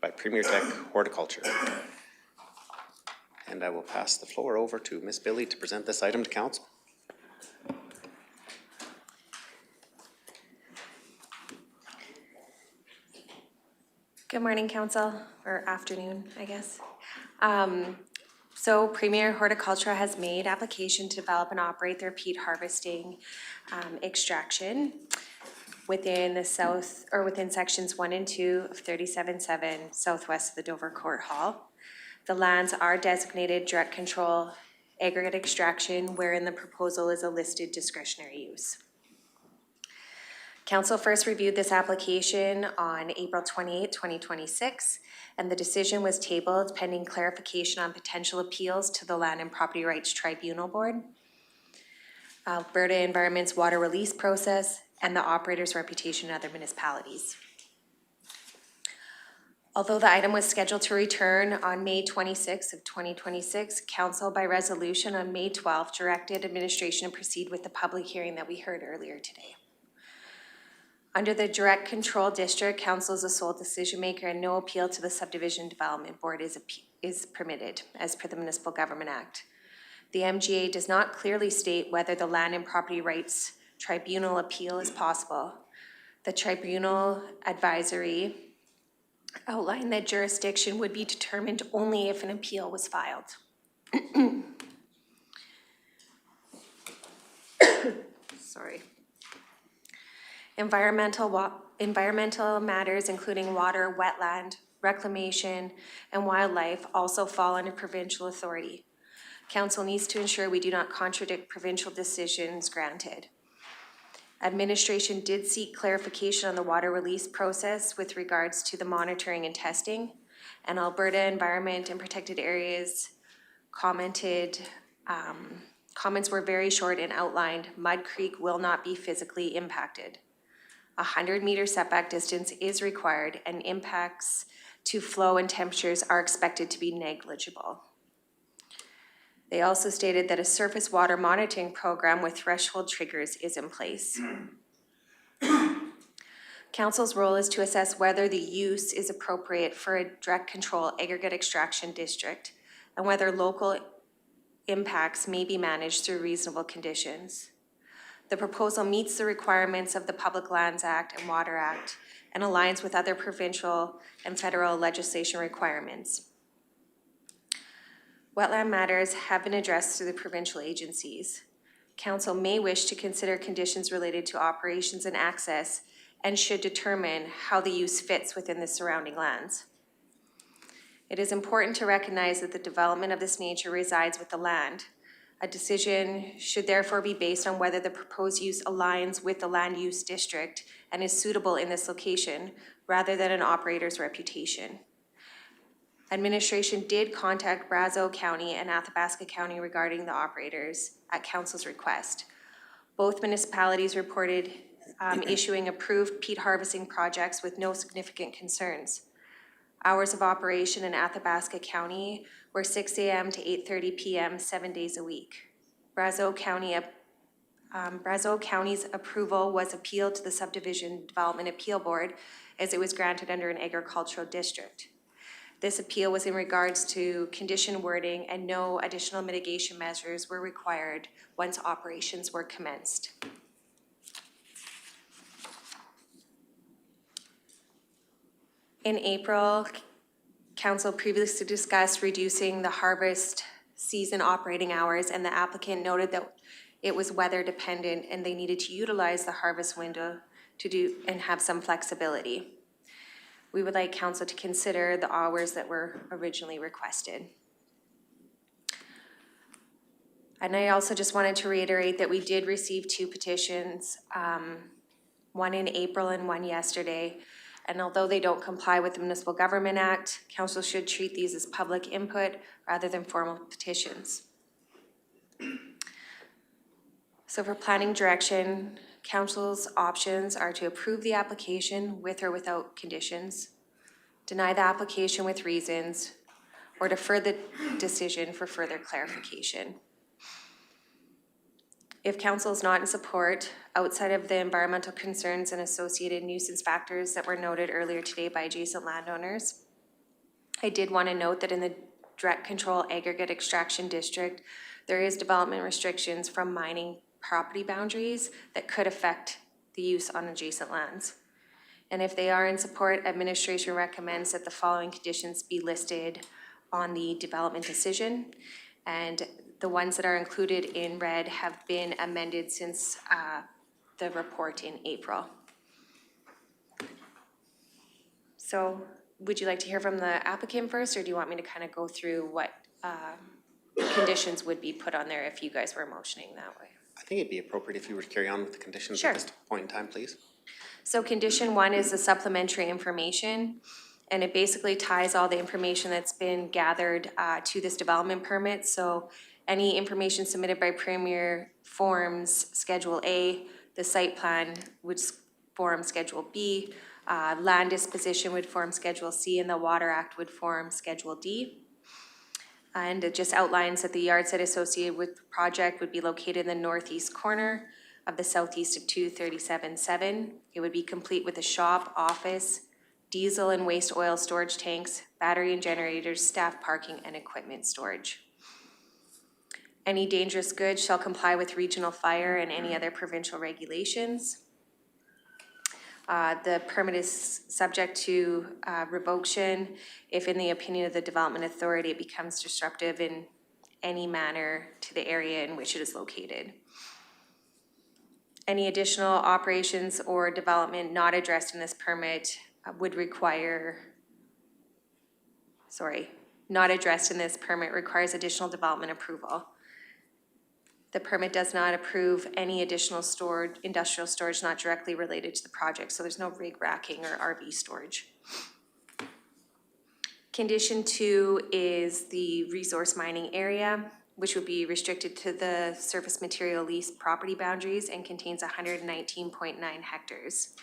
by Premier Tech Horticulture. And I will pass the floor over to Ms. Billy to present this item to council. Good morning, council, or afternoon, I guess. So Premier Horticulture has made application to develop and operate their peat harvesting extraction within the south, or within sections 1 and 2 of 37.7 southwest of the Dover Court Hall. The lands are designated direct control aggregate extraction, wherein the proposal is a listed discretionary use. Council first reviewed this application on April 28, 2026, and the decision was tabled pending clarification on potential appeals to the Land and Property Rights Tribunal Board, Alberta Environment's water release process, and the operator's reputation in other municipalities. Although the item was scheduled to return on May 26 of 2026, Council by resolution on May 12 directed administration to proceed with the public hearing that we heard earlier today. Under the direct control district, council is the sole decision maker and no appeal to the subdivision development board is permitted as per the Municipal Government Act. The MGA does not clearly state whether the Land and Property Rights Tribunal appeal is possible. The tribunal advisory outlined that jurisdiction would be determined only if an appeal was filed. Sorry. Environmental matters including water, wetland, reclamation, and wildlife also fall under provincial authority. Council needs to ensure we do not contradict provincial decisions granted. Administration did seek clarification on the water release process with regards to the monitoring and testing, and Alberta Environment and Protected Areas commented, comments were very short and outlined Mud Creek will not be physically impacted. 100-meter setback distance is required and impacts to flow and temperatures are expected to be negligible. They also stated that a surface water monitoring program with threshold triggers is in place. Council's role is to assess whether the use is appropriate for a direct control aggregate extraction district and whether local impacts may be managed through reasonable conditions. The proposal meets the requirements of the Public Lands Act and Water Act and aligns with other provincial and federal legislation requirements. Wetland matters have been addressed through the provincial agencies. Council may wish to consider conditions related to operations and access and should determine how the use fits within the surrounding lands. It is important to recognize that the development of this nature resides with the land. A decision should therefore be based on whether the proposed use aligns with the land use district and is suitable in this location, rather than an operator's reputation. Administration did contact Brazeau County and Athabasca County regarding the operators at council's request. Both municipalities reported issuing approved peat harvesting projects with no significant concerns. Hours of operation in Athabasca County were 6 a.m. to 8:30 p.m. 7 days a week. Brazeau County's approval was appealed to the Subdivision Development Appeal Board as it was granted under an agricultural district. This appeal was in regards to condition wording and no additional mitigation measures were required once operations were commenced. In April, council previously discussed reducing the harvest season operating hours, and the applicant noted that it was weather dependent and they needed to utilize the harvest window to do and have some flexibility. We would like council to consider the hours that were originally requested. And I also just wanted to reiterate that we did receive 2 petitions, one in April and one yesterday. And although they don't comply with the Municipal Government Act, council should treat these as public input rather than formal petitions. So for planning direction, council's options are to approve the application with or without conditions, deny the application with reasons, or defer the decision for further clarification. If council is not in support, outside of the environmental concerns and associated nuisance factors that were noted earlier today by adjacent landowners, I did want to note that in the direct control aggregate extraction district, there is development restrictions from mining property boundaries that could affect the use on adjacent lands. And if they are in support, administration recommends that the following conditions be listed on the development decision. And the ones that are included in red have been amended since the report in April. So would you like to hear from the applicant first, or do you want me to kind of go through what conditions would be put on there if you guys were motioning that way? I think it'd be appropriate if you were to carry on with the conditions Sure. at this point in time, please. So condition 1 is the supplementary information, and it basically ties all the information that's been gathered to this development permit. So any information submitted by Premier forms Schedule A, the site plan would form Schedule B, land disposition would form Schedule C, and the Water Act would form Schedule D. And it just outlines that the yard site associated with the project would be located in the northeast corner of the southeast of 237-7. It would be complete with a shop, office, diesel and waste oil storage tanks, battery and generators, staff parking, and equipment storage. Any dangerous goods shall comply with regional fire and any other provincial regulations. The permit is subject to revocation if, in the opinion of the Development Authority, it becomes disruptive in any manner to the area in which it is located. Any additional operations or development not addressed in this permit not addressed in this permit requires additional development approval. The permit does not approve any additional industrial storage not directly related to the project, so there's no rig racking or RV storage. Condition 2 is the resource mining area, which would be restricted to the surface material lease property boundaries and contains 119.9 hectares.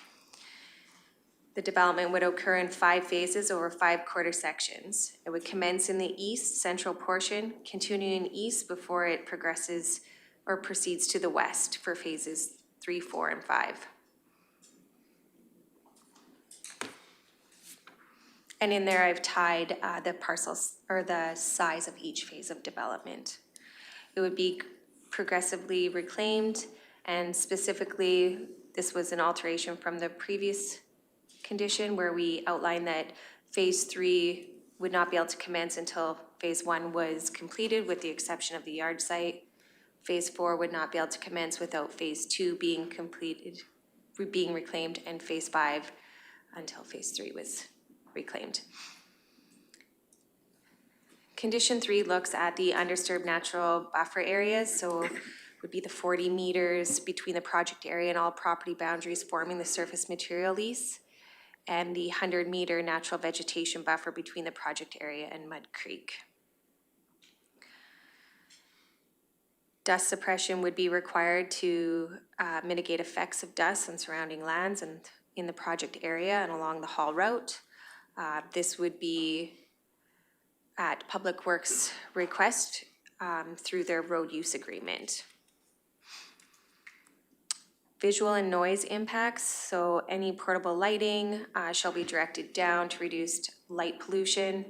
The development would occur in 5 phases over 5 quarter sections. It would commence in the east central portion, continuing east before it progresses or proceeds to the west for phases 3, 4, and 5. And in there I've tied the parcels or the size of each phase of development. It would be progressively reclaimed, and specifically this was an alteration from the previous condition where we outlined that phase 3 would not be able to commence until phase 1 was completed, with the exception of the yard site. Phase 4 would not be able to commence without phase 2 being completed, being reclaimed, and phase 5 until phase 3 was reclaimed. Condition 3 looks at the undisturbed natural buffer areas, so would be the 40 meters between the project area and all property boundaries forming the surface material lease, and the 100-meter natural vegetation buffer between the project area and Mud Creek. Dust suppression would be required to mitigate effects of dust on surrounding lands and in the project area and along the haul route. This would be at Public Works request through their road use agreement. Visual and noise impacts, so any portable lighting shall be directed down to reduce light pollution.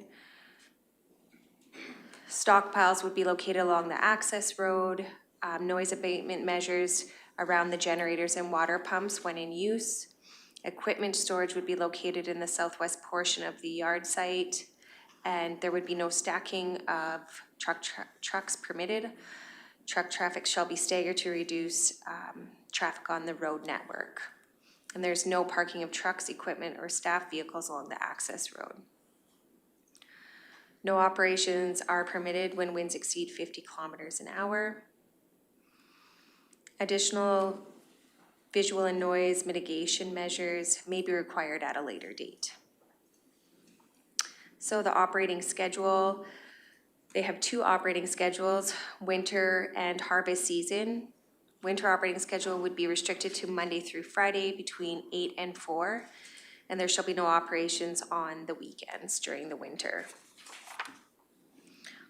Stockpiles would be located along the access road. Noise abatement measures around the generators and water pumps when in use. Equipment storage would be located in the southwest portion of the yard site, and there would be no stacking of trucks permitted. Truck traffic shall be staggered to reduce traffic on the road network. And there's no parking of trucks, equipment, or staff vehicles along the access road. No operations are permitted when winds exceed 50 kilometers an hour. Additional visual and noise mitigation measures may be required at a later date. So the operating schedule, they have two operating schedules, winter and harvest season. Winter operating schedule would be restricted to Monday through Friday between 8 and 4, and there shall be no operations on the weekends during the winter.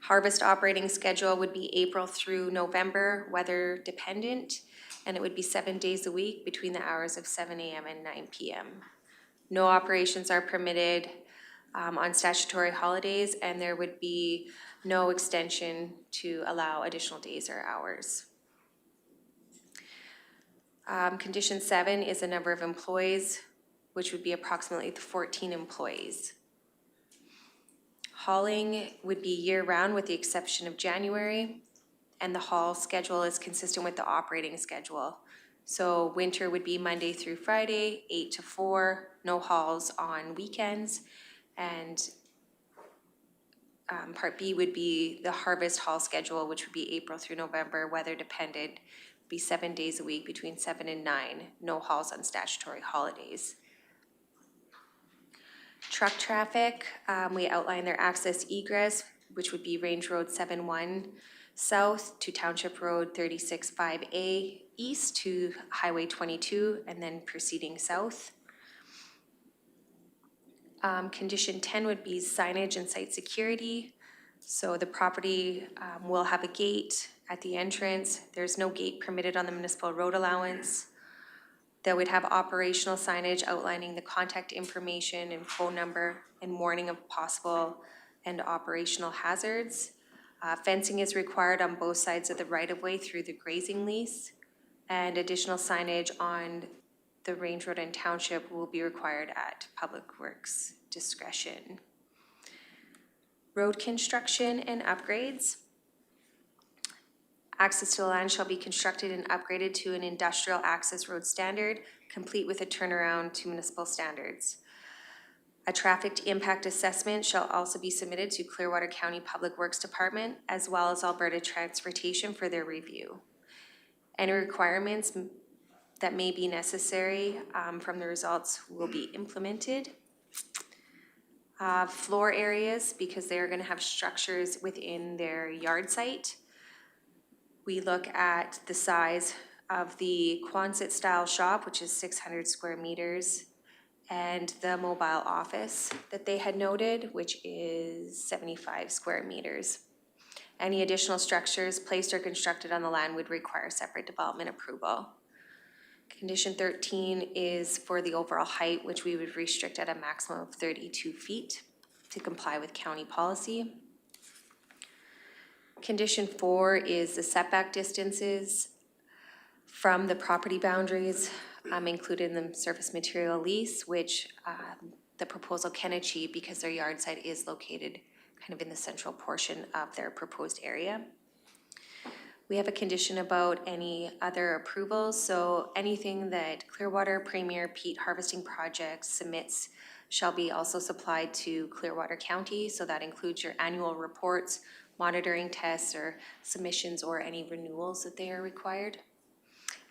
Harvest operating schedule would be April through November, weather dependent, and it would be 7 days a week between the hours of 7 a.m. and 9 p.m. No operations are permitted on statutory holidays, and there would be no extension to allow additional days or hours. Condition 7 is the number of employees, which would be approximately 14 employees. Hauling would be year-round with the exception of January, and the haul schedule is consistent with the operating schedule. So winter would be Monday through Friday, 8 to 4, no hauls on weekends, and Part B would be the harvest haul schedule, which would be April through November, weather dependent, be 7 days a week between 7 and 9, no hauls on statutory holidays. Truck traffic, we outline their access egress, which would be Range Road 7-1 south to Township Road 36-5A east to Highway 22 and then proceeding south. Condition 10 would be signage and site security. So the property will have a gate at the entrance. There's no gate permitted on the municipal road allowance. That would have operational signage outlining the contact information and phone number and warning of possible and operational hazards. Fencing is required on both sides of the right-of-way through the grazing lease, and additional signage on the Range Road and Township will be required at Public Works discretion. Road construction and upgrades. Access to the land shall be constructed and upgraded to an industrial access road standard, complete with a turnaround to municipal standards. A traffic impact assessment shall also be submitted to Clearwater County Public Works Department as well as Alberta Transportation for their review. Any requirements that may be necessary from the results will be implemented. Floor areas, because they are going to have structures within their yard site. We look at the size of the Quonset style shop, which is 600 square meters, and the mobile office that they had noted, which is 75 square meters. Any additional structures placed or constructed on the land would require separate development approval. Condition 13 is for the overall height, which we would restrict at a maximum of 32 feet to comply with county policy. Condition 4 is the setback distances from the property boundaries included in the surface material lease, which the proposal can achieve because their yard site is located kind of in the central portion of their proposed area. We have a condition about any other approvals, so anything that Clearwater Premier Peat Harvesting Project submits shall be also supplied to Clearwater County, so that includes your annual reports, monitoring tests or submissions or any renewals that they are required.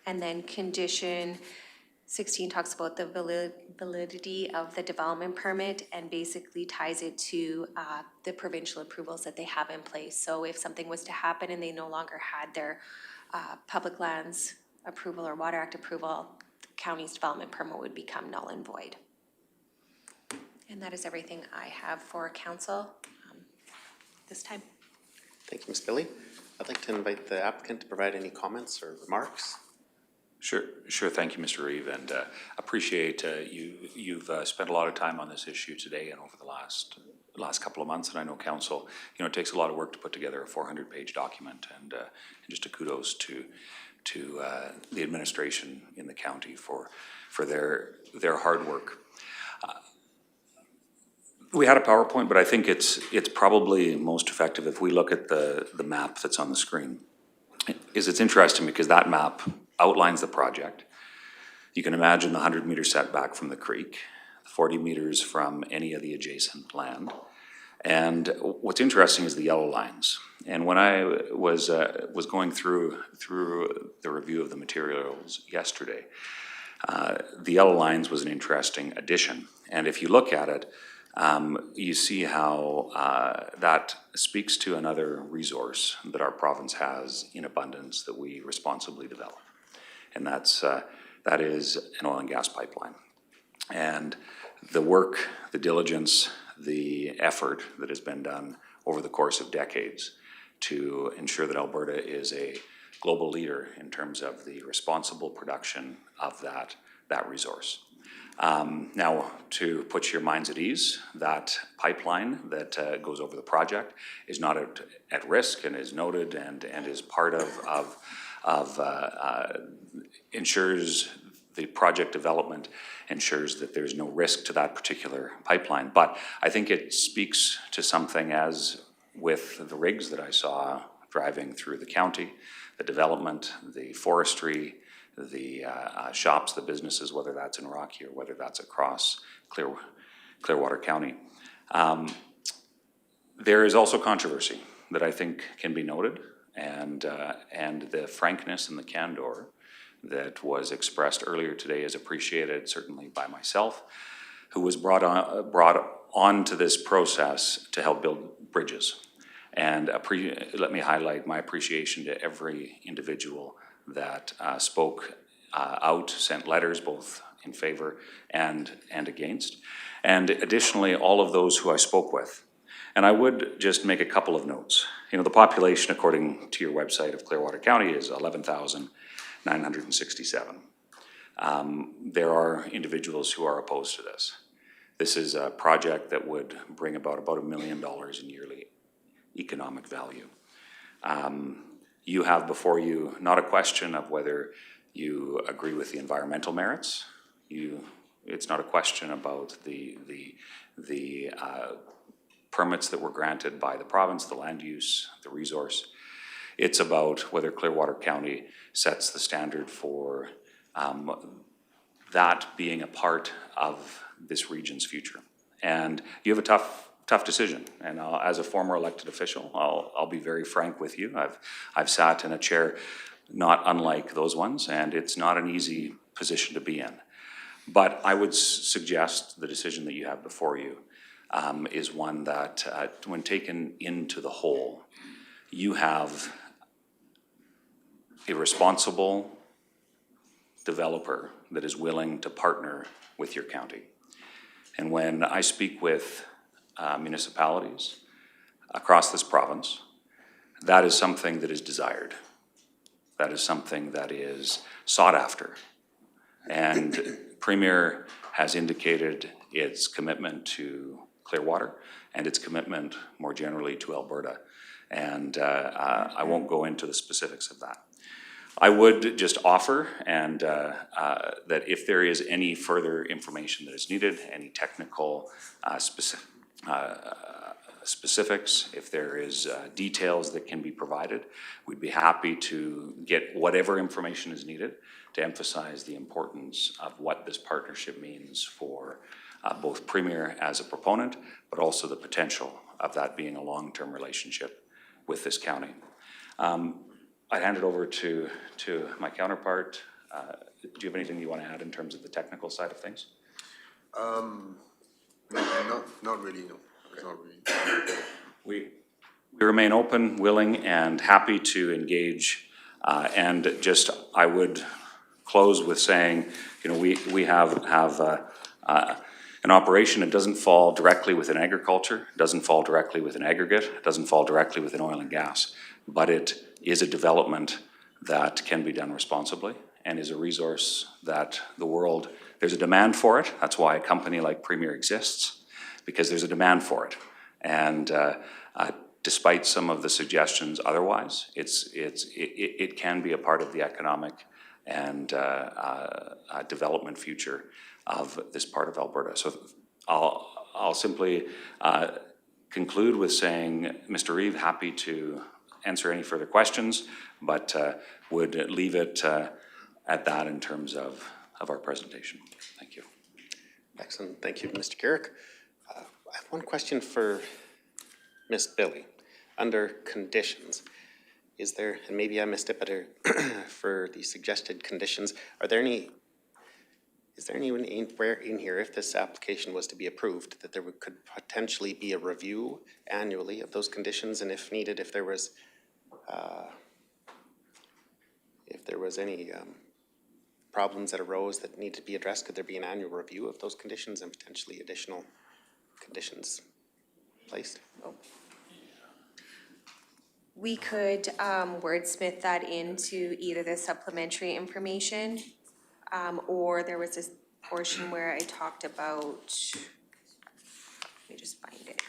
And then condition 16 talks about the validity of the development permit and basically ties it to the provincial approvals that they have in place. So if something was to happen and they no longer had their public lands approval or Water Act approval, the county's development permit would become null and void. And that is everything I have for council this time. Thank you, Ms. Billy. I'd like to invite the applicant to provide any comments or remarks. Sure. Thank you, Mr. Reeve, and appreciate you've spent a lot of time on this issue today and over the last couple of months. And I know council, it takes a lot of work to put together a 400-page document, and just a kudos to the administration in the county for their hard work. We had a PowerPoint, but I think it's probably most effective if we look at the map that's on the screen. It's interesting because that map outlines the project. You can imagine the 100-meter setback from the creek, 40 meters from any of the adjacent land, And what's interesting is the yellow lines. And when I was going through the review of the materials yesterday, the yellow lines was an interesting addition. And if you look at it, you see how that speaks to another resource that our province has in abundance that we responsibly develop. And that is an oil and gas pipeline. And the work, the diligence, the effort that has been done over the course of decades to ensure that Alberta is a global leader in terms of the responsible production of that resource. Now, to put your minds at ease, that pipeline that goes over the project is not at risk and is noted and is part of ensures the project development ensures that there's no risk to that particular pipeline. But I think it speaks to something as with the rigs that I saw driving through the county, the development, the forestry, the shops, the businesses, whether that's in Rocky or whether that's across Clearwater County. There is also controversy that I think can be noted, and the frankness and the candor that was expressed earlier today is appreciated certainly by myself, who was brought on to this process to help build bridges. And let me highlight my appreciation to every individual that spoke out, sent letters both in favor and against, and additionally all of those who I spoke with. And I would just make a couple of notes. You know, the population, according to your website of Clearwater County, is 11,967. There are individuals who are opposed to this. This is a project that would bring about $1 million in yearly economic value. You have before you not a question of whether you agree with the environmental merits. It's not a question about the permits that were granted by the province, the land use, the resource. It's about whether Clearwater County sets the standard for that being a part of this region's future. And you have a tough decision. And as a former elected official, I'll be very frank with you. I've sat in a chair not unlike those ones, and it's not an easy position to be in. But I would suggest the decision that you have before you is one that, when taken into the whole, you have a responsible developer that is willing to partner with your county. And when I speak with municipalities across this province, that is something that is desired. That is something that is sought after. And Premier has indicated its commitment to Clearwater and its commitment more generally to Alberta. And I won't go into the specifics of that. I would just offer that if there is any further information that is needed, any technical specifics, if there is details that can be provided, we'd be happy to get whatever information is needed to emphasize the importance of what this partnership means for both Premier as a proponent, but also the potential of that being a long-term relationship with this county. I'd hand it over to my counterpart. Do you have anything you want to add in terms of the technical side of things? Not really, no. Okay. Not really. We remain open, willing, and happy to engage. And just, I would close with saying, you know, we have an operation that doesn't fall directly within agriculture, doesn't fall directly within aggregate, doesn't fall directly within oil and gas, but it is a development that can be done responsibly and is a resource that the world, there's a demand for it. That's why a company like Premier exists, because there's a demand for it. And despite some of the suggestions otherwise, it can be a part of the economic and development future of this part of Alberta. So I'll simply conclude with saying, Mr. Reeve, happy to answer any further questions, but would leave it at that in terms of our presentation. Thank you. Excellent. Thank you, Mr. Carrick. I have one question for Miss Billy, under conditions, is there, and maybe I missed it, but for the suggested conditions, is there anyone anywhere in here, if this application was to be approved, that there could potentially be a review annually of those conditions, and if needed, if there was any problems that arose that need to be addressed, could there be an annual review of those conditions and potentially additional conditions placed? We could wordsmith that into either the supplementary information, or there was this portion where I talked about, let me just find it.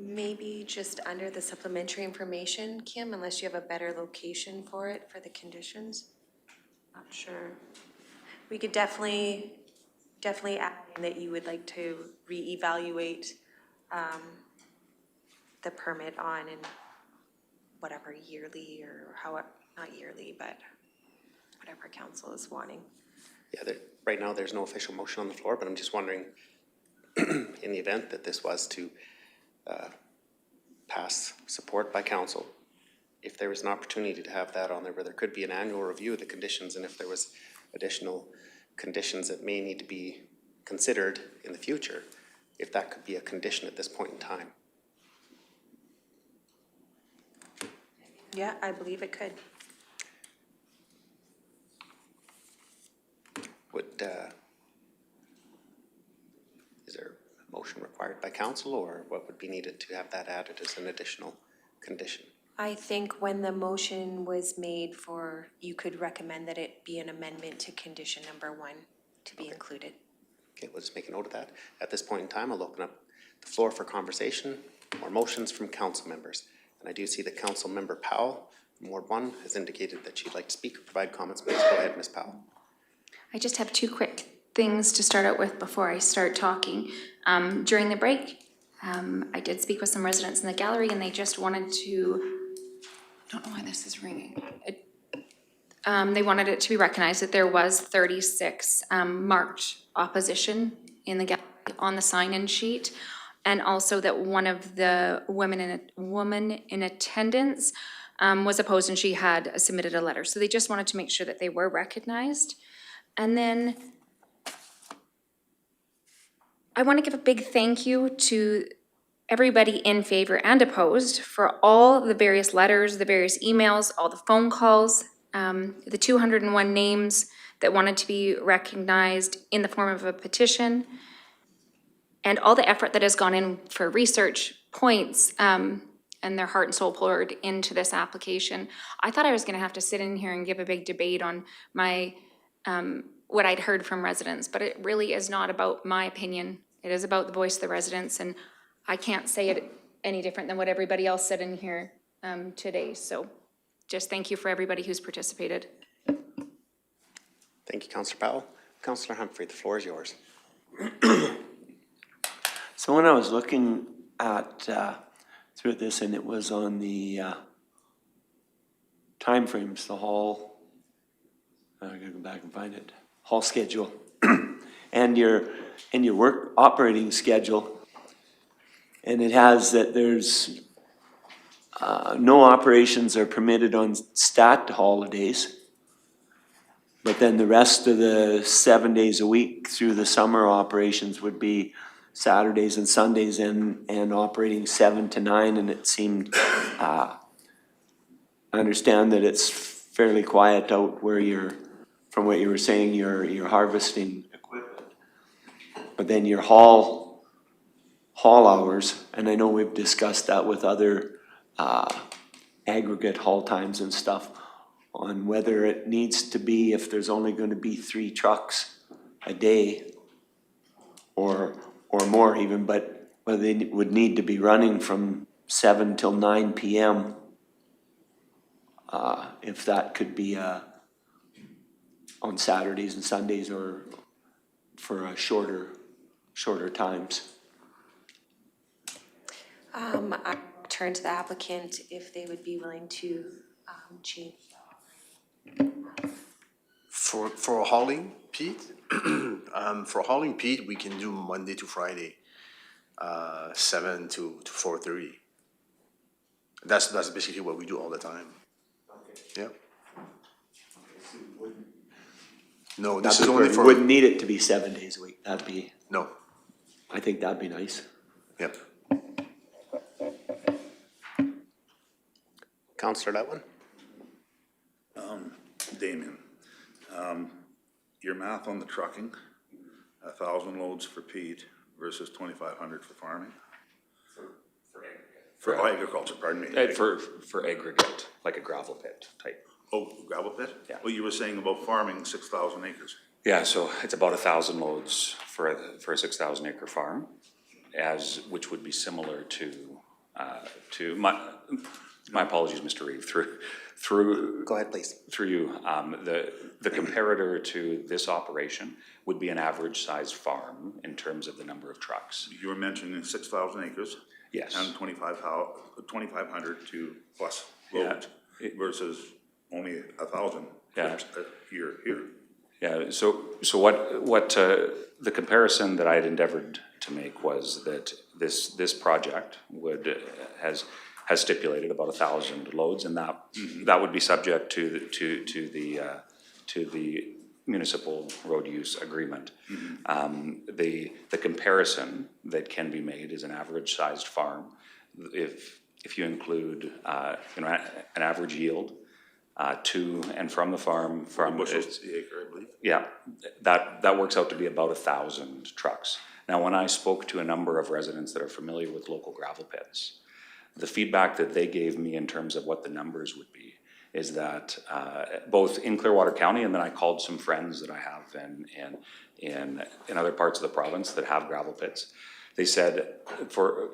Maybe just under the supplementary information, Kim, unless you have a better location for it, for the conditions. Not sure. We could definitely add in that you would like to reevaluate the permit on and whatever yearly or how, not yearly, but whatever council is wanting. Yeah, right now there's no official motion on the floor, but I'm just wondering, in the event that this was to pass support by council, if there was an opportunity to have that on there where there could be an annual review of the conditions, and if there was additional conditions that may need to be considered in the future, if that could be a condition at this point in time. Yeah, I believe it could. Is there a motion required by council, or what would be needed to have that added as an additional condition? I think when the motion was made for, you could recommend that it be an amendment to condition number 1 to be included. Okay, we'll just make a note of that. At this point in time, I'll open up the floor for conversation or motions from council members. And I do see that Council Member Powell from Ward 1 has indicated that she'd like to speak or provide comments. Please go ahead, Ms. Powell. I just have 2 quick things to start out with before I start talking. During the break, I did speak with some residents in the gallery, and they just wanted to, I don't know why this is ringing. They wanted it to be recognized that there was 36 marked opposition in the gallery on the sign-in sheet, and also that one of the women in attendance was opposed, and she had submitted a letter. So they just wanted to make sure that they were recognized. And then I want to give a big thank you to everybody in favor and opposed for all the various letters, the various emails, all the phone calls, the 201 names that wanted to be recognized in the form of a petition, and all the effort that has gone in for research points and their heart and soul poured into this application. I thought I was going to have to sit in here and give a big debate on my what I'd heard from residents, but it really is not about my opinion. It is about the voice of the residents, and I can't say it any different than what everybody else said in here today. So just thank you for everybody who's participated. Thank you, Councillor Powell. Councillor Humphrey, the floor is yours. So when I was looking at through this, and it was on the timeframes, the hall, I gotta go back and find it, hall schedule, and your work operating schedule, and it has that there's no operations are permitted on stat holidays, but then the rest of the 7 days a week through the summer operations would be Saturdays and Sundays, and operating 7 to 9, and it seemed, I understand that it's fairly quiet out where you're, from what you were saying, you're harvesting equipment. But then your haul hours, and I know we've discussed that with other aggregate haul times and stuff, on whether it needs to be, if there's only gonna be 3 trucks a day, or more even, but whether they would need to be running from 7 till 9 p.m. If that could be on Saturdays and Sundays, or for shorter times. I turn to the applicant if they would be willing to change. For hauling peat, for hauling peat, we can do Monday to Friday, 7 to 4:30. That's basically what we do all the time. Yeah. No, this is only We for. wouldn't need it to be 7 days a week, that'd be. No. I think that'd be nice. Yep. Counselor Letwin? Damien, your math on the trucking, 1,000 loads for peat versus 2,500 for farming? For agriculture, pardon me. For aggregate, like a gravel pit type. Oh, gravel pit? Yeah. Well, you were saying about farming 6,000 acres. Yeah, so it's about 1,000 loads for a 6,000 acre farm, which would be similar to my apologies, Mr. Reeve, through. Go ahead, please. Through you, the comparator to this operation would be an average sized farm in terms of the number of trucks. You were mentioning 6,000 acres? Yes. And 2,500 to plus loads versus only 1,000 here. Yeah, so what the comparison that I had endeavored to make was that this project has stipulated about 1,000 loads, and that would be subject to the municipal road use agreement. The comparison that can be made is an average sized farm. If you include an average yield to and from the farm bushels the acre, I believe. Yeah, that works out to be about 1,000 trucks. Now, when I spoke to a number of residents that are familiar with local gravel pits, the feedback that they gave me in terms of what the numbers would be is that both in Clearwater County, and then I called some friends that I have in other parts of the province that have gravel pits. They said for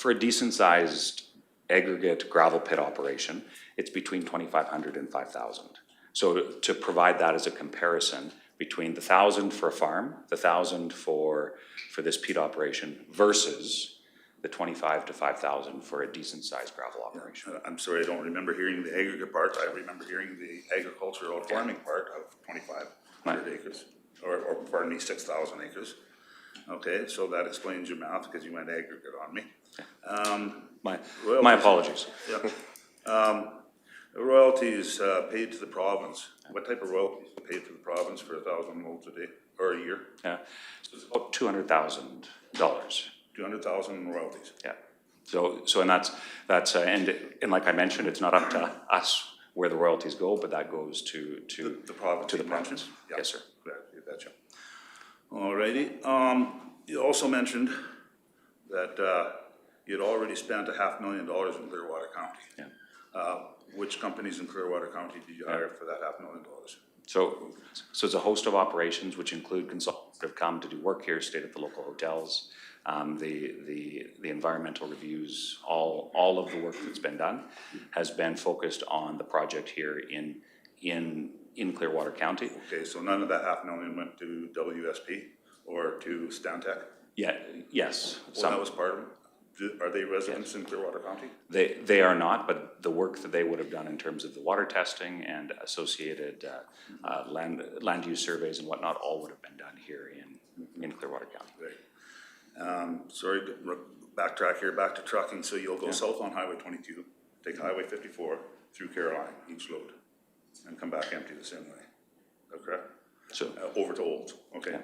a decent sized aggregate gravel pit operation, it's between 2,500 and 5,000. So to provide that as a comparison between the 1,000 for a farm, the 1,000 for this peat operation versus the 25 to 5,000 for a decent sized gravel operation. I'm sorry, I don't remember hearing the aggregate part. I remember hearing the agricultural farming part of 2,500 acres, or pardon me, 6,000 acres. Okay, so that explains your math because you went aggregate on me. My apologies. Yeah. Royalties paid to the province. What type of royalties are paid to the province for 1,000 loads a day or a year? Yeah, so it's about $200,000. 200,000 in royalties. Yeah. So and that's and like I mentioned, it's not up to us where the royalties go, but that goes to the province. To the province. Yeah. Yes, sir. Gotcha. Alrighty. You also mentioned that you'd already spent $500,000 in Clearwater County. Yeah. Which companies in Clearwater County did you hire for that $500,000? So it's a host of operations which include consultants that have come to do work here, stayed at the local hotels, the environmental reviews, all of the work that's been done has been focused on the project here in Clearwater County. Okay, so none of that $500,000 went to WSP or to Stantec? Yeah, yes. Well, that was part of it. Are they residents in Clearwater County? They are not, but the work that they would have done in terms of the water testing and associated land use surveys and whatnot, all would have been done here in Clearwater County. Right. Sorry to backtrack here, back to trucking. So you'll go south on Highway 22, take Highway 54 through Caroline, each load, and come back empty the same way. Is that correct? So over to Olds. Okay.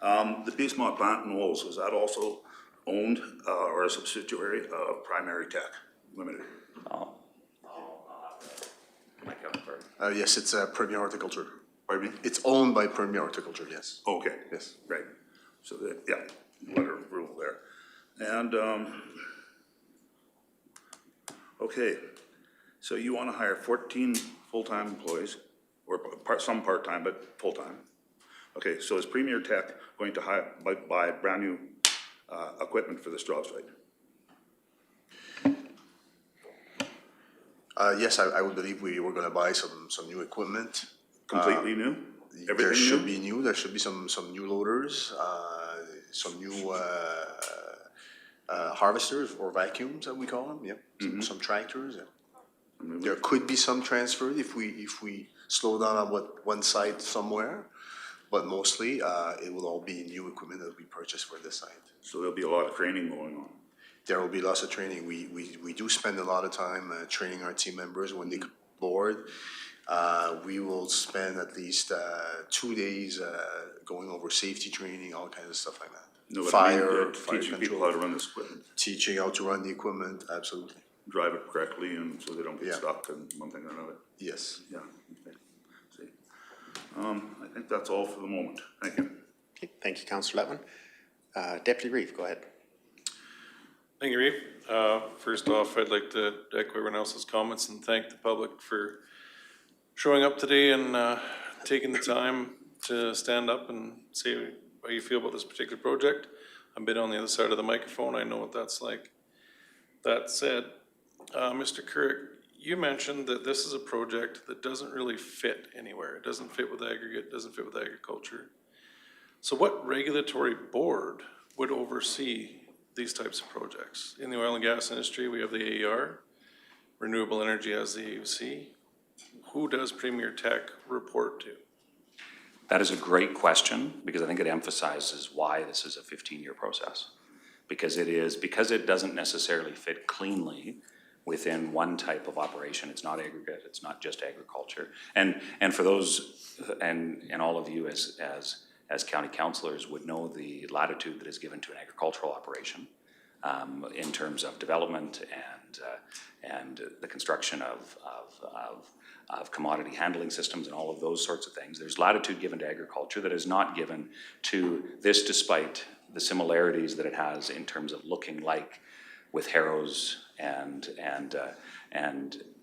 The Peasmont plant in Olds, was that also owned or a subsidiary of Primary Tech Limited? Yes, it's Premier Horticulture. It's owned by Premier Horticulture, yes. Okay. Yes. Right. So that, yeah, letter of rule there. And, okay, so you want to hire 14 full-time employees, or some part-time, but full-time. Okay, so is Premier Tech going to buy brand new equipment for this job site? Yes, I would believe we were gonna buy some new equipment. Completely new? There should be new, there should be some new loaders, some new harvesters or vacuums, that we call them, yep, some tractors. There could be some transfer if we slow down on one site somewhere, but mostly, it will all be new equipment that will be purchased for this site. So there'll be a lot of training going on. There will be lots of training. We do spend a lot of time training our team members when they come aboard. We will spend at least 2 days going over safety training, all kinds of stuff like that. No, but Fire teaching people how to run this equipment, teaching how to run the equipment, absolutely. drive it correctly, and so they don't get Yeah. stuck in one thing or another. Yes. Yeah, okay. See. I think that's all for the moment. Thank you. Okay, thank you, Councillor Letwin. Deputy Reeve, go ahead. Thank you, Reeve. First off, I'd like to echo everyone else's comments and thank the public for showing up today and taking the time to stand up and say how you feel about this particular project. I've been on the other side of the microphone. I know what that's like. That said, Mr. Kirk, you mentioned that this is a project that doesn't really fit anywhere. It doesn't fit with aggregate, doesn't fit with agriculture. So what regulatory board would oversee these types of projects? In the oil and gas industry, we have the AER, renewable energy has the AUC. Who does Premier Tech report to? That is a great question, because I think it emphasizes why this is a 15-year process. Because it doesn't necessarily fit cleanly within one type of operation. It's not aggregate, it's not just agriculture. And for those, and all of you as county councillors would know the latitude that is given to an agricultural operation in terms of development and the construction of commodity handling systems and all of those sorts of things. There's latitude given to agriculture that is not given to this, despite the similarities that it has in terms of looking like with harrows and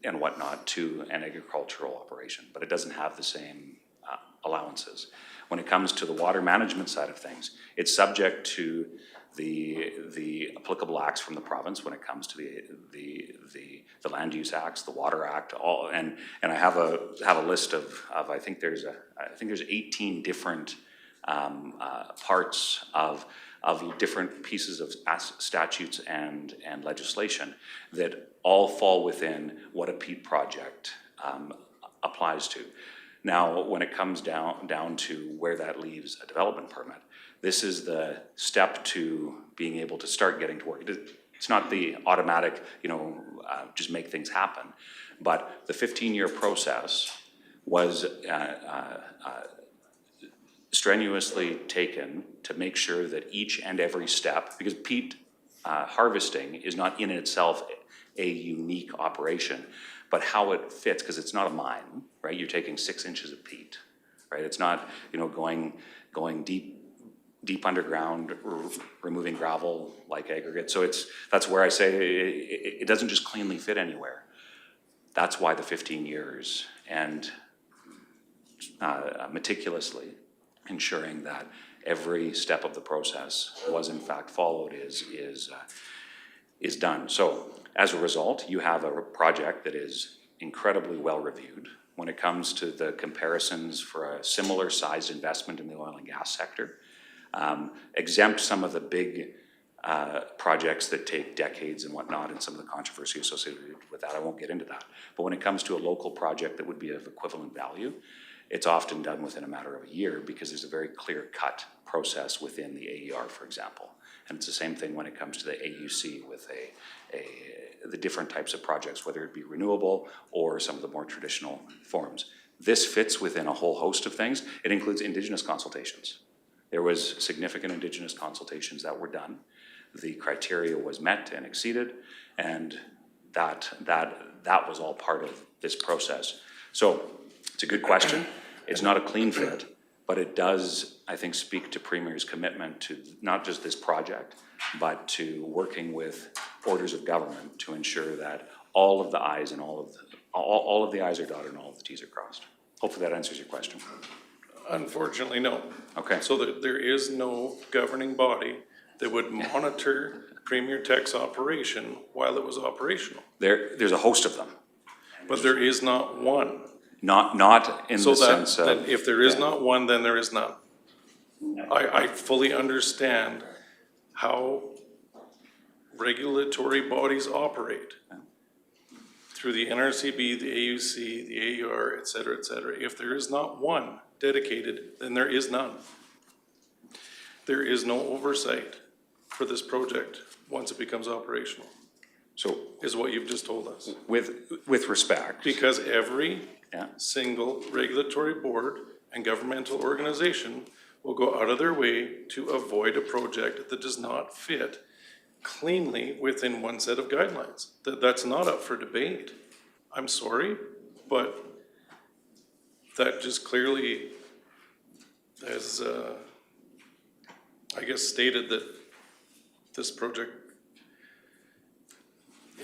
whatnot to an agricultural operation, but it doesn't have the same allowances. When it comes to the water management side of things, it's subject to the applicable acts from the province when it comes to the land use acts, the water act, all, and I have a list of I think there's 18 different parts of different pieces of statutes and legislation that all fall within what a peat project applies to. Now, when it comes down to where that leaves a development permit, this is the step to being able to start getting to work. It's not the automatic, just make things happen, but the 15-year process was strenuously taken to make sure that each and every step, because peat harvesting is not in itself a unique operation, but how it fits, because it's not a mine, right? You're taking 6 inches of peat, right? It's not, going deep underground, removing gravel like aggregate. So that's where I say it doesn't just cleanly fit anywhere. That's why the 15 years and meticulously ensuring that every step of the process was in fact followed is done. So as a result, you have a project that is incredibly well reviewed when it comes to the comparisons for a similar sized investment in the oil and gas sector. Exempt some of the big projects that take decades and whatnot, and some of the controversy associated with that. I won't get into that. But when it comes to a local project that would be of equivalent value, it's often done within a matter of a year, because there's a very clear-cut process within the AER, for example. And it's the same thing when it comes to the AUC with the different types of projects, whether it be renewable or some of the more traditional forms. This fits within a whole host of things. It includes Indigenous consultations. There was significant Indigenous consultations that were done. The criteria was met and exceeded, and that was all part of this process. So it's a good question. It's not a clean fit, but it does, I think, speak to Premier's commitment to not just this project, but to working with orders of government to ensure that all of the I's and all of the I's are dotted and all of the T's are crossed. Hopefully that answers your question. Unfortunately, no. Okay. So there is no governing body that would monitor Premier Tech's operation while it was operational. There's a host of them. But there is not one. Not in the sense of... So that if there is not one, then there is none. I fully understand how regulatory bodies operate through the NRCB, the AUC, the AUR, et cetera, if there is not one dedicated, then there is none. There is no oversight for this project once it becomes operational, So is what you've just told us. with respect. Because every Yeah. single regulatory board and governmental organization will go out of their way to avoid a project that does not fit cleanly within one set of guidelines. That's not up for debate. I'm sorry, but that just clearly has, I guess, stated that this project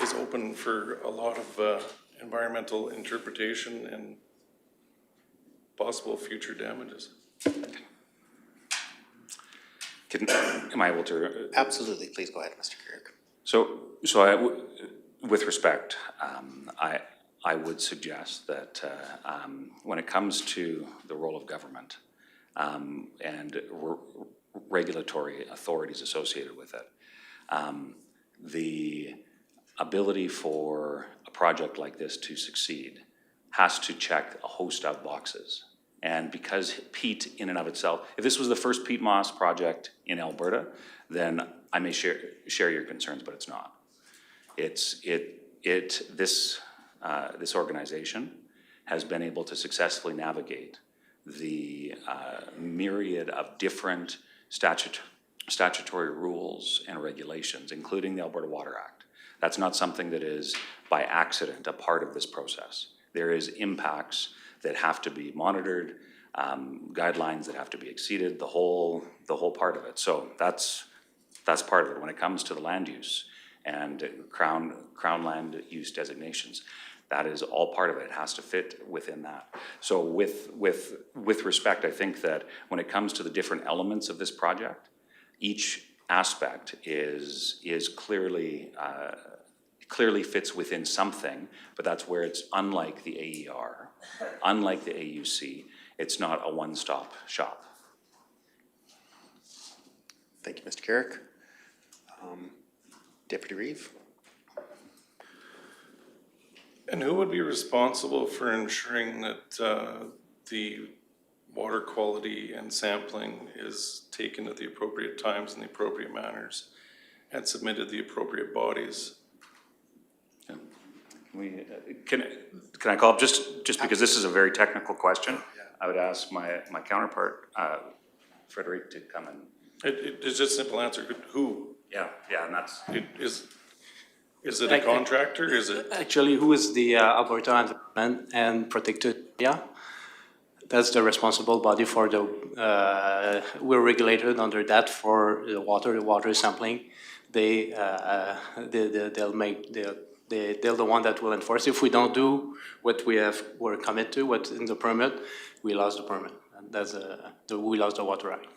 is open for a lot of environmental interpretation and possible future damages. Am I able to? Absolutely, please go ahead, Mr. Carrick. So with respect, I would suggest that when it comes to the role of government and regulatory authorities associated with it, the ability for a project like this to succeed has to check a host of boxes. And because peat in and of itself, if this was the first peat moss project in Alberta, then I may share your concerns, but it's not. This organization has been able to successfully navigate the myriad of different statutory rules and regulations, including the Alberta Water Act. That's not something that is by accident a part of this process. There is impacts that have to be monitored, guidelines that have to be exceeded, the whole part of it. So that's part of it. When it comes to the land use and crown land use designations, that is all part of it. It has to fit within that. So with respect, I think that when it comes to the different elements of this project, each aspect is clearly fits within something, but that's where it's unlike the AER, unlike the AUC, it's not a one-stop shop. Thank you, Mr. Carrick. Deputy Reeve. And who would be responsible for ensuring that the water quality and sampling is taken at the appropriate times and the appropriate manners and submitted to the appropriate bodies? Can I call up, just because this is a very technical question, I would ask my counterpart, Frederic, to come in. It's just a simple answer, who? Yeah, and that's. Is it a contractor, is it? Actually, who is the Alberta Environment and Protected Area? That's the responsible body for the, we're regulated under that for the water sampling. They're the one that will enforce. If we don't do what we're committed to, what's in the permit, we lost the permit. And that's we lost the water right.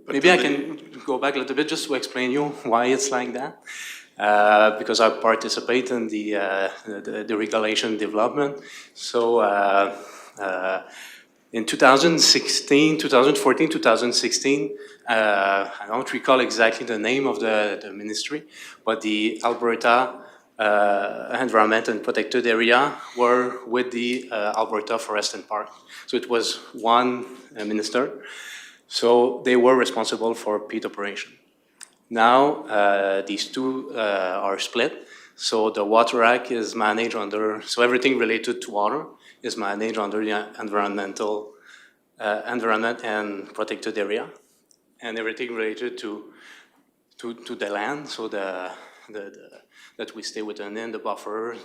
Maybe I can go back a little bit just to explain you why it's like that. Because I participate in the regulation development. So in 2016, 2014, 2016, I don't recall exactly the name of the ministry, but the Alberta Environment and Protected Area were with the Alberta Forest and Park. So it was one minister. So they were responsible for peat operation. Now these two are split. So the Water Act is managed under, so everything related to water is managed under the Environment and Protected Area. And everything related to the land, so that we stay within the buffer,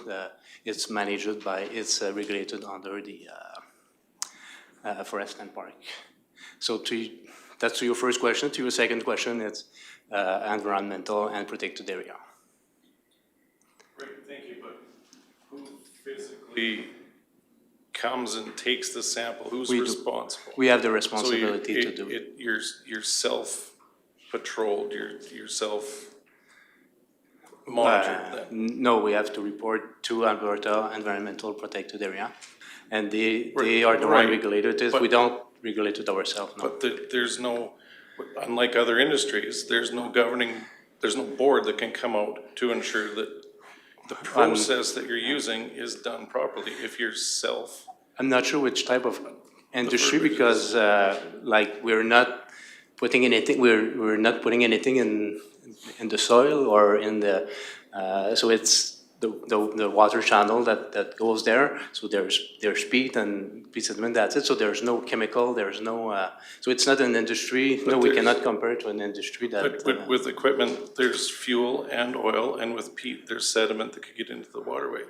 it's managed by, it's regulated under the Forest and Park. So that's to your first question. To your second question, it's environmental and protected area. Great, thank you, but who physically comes and takes the sample? Who's responsible? We have the responsibility to do it. You're self-patrolled, you're self-monitored then? No, we have to report to Alberta Environmental Protected Area. And they are the one regulated it. We don't regulate it ourselves. No. But there's no, unlike other industries, there's no governing there's no board that can come out to ensure that the process that you're using is done properly if you're self. I'm not sure which type of industry, because like we're not putting anything, we're not putting anything in the soil or in the, so it's the water channel that goes there. So there's peat and peat sediment, that's it. So there's no chemical, there's no, so it's not an industry. No, we cannot compare it to an industry that. But with equipment, there's fuel and oil, and with peat, there's sediment that could get into the waterway.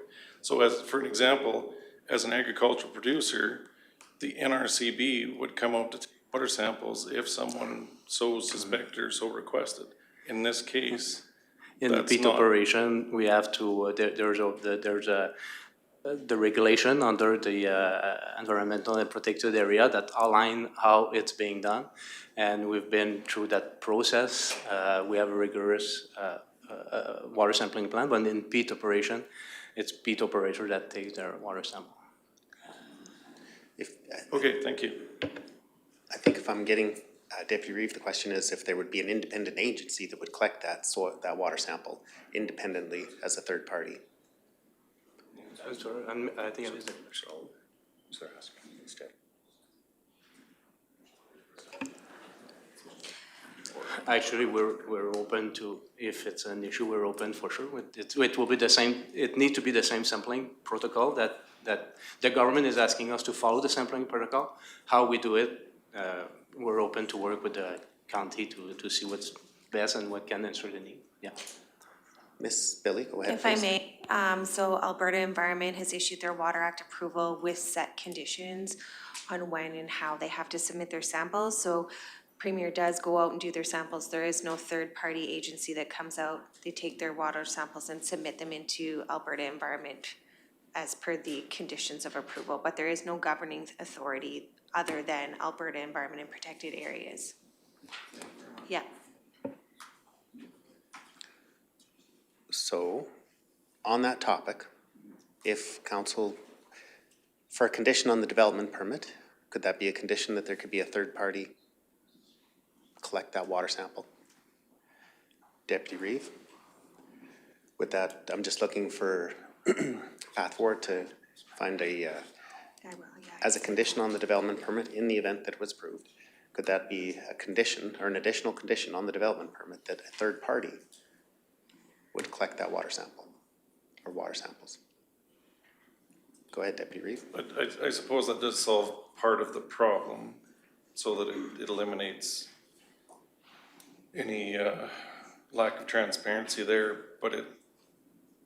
So as, for an example, as an agricultural producer, the NRCB would come out to take water samples if someone so suspected or so requested. In this case, In the peat operation, we have to, there's the regulation under the environmental and protected area that outline how it's being done. And we've been through that process. We have a rigorous water sampling plan, but in peat operation, it's peat operator that takes their water sample. Okay, thank you. I think if I'm getting Deputy Reeve, the question is if there would be an independent agency that would collect that that water sample independently as a third party. I'm sorry, I think it is. So they're asking instead. Actually, we're open to, if it's an issue, we're open for sure. It will be the same, it needs to be the same sampling protocol that the government is asking us to follow the sampling protocol. How we do it, we're open to work with the county to see what's best and what can answer the need. Yeah. Miss Billy, go ahead, If please. I may, so Alberta Environment has issued their Water Act approval with set conditions on when and how they have to submit their samples. So Premier does go out and do their samples. There is no third-party agency that comes out. They take their water samples and submit them into Alberta Environment as per the conditions of approval, but there is no governing authority other than Alberta Environment and Protected Areas. Yeah. So, on that topic, if council, for a condition on the development permit, could that be a condition that there could be a third party collect that water sample? Deputy Reeve? With that, I'm just looking for path forward to find as a condition on the development permit in the event that it was approved. Could that be a condition or an additional condition on the development permit that a third party would collect that water sample or water samples? Go ahead, Deputy Reeve. But I suppose that does solve part of the problem so that it eliminates any lack of transparency there, but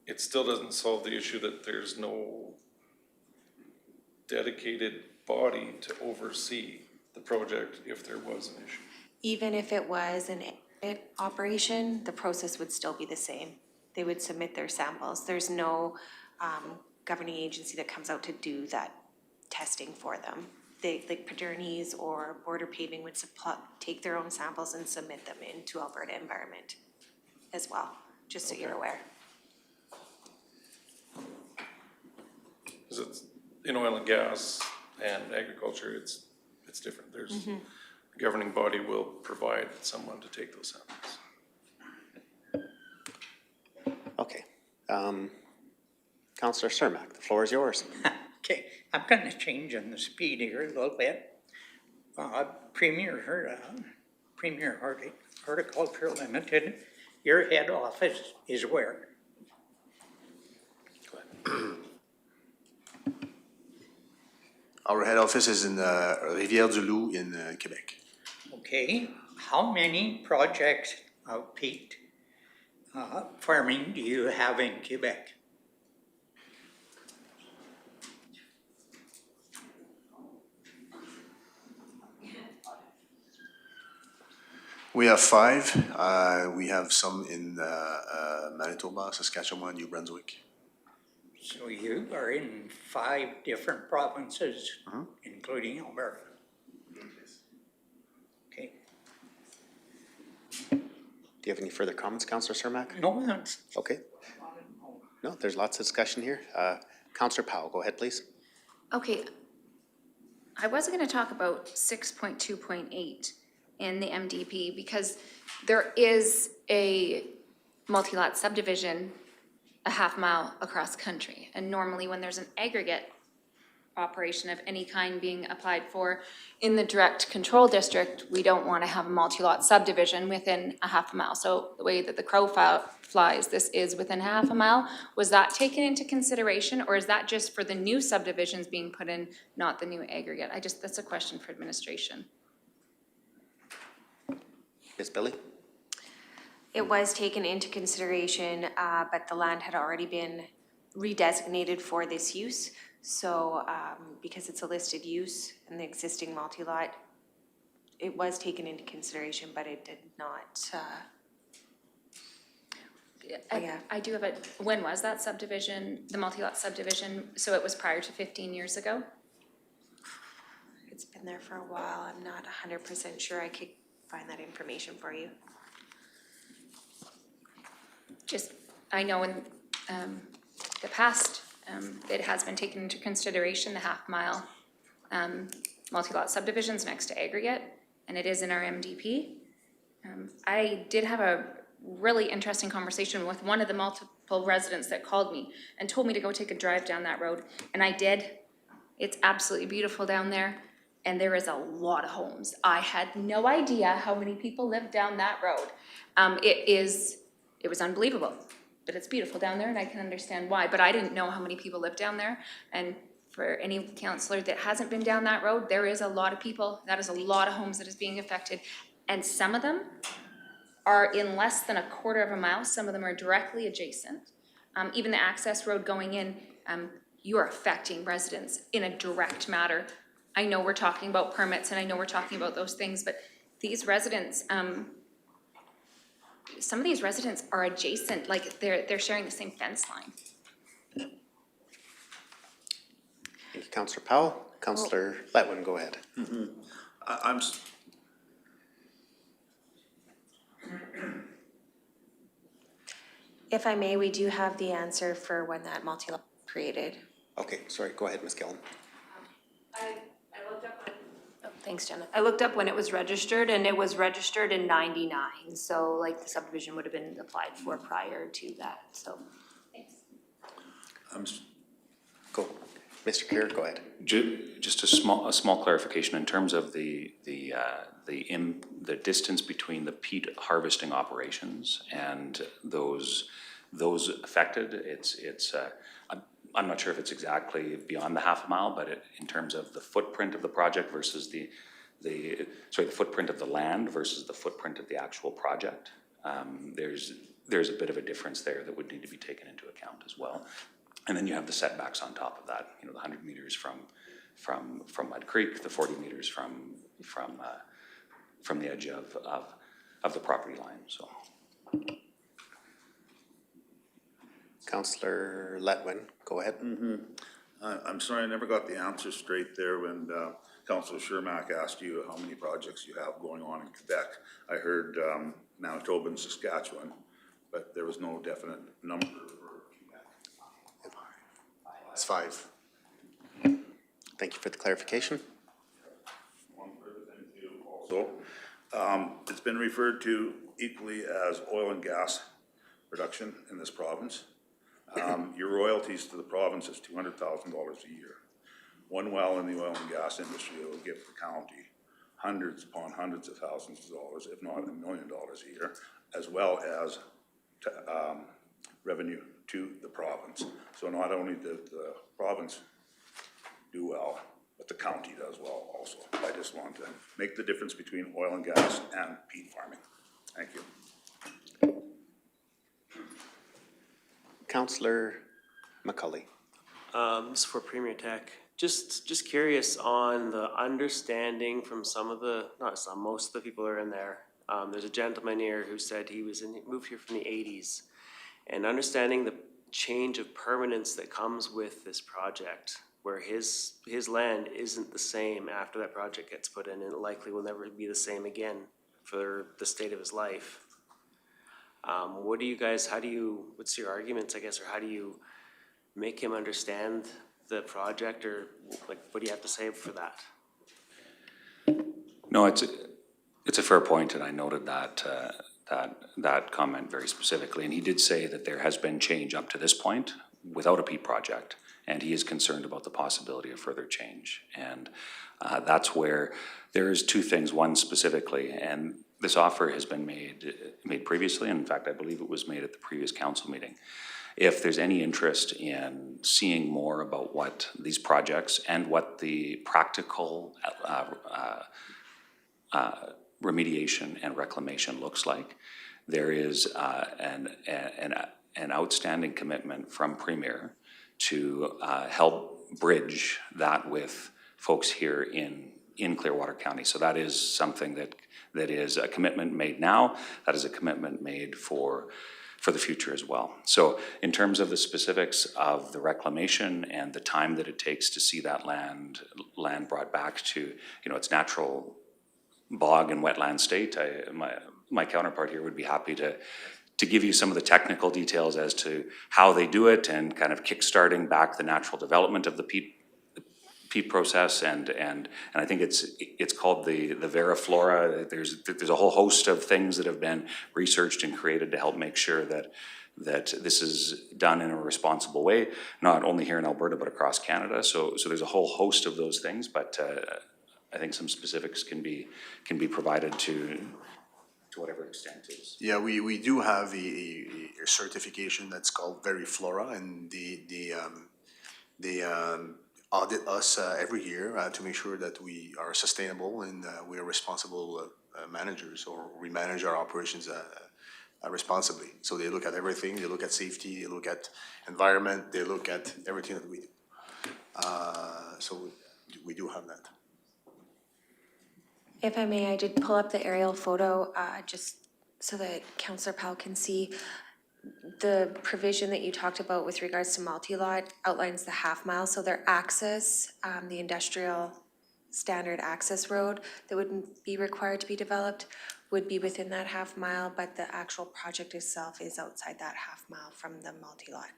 it still doesn't solve the issue that there's no dedicated body to oversee the project if there was an issue. Even if it was an operation, the process would still be the same. They would submit their samples. There's no governing agency that comes out to do that testing for them. They, like Paderni's or Border Paving, would take their own samples and submit them into Alberta Environment as well, just so you're aware. Because it's in oil and gas and agriculture, it's different. There's the governing body will provide someone to take those samples. Okay. Councillor Cermak, the floor is yours. Okay, I'm gonna change on the speed here a little bit. Premier Horticulture Limited, your head office is where? Our head office is in Rivière-du-Loup in Quebec. Okay, how many projects of peat farming do you have in Quebec? We have 5. We have some in Manitoba, Saskatchewan, New Brunswick. So you are in 5 different provinces, including Alberta. Okay. Do you have any further comments, Councillor Cermak? No, that's. Okay. No, there's lots of discussion here. Councillor Powell, go ahead, please. Okay, I was gonna talk about 6.2.8, in the MDP because there is a multi-lot subdivision a half mile across country. And normally when there's an aggregate operation of any kind being applied for in the direct control district, we don't want to have a multi-lot subdivision within a half a mile. So the way that the crow flies, this is within half a mile. Was that taken into consideration, or is that just for the new subdivisions being put in, not the new aggregate? That's a question for administration. Ms. Billy? It was taken into consideration, but the land had already been redesignated for this use. So because it's a listed use in the existing multi-lot, it was taken into consideration, but it did not. I do have when was that subdivision, the multi-lot subdivision? So it was prior to 15 years ago? It's been there for a while. I'm not 100% sure. I could find that information for you. I know in the past, it has been taken into consideration, the half-mile multi-lot subdivisions next to aggregate, and it is in our MDP. I did have a really interesting conversation with one of the multiple residents that called me and told me to go take a drive down that road, and I did. It's absolutely beautiful down there, and there is a lot of homes. I had no idea how many people lived down that road. It was unbelievable, but it's beautiful down there and I can understand why, but I didn't know how many people live down there. And for any counselor that hasn't been down that road, there is a lot of people, that is a lot of homes that is being affected. And some of them are in less than a quarter of a mile, some of them are directly adjacent. Even the access road going in, you are affecting residents in a direct matter. I know we're talking about permits and I know we're talking about those things, but these residents, some of these residents are adjacent, like they're sharing the same fence line. Thank you, Councillor Powell. Councillor Letwin, go ahead. If I may, we do have the answer for when that multi-lot was created. Okay, sorry, go ahead, Ms. Gillen. I looked up thanks, Jenna. I looked up when it was registered, and it was registered in '99. So like the subdivision would have been applied for prior to that, so. Thanks. Go. Mr. Kerr, go ahead. Just a small clarification in terms of the distance between the peat harvesting operations and those affected. I'm not sure if it's exactly beyond the half a mile, but in terms of the footprint of the project versus the footprint of the land versus the footprint of the actual project, there's a bit of a difference there that would need to be taken into account as well. And then you have the setbacks on top of that, the 100 meters from Mud Creek, the 40 meters from the edge of the property line, so. Councillor Letwin, go ahead. I'm sorry, I never got the answer straight there when Councillor Shermack asked you how many projects you have going on in Quebec. I heard Manitoba and Saskatchewan, but there was no definite number for Quebec. It's 5. Thank you for the clarification. One further thing too also, it's been referred to equally as oil and gas production in this province. Your royalties to the province is $200,000 a year. One well in the oil and gas industry will give the county hundreds upon hundreds of thousands of dollars, if not $1 million a year, as well as revenue to the province. So not only did the province do well, but the county does well also. I just want to make the difference between oil and gas and peat farming. Thank you. Councillor McCulley. This is for Premier Tech. Just curious on the understanding from most of the people who are in there. There's a gentleman here who said he moved here from the 80s, and understanding the change of permanence that comes with this project, where his land isn't the same after that project gets put in, and it likely will never be the same again for the state of his life. What's your arguments, I guess, or how do you make him understand the project, or like, what do you have to say for that? No, It's a fair point, and I noted that comment very specifically. And he did say that there has been change up to this point without a peat project, and he is concerned about the possibility of further change. And that's where there is two things. One specifically, and this offer has been made previously. In fact, I believe it was made at the previous council meeting. If there's any interest in seeing more about what these projects and what the practical remediation and reclamation looks like, there is an outstanding commitment from Premier to help bridge that with folks here in Clearwater County. So that is something that is a commitment made now. That is a commitment made for the future as well. So in terms of the specifics of the reclamation and the time that it takes to see that land brought back to, its natural bog and wetland state, my counterpart here would be happy to give you some of the technical details as to how they do it and kind of kickstarting back the natural development of the peat process, and I think it's called the Veriflora. There's a whole host of things that have been researched and created to help make sure that this is done in a responsible way, not only here in Alberta but across Canada. So there's a whole host of those things, but I think some specifics can be provided to whatever extent is. Yeah, we do have a certification that's called Veriflora, and they audit us every year to make sure that we are sustainable and we are responsible managers, or we manage our operations responsibly. So they look at everything. They look at safety. They look at environment. They look at everything that we do. So we do have that. If I may, I did pull up the aerial photo just so that Councillor Powell can see. The provision that you talked about with regards to multi-lot outlines the half mile. So their access, the industrial standard access road that wouldn't be required to be developed would be within that half mile, but the actual project itself is outside that half mile from the multi-lot.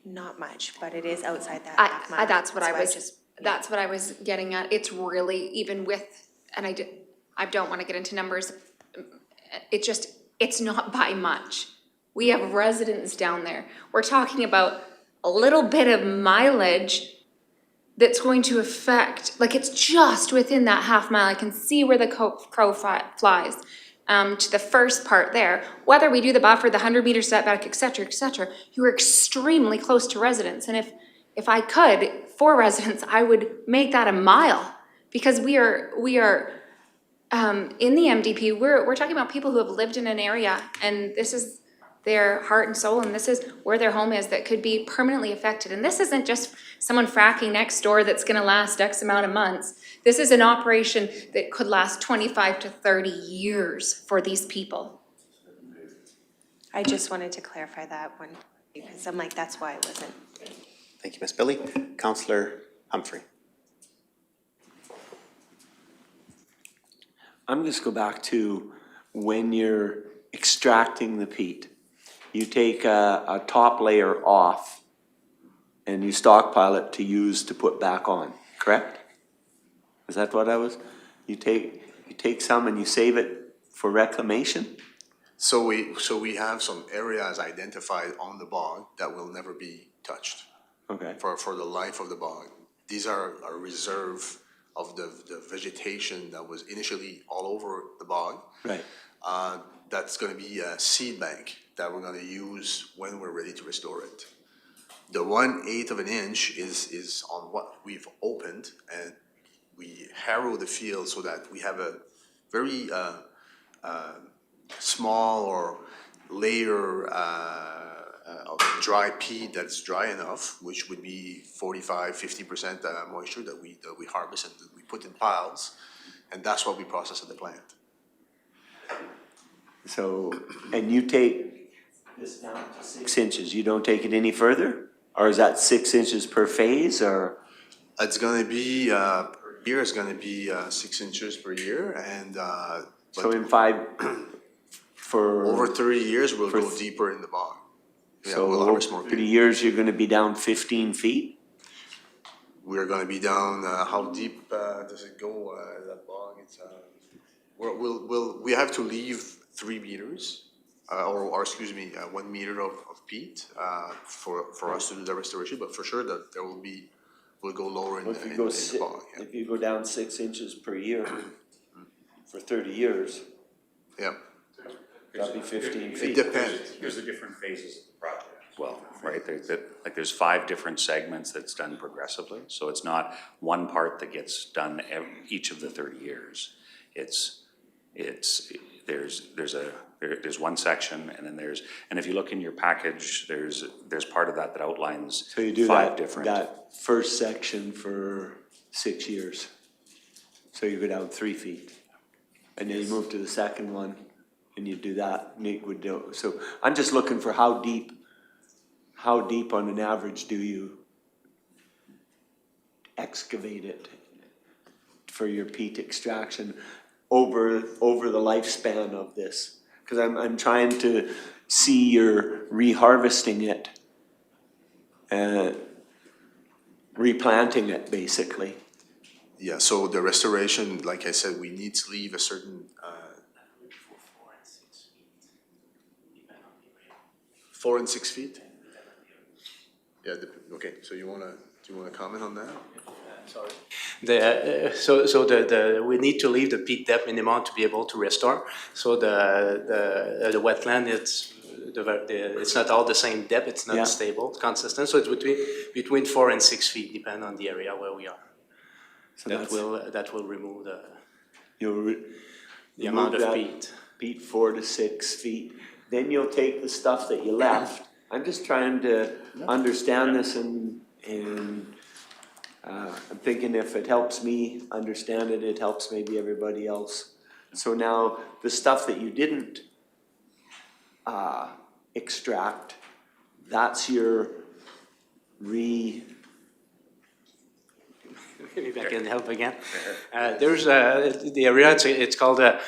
Not much, but it is outside that half mile. That's what I was getting at. It's really, even with, and I don't want to get into numbers, it's not by much. We have residents down there. We're talking about a little bit of mileage that's going to affect, like, it's just within that half mile. I can see where the crow flies to the first part there. Whether we do the buffer, the 100-meter setback, et cetera, you are extremely close to residents. And if I could, for residents, I would make that a mile, because we are in the MDP, we're talking about people who have lived in an area, and this is their heart and soul, and this is where their home is, that could be permanently affected. And this isn't just someone fracking next door that's gonna last X amount of months. This is an operation that could last 25 to 30 years for these people. I just wanted to clarify that one, because I'm like, that's why it wasn't. Thank you, Ms. Billy. Councillor Humphrey. I'm just go back to when you're extracting the peat. You take a top layer off and you stockpile it to use to put back on, correct? Is that what I was? You take some and you save it for reclamation? So we have some areas identified on the bog that will never be touched. Okay. For the life of the bog. These are a reserve of the vegetation that was initially all over the bog. Right. That's gonna be a seed bank that we're gonna use when we're ready to restore it. The 1/8 of an inch is on what we've opened, and we harrow the field so that we have a very small or layer of dry peat that's dry enough, which would be 45–50% moisture that we harvest and that we put in piles, and that's what we process at the plant. So, and you take this down to 6 inches, you don't take it any further? Or is that 6 inches per phase, or? It's gonna be, per year it's gonna be 6 inches per year, and So in for over 30 years, we'll go deeper in the bog. Yeah, so we'll over harvest more 30 peat. years, you're gonna be down 15 feet? We're gonna be down, how deep does it go, that bog? It's we have to leave 3 meters, or excuse me, 1 meter of peat, for us to do the restoration, but for sure that there will be, we'll go lower in If you the go bog, yeah. if you go down 6 inches per year for 30 years, Yeah. that'd be 15 feet. It depends. Here's the different phases of the project as well, right? There's 5 different segments that's done progressively, so it's not one part that gets done each of the 30 years. There's one section, and then and if you look in your package, there's part of that outlines So you do 5 different. that first section for 6 years. So you go down 3 feet. And then you move to the second one and you do that, and it would do, so I'm just looking for how deep on an average do you excavate it for your peat extraction over the lifespan of this? Cause I'm trying to see you're reharvesting it, replanting it basically. Yeah, so the restoration, like I said, we need to leave a certain, 4 and 6 feet? Yeah, okay, so do you wanna comment on that? Sorry. We need to leave the peat depth minimum to be able to restore. So the wetland, it's not all the same depth, it's not stable, consistent. So it's between 4 and 6 feet, depending on the area where we are. So that will remove the the amount of peat. Peat 4 to 6 feet. Then you'll take the stuff that you left. I'm just trying to understand this, and I'm thinking if it helps me understand it, it helps maybe everybody else. So now the stuff that you didn't extract, that's your Maybe I can help again. There's the area, it's called a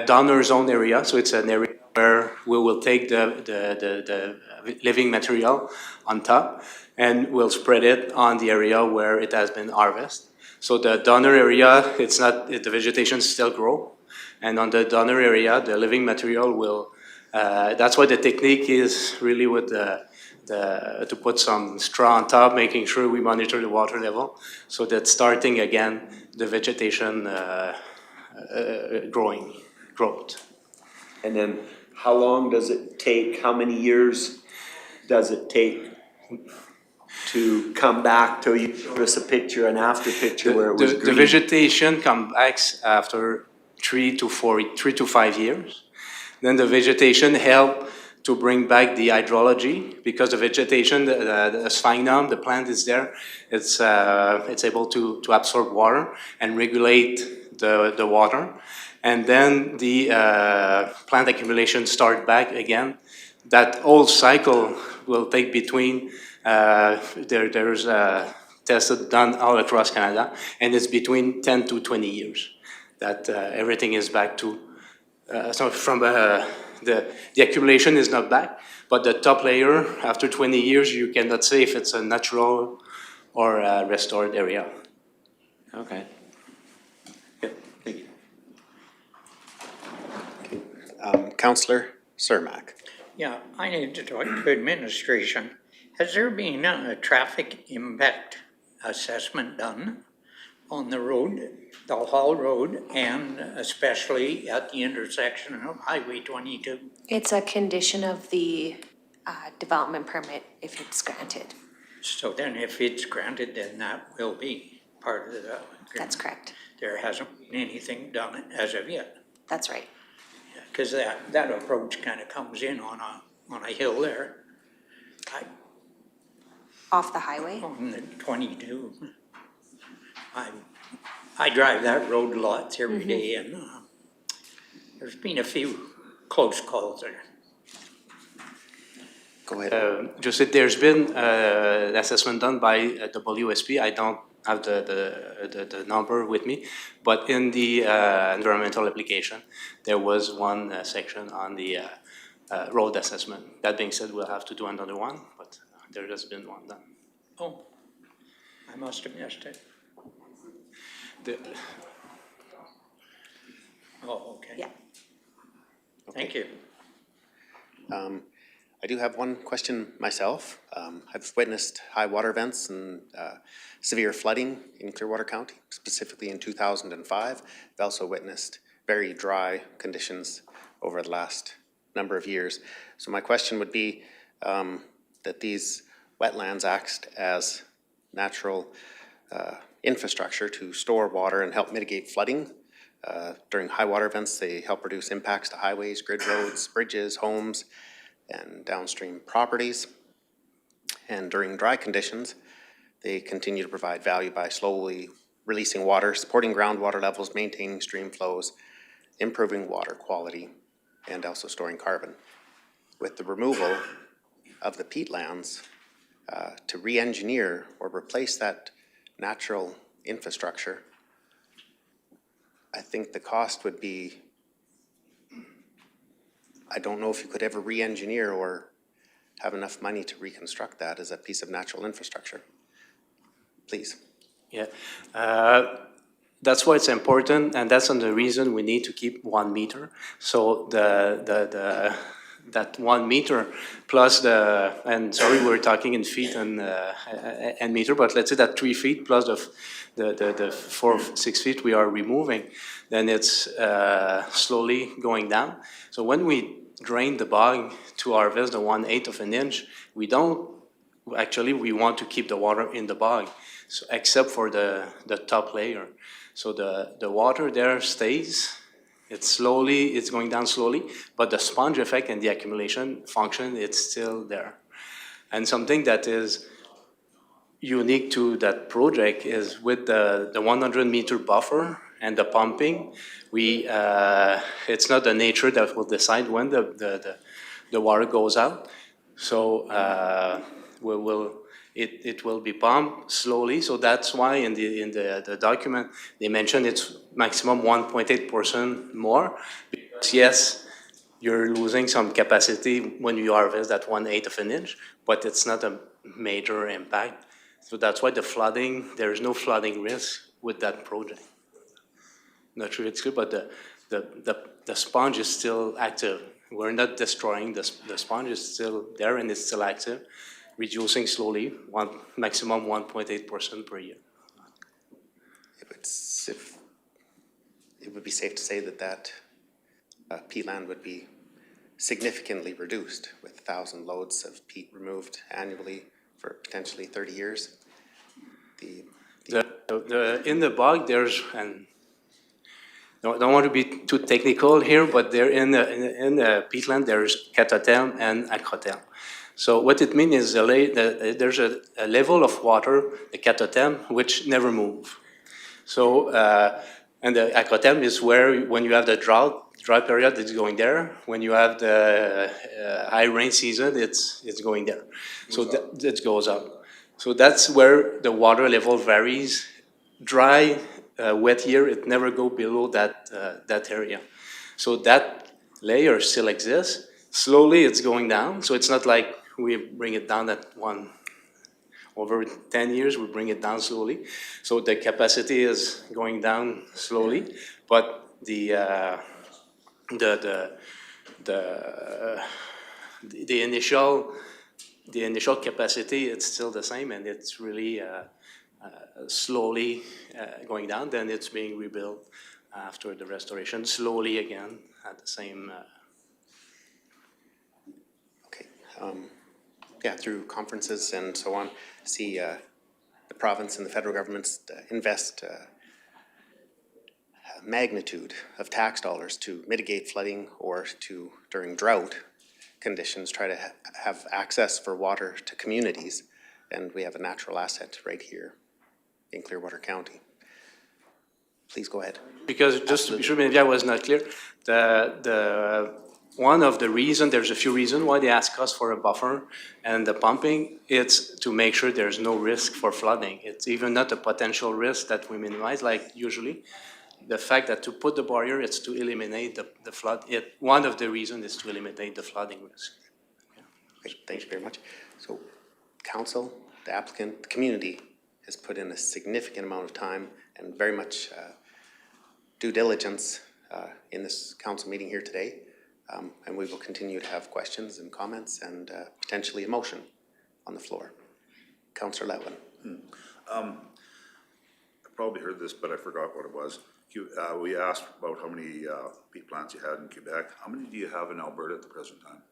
donor zone area. So it's an area where we will take the living material on top and we'll spread it on the area where it has been harvested. So the donor area, the vegetation still grow. And on the donor area, the living material will, that's why the technique is really with to put some straw on top, making sure we monitor the water level, so that starting again, the vegetation growth. And then how long does it take, how many years does it take to come back till you show us a picture, an after picture where it was green? The vegetation comes back after 3 to 5 years. Then the vegetation help to bring back the hydrology, because the vegetation, the sphagnum, the plant is there, it's able to absorb water and regulate the water. And then the plant accumulation start back again. That whole cycle will take between, there's tests done all across Canada, and it's between 10 to 20 years that everything is back to, so from the accumulation is not back, but the top layer, after 20 years, you cannot say if it's a natural or a restored area. Okay. Yep, thank you. Councillor Cermak. Yeah, I need to talk to administration. Has there been a traffic impact assessment done on the road, the Hall Road, and especially at the intersection of Highway 22? It's a condition of the development permit if it's granted. So then if it's granted, then that will be part of the agreement. That's correct. There hasn't been anything done as of yet. That's right. Because that approach kind of comes in on a hill there. Off the highway? On the 22. I drive that road lots every day, and there's been a few close calls there. Go ahead. Just that there's been an assessment done by WSP. I don't have the number with me, but in the environmental application, there was one section on the road assessment. That being said, we'll have to do another one, but there has been one done. Oh, I must have missed it. Oh, okay. Yeah. Thank you. I do have one question myself. I've witnessed high water events and severe flooding in Clearwater County, specifically in 2005. I've also witnessed very dry conditions over the last number of years. So my question would be that these wetlands act as natural infrastructure to store water and help mitigate flooding. During high water events, they help reduce impacts to highways, grid roads, bridges, homes, and downstream properties. And during dry conditions, they continue to provide value by slowly releasing water, supporting groundwater levels, maintaining stream flows, improving water quality, and also storing carbon. With the removal of the peatlands, to re-engineer or replace that natural infrastructure, I think the cost would be, I don't know if you could ever re-engineer or have enough money to reconstruct that as a piece of natural infrastructure. Please. Yeah, that's why it's important, and that's the reason we need to keep 1 meter. So that 1 meter plus and sorry, we're talking in feet and meter, but let's say that 3 feet plus the 4 or 6 feet we are removing, then it's slowly going down. So when we drain the bog to harvest the 1/8 of an inch, we want to keep the water in the bog, so except for the top layer. So the water there stays. It's going down slowly, but the sponge effect and the accumulation function, it's still there. And something that is unique to that project is with the 100-meter buffer and the pumping, it's not the nature that will decide when the water goes out. So it will be pumped slowly. So that's why in the document they mentioned it's maximum 1.8% more. Because yes, you're losing some capacity when you harvest that 1/8 of an inch, but it's not a major impact. So that's why there is no flooding risk with that project. Not sure it's good, but the sponge is still active. We're not destroying the sponge is still there and it's still active, reducing slowly, maximum 1.8% per year. It would be safe to say that peatland would be significantly reduced with 1,000 loads of peat removed annually for potentially 30 years. In the bog, there's, and don't want to be too technical here, but there in the peatland there's catotherm and acrotherm. So what it means is there's a level of water, the catotherm, which never move. So and the acrotherm is where when you have the dry period, it's going there. When you have the high rain season, it's going there. So it goes up. So that's where the water level varies. Dry, wet year, it never go below that area. So that layer still exists. Slowly, it's going down. So it's not like we bring it down at one. Over 10 years, we bring it down slowly. So the capacity is going down slowly, but the initial capacity, it's still the same, and it's really slowly going down. Then it's being rebuilt after the restoration, slowly again at the same. Okay. Yeah, through conferences and so on, see the province and the federal governments invest magnitude of tax dollars to mitigate flooding or to, during drought conditions, try to have access for water to communities. And we have a natural asset right here in Clearwater County. Please go ahead. Because just to be sure, maybe I was not clear, one of the reasons, there's a few reasons why they ask us for a buffer and the pumping, it's to make sure there's no risk for flooding. It's even not a potential risk that we minimize, like usually. The fact that to put the barrier, it's to eliminate the flood. One of the reasons is to eliminate the flooding risk. Yeah. Okay, thank you very much. So council, the applicant, the community has put in a significant amount of time and very much due diligence in this council meeting here today. And we will continue to have questions and comments and potentially a motion on the floor. Councillor Letwin. I probably heard this, but I forgot what it was. We asked about how many peat plants you had in Quebec. How many do you have in Alberta at the present time?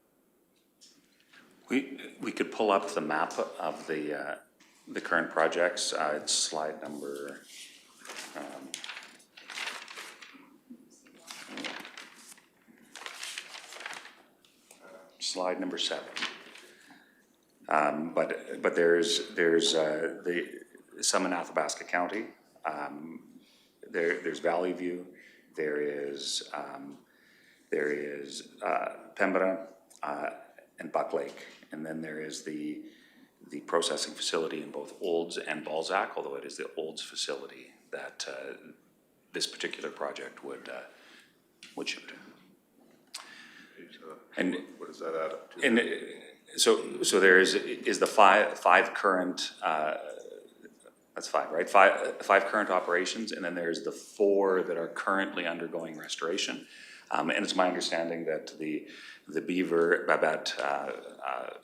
We could pull up the map of the current projects. It's slide number, slide number 7. But there's some in Athabasca County. There's Valley View. There is Pembina and Buck Lake, and then there is the processing facility in both Olds and Balzac, although it is the Olds facility that this particular project would ship to. And what does that add up to? And so there is the five current. That's 5, right? Five current operations, and then there's the 4 that are currently undergoing restoration. And it's my understanding that the Beaver Babette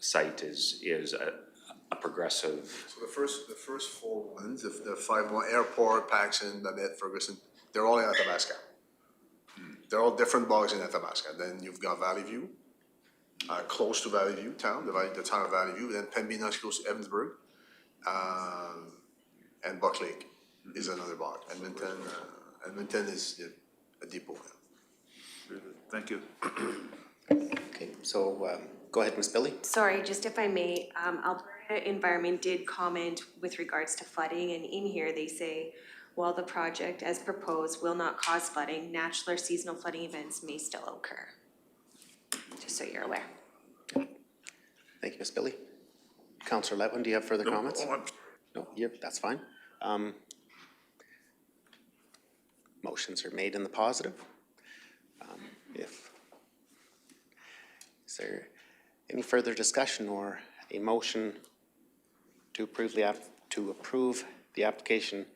site is a progressive. So the first 4 ones, the 5 one, Airport, Paxson, Babette, Ferguson, they're all in Athabasca. They're all different bogs in Athabasca. Then you've got Valley View, close to Valley View town, the town of Valley View. Then Pembina is close to Evansburg, and Buck Lake is another bog. Edmonton is a depot. Thank you. Okay, so go ahead, Ms. Billy. Sorry, just if I may, Alberta Environment did comment with regards to flooding, and in here they say, while the project as proposed will not cause flooding, natural or seasonal flooding events may still occur. Just so you're aware. Thank you, Ms. Billy. Councillor Letwin, do you have further comments? No, that's fine. Motions are made in the positive. Is there any further discussion or a motion to approve the application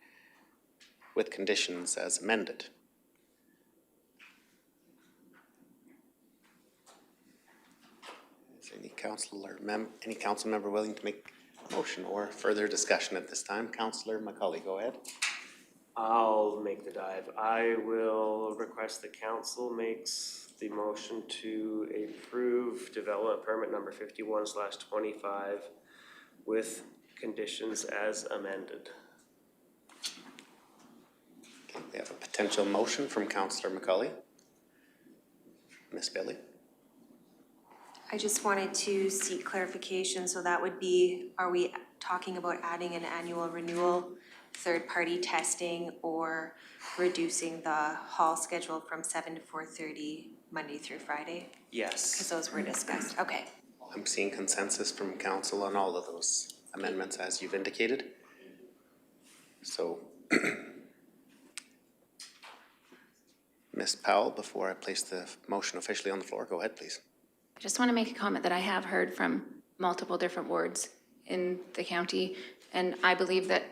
with conditions as amended? Is there any council member willing to make a motion or further discussion at this time? Councillor McCauley, go ahead. I'll make the dive. I will request the council makes the motion to approve development permit number 51/25 with conditions as amended. Okay, we have a potential motion from Councillor McCauley. Ms. Billy. I just wanted to seek clarification, so that would be, are we talking about adding an annual renewal, third-party testing, or reducing the hall schedule from 7 to 4:30 Monday through Friday? Yes. Because those were discussed, okay. I'm seeing consensus from council on all of those amendments as you've indicated. So, Ms. Powell, before I place the motion officially on the floor, go ahead, please. I just want to make a comment that I have heard from multiple different wards in the county, and I believe that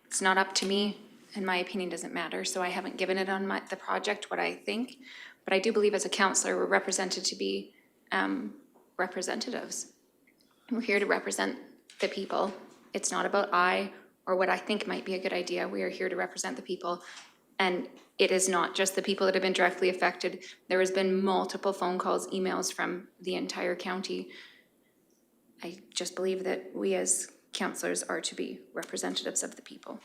it's not up to me, and my opinion doesn't matter, so I haven't given it on the project what I think, but I do believe as a councillor we're represented to be representatives. We're here to represent the people. It's not about I or what I think might be a good idea. We are here to represent the people, and it is not just the people that have been directly affected. There has been multiple phone calls, emails from the entire county. I just believe that we as councillors are to be representatives of the people.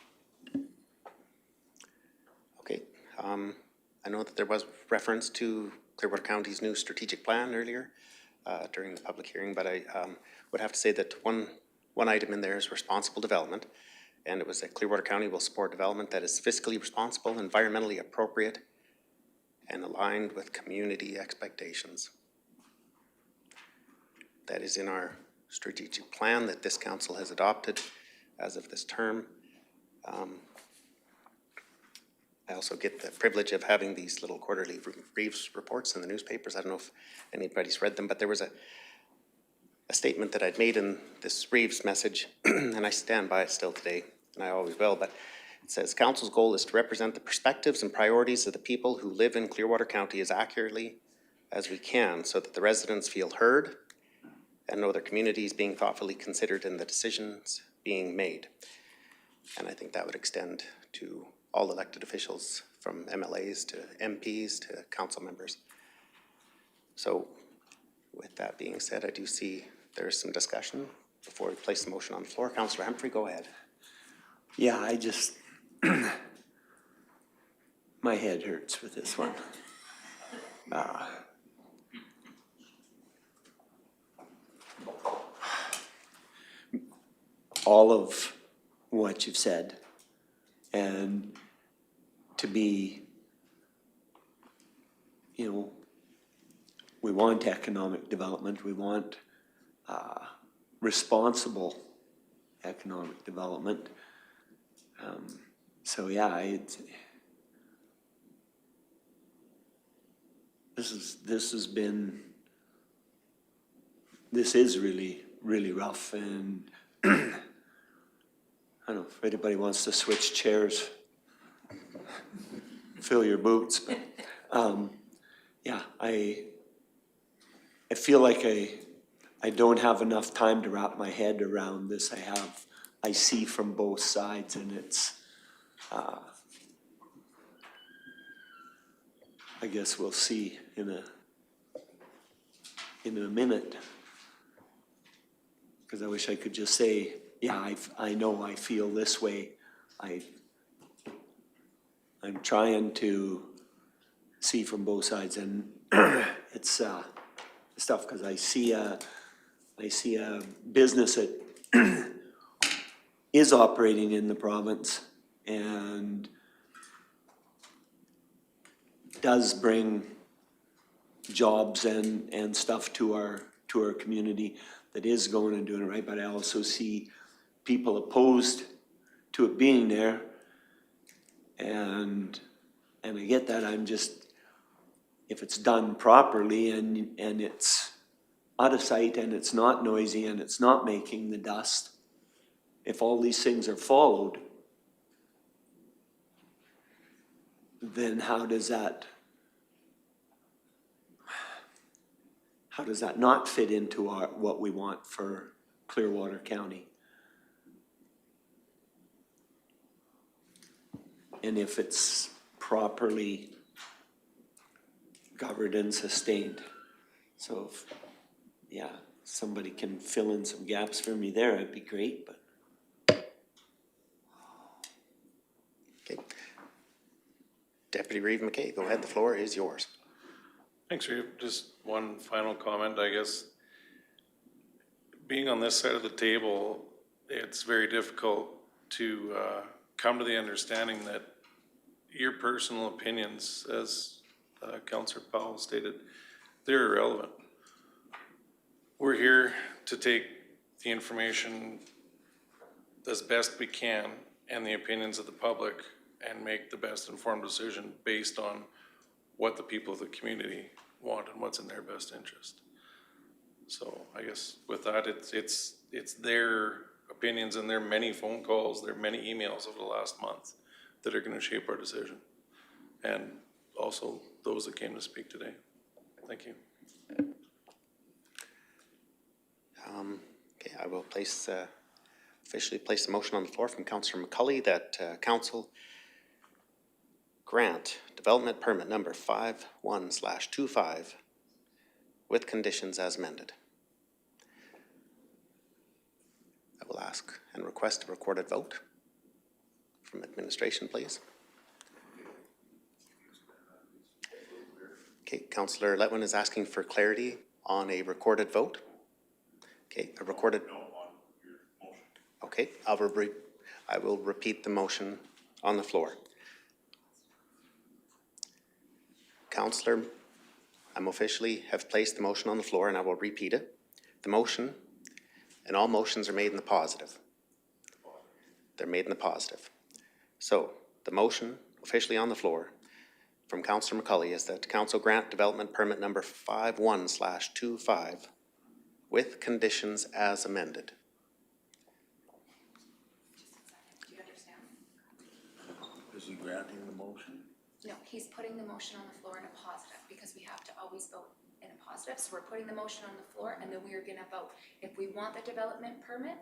Okay, I know that there was reference to Clearwater County's new strategic plan earlier during the public hearing, but I would have to say that one item in there is responsible development, and it was that Clearwater County will support development that is fiscally responsible, environmentally appropriate, and aligned with community expectations. That is in our strategic plan that this council has adopted as of this term. I also get the privilege of having these little quarterly Reeves reports in the newspapers. I don't know if anybody's read them, but there was a statement that I'd made in this Reeves message, and I stand by it still today, and I always will, but it It says, council's goal is to represent the perspectives and priorities of the people who live in Clearwater County as accurately as we can so that the residents feel heard and know their community is being thoughtfully considered in the decisions being made. And I think that would extend to all elected officials, from MLAs to MPs to council members. So with that being said, I do see there's some discussion before we place the motion on the floor. Councillor Humphrey, go ahead. Yeah, I just, my head hurts with this one. All of what you've said, and to be, you know, we want economic development, we want responsible economic development. So yeah, this is really, really rough, and I don't know if anybody wants to switch chairs, fill your boots, but yeah, I feel like I don't have enough time to wrap my head around this. I see from both sides, and it's I guess we'll see in a minute, because I wish I could just say, yeah, I know I feel this way. I'm trying to see from both sides, and it's tough because I see a business that is operating in the province and does bring jobs and stuff to our community, that is going and doing it right, but I also see people opposed to it being there, and I get that. I'm just, if it's done properly and it's out of sight and it's not noisy and it's not making the dust, if all these things are followed, then how does that not fit into what we want for Clearwater County? And if it's properly governed and sustained. So if, yeah, somebody can fill in some gaps for me there, it'd be great, but. Okay. Deputy Reeve McKay, go ahead, the floor is yours. Thanks, Reeve. Just one final comment, I guess. Being on this side of the table, it's very difficult to come to the understanding that your personal opinions, as Councillor Powell stated, they're irrelevant. We're here to take the information as best we can and the opinions of the public and make the best informed decision based on what the people of the community want and what's in their best interest. So I guess with that, it's their opinions and their many phone calls, their many emails over the last month that are going to shape our decision, and also those that came to speak today. Thank you. Okay, I will officially place the motion on the floor from Councillor McCulley that Council grant development permit number 51/25 with conditions as amended. I will ask and request a recorded vote from administration, please. Okay, Councillor Letwin is asking for clarity on a recorded vote. Okay, a recorded. Okay, I will repeat the motion on the floor. Councillor, I'm officially have placed the motion on the floor, and I will repeat it. The motion, and all motions are made in the positive. They're made in the positive. So the motion officially on the floor from Councillor McCulley is that Council grant development permit number 51/25 with conditions as amended. granting the motion? No, he's putting the motion on the floor in a positive, because we have to always vote in a positive, so we're putting the motion on the floor, and then we are gonna vote. If we want the development permit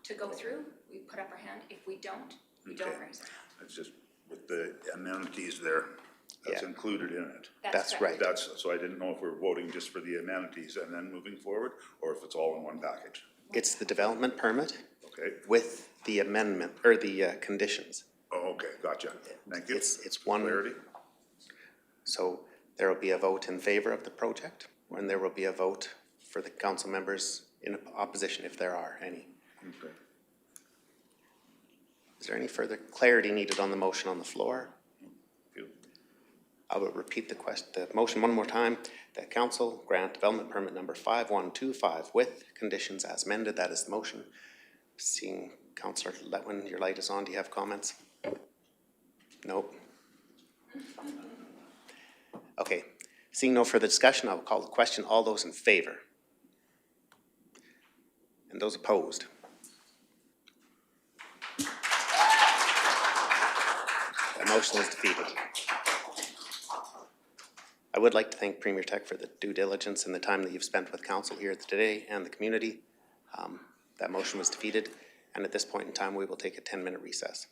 to go through, we put up our hand. If we don't, we don't Okay. raise our hand. It's just with the amenities there, that's Yeah. included in it. That's right. So I didn't know if we're voting just for the amenities and then moving forward, or if it's all in one package. It's the development permit Okay? with the amendment, or the conditions. Oh, okay, gotcha. Thank you. It's one. Clarity? So there will be a vote in favor of the project, and there will be a vote for the council members in opposition, if there are any. Okay. Is there any further clarity needed on the motion on the floor? I will repeat the motion one more time, that council grant development permit number 5125 with conditions as amended. That is the motion. Seeing Councillor Letwin, your light is on. Do you have comments? Nope. Okay. Seeing no further discussion, I will call the question. All those in favor? And those opposed? The motion is defeated. I would like to thank Premier Tech for the due diligence and the time that you've spent with council here today and the community. That motion was defeated, and at this point in time, we will take a 10-minute recess.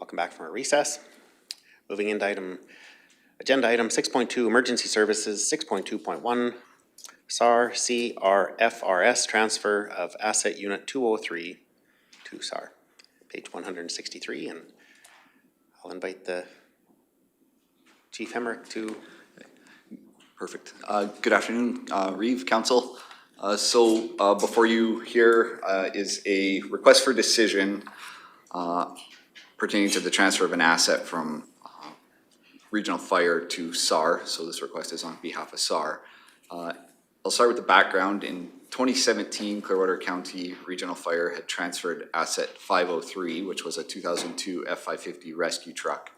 Welcome back from our recess. Moving into agenda item 6.2, emergency services, 6.2.1, SAR CRFRS, transfer of asset unit 203 to SAR. Page 163, and I'll invite the Chief Hemrick to. Perfect. Good afternoon, Reeve, Council. Before you here is a request for decision pertaining to the transfer of an asset from Regional Fire to SAR. So this request is on behalf of SAR. I'll start with the background. In 2017, Clearwater County Regional Fire had transferred asset 503, which was a 2002 F-550 rescue truck,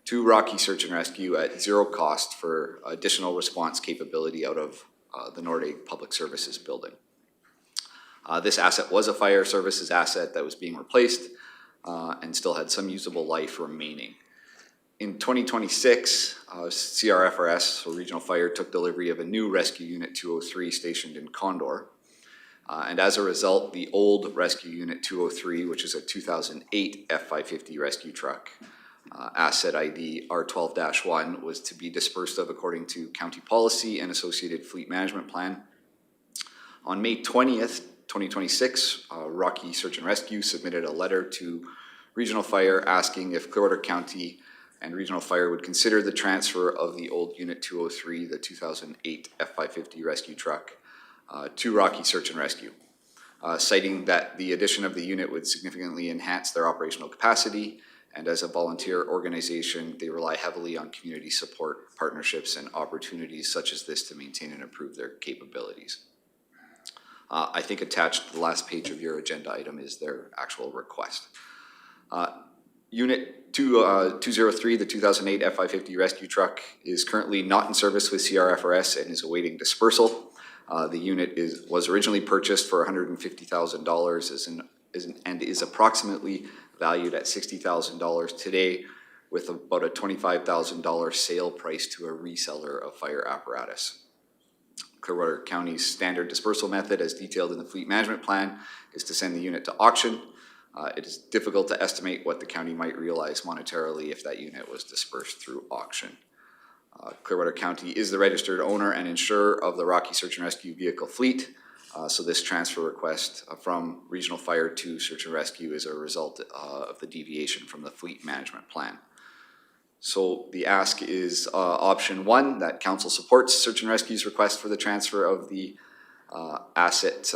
to Rocky Search and Rescue at zero cost for additional response capability out of the Nordegg Public Services building. This asset was a fire services asset that was being replaced and still had some usable life remaining. In 2026, CRFRS, so Regional Fire, took delivery of a new Rescue Unit 203 stationed in Condor. And as a result, the old Rescue Unit 203, which is a 2008 F-550 rescue truck, asset ID R12-1, was to be dispersed of according to county policy and associated fleet management plan. On May 20th, 2026, Rocky Search and Rescue submitted a letter to Regional Fire asking if Clearwater County and Regional Fire would consider the transfer of the old Unit 203, the 2008 F-550 rescue truck, to Rocky Search and Rescue, citing that the addition of the unit would significantly enhance their operational capacity, and as a volunteer organization, they rely heavily on community support, partnerships, and opportunities such as this to maintain and improve their capabilities. I think attached to the last page of your agenda item is their actual request. Unit 203, the 2008 F-550 rescue truck, is currently not in service with CRFRS and is awaiting dispersal. The unit was originally purchased for $150,000 and is approximately valued at $60,000 today, with about a $25,000 sale price to a reseller of fire apparatus. Clearwater County's standard dispersal method, as detailed in the fleet management plan, is to send the unit to auction. It is difficult to estimate what the county might realize monetarily if that unit was dispersed through auction. Clearwater County is the registered owner and insurer of the Rocky Search and Rescue vehicle fleet, so this transfer request from Regional Fire to Search and Rescue is a result of the deviation from the fleet management plan. So the ask is option 1, that council supports Search and Rescue's request for the transfer of the asset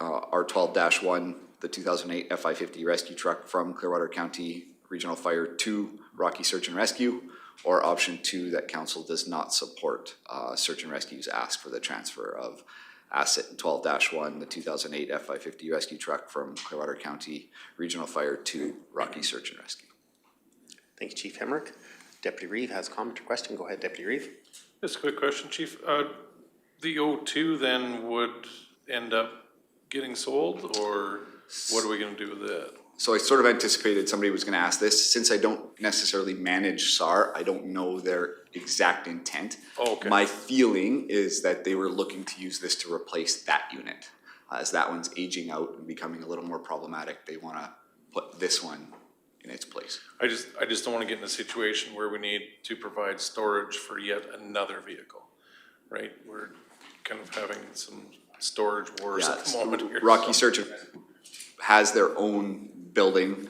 R12-1, the 2008 F-550 rescue truck from Clearwater County Regional Fire to Rocky Search and Rescue, or option 2, that council does not support Search and Rescue's ask for the transfer of asset 12-1, the 2008 F-550 rescue truck from Clearwater County Regional Fire to Rocky Search and Rescue. Thank you, Chief Hemrick. Deputy Reeve has a comment or question. Go ahead, Deputy Reeve. Just a quick question, Chief. The O2 then would end up getting sold, or what are we going to do with that? So I sort of anticipated somebody was going to ask this. Since I don't necessarily manage SAR, I don't know their exact intent. Oh, okay. My feeling is that they were looking to use this to replace that unit. As that one's aging out and becoming a little more problematic, they want to put this one in its place. I just don't want to get in a situation where we need to provide storage for yet another vehicle, right? We're kind of having some storage wars at the moment here. Rocky Search has their own building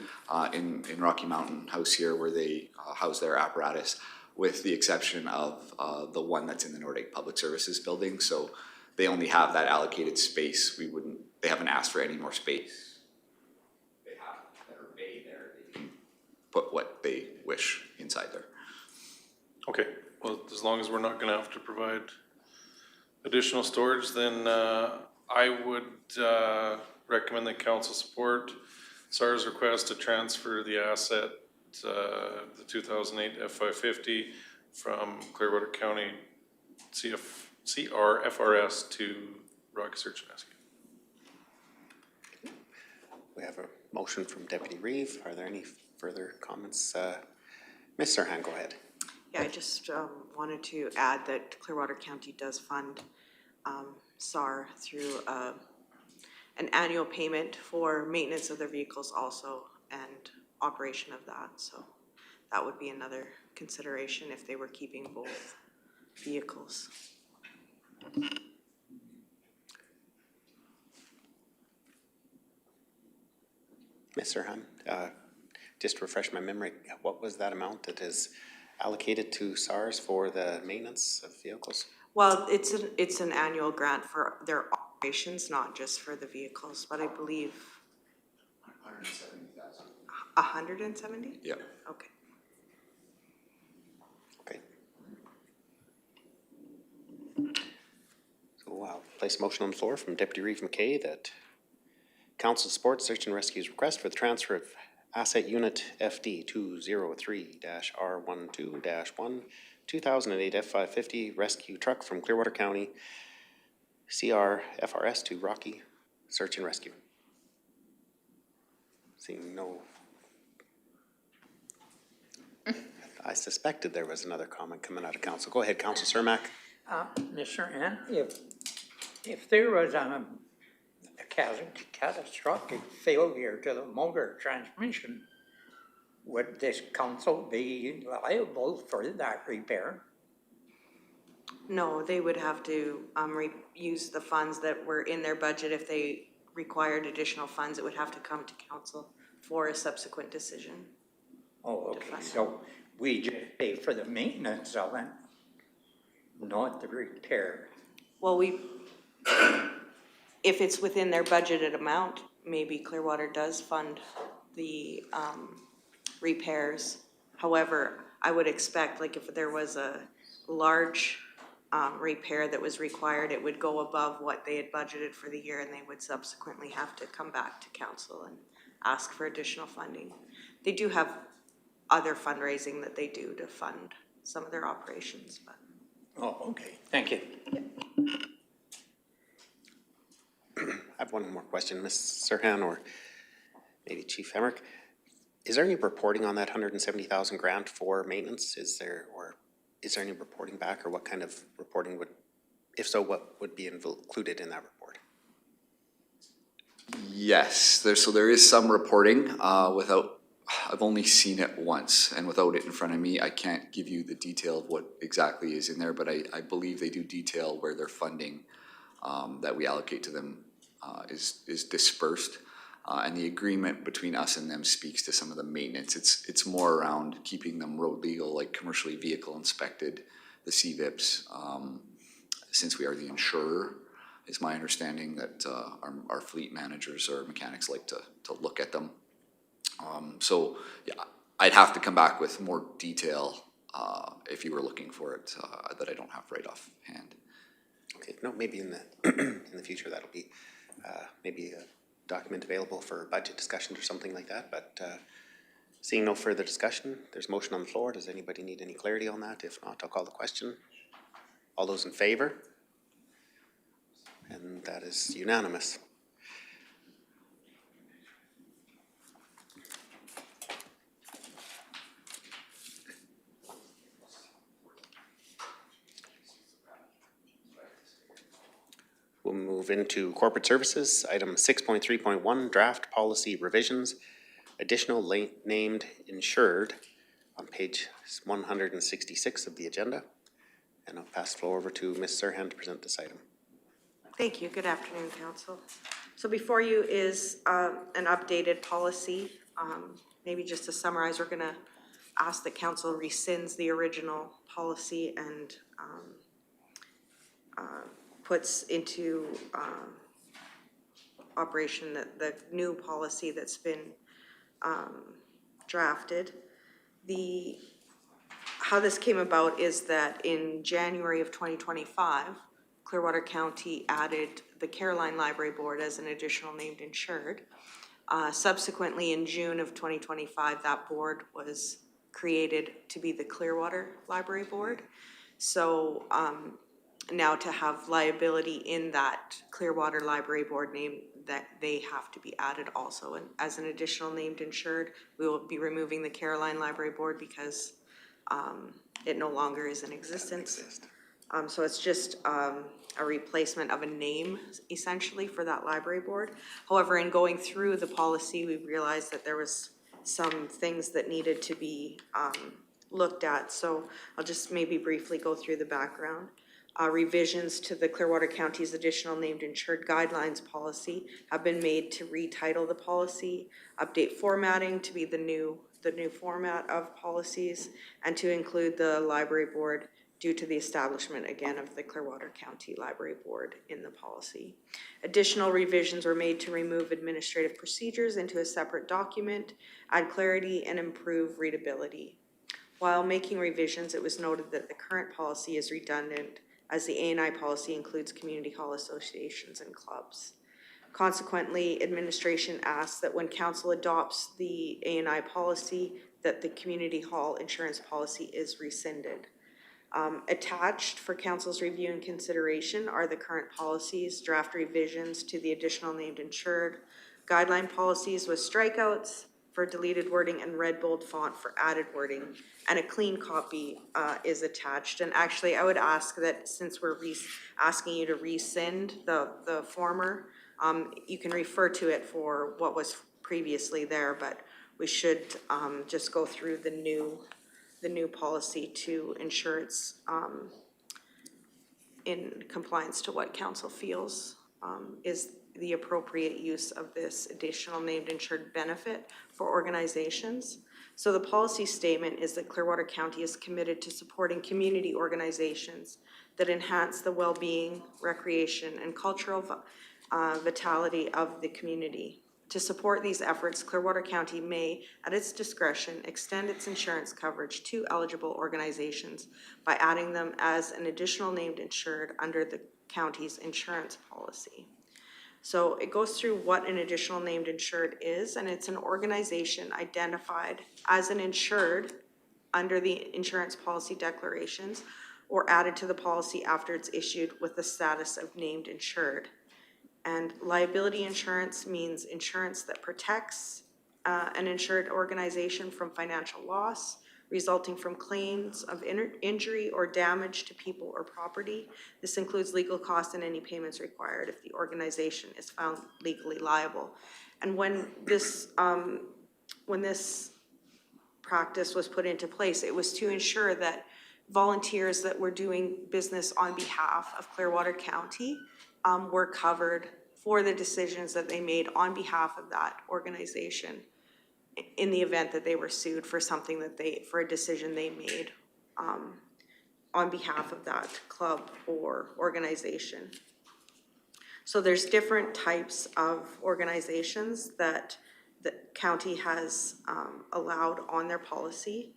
in Rocky Mountain House here where they house their apparatus, with the exception of the one that's in the Nordegg Public Services building. So they only have that allocated space. They haven't asked for any more space. They have their bay there. They can put what they wish inside there. Okay, well, as long as we're not gonna have to provide additional storage, then I would recommend that council support SAR's request to transfer the asset, the 2008 F-550 from Clearwater County CRFRS to Rocky Search and Rescue. We have a motion from Deputy Reeve. Are there any further comments? Ms. Serhan, go ahead. Yeah, I just wanted to add that Clearwater County does fund SAR through an annual payment for maintenance of their vehicles also, and operation of that, so that would be another consideration if they were keeping both vehicles. Ms. Serhan, just to refresh my memory, what was that amount that is allocated to SARS for the maintenance of vehicles? Well, it's an annual grant for their operations, not just for the vehicles, but I believe 170? Yeah. Okay. Okay. So I'll place a motion on the floor from Deputy Reeve McKay that Council supports Search and Rescue's request for the transfer of Asset Unit FD 203-R12-1 2008 F550 rescue truck from Clearwater County CRFRS to Rocky Search and Rescue. Seeing no. I suspected there was another comment coming out of council. Go ahead, Council Cermak. Mr. Ann, if there was a catastrophic failure to the motor transmission, would this council be liable for that repair? No, they would have to use the funds that were in their budget. If they required additional funds, it would have to come to council for a subsequent decision. Oh, okay, so we just pay for the maintenance of it, not the repair. Well, if it's within their budgeted amount, maybe Clearwater does fund the repairs. However, I would expect, like, if there was a large repair that was required, it would go above what they had budgeted for the year, and they would subsequently have to come back to council and ask for additional funding. They do have other fundraising that they do to fund some of their operations, but. Oh, okay, thank you. I have one more question, Ms. Serhan, or maybe Chief Emmerich. Is there any reporting on that 170,000 grant for maintenance? Is there any reporting back, or what kind of reporting would, if so, what would be included in that report? Yes, there is some reporting, I've only seen it once, and without it in front of me, I can't give you the detail of what exactly is in there, but I believe they do detail where their funding that we allocate to them is dispersed. And the agreement between us and them speaks to some of the maintenance. It's more around keeping them road legal, like commercially vehicle inspected, the CVIPs, since we are the insurer. It's my understanding that our fleet managers or mechanics like to look at them. So yeah, I'd have to come back with more detail if you were looking for it that I don't have right off hand. Okay, no, maybe in the in the future that'll be maybe a document available for budget discussions or something like that. But seeing no further discussion, there's motion on the floor. Does anybody need any clarity on that? If not, I'll call the question. All those in favor? And that is unanimous. We'll move into corporate services, item 6.3.1, draft policy revisions, additional named insured on page 166 of the agenda. And I'll pass the floor over to Ms. Serhan to present this item. Thank you. Good afternoon, Council. So before you is an updated policy. Maybe just to summarize, we're going to ask that Council rescinds the original policy and puts into operation the new policy that's been drafted. How this came about is that in January of 2025, Clearwater County added the Caroline Library Board as an additional named insured. Subsequently, in June of 2025, that board was created to be the Clearwater Library Board. So now to have liability in that Clearwater Library Board name, that they have to be added also. And as an additional named insured, we will be removing the Caroline Library Board because it no longer is in existence. So it's just a replacement of a name essentially for that library board. However, in going through the policy, we realized that there was some things that needed to be looked at. So I'll just maybe briefly go through the background. Revisions to the Clearwater County's additional named insured guidelines policy have been made to retitle the policy, update formatting to be the new format of policies, and to include the library board due to the establishment again of the Clearwater County Library Board in the policy. Additional revisions were made to remove administrative procedures into a separate document, add clarity, and improve readability. While making revisions, it was noted that the current policy is redundant as the A&I policy includes community hall associations and clubs. Consequently, administration asks that when council adopts the A&I policy, that the community hall insurance policy is rescinded. Attached for council's review and consideration are the current policies, draft revisions to the additional named insured, guideline policies with strikeouts for deleted wording and red bold font for added wording, and a clean copy is attached. And actually, I would ask that since we're asking you to rescind the former, you can refer to it for what was previously there, but we should just go through the new policy to ensure it's in compliance to what council feels is the appropriate use of this additional named insured benefit for organizations. So the policy statement is that Clearwater County is committed to supporting community organizations that enhance the well-being, recreation, and cultural vitality of the community. To support these efforts, Clearwater County may, at its discretion, extend its insurance coverage to eligible organizations by adding them as an additional named insured under the county's insurance policy. So it goes through what an additional named insured is, and it's an organization identified as an insured under the insurance policy declarations or added to the policy after it's issued with the status of named insured. And liability insurance means insurance that protects an insured organization from financial loss resulting from claims of injury or damage to people or property. This includes legal costs and any payments required if the organization is found legally liable. And when this practice was put into place, it was to ensure that volunteers that were doing business on behalf of Clearwater County were covered for the decisions that they made on behalf of that organization in the event that they were sued for something for a decision they made on behalf of that club or organization. So there's different types of organizations that the county has allowed on their policy.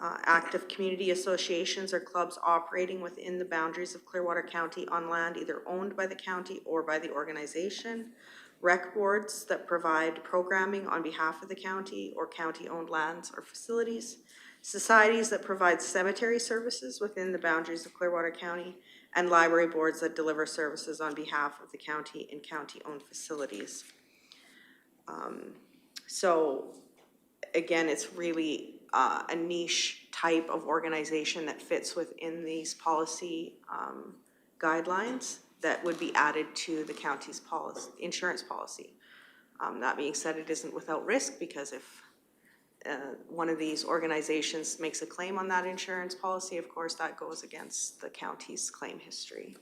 Active community associations or clubs operating within the boundaries of Clearwater County on land either owned by the county or by the organization. Rec boards that provide programming on behalf of the county or county-owned lands or facilities. Societies that provide cemetery services within the boundaries of Clearwater County. And library boards that deliver services on behalf of the county and county-owned facilities. So again, it's really a niche type of organization that fits within these policy guidelines that would be added to the county's policy, insurance policy. That being said, it isn't without risk because if one of these organizations makes a claim on that insurance policy, of course, that goes against the county's claim history.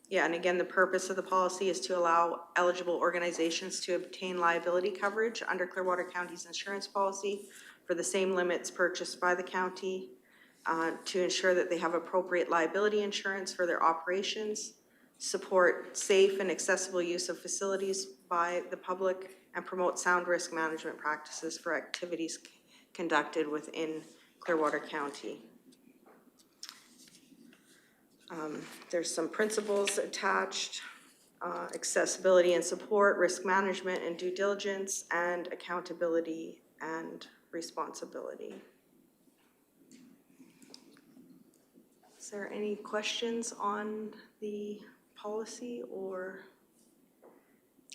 Yeah, and again, the purpose of the policy is to allow eligible organizations to obtain liability coverage under Clearwater County's insurance policy for the same limits purchased by the county, to ensure that they have appropriate liability insurance for their operations, support safe and accessible use of facilities by the public, and promote sound risk management practices for activities conducted within Clearwater County. There's some principles attached, accessibility and support, risk management and due diligence, and accountability and responsibility. Is there any questions on the policy or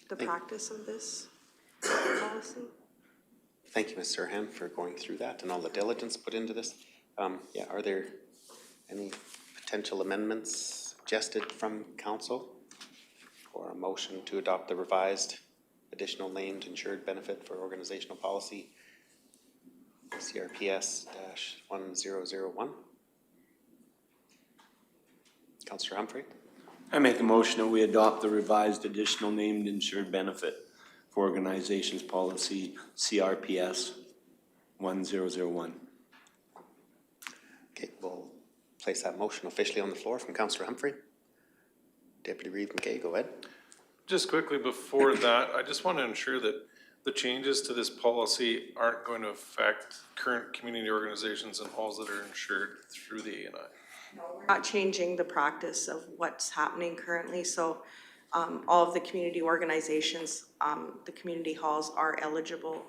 the practice of this policy? Thank you, Ms. Serhan, for going through that and all the diligence put into this. Yeah, are there any potential amendments suggested from council or a motion to adopt the revised additional named insured benefit for organizational policy, CRPS-1001. Councillor Humphrey. I make a motion that we adopt the revised additional named insured benefit for organizations policy CRPS 1001. Okay, we'll place that motion officially on the floor from Councillor Humphrey. Deputy Reeve McKay, go ahead. Just quickly before that, I just want to ensure that the changes to this policy aren't going to affect current community organizations and halls that are insured through the A&I. We're not changing the practice of what's happening currently, so all of the community organizations, the community halls are eligible,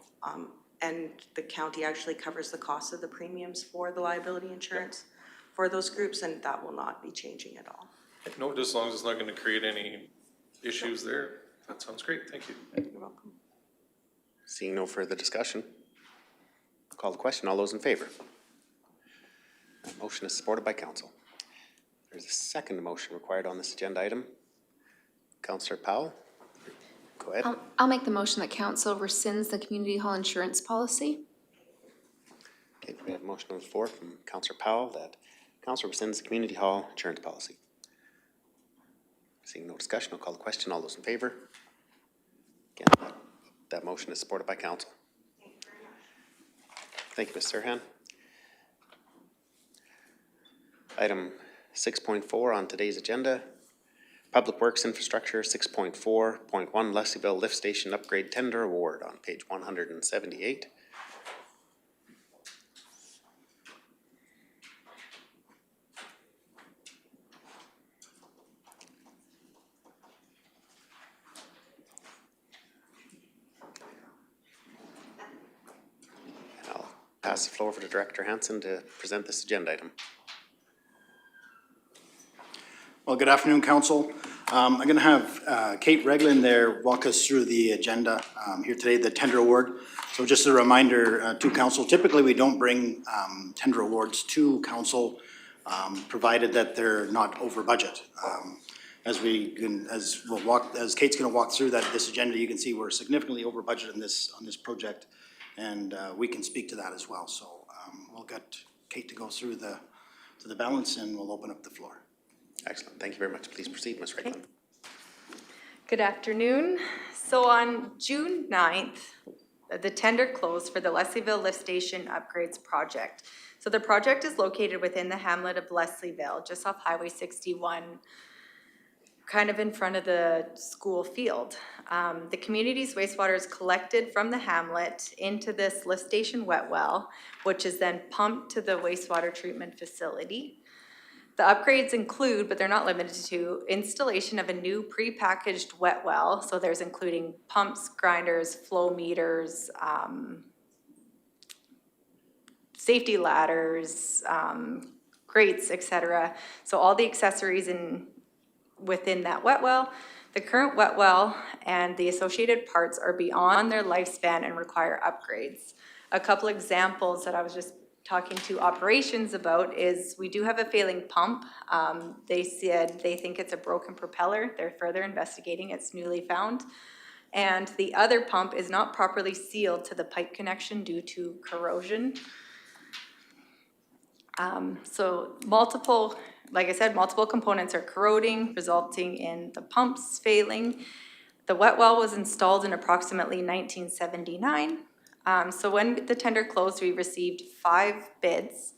and the county actually covers the cost of the premiums for the liability insurance for those groups, and that will not be changing at all. No, just as long as it's not going to create any issues there. That sounds great. Thank you. You're welcome. Seeing no further discussion, I'll call the question. All those in favor? That motion is supported by council. There's a second motion required on this agenda item. Councillor Powell, go ahead. I'll make the motion that council rescinds the community hall insurance policy. Okay, we have a motion on the floor from Councillor Powell that council rescinds the community hall insurance policy. Seeing no discussion, I'll call the question. All those in favor? Again, that motion is supported by council. Thank you, Ms. Serhan. Item 6.4 on today's agenda, Public Works Infrastructure 6.4.1 Leslieville Lift Station Upgrade Tender Award on page 178. And I'll pass the floor over to Director Hansen to present this agenda item. Well, good afternoon, Council. I'm going to have Kate Reglin there walk us through the agenda here today, the tender award. So just a reminder to Council, typically we don't bring tender awards to Council provided that they're not over budget. As Kate's going to walk through this agenda, you can see we're significantly over budget on this project, and we can speak to that as well. So we'll get Kate to go through the balance, and we'll open up the floor. Excellent. Thank you very much. Please proceed, Ms. Reglin. Good afternoon. So on June 9th, the tender closed for the Leslieville Lift Station Upgrades project. So the project is located within the hamlet of Leslieville, just off Highway 61, kind of in front of the school field. The community's wastewater is collected from the hamlet into this lift station wet well, which is then pumped to the wastewater treatment facility. The upgrades include, but they're not limited to, installation of a new pre-packaged wet well. So there's including pumps, grinders, flow meters, safety ladders, grates, etc. So all the accessories within that wet well. The current wet well and the associated parts are beyond their lifespan and require upgrades. A couple examples that I was just talking to operations about is we do have a failing pump. They said they think it's a broken propeller. They're further investigating. It's newly found. And the other pump is not properly sealed to the pipe connection due to corrosion. So like I said, multiple components are corroding, resulting in the pumps failing. The wet well was installed in approximately 1979. So when the tender closed, we received 5 bids,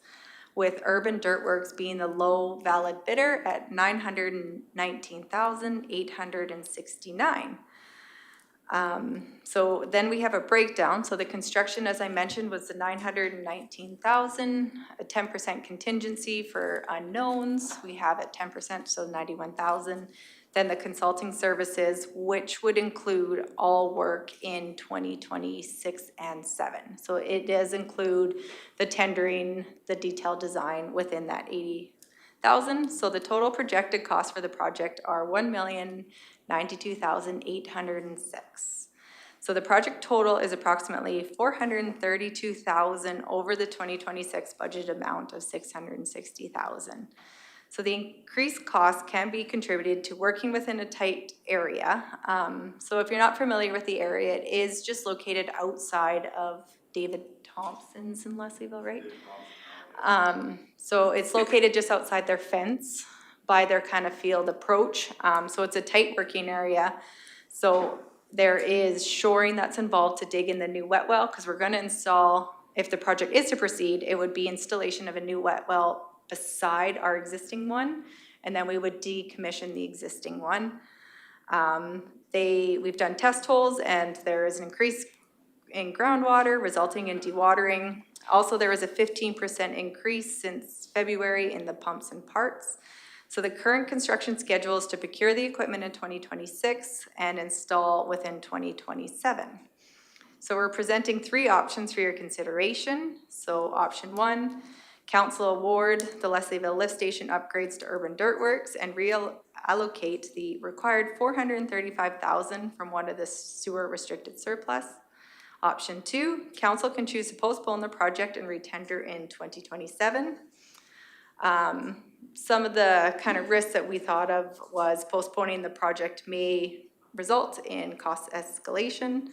with Urban Dirtworks being the low valid bidder at $919,869. So then we have a breakdown. So the construction, as I mentioned, was the $919,000, a 10% contingency for unknowns. We have at 10%, so $91,000. Then the consulting services, which would include all work in 2026 and 7. So it does include the tendering, the detailed design within that $80,000. So the total projected cost for the project are $1,092,806. So the project total is approximately $432,000 over the 2026 budget amount of $660,000. So the increased cost can be contributed to working within a tight area. So if you're not familiar with the area, it is just located outside of David Thompson's in Leslieville, right? So it's located just outside their fence by their kind of field approach. So it's a tight working area. So there is shoring that's involved to dig in the new wet well, because we're gonna install, if the project is to proceed, it would be installation of a new wet well beside our existing one, and then we would decommission the existing one. We've done test holes, and there is an increase in groundwater resulting in dewatering. Also, there was a 15% increase since February in the pumps and parts. So the current construction schedule is to procure the equipment in 2026 and install within 2027. So we're presenting 3 options for your consideration. So option 1, council award the Leslieville lift station upgrades to Urban Dirt Works and reallocate the required $435,000 from one of the sewer restricted surplus. Option 2, council can choose to postpone the project and retender in 2027. Some of the kind of risks that we thought of was postponing the project may result in cost escalation.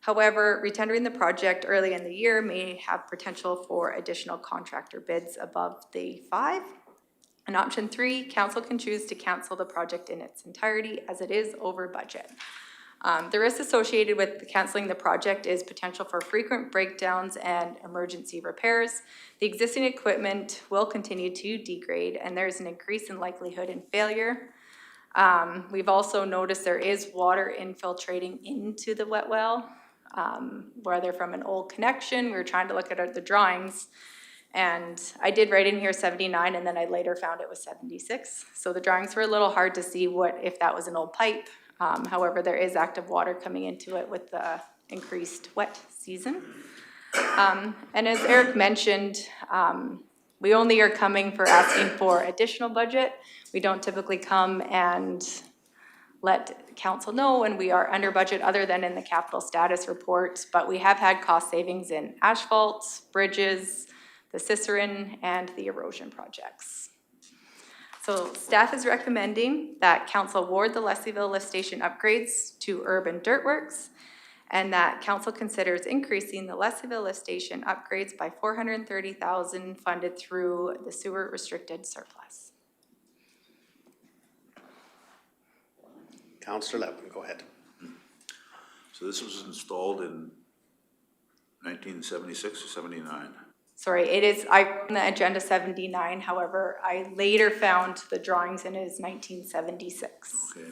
However, retendering the project early in the year may have potential for additional contractor bids above the 5. And option 3, council can choose to cancel the project in its entirety as it is over budget. The risk associated with canceling the project is potential for frequent breakdowns and emergency repairs. The existing equipment will continue to degrade, and there's an increase in likelihood in failure. We've also noticed there is water infiltrating into the wet well, whether from an old connection. We were trying to look at the drawings, and I did write in here 79, and then I later found it was 76. So the drawings were a little hard to see if that was an old pipe. However, there is active water coming into it with the increased wet season. And as Eric mentioned, we only are coming for asking for additional budget. We don't typically come and let council know when we are under budget other than in the capital status report, but we have had cost savings in asphalt, bridges, the Cicerin, and the erosion projects. So staff is recommending that council award the Leslieville lift station upgrades to Urban Dirt Works, and that council considers increasing the Leslieville lift station upgrades by $430,000 funded through the sewer restricted surplus. Councillor Levin, go ahead. So this was installed in 1976 or 79? Sorry, it is, on the agenda 79, however, I later found the drawings and it is 1976. Okay,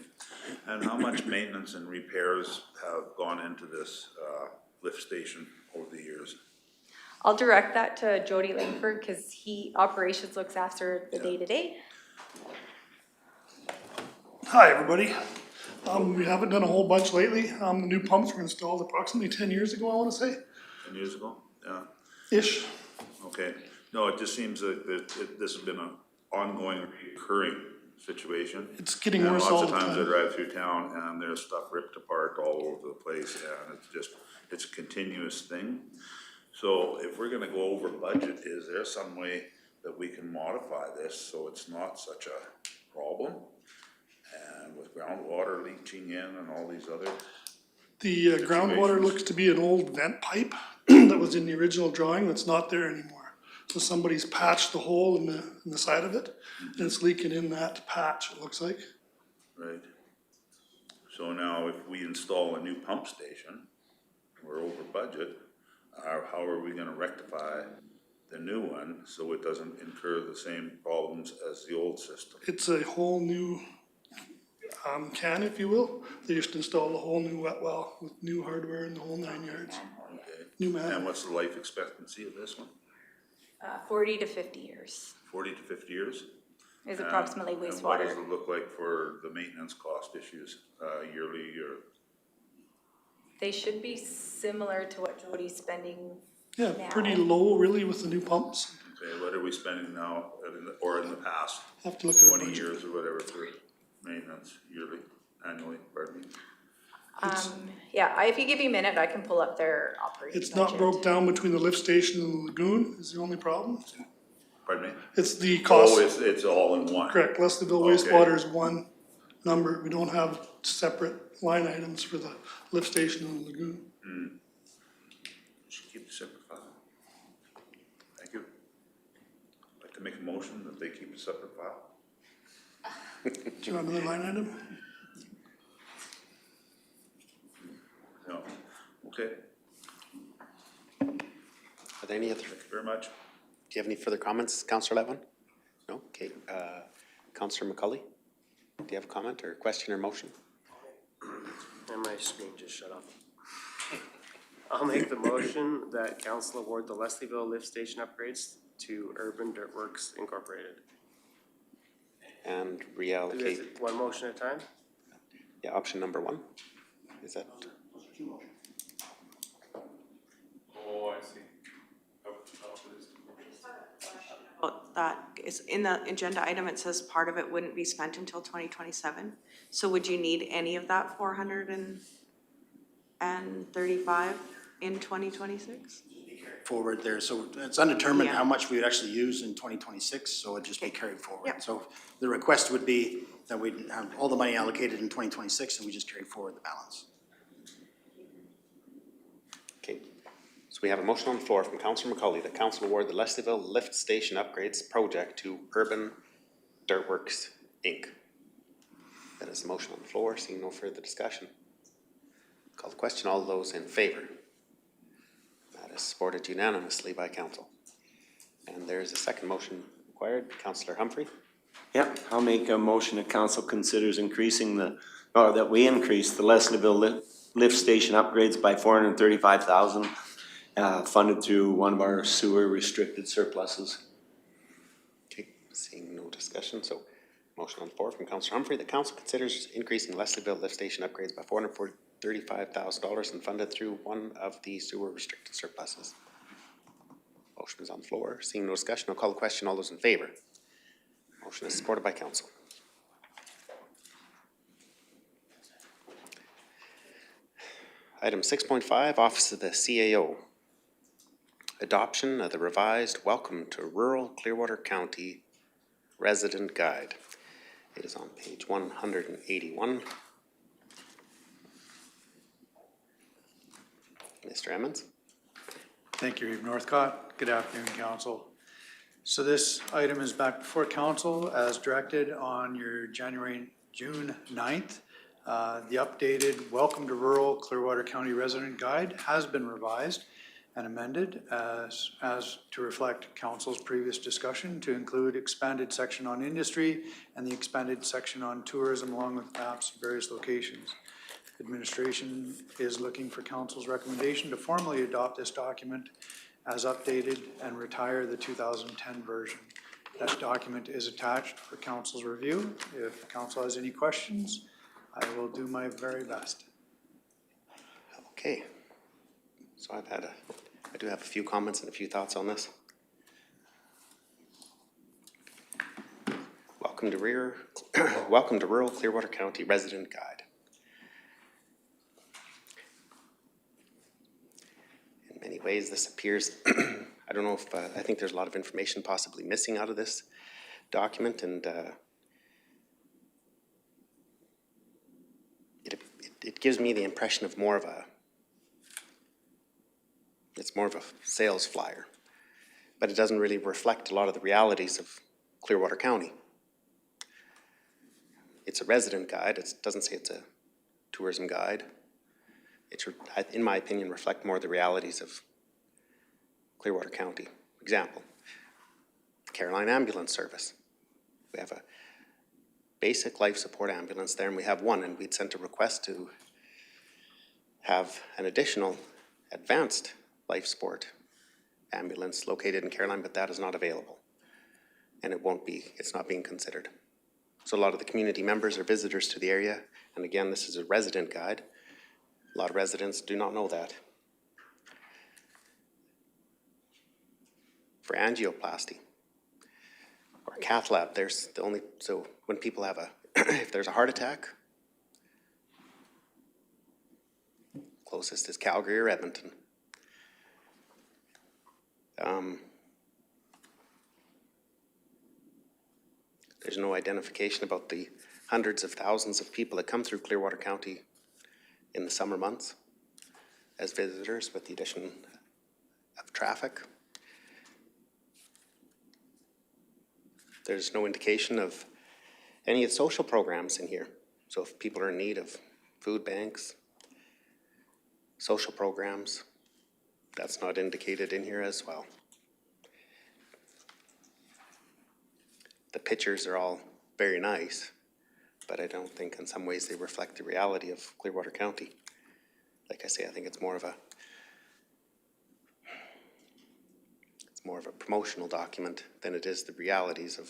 and how much maintenance and repairs have gone into this lift station over the years? I'll direct that to Jody Langford because operations looks after the day-to-day. Hi, everybody. We haven't done a whole bunch lately. The new pumps were installed approximately 10 years ago, I want to say. 10 years ago? Yeah. Ish. Okay, no, it just seems like this has been an ongoing, recurring situation. It's getting worse all the time. And lots of times I drive through town and there's stuff ripped apart all over the place, and it's a continuous thing. So if we're gonna go over budget, is there some way that we can modify this so it's not such a problem? And with groundwater leaching in and all these other The groundwater looks to be an old vent pipe that was in the original drawing that's not there anymore. So somebody's patched the hole in the side of it, and it's leaking in that patch, it looks like. Right. So now if we install a new pump station, we're over budget, how are we gonna rectify the new one so it doesn't incur the same problems as the old system? It's a whole new can, if you will. They just installed a whole new wet well with new hardware and the whole 9 yards. Okay. New man. And what's the life expectancy of this one? 40 to 50 years 40 to 50 years? is approximately wastewater. And what does it look like for the maintenance cost issues yearly or? They should be similar to what Jody's spending Yeah, now. pretty low really with the new pumps. Okay, what are we spending now or in the past? Have to look at our 20 budget. years or whatever for maintenance yearly, annually, pardon me? Yeah, if you give me a minute, I can pull up their operating It's not budget. broke down between the lift station and the lagoon is the only problem. Pardon me? It's the cost. Oh, it's all in one? Correct, Leslieville Okay. wastewater is one number. We don't have separate line items for the lift station and lagoon. Should keep a separate file. Thank you. I'd like to make a motion that they keep a separate file. Do you want another line item? No, okay, Are there any other, thank you very much. do you have any further comments, Councillor Levin? No? Okay, Councillor McCauley, do you have a comment or question or motion? And my screen just shut off. I'll make the motion that council award the Leslieville lift station upgrades to Urban Dirt Works Incorporated. And Is reallocate, it one motion at a time? yeah, option number 1, is that? Oh, I see. That is in the agenda item, it says part of it wouldn't be spent until 2027. So would you need any of that 435 in 2026? Forward there, so it's undetermined Yeah. how much we would actually use in 2026, so it'd just be carried forward. Yep. So the request would be that we have all the money allocated in 2026 and we just carry forward the balance. Okay, so we have a motion on the floor from Councillor McCauley that council award the Leslieville Lift Station Upgrades Project to Urban Dirt Works, Inc. That is a motion on the floor, seeing no further discussion. Call the question, all those in favor? That is supported unanimously by council. And there is a second motion required, Councillor Humphrey. Yep, I'll make a motion that council considers increasing that we increase the Leslieville lift station upgrades by $435,000, funded through one of our sewer restricted surpluses. Okay, seeing no discussion, so motion on the floor from Councillor Humphrey that council considers increasing Leslieville lift station upgrades by $435,000 and funded through one of the sewer restricted surpluses. Motion is on the floor. Seeing no discussion, I'll call the question. All those in favor? Motion is supported by council. Item 6.5, Office of the CAO. Adoption of the revised Welcome to Rural Clearwater County Resident Guide. It is on page 181. Mr. Emmons. Thank you, Reeve Northcott. Good afternoon, council. So this item is back before council as directed on your June 9th. The updated Welcome to Rural Clearwater County Resident Guide has been revised and amended as to reflect council's previous discussion to include expanded section on industry and the expanded section on tourism along with maps of various locations. Administration is looking for council's recommendation to formally adopt this document as updated and retire the 2010 version. That document is attached for council's review. If council has any questions, I will do my very best. Okay. So I do have a few comments and a few thoughts on this. Welcome to Rural Clearwater County Resident Guide. In many ways, this appears, I don't know if, I think there's a lot of information possibly missing out of this document, and it gives me the impression of it's more of a sales flyer, but it doesn't really reflect a lot of the realities of Clearwater County. It's a resident guide. It doesn't say it's a tourism guide. It should, in my opinion, reflect more the realities of Clearwater County. Example, Caroline Ambulance Service. We have a basic life support ambulance there, and we have one, and we'd sent a request to have an additional advanced life support ambulance located in Caroline, but that is not available. And it's not being considered. So a lot of the community members are visitors to the area, and again, this is a resident guide. A lot of residents do not know that. For angioplasty or cath lab, so when people have if there's a heart attack, closest is Calgary or Edmonton. There's no identification about the hundreds of thousands of people that come through Clearwater County in the summer months as visitors with the addition of traffic. There's no indication of any of the social programs in here. So if people are in need of food banks, social programs, that's not indicated in here as well. The pictures are all very nice, but I don't think in some ways they reflect the reality of Clearwater County. Like I say, I think it's more of a promotional document than it is the realities of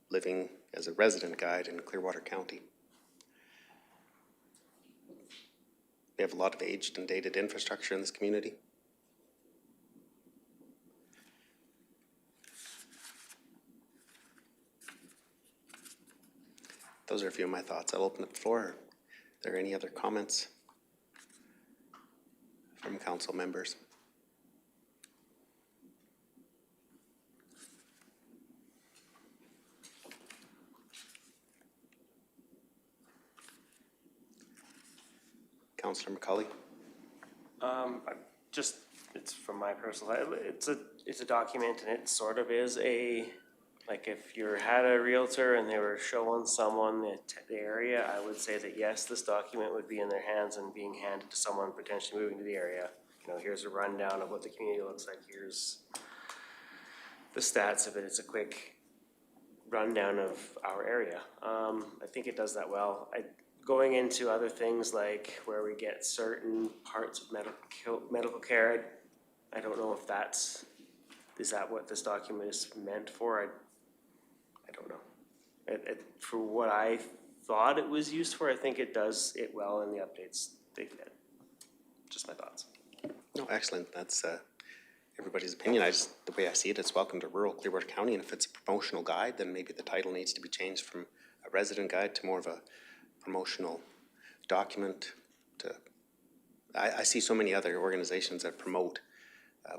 living as a resident guide in Clearwater County. We have a lot of aged and dated infrastructure in this community. Those are a few of my thoughts. I'll open up the floor. Are there any other comments from council members? Councillor McCauley? Just, it's from my personal, it's a document, and it sort of is a, like, if you had a realtor and they were showing someone the area, I would say that yes, this document would be in their hands and being handed to someone potentially moving to the area. You know, here's a rundown of what the community looks like, here's the stats of it, it's a quick rundown of our area. I think it does that well. Going into other things like where we get certain parts of medical care, I don't know if is that what this document is meant for? I don't know. For what I thought it was used for, I think it does it well in the updates they've had. Just my thoughts. No, excellent. That's everybody's opinion. The way I see it, it's welcome to rural Clearwater County, and if it's a promotional guide, then maybe the title needs to be changed from a resident guide to more of a promotional document. I see so many other organizations that promote,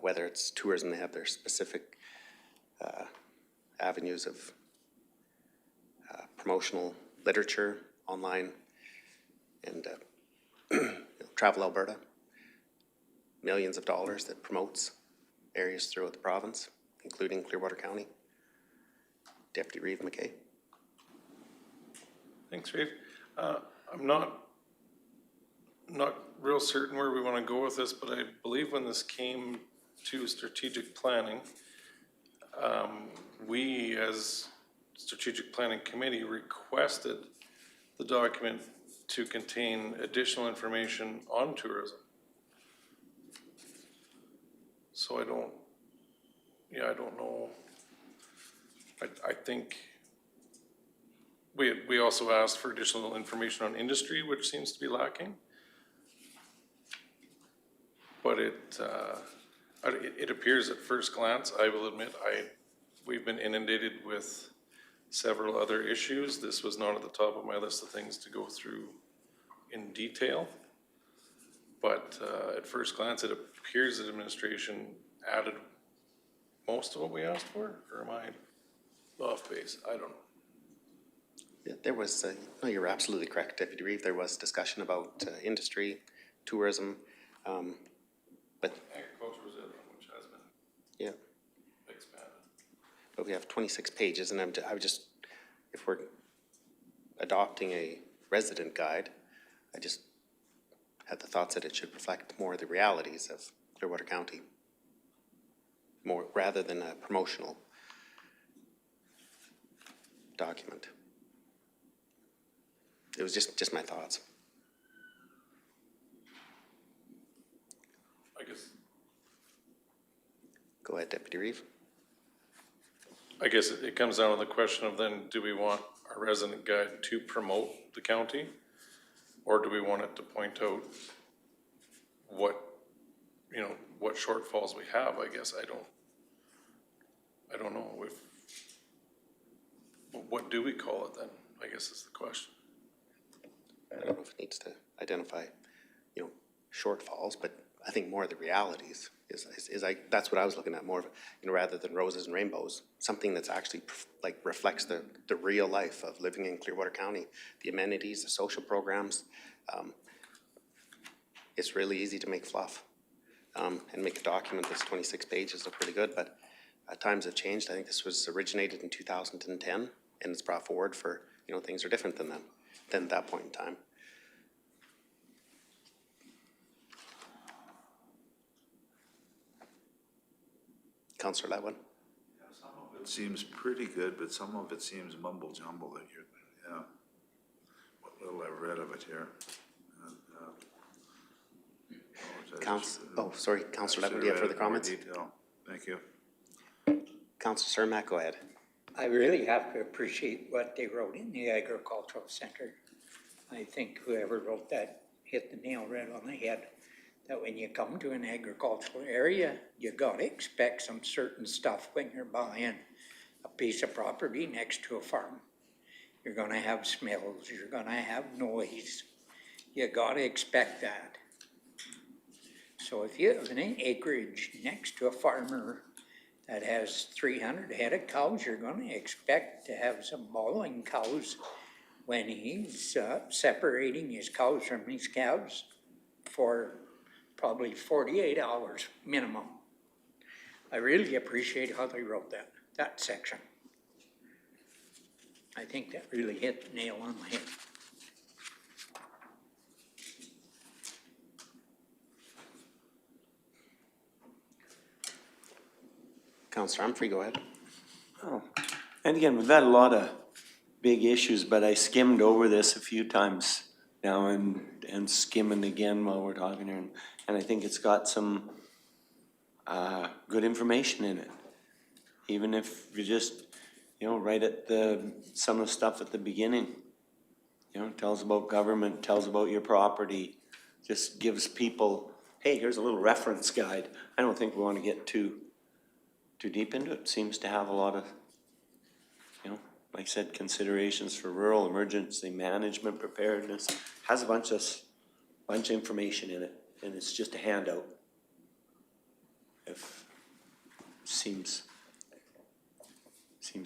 whether it's tourism, they have their specific avenues of promotional literature online, and Travel Alberta, millions of dollars that promotes areas throughout the province, including Clearwater County. Deputy Reeve McKay. Thanks, Reeve. I'm not real certain where we want to go with this, but I believe when this came to strategic planning, we as strategic planning committee requested the document to contain additional information on tourism. So I don't know. I think we also asked for additional information on industry, which seems to be lacking. But it appears at first glance, I will admit, we've been inundated with several other issues. This was not at the top of my list of things to go through in detail. But at first glance, it appears that administration added most of what we asked for, or am I off base? I don't know. Yeah, there was, no, you're absolutely correct, Deputy Reeve. There was discussion about industry, tourism, but agriculture was the other one, which has been expanded. But we have 26 pages, and I would just, if we're adopting a resident guide, I just had the thoughts that it should reflect more of the realities of Clearwater County, more rather than a promotional document. It was just my thoughts. I guess. Go ahead, Deputy Reeve. I guess it comes down to the question of then, do we want our resident guide to promote the county? Or do we want it to point out what shortfalls we have? I guess I don't know what do we call it then? I guess is the question. I don't know if it needs to identify, shortfalls, but I think more of the realities is like, that's what I was looking at more of, you know, rather than roses and rainbows, something that's actually like reflects the real life of living in Clearwater County, the amenities, the social programs. It's really easy to make fluff and make a document that's 26 pages look pretty good, but times have changed. I think this was originated in 2010 and it's brought forward for, you know, things are different than at that point in time. Councillor Letwin. Some of it seems pretty good, but some of it seems mumble jumble that you're, yeah. What little I've read of it here. Sorry, Councillor Letwin, do you have further comments? Detail. Thank you. Councillor Cermak, go ahead. I really have to appreciate what they wrote in the Agricultural Center. I think whoever wrote that hit the nail right on the head. That when you come to an agricultural area, you gotta expect some certain stuff when you're buying a piece of property next to a farm. You're gonna have smells, you're gonna have noise. You gotta expect that. So if you have an acreage next to a farmer that has 300 head of cows, you're gonna expect to have some bawling cows when he's separating his cows from his calves for probably 48 hours minimum. I really appreciate how they wrote that section. I think that really hit the nail on the head. Councillor Humphrey, go ahead. Oh, and again, we've had a lot of big issues, but I skimmed over this a few times now and skimming again while we're talking here, and I think it's got some good information in it. Even if you just, you know, right at some of the stuff at the beginning, you know, tells about government, tells about your property, just gives people, hey, here's a little reference guide. I don't think we want to get too deep into it. Seems to have a lot of, you know, like I said, considerations for rural emergency management preparedness. Has a bunch of information in it, and it's just a handout. If seems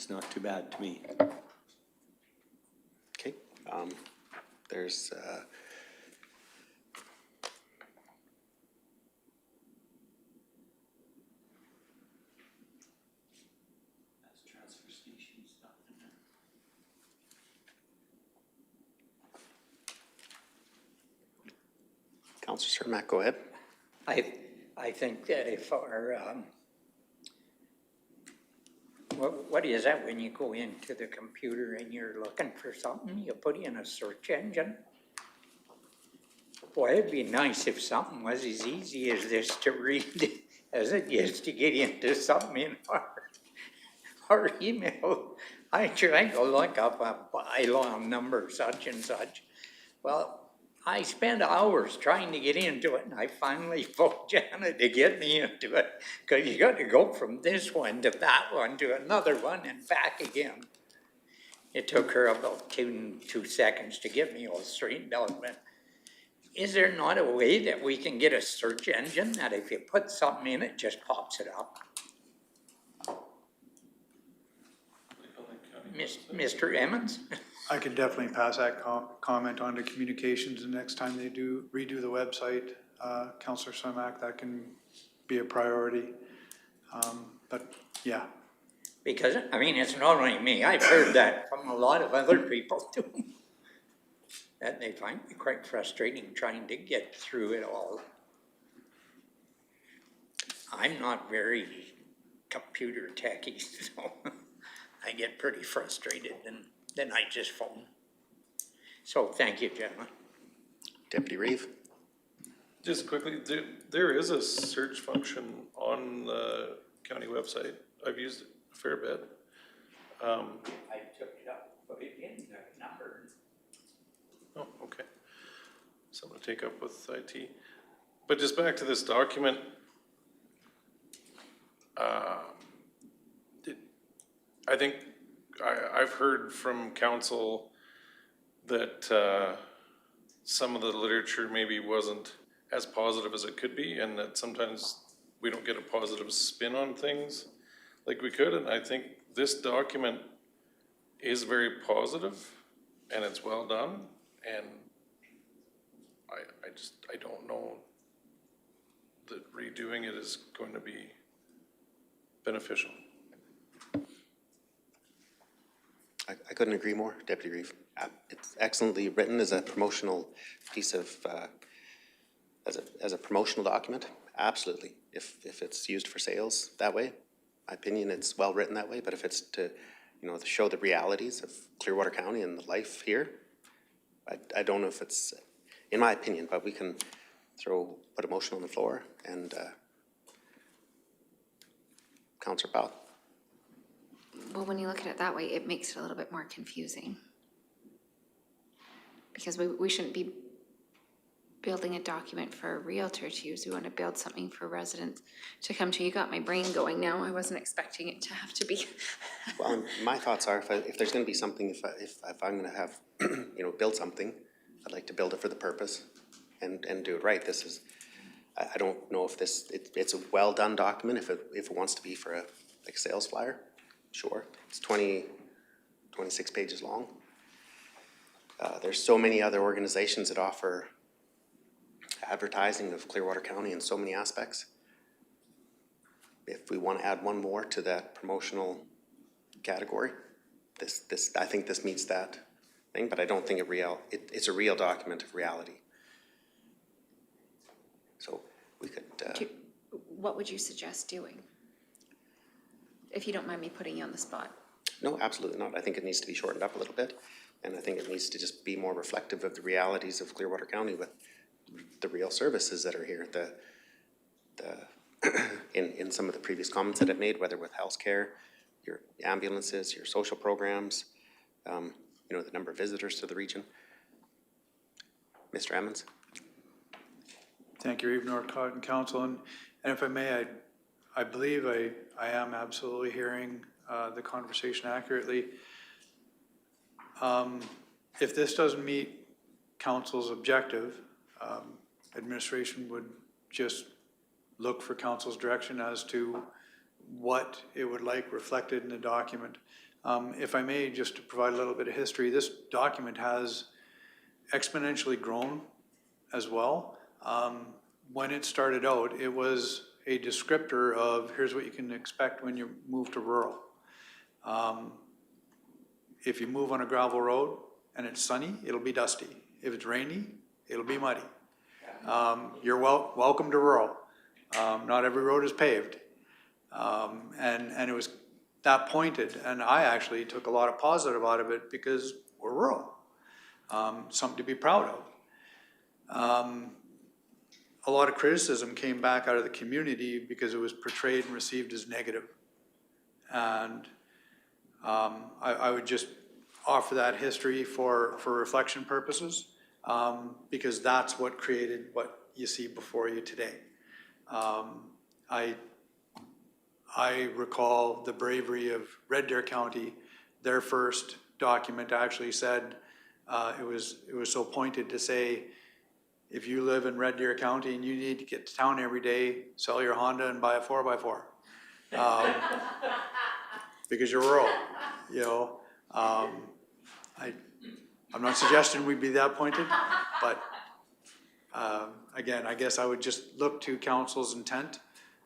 not too bad to me. Okay. There's Councillor Cermak, go ahead. I think that if our, what is that when you go into the computer and you're looking for something, you put in a search engine? Boy, it'd be nice if something was as easy as this to read as it is to get into something in our email. I try to look up a bylaw number such and such. Well, I spent hours trying to get into it, and I finally phoned Janet to get me into it, because you got to go from this one to that one to another one and back again. It took her about two seconds to get me all straightened out. But is there not a way that we can get a search engine that if you put something in it, just pops it up? Mr. Emmons? I could definitely pass that comment on to communications, and next time they redo the website, Councillor Cermak, that can be a priority. But yeah. Because, I mean, it's not only me, I've heard that from a lot of other people too. That they find it quite frustrating trying to get through it all. I'm not very computer techy, so I get pretty frustrated, and then I just phone. So thank you, gentlemen. Deputy Reeve. Just quickly, there is a search function on the county website. I've used it a fair bit. I took it up, put it in the number. Oh, okay. Something to take up with IT. But just back to this document. I think I've heard from council that some of the literature maybe wasn't as positive as it could be, and that sometimes we don't get a positive spin on things like we could, and I think this document is very positive, and it's well done, and I don't know that redoing it is going to be beneficial. I couldn't agree more, Deputy Reeve. It's excellently written as a promotional piece of, as a promotional document, absolutely. If it's used for sales that way, my opinion, it's well written that way, but if it's to, you know, to show the realities of Clearwater County and the life here, I don't know if it's, in my opinion, but we can put a motion on the floor and, Councillor Powell. Well, when you look at it that way, it makes it a little bit more confusing. Because we shouldn't be building a document for a realtor to use. We want to build something for residents to come to. You got my brain going now. I wasn't expecting it to have to be. Well, my thoughts are, if there's going to be something, if I'm going to have, you know, build something, I'd like to build it for the purpose and do it right. This is, I don't know if it's a well-done document. If it wants to be for a sales flyer, sure. It's 26 pages long. There's so many other organizations that offer advertising of Clearwater County in so many aspects. If we want to add one more to that promotional category, I think this meets that thing, but I don't think it's a real document of reality. So we could. What would you suggest doing? If you don't mind me putting you on the spot. No, absolutely not. I think it needs to be shortened up a little bit, and I think it needs to just be more reflective of the realities of Clearwater County with the real services that are here. In some of the previous comments that I've made, whether with healthcare, your ambulances, your social programs, you know, the number of visitors to the region. Mr. Emmons. Thank you, Reeve Northcott and Council. And if I may, I believe I am absolutely hearing the conversation accurately. If this doesn't meet Council's objective, administration would just look for Council's direction as to what it would like reflected in the document. If I may, just to provide a little bit of history, this document has exponentially grown as well. When it started out, it was a descriptor of here's what you can expect when you move to rural. If you move on a gravel road and it's sunny, it'll be dusty. If it's rainy, it'll be muddy. You're welcome to rural. Not every road is paved. And it was that pointed, and I actually took a lot of positive out of it because we're rural. Something to be proud of. A lot of criticism came back out of the community because it was portrayed and received as negative. And I would just offer that history for reflection purposes, because that's what created what you see before you today. I recall the bravery of Red Deer County. Their first document actually said, it was so pointed to say, if you live in Red Deer County and you need to get to town every day, sell your Honda and buy a 4x4. Because you're rural, you know. I'm not suggesting we'd be that pointed, but again, I guess I would just look to Council's intent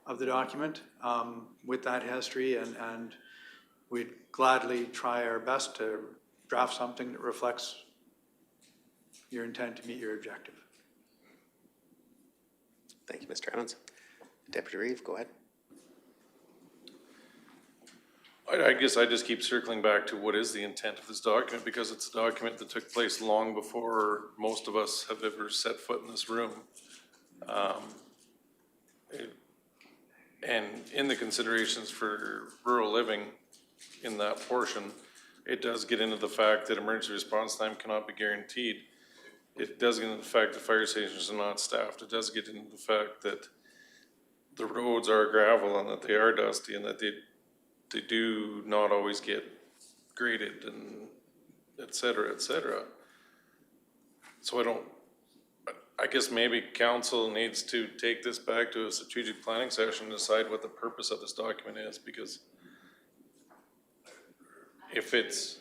of the document with that history, and we'd gladly try our best to draft something that reflects your intent to meet your objective. Thank you, Mr. Emmons. Deputy Reeve, go ahead. I guess I just keep circling back to what is the intent of this document, because it's a document that took place long before most of us have ever set foot in this room. And in the considerations for rural living in that portion, it does get into the fact that emergency response time cannot be guaranteed. It does get into the fact that fire stations are not staffed. It does get into the fact that the roads are gravel and that they are dusty and that they do not always get graded and et cetera, et cetera. So I guess maybe council needs to take this back to a strategic planning session and decide what the purpose of this document is, because if it's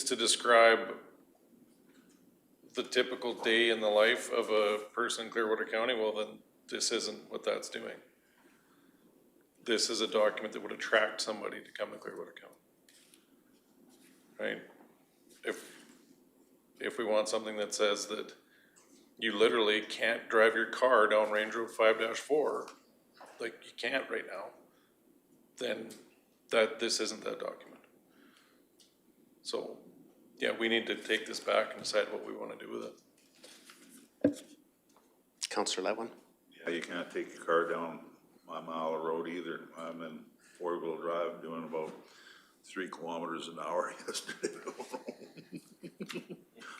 to describe the typical day in the life of a person in Clearwater County, well then this isn't what that's doing. This is a document that would attract somebody to come to Clearwater County. Right? If we want something that says that you literally can't drive your car down Range Road 5-4, like you can't right now, then this isn't that document. So, yeah, we need to take this back and decide what we want to do with it. Councillor Levin? Yeah, you can't take your car down a mile of road either. I'm in four-wheel drive doing about 3 kilometers an hour yesterday.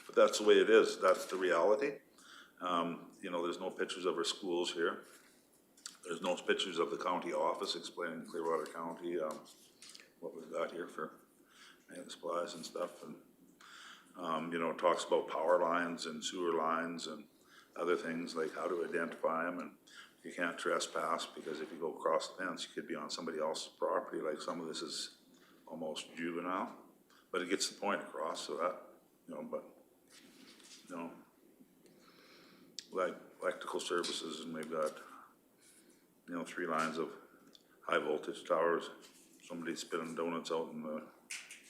But that's the way it is. That's the reality. You know, there's no pictures of our schools here. There's no pictures of the county office explaining Clearwater County, what we've got here for supplies and stuff. And, you know, it talks about power lines and sewer lines and other things, like how to identify them. And you can't trespass, because if you go across the fence, you could be on somebody else's property. Like, some of this is almost juvenile, but it gets the point across, so that, you know, but, you know, like electrical services, and we've got, you know, 3 lines of high voltage towers. Somebody's spinning donuts out in the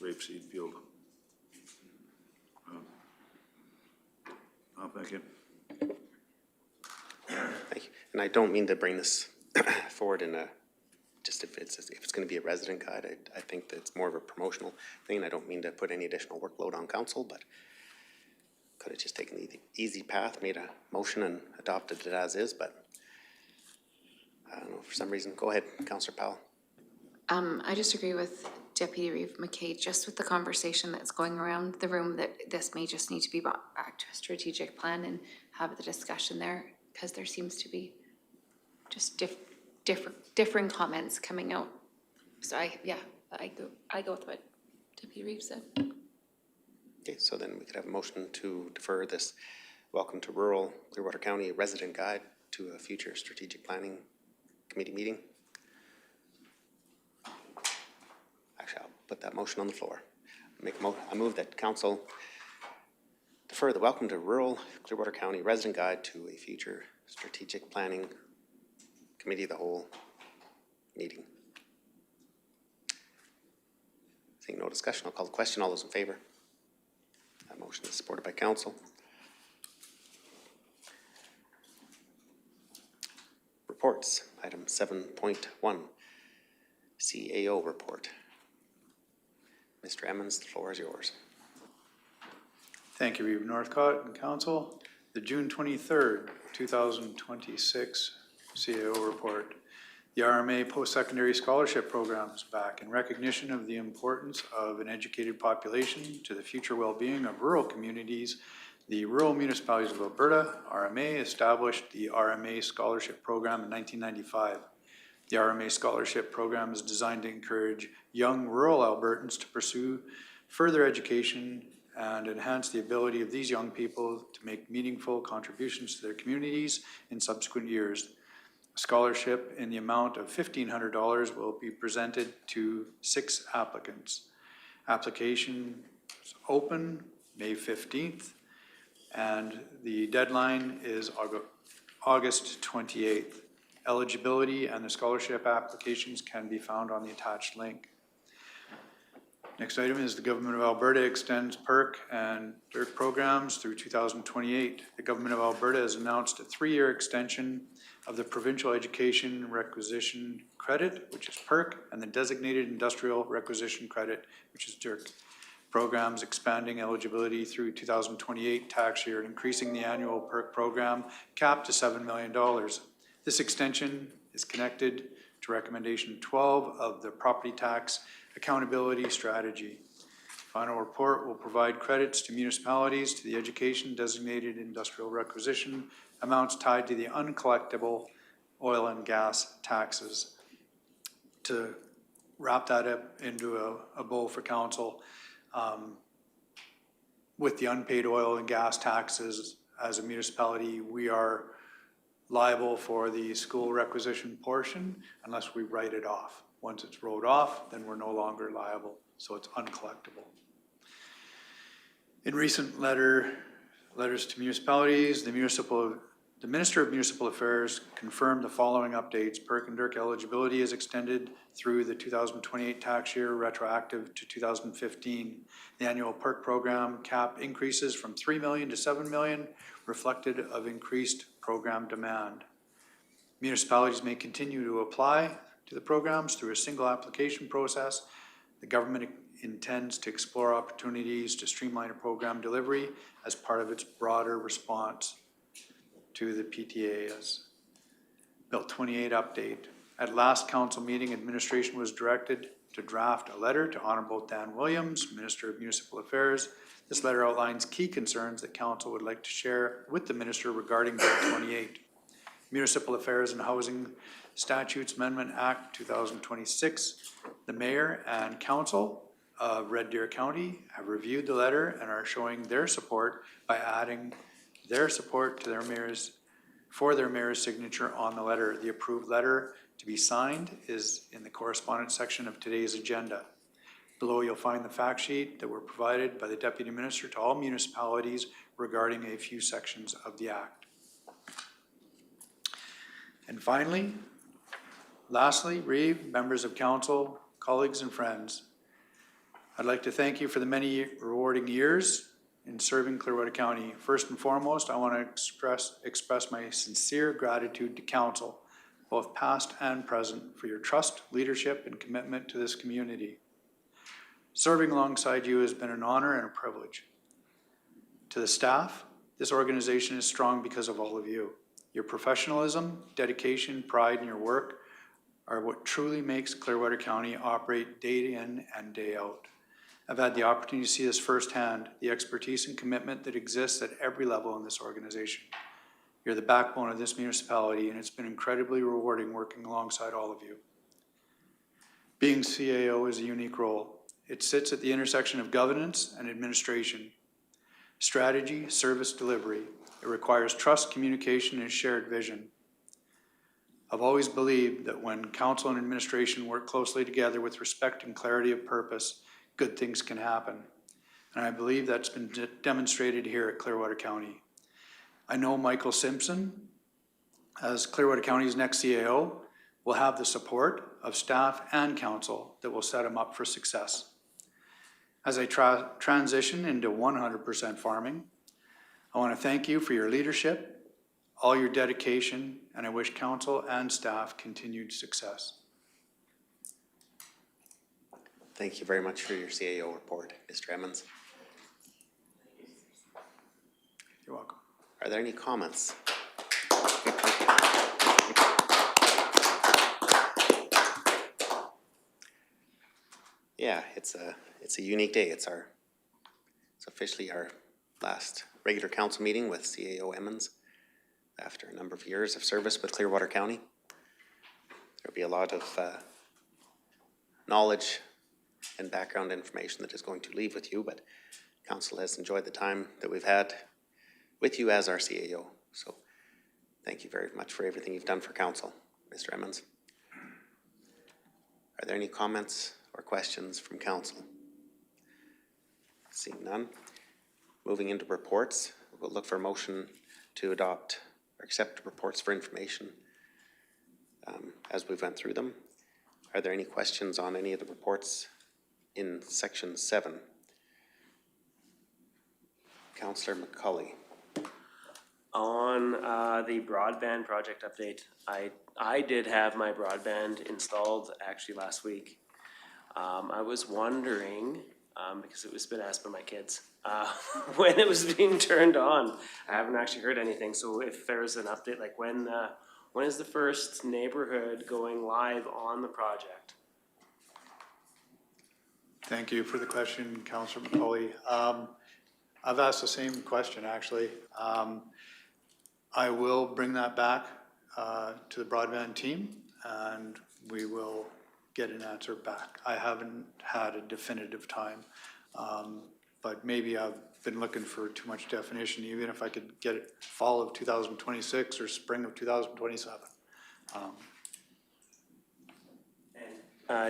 rapeseed field. Thank you. Thank you. And I don't mean to bring this forward in a, just if it's going to be a resident guide, I think that it's more of a promotional thing. I don't mean to put any additional workload on council, but could have just taken the easy path, made a motion and adopted it as is, but I don't know, for some reason. Go ahead, Councillor Powell. I just agree with Deputy Reeve McKay, just with the conversation that's going around the room, that this may just need to be brought back to a strategic plan and have the discussion there, because there seems to be just differing comments coming out. So I go with what Deputy Reeve said. Okay, so then we could have a motion to defer this Welcome to Rural Clearwater County Resident Guide to a future strategic planning committee meeting. Actually, I'll put that motion on the floor. I move that council defer the Welcome to Rural Clearwater County Resident Guide to a future strategic planning committee of the whole meeting. Seeing no discussion, I'll call the question. All those in favor? That motion is supported by council. Reports, item 7.1, CAO report. Mr. Emmons, the floor is yours. Thank you, Reeve Northcott and council. The June 23rd, 2026 CAO report. The RMA Post-Secondary Scholarship Program is back in recognition of the importance of an educated population to the future well-being of rural communities. The Rural Municipalities of Alberta, RMA, established the RMA Scholarship Program in 1995. The RMA Scholarship Program is designed to encourage young rural Albertans to pursue further education and enhance the ability of these young people to make meaningful contributions to their communities in subsequent years. A scholarship in the amount of $1,500 will be presented to 6 applicants. Application is open May 15th, and the deadline is August 28th. Eligibility and the scholarship applications can be found on the attached link. Next item is the Government of Alberta extends PERC and DIRC programs through 2028. The Government of Alberta has announced a 3-year extension of the Provincial Education Requisition Credit, which is PERC, and the Designated Industrial Requisition Credit, which is DIRC. Programs expanding eligibility through 2028 tax year and increasing the annual PERC program cap to $7 million. This extension is connected to recommendation 12 of the Property Tax Accountability Strategy. Final report will provide credits to municipalities to the education designated industrial requisition amounts tied to the uncollectible oil and gas taxes. To wrap that up into a bow for council, with the unpaid oil and gas taxes as a municipality, we are liable for the school requisition portion unless we write it off. Once it's wrote off, then we're no longer liable, so it's uncollectible. In recent letters to municipalities, the Minister of Municipal Affairs confirmed the following updates. Perk and Dirk eligibility is extended through the 2028 tax year, retroactive to 2015. The annual Perk program cap increases from 3 million to 7 million, reflected of increased program demand. Municipalities may continue to apply to the programs through a single application process. The government intends to explore opportunities to streamline a program delivery as part of its broader response to the PTAs. Bill 28 update. At last council meeting, administration was directed to draft a letter to Honorable Dan Williams, Minister of Municipal Affairs. This letter outlines key concerns that council would like to share with the minister regarding Bill 28. Municipal Affairs and Housing Statutes Amendment Act 2026. The mayor and council of Red Deer County have reviewed the letter and are showing their support by adding their support to their mayor's signature on the letter. The approved letter to be signed is in the correspondence section of today's agenda. Below you'll find the fact sheet that were provided by the Deputy Minister to all municipalities regarding a few sections of the Act. And finally, lastly, Reeve, members of council, colleagues and friends, I'd like to thank you for the many rewarding years in serving Clearwater County. First and foremost, I want to express my sincere gratitude to council, both past and present, for your trust, leadership, and commitment to this community. Serving alongside you has been an honor and a privilege. To the staff, this organization is strong because of all of you. Your professionalism, dedication, pride in your work are what truly makes Clearwater County operate day in and day out. I've had the opportunity to see this firsthand, the expertise and commitment that exists at every level in this organization. You're the backbone of this municipality, and it's been incredibly rewarding working alongside all of you. Being CAO is a unique role. It sits at the intersection of governance and administration, strategy, service delivery. It requires trust, communication, and shared vision. I've always believed that when council and administration work closely together with respect and clarity of purpose, good things can happen. And I believe that's been demonstrated here at Clearwater County. I know Michael Simpson, as Clearwater County's next CAO, will have the support of staff and council that will set him up for success. As I transition into 100% farming, I want to thank you for your leadership, all your dedication, and I wish council and staff continued success. Thank you very much for your CAO report, Mr. Emmons. You're welcome. Are there any comments? Yeah, it's a unique day. It's officially our last regular council meeting with CAO Emmons after a number of years of service with Clearwater County. There'll be a lot of knowledge and background information that is going to leave with you, but council has enjoyed the time that we've had with you as our CAO. So thank you very much for everything you've done for council, Mr. Emmons. Are there any comments or questions from council? Seeing none. Moving into reports, we'll look for a motion to adopt or accept reports for information as we've went through them. Are there any questions on any of the reports in section 7? Councillor McCauley. On the broadband project update, I did have my broadband installed actually last week. I was wondering, because it was been asked by my kids, when it was being turned on. I haven't actually heard anything, so if there's an update, like when is the first neighborhood going live on the project? Thank you for the question, Councillor McCauley. I've asked the same question, actually. I will bring that back to the broadband team, and we will get an answer back. I haven't had a definitive time. but maybe I've been looking for too much definition, even if I could get it fall of 2026 or spring of 2027.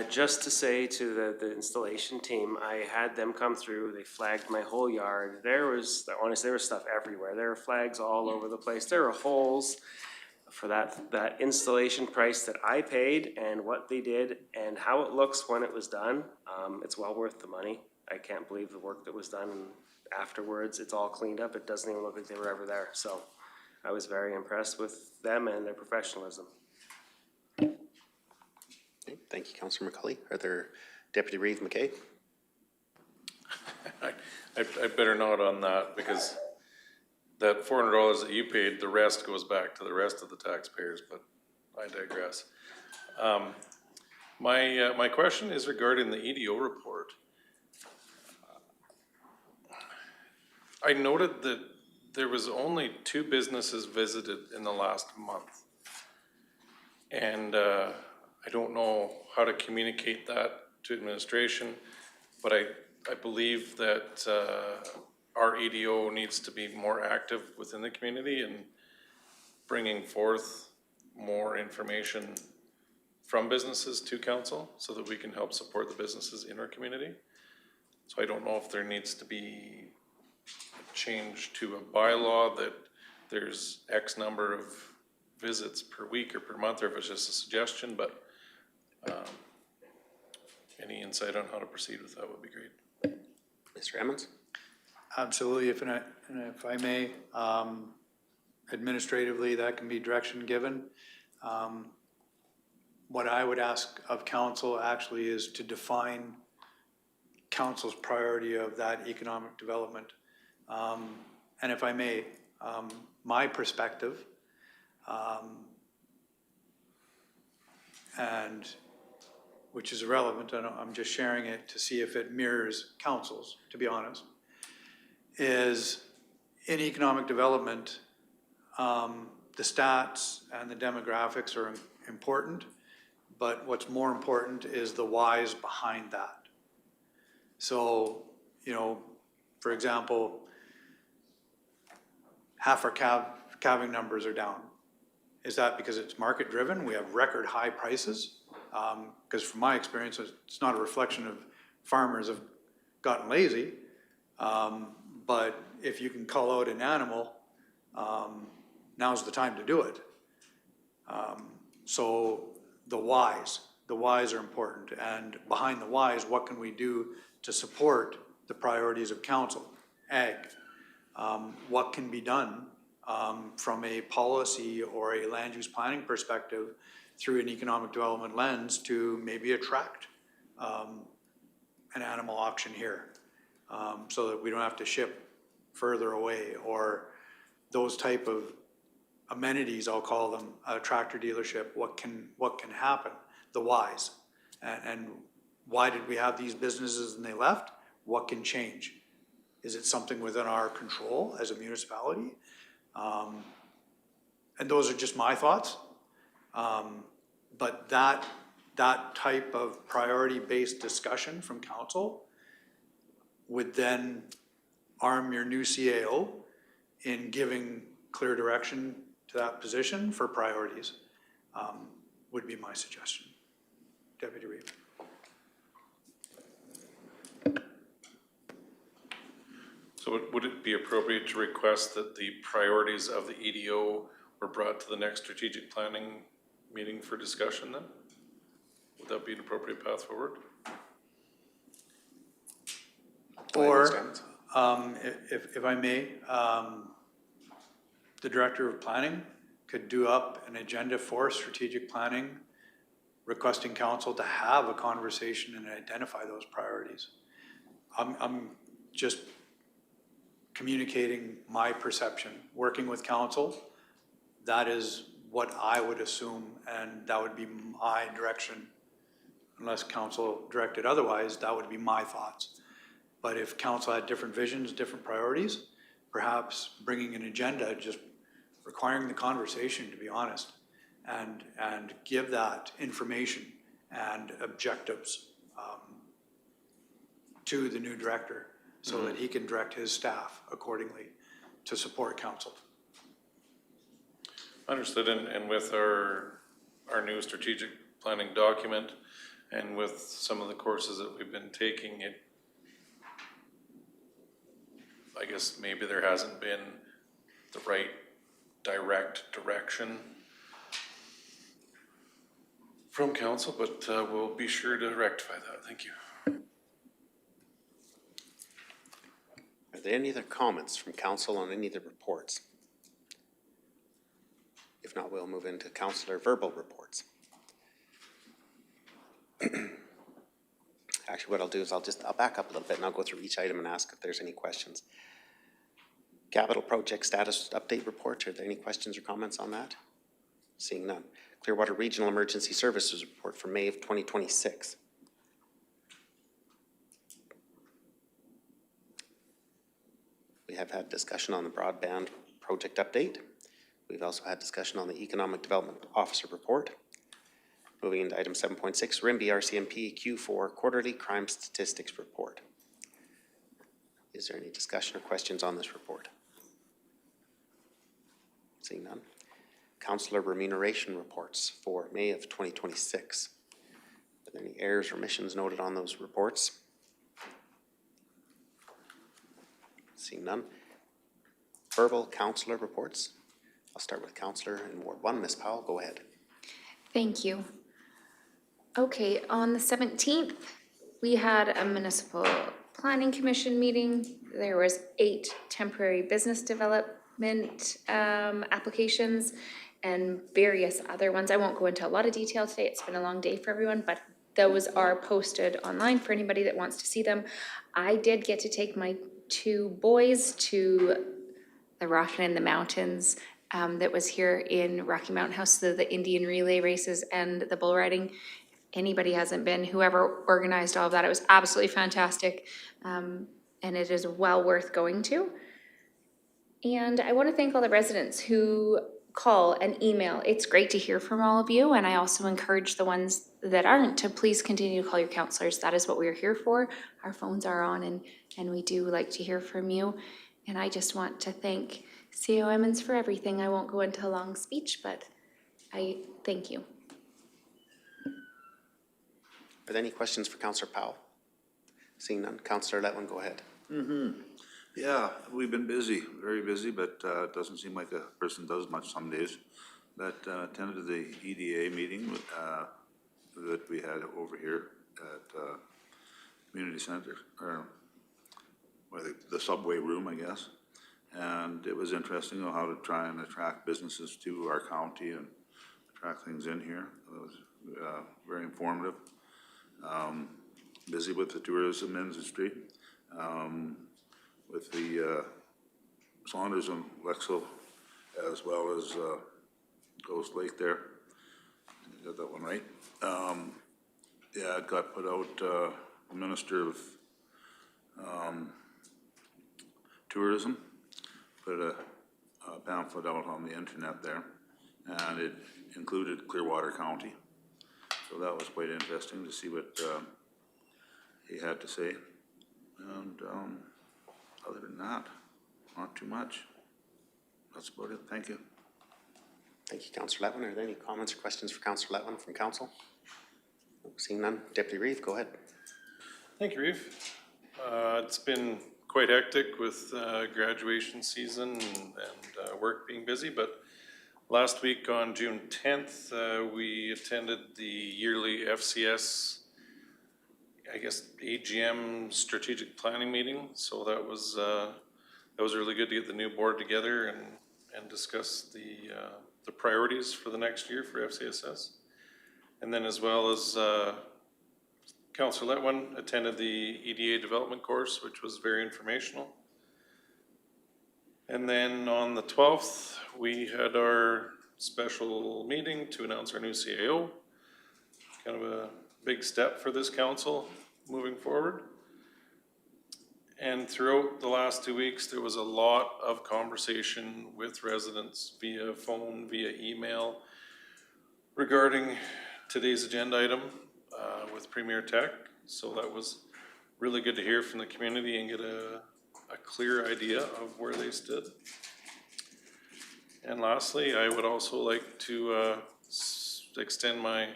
Just to say to the installation team, I had them come through, they flagged my whole yard. There was, honestly, there was stuff everywhere. There were flags all over the place. There were holes for that installation price that I paid and what they did and how it looks when it was done. It's well worth the money. I can't believe the work that was done afterwards. It's all cleaned up. It doesn't even look like they were ever there. So I was very impressed with them and their professionalism. Okay, thank you, Councillor McCulley. Are there Deputy Reeve McKay? I better not on that, because that $400 that you paid, the rest goes back to the rest of the taxpayers, but I digress. My question is regarding the EDO report. I noted that there was only 2 businesses visited in the last month. And I don't know how to communicate that to administration, but I believe that our EDO needs to be more active within the community and bringing forth more information from businesses to council so that we can help support the businesses in our community. So I don't know if there needs to be a change to a bylaw that there's X number of visits per week or per month, or if it's just a suggestion, but any insight on how to proceed with that would be great. Mr. Emmons? Absolutely, if I may, administratively, that can be direction given. What I would ask of council actually is to define council's priority of that economic development. And if I may, my perspective, and which is irrelevant, I'm just sharing it to see if it mirrors council's, to be honest, is in economic development, the stats and the demographics are important, but what's more important is the whys behind that. So, you know, for example, half our calving numbers are down. Is that because it's market driven? We have record high prices. Because from my experience, it's not a reflection of farmers have gotten lazy. But if you can call out an animal, now's the time to do it. So the whys are important. And behind the whys, what can we do to support the priorities of council? Ag. What can be done from a policy or a land use planning perspective through an economic development lens to maybe attract an animal auction here so that we don't have to ship further away, or those type of amenities, I'll call them, a tractor dealership. What can happen? The whys. And why did we have these businesses and they left? What can change? Is it something within our control as a municipality? And those are just my thoughts. But that type of priority-based discussion from council would then arm your new CAO in giving clear direction to that position for priorities, would be my suggestion. Deputy Reeve. So would it be appropriate to request that the priorities of the EDO were brought to the next strategic planning meeting for discussion then? Would that be an appropriate path forward? Or, if I may, the Director of Planning could do up an agenda for strategic planning, requesting council to have a conversation and identify those priorities. I'm just communicating my perception, working with council. That is what I would assume, and that would be my direction. Unless council directed otherwise, that would be my thoughts. But if council had different visions, different priorities, perhaps bringing an agenda, just requiring the conversation, to be honest, and give that information and objectives to the new director so that he can direct his staff accordingly to support council. Understood, and with our new strategic planning document and with some of the courses that we've been taking, I guess maybe there hasn't been the right direct direction from council, but we'll be sure to rectify that. Thank you. Are there any other comments from council on any of the reports? If not, we'll move into councillor verbal reports. Actually, what I'll do is I'll back up a little bit and I'll go through each item and ask if there's any questions. Capital project status update report. Are there any questions or comments on that? Seeing none. Clearwater Regional Emergency Services report for May of 2026. We have had discussion on the broadband project update. We've also had discussion on the Economic Development Officer report. Moving into item 7.6, RIMBY RCMP Q4 Quarterly Crime Statistics Report. Is there any discussion or questions on this report? Seeing none. Councillor remuneration reports for May of 2026. Are there any errors or omissions noted on those reports? Seeing none. Verbal councillor reports. I'll start with councillor in Ward 1, Ms. Powell, go ahead. Thank you. Okay, on the 17th, we had a municipal planning commission meeting. There was 8 temporary business development applications and various other ones. I won't go into a lot of detail today. It's been a long day for everyone, but those are posted online for anybody that wants to see them. I did get to take my 2 boys to the Rockin' in the Mountains that was here in Rocky Mountain House, the Indian relay races and the bull riding. Anybody hasn't been, whoever organized all of that, it was absolutely fantastic. And it is well worth going to. And I want to thank all the residents who call and email. It's great to hear from all of you. And I also encourage the ones that aren't to please continue to call your counselors. That is what we are here for. Our phones are on and we do like to hear from you. And I just want to thank CO Emmons for everything. I won't go into a long speech, but I thank you. Are there any questions for Councillor Powell? Seeing none. Councillor Letwin, go ahead. Yeah, we've been busy, very busy, but it doesn't seem like a person does much some days. But attended the EDA meeting that we had over here at Community Center, or the subway room, I guess. And it was interesting, you know, how to try and attract businesses to our county and attract things in here. It was very informative. Busy with the tourism industry, with the Saunders and Lexel, as well as Ghost Lake there. You got that one right. Yeah, it got put out, the Minister of Tourism put a pamphlet out on the internet there, and it included Clearwater County. So that was quite interesting to see what he had to say. And other than that, not too much. That's about it. Thank you. Thank you, Councillor Letwin. Are there any comments or questions for Councillor Letwin from council? Seeing none. Deputy Reeve, go ahead. Thank you, Reeve. It's been quite hectic with graduation season and work being busy, but last week on June 10th, we attended the yearly FCS, I guess, AGM strategic planning meeting. So that was really good to get the new board together and discuss the priorities for the next year for FCSS. And then as well as Councillor Letwin attended the EDA development course, which was very informational. And then on the 12th, we had our special meeting to announce our new CAO. Kind of a big step for this council moving forward. And throughout the last 2 weeks, there was a lot of conversation with residents via phone, via email, regarding today's agenda item with Premier Tech. So that was really good to hear from the community and get a clear idea of where they stood. And lastly, I would also like to extend my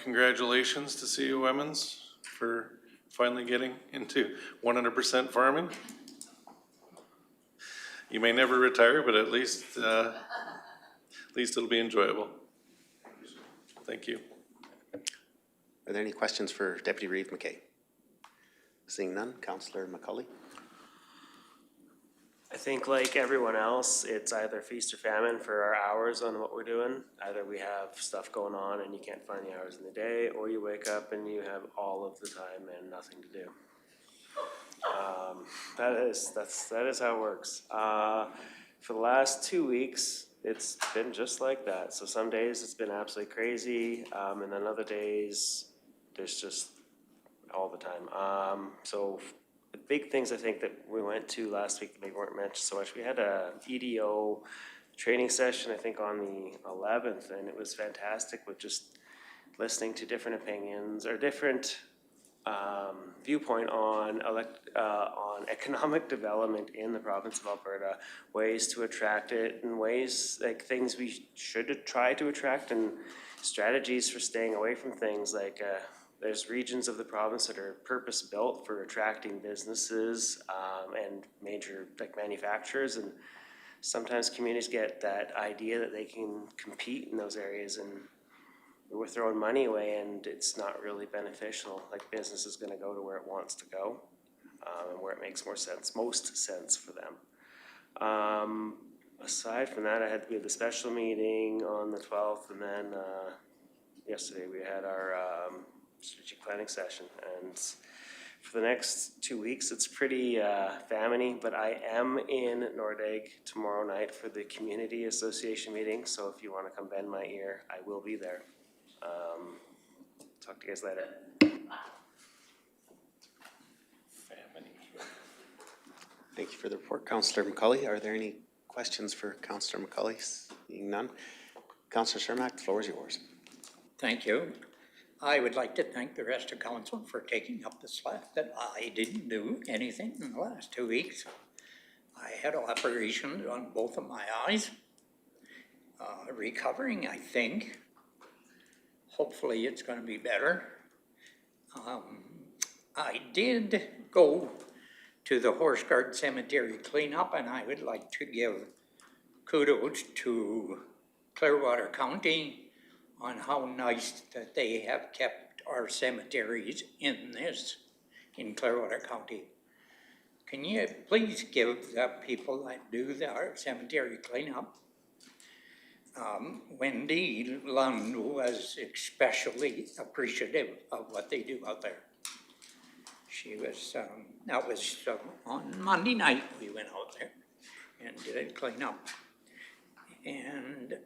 congratulations to CEO Emmons for finally getting into 100% farming. You may never retire, but at least it'll be enjoyable. Thank you. Are there any questions for Deputy Reeve McKay? Seeing none, Councillor McCauley. I think like everyone else, it's either feast or famine for our hours on what we're doing. Either we have stuff going on and you can't find the hours in the day, or you wake up and you have all of the time and nothing to do. That is how it works. For the last 2 weeks, it's been just like that. So some days it's been absolutely crazy, and then other days there's just all the time. So the big things I think that we went to last week that maybe weren't mentioned so much, we had a EDO training session, I think on the 11th, and it was fantastic with just listening to different opinions or different viewpoint on economic development in the province of Alberta, ways to attract it, and ways like things we should try to attract, and strategies for staying away from things like there's regions of the province that are purpose-built for attracting businesses and major like manufacturers, and sometimes communities get that idea that they can compete in those areas, and we're throwing money away and it's not really beneficial. Like business is gonna go to where it wants to go and where it makes most sense for them. Aside from that, we had the special meeting on the 12th, and then yesterday we had our strategic planning session. And for the next 2 weeks, it's pretty famine-y, but I am in Nordegg tomorrow night for the community association meeting. So if you want to come bend my ear, I will be there. Talk to you guys later. Thank you for the report, Councillor McCauley. Are there any questions for Councillor McCauley? Seeing none. Councillor Cermak, the floor is yours. Thank you. I would like to thank the rest of council for taking up the slack that I didn't do anything in the last 2 weeks. I had operations on both of my eyes. Recovering, I think. Hopefully it's going to be better. I did go to the Horse Guard Cemetery cleanup, and I would like to give kudos to Clearwater County on how nice that they have kept our cemeteries in Clearwater County. Can you please give the people that do our cemetery cleanup? Wendy Lund was especially appreciative of what they do out there. She was, that was on Monday night we went out there and did a cleanup. And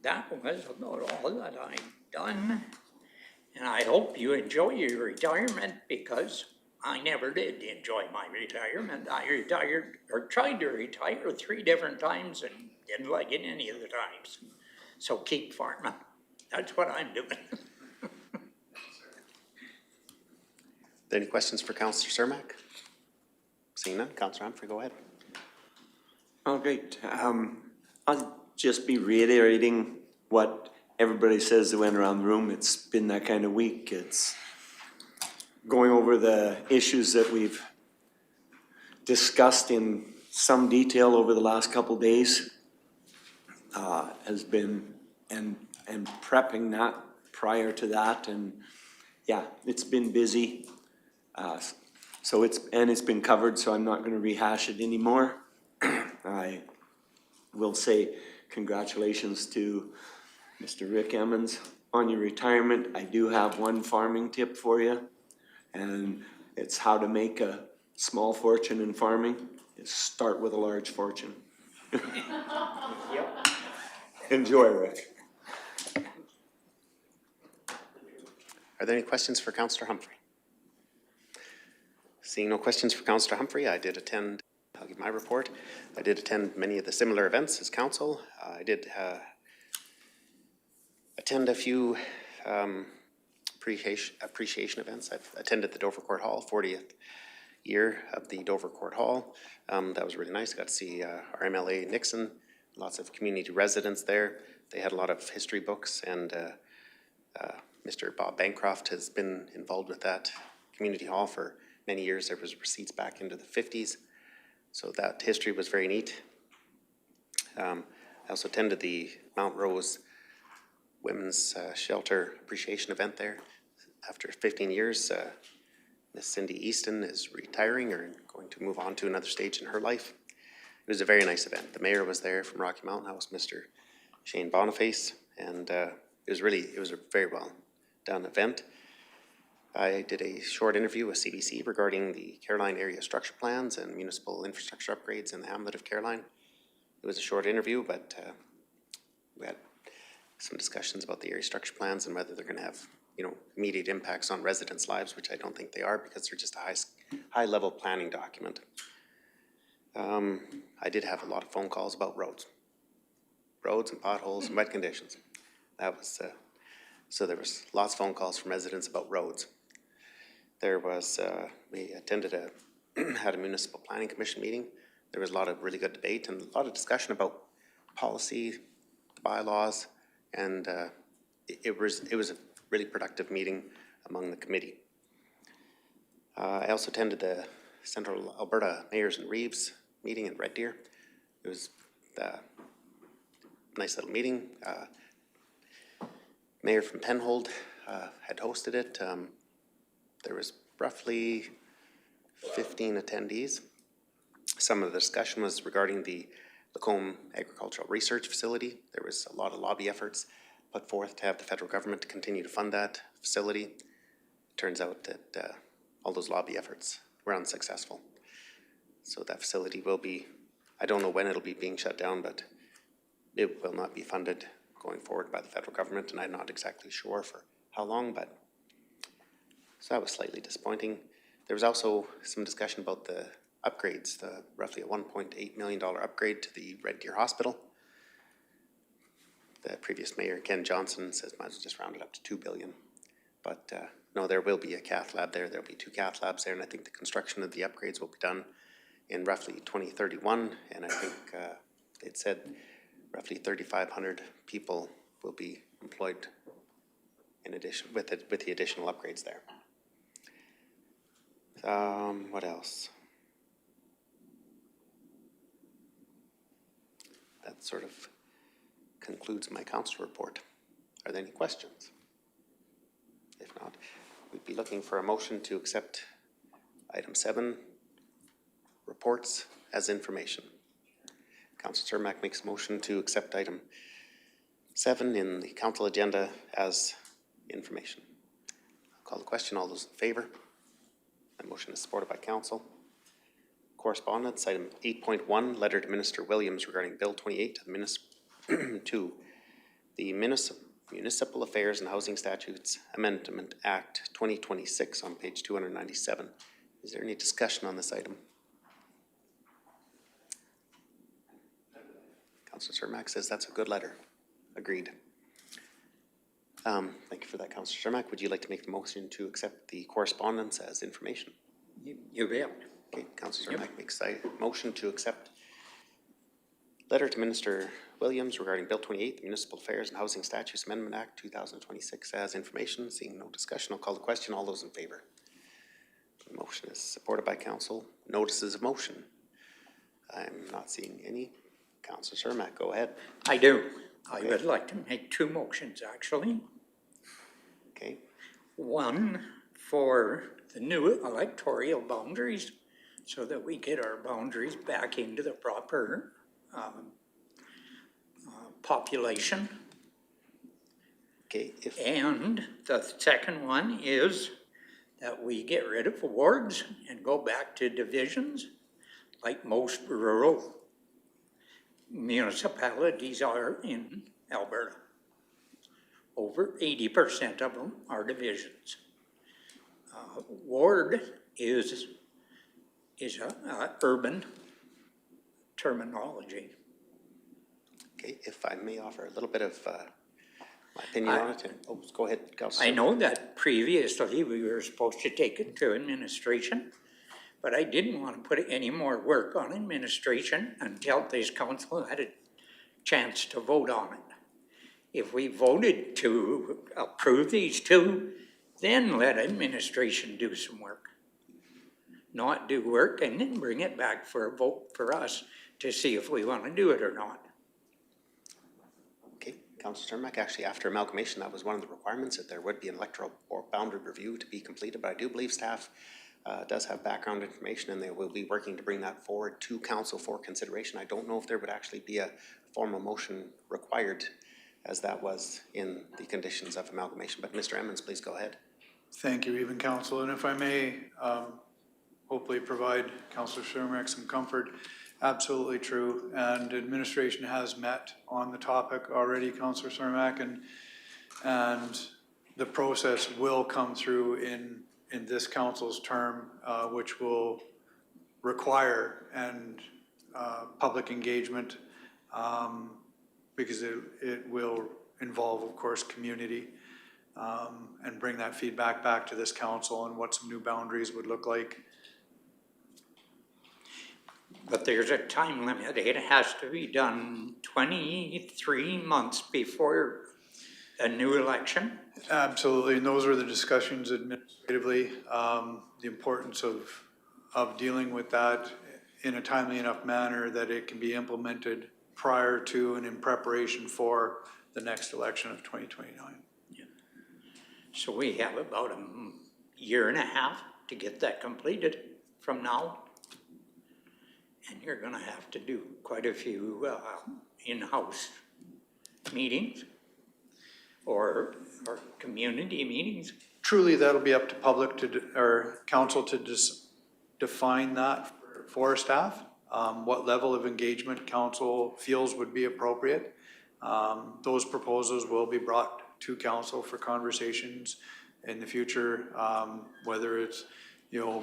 that was about all that I've done. And I hope you enjoy your retirement, because I never did enjoy my retirement. I retired, or tried to retire 3 different times and didn't like it any of the times. So keep farming. That's what I'm doing. Any questions for Councillor Cermak? Seeing none, Councillor Humphrey, go ahead. Oh, great. I'll just be reiterating what everybody says that went around the room. It's been that kind of week. It's going over the issues that we've discussed in some detail over the last couple days. Has been, and prepping that prior to that, and yeah, it's been busy. So it's been covered, so I'm not going to rehash it anymore. I will say congratulations to Mr. Rick Emmons on your retirement. I do have one farming tip for you, and it's how to make a small fortune in farming is start with a large fortune. Yep. Enjoy, Rick. Are there any questions for Councillor Humphrey? Seeing no questions for Councillor Humphrey, I did attend, I'll give my report. I did attend many of the similar events as council. I did attend a few appreciation events. I've attended the Dover Court Hall, 40th year of the Dover Court Hall. That was really nice. I got to see our MLA Nixon, lots of community residents there. They had a lot of history books, and Mr. Bob Bancroft has been involved with that community hall for many years. There was receipts back into the 50s, so that history was very neat. I also attended the Mount Rose Women's Shelter Appreciation event there. After 15 years, Miss Cindy Easton is retiring or going to move on to another stage in her life. It was a very nice event. The mayor was there from Rocky Mountain House, Mr. Shane Boniface, and it was a very well done event. I did a short interview with CBC regarding the Caroline area structure plans and municipal infrastructure upgrades in the hamlet of Caroline. It was a short interview, but we had some discussions about the area structure plans and whether they're going to have, immediate impacts on residents' lives, which I don't think they are because they're just a high-level planning document. I did have a lot of phone calls about roads and potholes and wet conditions. That was so there was lots of phone calls from residents about roads. There was we attended had a municipal planning commission meeting. There was a lot of really good debate and a lot of discussion about policy, the bylaws, and it was a really productive meeting among the committee. I also attended the Central Alberta Mayors and Reeves meeting in Red Deer. It was a nice little meeting. Mayor from Penhold had hosted it. There was roughly 15 attendees. Some of the discussion was regarding the Lacombe Agricultural Research Facility. There was a lot of lobby efforts put forth to have the federal government to continue to fund that facility. It turns out that all those lobby efforts were unsuccessful. So that facility will be, I don't know when it'll be being shut down, but it will not be funded going forward by the federal government, and I'm not exactly sure for how long, but so that was slightly disappointing. There was also some discussion about the upgrades, roughly a $1.8 million upgrade to the Red Deer Hospital. The previous mayor, Ken Johnson, says might as well just round it up to $2 billion. But no, there will be a cath lab there. There'll be 2 cath labs there, and I think the construction of the upgrades will be done in roughly 2031. And I think it said roughly 3,500 people will be employed in addition with the additional upgrades there. What else? That sort of concludes my council report. Are there any questions? If not, we'd be looking for a motion to accept item 7, reports as information. Councillor Cermak makes a motion to accept item 7 in the council agenda as information. I'll call the question. All those in favor? The motion is supported by council. Correspondence, item 8.1, letter to Minister Williams regarding Bill 28 to the Municipal Affairs and Housing Statutes Amendment Act 2026 on page 297. Is there any discussion on this item? Councillor Cermak says that's a good letter. Agreed. Thank you for that, Councillor Cermak. Would you like to make the motion to accept the correspondence as information? You bet. Okay, Councillor Cermak makes a motion to accept letter to Minister Williams regarding Bill 28, the Municipal Affairs and Housing Statutes Amendment Act 2026 as information. Seeing no discussion, I'll call the question. All those in favor? The motion is supported by council. Notices of motion. I'm not seeing any. Councillor Cermak, go ahead. I do. Okay. I would like to make 2 motions, actually. Okay. One for the new electoral boundaries so that we get our boundaries back into the proper population. Okay. And the second one is that we get rid of wards and go back to divisions like most rural municipalities are in Alberta. Over 80% of them are divisions. Ward is a urban terminology. Okay, if I may offer a little bit of my opinion on it? Oh, go ahead, Councillor. I know that previously we were supposed to take it to administration, but I didn't want to put any more work on administration until this council had a chance to vote on it. If we voted to approve these two, then let administration do some work. Not do work and then bring it back for a vote for us to see if we want to do it or not. Okay, Councillor Cermak, actually after amalgamation, that was one of the requirements that there would be an electoral or boundary review to be completed, but I do believe staff does have background information and they will be working to bring that forward to council for consideration. I don't know if there would actually be a formal motion required as that was in the conditions of amalgamation, but Mr. Emmons, please go ahead. Thank you, even council, and if I may, hopefully provide Councillor Cermak some comfort. Absolutely true, and administration has met on the topic already, Councillor Cermak, and the process will come through in this council's term, which will require public engagement, because it will involve, of course, community, and bring that feedback back to this council and what some new boundaries would look like. But there's a time limit. It has to be done 23 months before a new election. Absolutely, and those were the discussions administratively, the importance of dealing with that in a timely enough manner that it can be implemented prior to and in preparation for the next election of 2029. Yeah. So we have about a year and a half to get that completed from now. And you're gonna have to do quite a few in-house meetings or community meetings. Truly, that'll be up to public or council to define that for staff, what level of engagement council feels would be appropriate. Those proposals will be brought to council for conversations in the future, whether it's,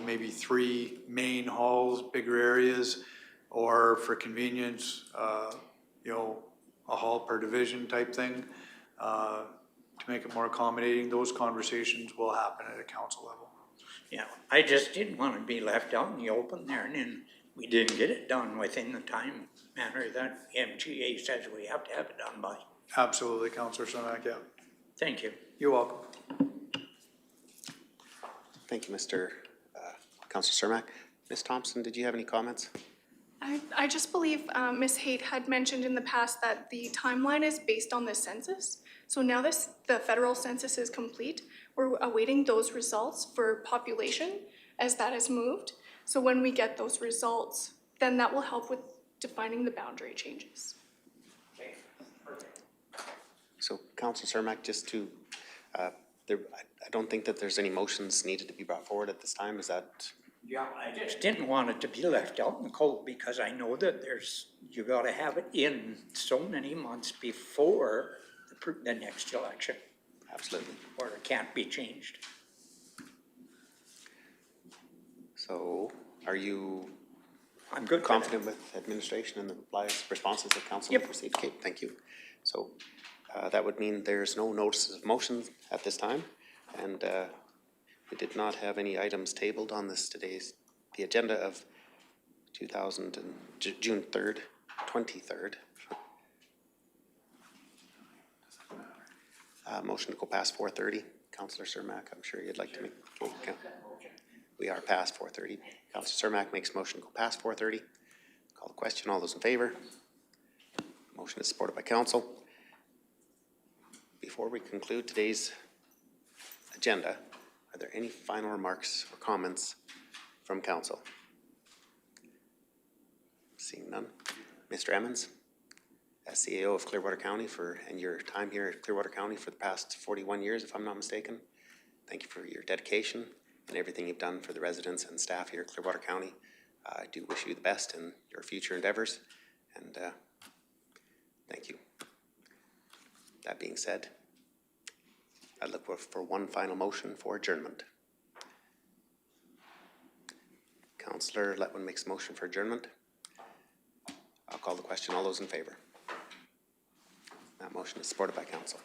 maybe 3 main halls, bigger areas, or for convenience, a hall per division type thing, to make it more accommodating. Those conversations will happen at a council level. Yeah, I just didn't want to be left out in the open there, and then we didn't get it done within the time manner that MGA says we have to have it done by. Absolutely, Councillor Cermak, yeah. Thank you. You're welcome. Thank you, Mr. Councillor Cermak. Ms. Thompson, did you have any comments? I just believe Ms. Haight had mentioned in the past that the timeline is based on the census. So now the federal census is complete. We're awaiting those results for population as that has moved. So when we get those results, then that will help with defining the boundary changes. Okay, perfect. So Councillor Cermak, just to, I don't think that there's any motions needed to be brought forward at this time, is that? Yeah, I just didn't want it to be left out in the cold because I know that you gotta have it in so many months before the next election. Absolutely. Or it can't be changed. So are you I'm good confident with administration and the responses that council Yep. will receive? Okay, thank you. So that would mean there's no notices of motion at this time, and we did not have any items tabled on the agenda of June 3rd, 23rd. Motion to go past 4:30. Councillor Cermak, I'm sure you'd like to make. Okay. We are past 4:30. Councillor Cermak makes motion to go past 4:30. Call the question. All those in favor? Motion is supported by council. Before we conclude today's agenda, are there any final remarks or comments from council? Seeing none. Mr. Emmons, as CAO of Clearwater County and your time here at Clearwater County for the past 41 years, if I'm not mistaken, thank you for your dedication and everything you've done for the residents and staff here at Clearwater County. I do wish you the best in your future endeavors, and thank you. That being said, I look for one final motion for adjournment. Councillor Letwin makes a motion for adjournment. I'll call the question. All those in favor? That motion is supported by council.